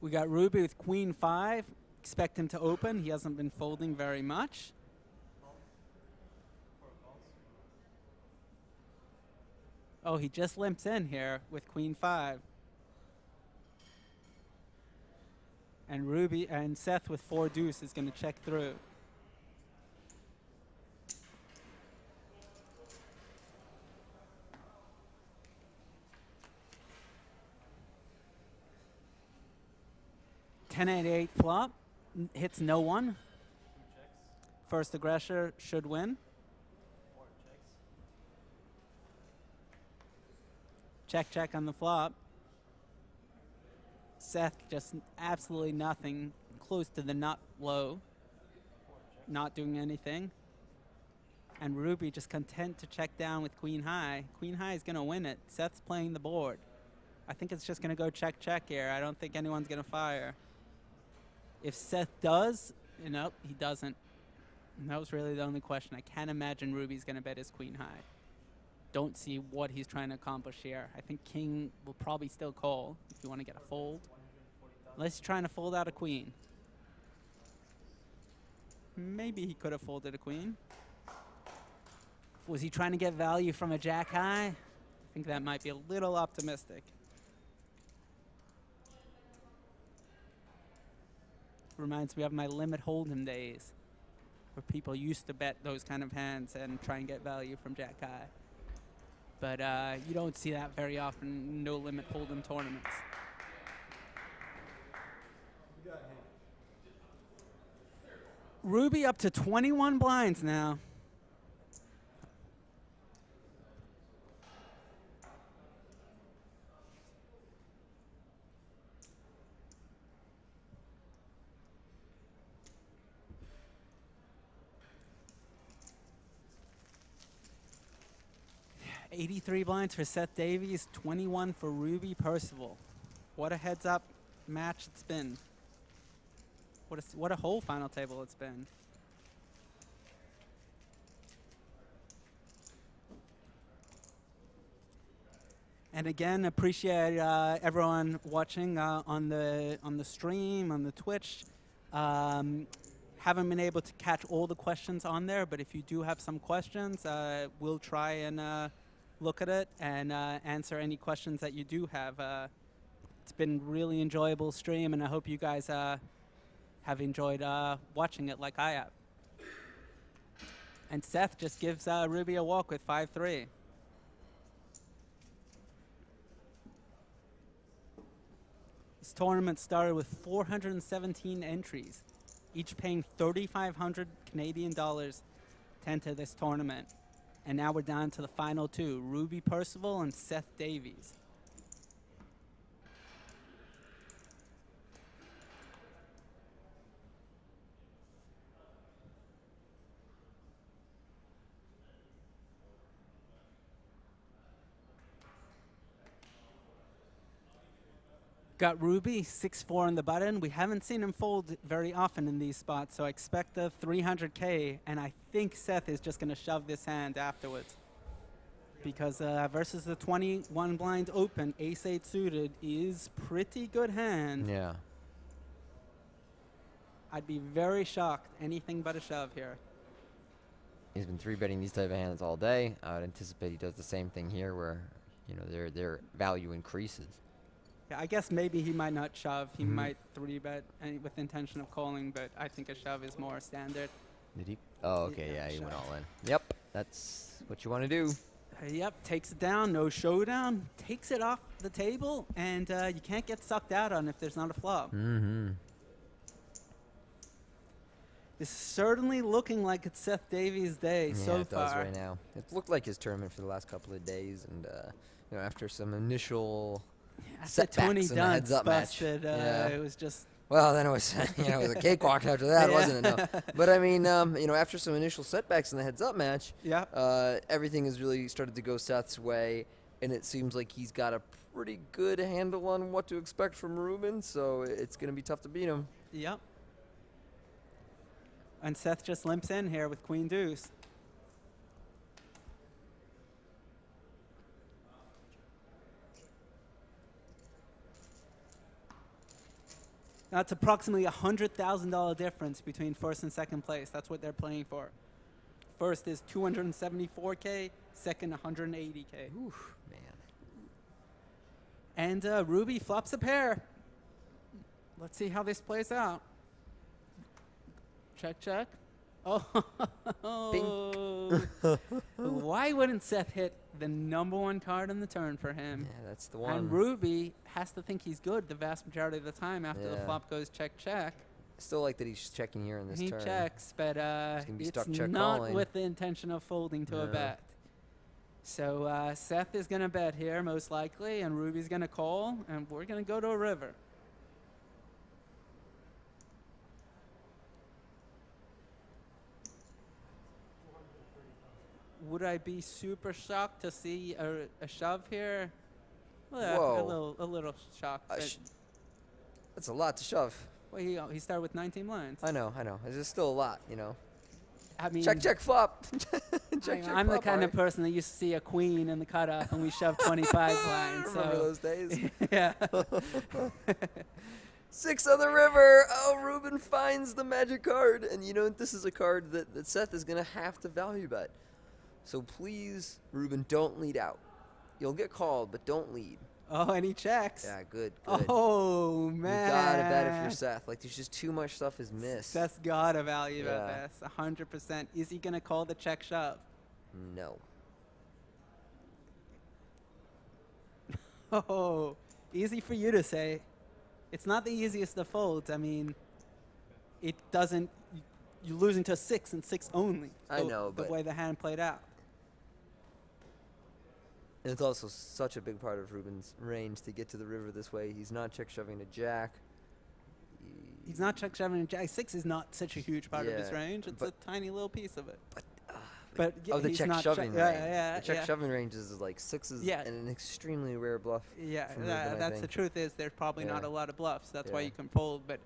We got Ruby with Queen 5. Expect him to open. He hasn't been folding very much. Oh, he just limps in here with Queen 5. And Ruby and Seth with 4 deuce is going to check through. $10.88 flop. Hits no one. First aggressor should win. Check on the flop. Seth just absolutely nothing, close to the nut low, not doing anything. And Ruby just content to check down with Queen High. Queen High is going to win it. Seth's playing the board. I think it's just going to go check here. I don't think anyone's going to fire. If Seth does, nope, he doesn't. And that was really the only question. I can't imagine Ruby's going to bet his queen high. Don't see what he's trying to accomplish here. I think king will probably still call if you want to get a fold. Unless he's trying to fold out a queen. Maybe he could have folded a queen. Was he trying to get value from a jack high? I think that might be a little optimistic. Reminds me of my limit hold'em days, where people used to bet those kind of hands and try and get value from jack high. But you don't see that very often in no limit hold'em tournaments. Ruby up to 21 blinds now. Yeah, 83 blinds for Seth Davies, 21 for Ruby Percival. What a heads-up match it's been. What a whole final table it's been. And again, appreciate everyone watching on the stream, on the Twitch. Haven't been able to catch all the questions on there, but if you do have some questions, we'll try and look at it and answer any questions that you do have. It's been really enjoyable stream, and I hope you guys have enjoyed watching it like I have. And Seth just gives Ruby a walk with 5-3. This tournament started with 417 entries, each paying 3,500 Canadian dollars to enter this tournament. And now we're down to the final two, Ruby Percival and Seth Davies. Got Ruby, 6-4 on the button. We haven't seen him fold very often in these spots, so I expect a 300K, and I think Seth is just going to shove this hand afterwards. Because versus the 21 blind open, ace-8 suited is pretty good hand. Yeah. I'd be very shocked. Anything but a shove here. He's been 3-betting these type of hands all day. I would anticipate he does the same thing here where, you know, their value increases. Yeah, I guess maybe he might not shove. He might 3-bet with intention of calling, but I think a shove is more standard. Did he? Oh, okay, yeah, he went all in. Yep, that's what you want to do. Yep, takes it down, no showdown, takes it off the table, and you can't get sucked out on if there's not a flop. Mm-hmm. It's certainly looking like it's Seth Davies' day so it far. does right now. It looked like his tournament for the last couple of days, and you know, after some initial setbacks in the heads-up match, it was just. Well, then it was, you know, it was a cakewalk after that, wasn't it? No. But I mean, you know, after some initial setbacks in the heads-up match, everything has really started to go Seth's way, and it seems like he's got a pretty good handle on what to expect from Ruben. So it's going to be tough to beat him. Yep. And Seth just limps in here with Queen Deuce. That's approximately $100,000 difference between first and second place. That's what they're playing for. First is 274K, second 180K. Oof, man. And Ruby flops a pair. Let's see how this plays out. Check, check. Oh, why wouldn't Seth hit the #1 card on the turn for him? Yeah, that's the one. And Ruby has to think he's good the vast majority of the time after the flop goes check, check. I still like that he's checking here in this turn. He checks, but it's check not calling. with the intention of folding to a bet. So Seth is going to bet here, most likely, and Ruby's going to call, and we're going to go to a river. Would I be super shocked to see a shove here? Well, a little shocked. That's a lot to shove. Well, he started with 19 blinds. I know. It's just still a lot, you know. I mean, check flop. I'm the kind of person that used to see a queen in the cutoff and we shoved 25 blinds. Remember So. those days? Yeah. 6 on the river. Oh, Ruben finds the magic card. And you know, this is a card that Seth is going to have to value bet. So please, Ruben, don't lead out. You'll get called, but don't lead. Oh, and he checks. Yeah, good. Oh, man. You gotta bet if you're Seth. Like, there's just too much stuff is missed. Seth's gotta value bet this, 100%. Is he gonna call the check shove? No. Oh, easy for you to say. It's not the easiest of folds. I mean, it doesn't. You're losing to a 6 and 6 only. I know, the but way the hand played out. and it's also such a big part of Ruben's range to get to the river this way. He's not check shoving a jack. He's not check shoving a jack. 6 is not such a huge part of his Yeah, range. It's a tiny little piece of it. But yeah, the he's check not shoving check- range. yeah, the check yeah. shoving range is like 6s and an extremely rare bluff. Yeah, from Ruben, I that's the think. truth. Is there's probably not Yeah. a lot of bluffs. That's why Yeah. you can fold. But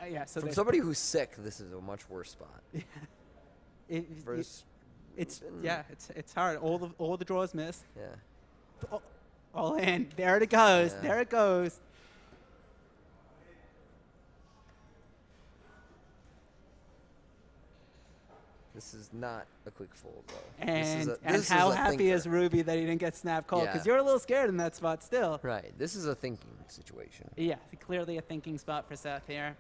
yeah, so From there's- somebody who's sick, this is a much worse spot. Versus it's Ruben. yeah, it's hard. All the draws missed. Yeah. All in. There it goes. Yeah. There it goes. This is not a quick fold, though. And this and is how a happy thinker. is Ruby that he didn't get snap called? Because Yeah. you're a little scared in that spot still. Right. This is a thinking situation. Yeah, clearly a thinking spot for Seth here.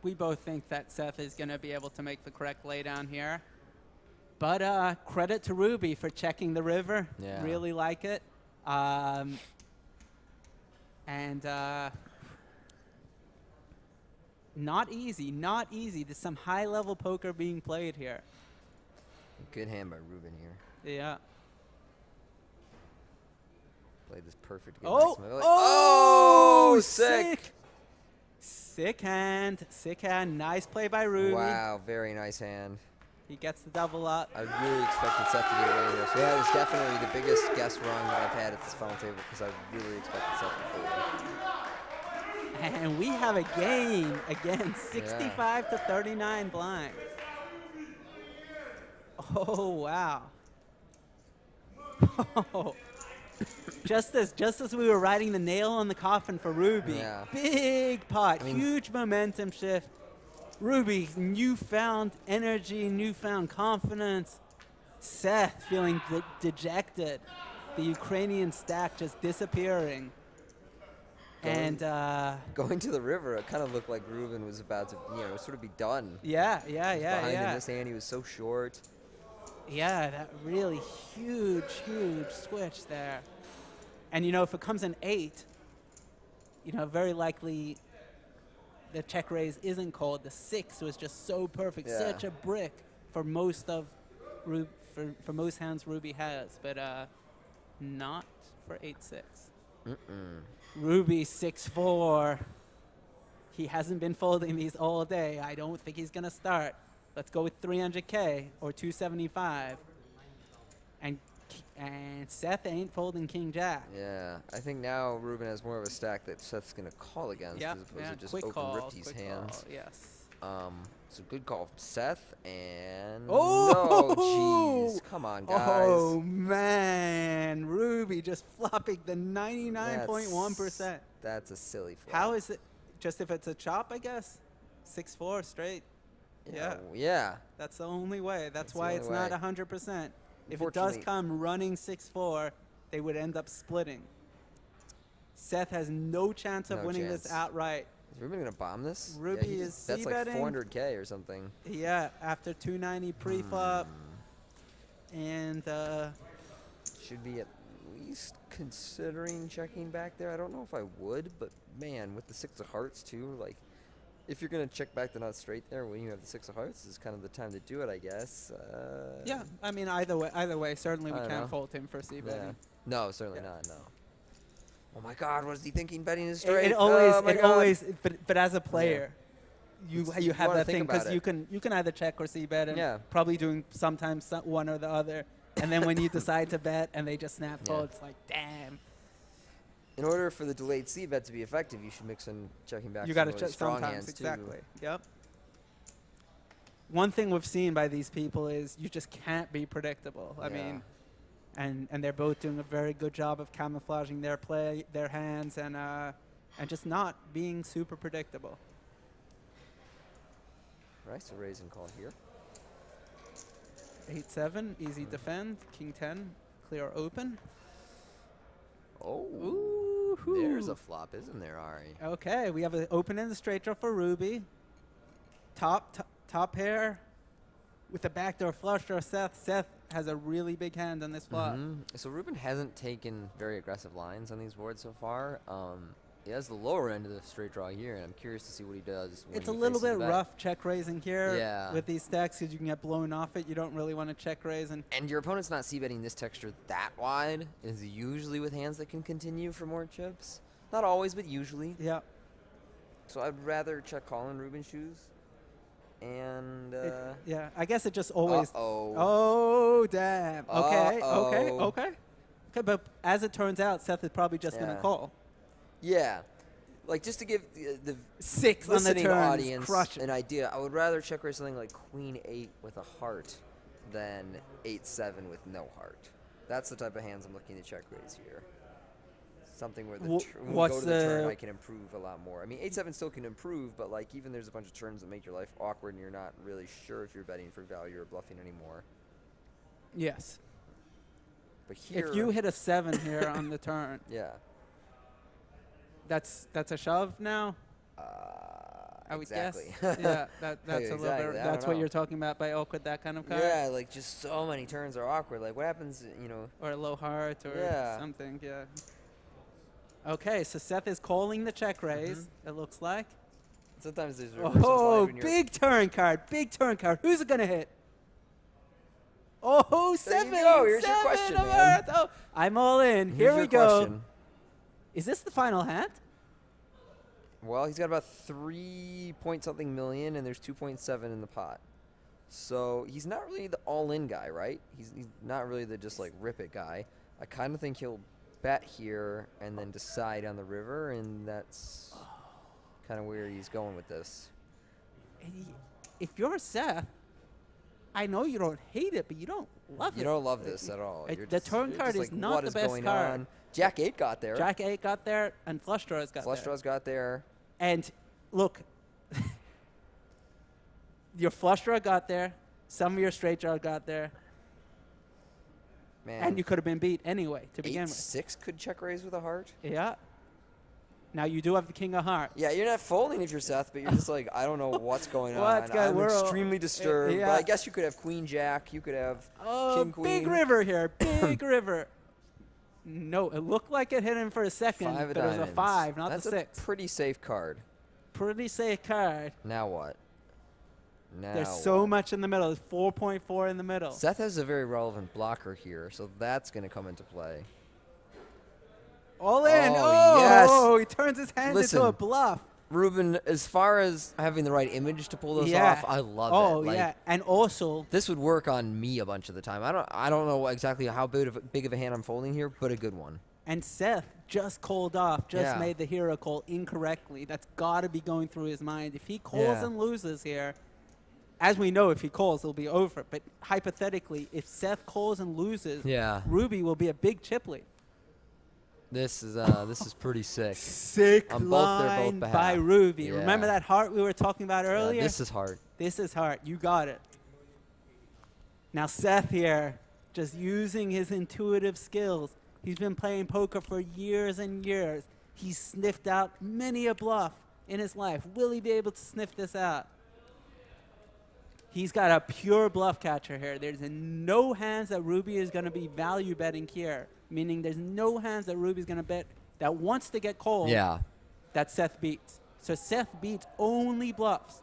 We both think that Seth is going to be able to make the correct laydown here. But credit to Ruby for checking the river. Yeah. Really like it. Not easy, not easy. There's some high-level poker being played here. Good hand by Ruben here. Yeah. Played this perfect. Oh! Oh! Sick! Sick hand. Sick hand. Nice play by Ruby. Wow, very nice hand. He gets the double up. I really expected Seth to get away with this. So that was definitely the biggest guess wrong that I've had at this final table because I really expected Seth to fold. And we have a game. Again, 65 to 39 blinds. Oh, wow. Oh. Just as we were riding the nail on the coffin for Ruby. Yeah. Big pot, I mean, huge momentum shift. Ruby, newfound energy, newfound confidence. Seth feeling dejected. The Ukrainian stack just disappearing. And going to the river, it kind of looked like Ruben was about to, sort of be done. Yeah. Behind in this hand, he was so short. Yeah, that really huge switch there. And if it comes in 8, very likely the check raise isn't called. The 6 was just so perfect, Yeah. such a brick for most of for most hands Ruby has, but not for 8-6. Ruby 6-4. He hasn't been folding these all day. I don't think he's gonna start. Let's go with 300K or 275. And Seth ain't folding King Jack. Yeah, I think now Ruben has more of a stack that Seth's going to call against as opposed to just quick open call, rip these quick hands. call, yes. So good call from Seth, and Oh! no, jeez, come on, guys. Oh man, Ruby just flopping the 99.1%. That's a silly flop. How is it? Just if it's a chop, I guess. 6-4 straight. Yeah. Yeah. That's the only way. That's the why only it's not way. 100%. If it does come running 6-4, they would end up splitting. Seth has no chance of No winning chance. this outright. Is Ruben going to bomb this? Ruby yeah, is that's like c-betting. 400K or something. Yeah, after 290 pre-flop. And should be at least considering checking back there. I don't know if I would, but man, with the 6 of hearts too, like if you're gonna check back the nut straight there when you have the 6 of hearts, is kind of the time to do it, I guess. yeah, I mean either way, certainly we I don't can't know. fault him for c-betting. Yeah. No, certainly not. No. Oh my God, what is he thinking? Betting is straight. It always, Oh my God. but as a player, you You have wanna that think thing because about you can either check or c-bet and Yeah. probably doing sometimes one or the other. And then when you decide to bet and they just snap fold, it's like, damn. In order for the delayed C bet to be effective, you should mix in checking back. You got got to check strong sometimes, hands exactly. too. Yep. one thing we've seen by these people is you just can't be predictable. I Yeah. mean, and they're both doing a very good job of camouflaging their play, their hands, and just not being super predictable. Right, so raise and call here. 8-7, easy defend. King 10, clear open. Oh, Ooh, there's a flop, isn't there, Ari? Okay, we have an open in the straight draw for Ruby. Top pair with the backdoor flush draw. Seth has a really big hand on this flop. So Ruben hasn't taken very aggressive lines on these boards so far. He has the lower end of the straight draw here, and I'm curious to see what he does. When It's a he little faces bit the bet. rough check raising here Yeah. with these stacks because you can get blown off it. You don't really want to check raise. And your opponent's not c-betting this texture that wide. Is usually with hands that can continue for more chips. Not always, but usually. Yeah. So I'd rather check call in Ruben's shoes. And yeah, I guess it just always. Uh-oh. Oh, damn. Okay, Uh-oh. okay. But as it turns out, Seth is probably just going to call. Yeah. Like, just to give the 6 on the listening turns, audience crush it. an idea, I would rather check raise something like Queen 8 with a heart than 8-7 with no heart. That's the type of hands I'm looking to check raise here. Something where when we go to the turn, I can improve a lot more. I mean, 8-7 still can improve, but like even there's a bunch of turns that make your life awkward, and you're not really sure if you're betting for value or bluffing anymore. Yes. But here, if you hit a 7 here on the turn, yeah, that's a shove now. I would exactly. guess. Yeah, that's Exactly. a little bit. I That's don't what know. you're talking about by awkward, that kind of card. Yeah, like just so many turns are awkward. Like what happens, you know? Or a low heart or Yeah. something. Yeah. Okay, so Seth is calling the check raise. It looks like. Sometimes there's reversals Oh, live when you're- big turn card. Big turn card. Who's it gonna hit? Oh, There 7. you go. Here's your 7 question, of man. hearts. Oh, I'm all in. Here's Here we your go. question. Is this the final hand? Well, he's got about 3 point something million, and there's 2.7 in the pot. So he's not really the all-in guy, right? He's not really the just like rip it guy. I kind of think he'll bet here and then decide on the river, and that's kind of where he's going with this. If you're Seth, I know you don't hate it, but you don't love it. You don't love this at all. You're The just- turn you're card just is like, not what the is best going card. on? Jack 8 got there. Jack 8 got there, and flush draws got Flush there. draws got there. And look, your flush draw got there. Some of your straight draw got there. Man. And you could have been beat anyway to begin with. 8-6 could check raise with a heart. Yeah. Now you do have the king of hearts. Yeah, you're not folding if you're Seth, but you're just like, I don't know what's going What's on. going- I'm we're all- extremely disturbed. yeah. But I guess you could have Queen Jack. You could have King Queen. Big river here. Big river. No, it looked like it hit him for a second, 5 of but it was a diamonds. 5, not That's the 6. a pretty safe card. Pretty safe card. Now what? Now There's so much in the middle. There's 4.4 in the middle. Seth has a very relevant blocker here, so that's going to come into play. All in. Oh, yes. Oh, he turns his hand Listen, into a bluff. Ruben, as far as having the right image to pull this Yeah. off, I love it. Oh, Like, yeah. And also, this would work on me a bunch of the time. I don't know exactly how big of a hand I'm folding here, but a good one. and Seth just called off, just Yeah. made the hero call incorrectly. That's got to be going through his mind. If he calls Yeah. and loses here, as we know, if he calls, it'll be over. But hypothetically, if Seth calls and loses, Yeah. Ruby will be a big chip lead. This is pretty sick. Sick on line both by behalf. Ruby. Yeah. Remember that heart we were talking about earlier? This is hard. This is heart. You got it. Now Seth here, just using his intuitive skills. He's been playing poker for years and years. He's sniffed out many a bluff in his life. Will he be able to sniff this out? He's got a pure bluff catcher here. There's no hands that Ruby is going to be value betting here, meaning there's no hands that Ruby's going to bet that wants to get called Yeah. that Seth beats. So Seth beats only bluffs.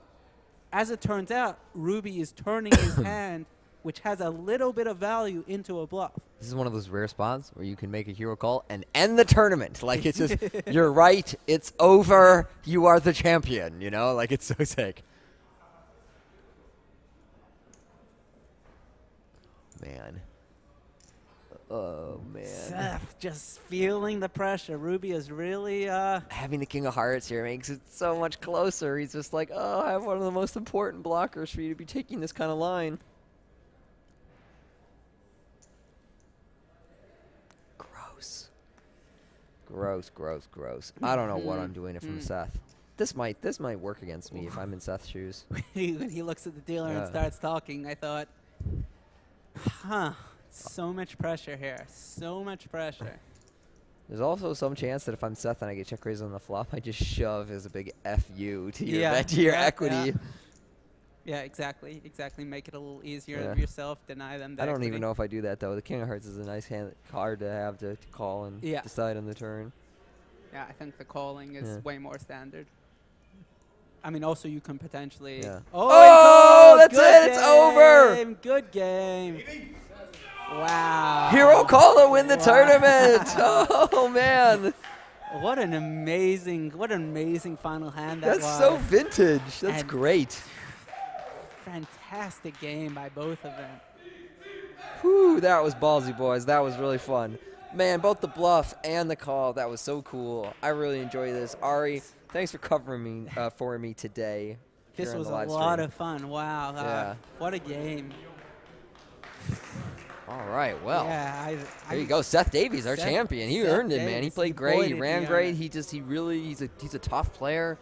As it turns out, Ruby is turning his hand, which has a little bit of value, into a bluff. This is one of those rare spots where you can make a hero call and end the tournament. Like, it's just, you're right, it's over, you are the champion, you know? Like, it's so sick. Man. Oh, man. Seth just feeling the pressure. Ruby is really having the King of Hearts here makes it so much closer. He's just like, oh, I have one of the most important blockers for you to be taking this kind of line. Gross. Gross, gross, gross. I don't know what I'm doing if I'm Seth. This might work against me if I'm in Seth's shoes. when he looks at the dealer and starts talking, I thought, so much pressure here. So much pressure. There's also some chance that if I'm Seth and I get check raised on the flop, I just shove as a big FU to your equity. Yeah, exactly. Make it a little easier of yourself. Deny them the I don't equity. even know if I do that, though. The King of Hearts is a nice card to have to call and decide on the turn. Yeah, I think the calling is way more standard. I mean, also you can potentially... Oh, that's it. It's over. Good game. Wow. Hero Cola win the tournament. Oh, man. What an amazing final hand that was. That's so vintage. That's great. Fantastic game by both of them. Whew, that was ballsy, boys. That was really fun. Man, both the bluff and the call, that was so cool. I really enjoy this. Ari, thanks for covering me for me today. This was a lot of fun. Wow. Yeah. What a game. All right, well, there you go. Seth Davies, our champion. He earned it, man. He played great. He ran great. He's a tough player.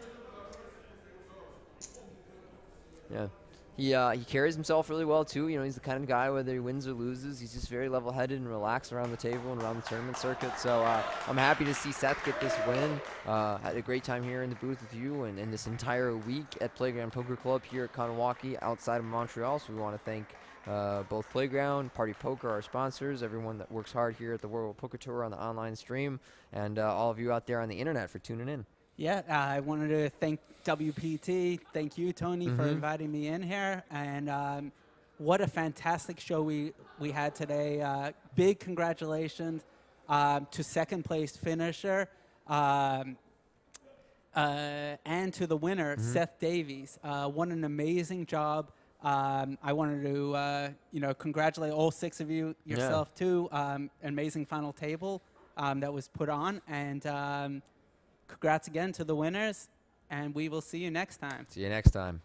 Yeah. He carries himself really well, too. You know, he's the kind of guy, whether he wins or loses, he's just very level-headed and relaxed around the table and around the tournament circuit. So I'm happy to see Seth get this win. Had a great time here in the booth with you and this entire week at Playground Poker Club here at Kahnawake outside of Montreal. So we want to thank both Playground, Party Poker, our sponsors, everyone that works hard here at the World Poker Tour on the online stream, and all of you out there on the internet for tuning in. Yeah, I wanted to thank WPT. Thank you, Tony, for inviting me in here. And what a fantastic show we had today. Big congratulations to second place finisher and to the winner, Seth Davies. What an amazing job. I wanted to, congratulate all 6 of you, yourself too. Amazing final table that was put on. And congrats again to the winners, and we will see you next time. See you next time.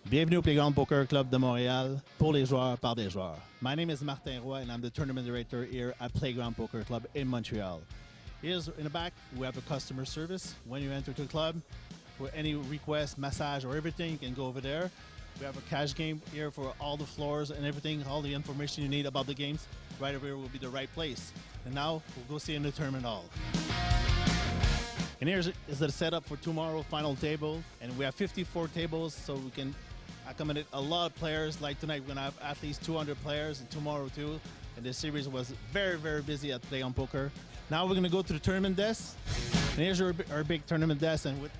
Bienvenue au Playground Poker Club de Montréal pour les joueurs par des joueurs. My name is Martin Roy, and I'm the tournament director here at Playground Poker Club in Montreal. Here's in the back, we have a customer service. When you enter the club, for any request, massage, or everything, you can go over there. We have a cash game here for all the floors and everything, all the information you need about the games. Right over here will be the right place. And now we'll go see in the tournament hall. And here's is the setup for tomorrow, final table. And we have 54 tables, so we can accommodate a lot of players. Like tonight, we're gonna have at least 200 players, and tomorrow too. And this series was very, very busy at Play on Poker. Now we're gonna go to the tournament desk. And here's our big tournament desk, and with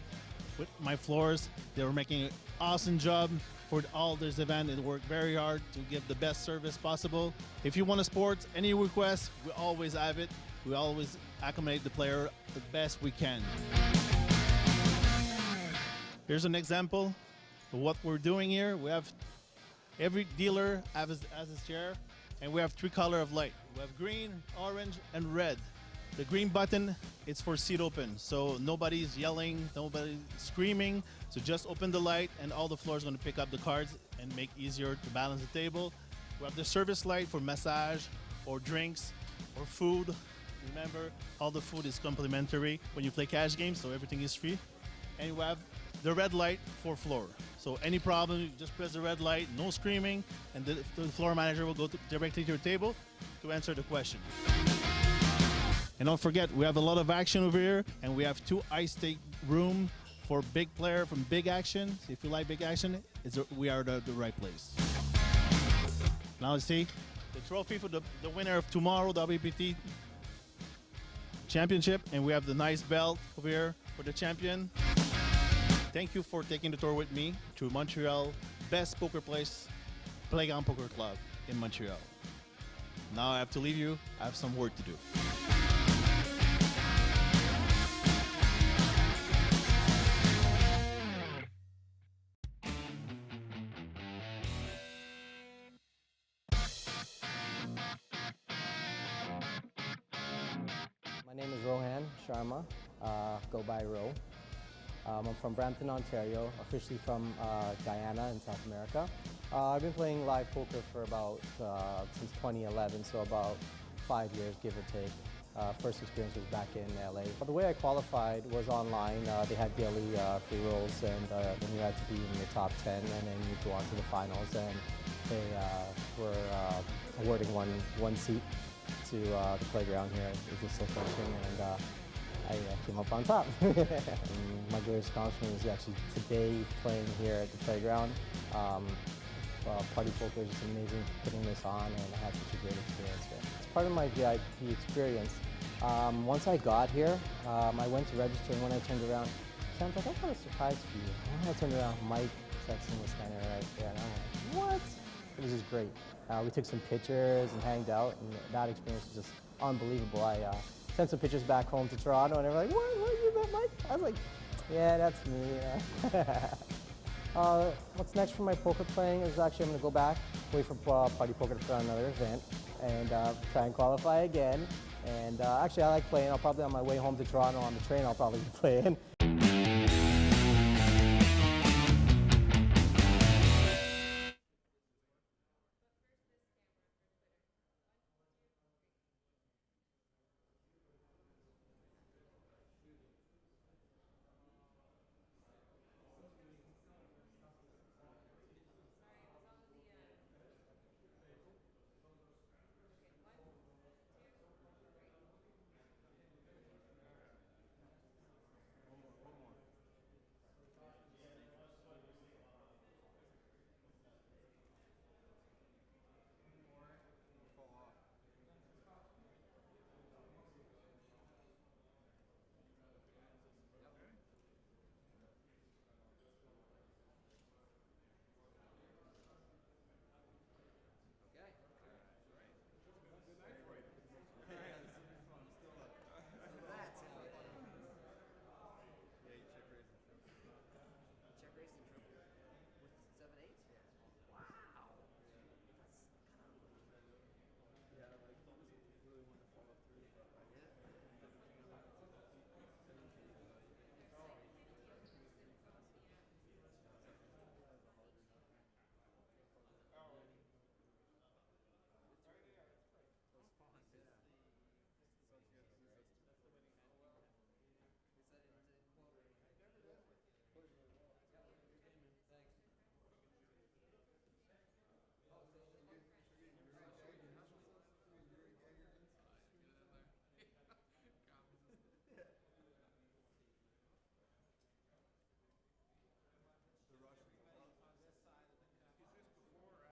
my floors, they were making an awesome job for all this event. It worked very hard to give the best service possible. If you want a sport, any request, we always have it. We always accommodate the player the best we can. Here's an example of what we're doing here. We have every dealer has his chair, and we have 3 colors of light. We have green, orange, and red. The green button, it's for seat open, so nobody's yelling, nobody's screaming. So just open the light, and all the floor is going to pick up the cards and make easier to balance the table. We have the service light for massage or drinks or food. Remember, all the food is complimentary when you play cash games, so everything is free. And we have the red light for floor. So any problem, you just press the red light, no screaming, and the floor manager will go directly to your table to answer the question. And don't forget, we have a lot of action over here, and we have 2 high stake room for big player from big action. So if you like big action, we are the right place. Now let's see the trophy for the winner of tomorrow, WPT championship, and we have the nice belt over here for the champion. Thank you for taking the tour with me to Montreal, best poker place, Playground Poker Club in Montreal. Now I have to leave you. I have some work to do. Sharma, go by Ro. I'm from Brampton, Ontario, officially from Guyana in South America. I've been playing live poker for about since 2011, so about 5 years, give or take. First experience was back in LA. But the way I qualified was online. They had daily free rolls, and then you had to be in the top 10, and then you go on to the finals. And they were awarding one seat to the playground here. It was still coaching, and I came up on top. My greatest accomplishment is actually today playing here at the playground. Party poker is just amazing putting this on, and I had such a great experience here. It's part of my VIP experience. Once I got here, I went to register, and when I turned around, Sam's like, I got a surprise for you. And when I turned around, Mike Sexton was standing right there, and I'm like, what? It was just great. We took some pictures and hanged out, and that experience was just unbelievable. I sent some pictures back home to Toronto, and everyone like, what, you met Mike? I was like, yeah, that's me. What's next for my poker playing is actually I'm going to go back, wait for Party Poker to put on another event, and try and qualify again. And actually I like playing. I'll probably on my way home to Toronto on the train I'll probably be playing.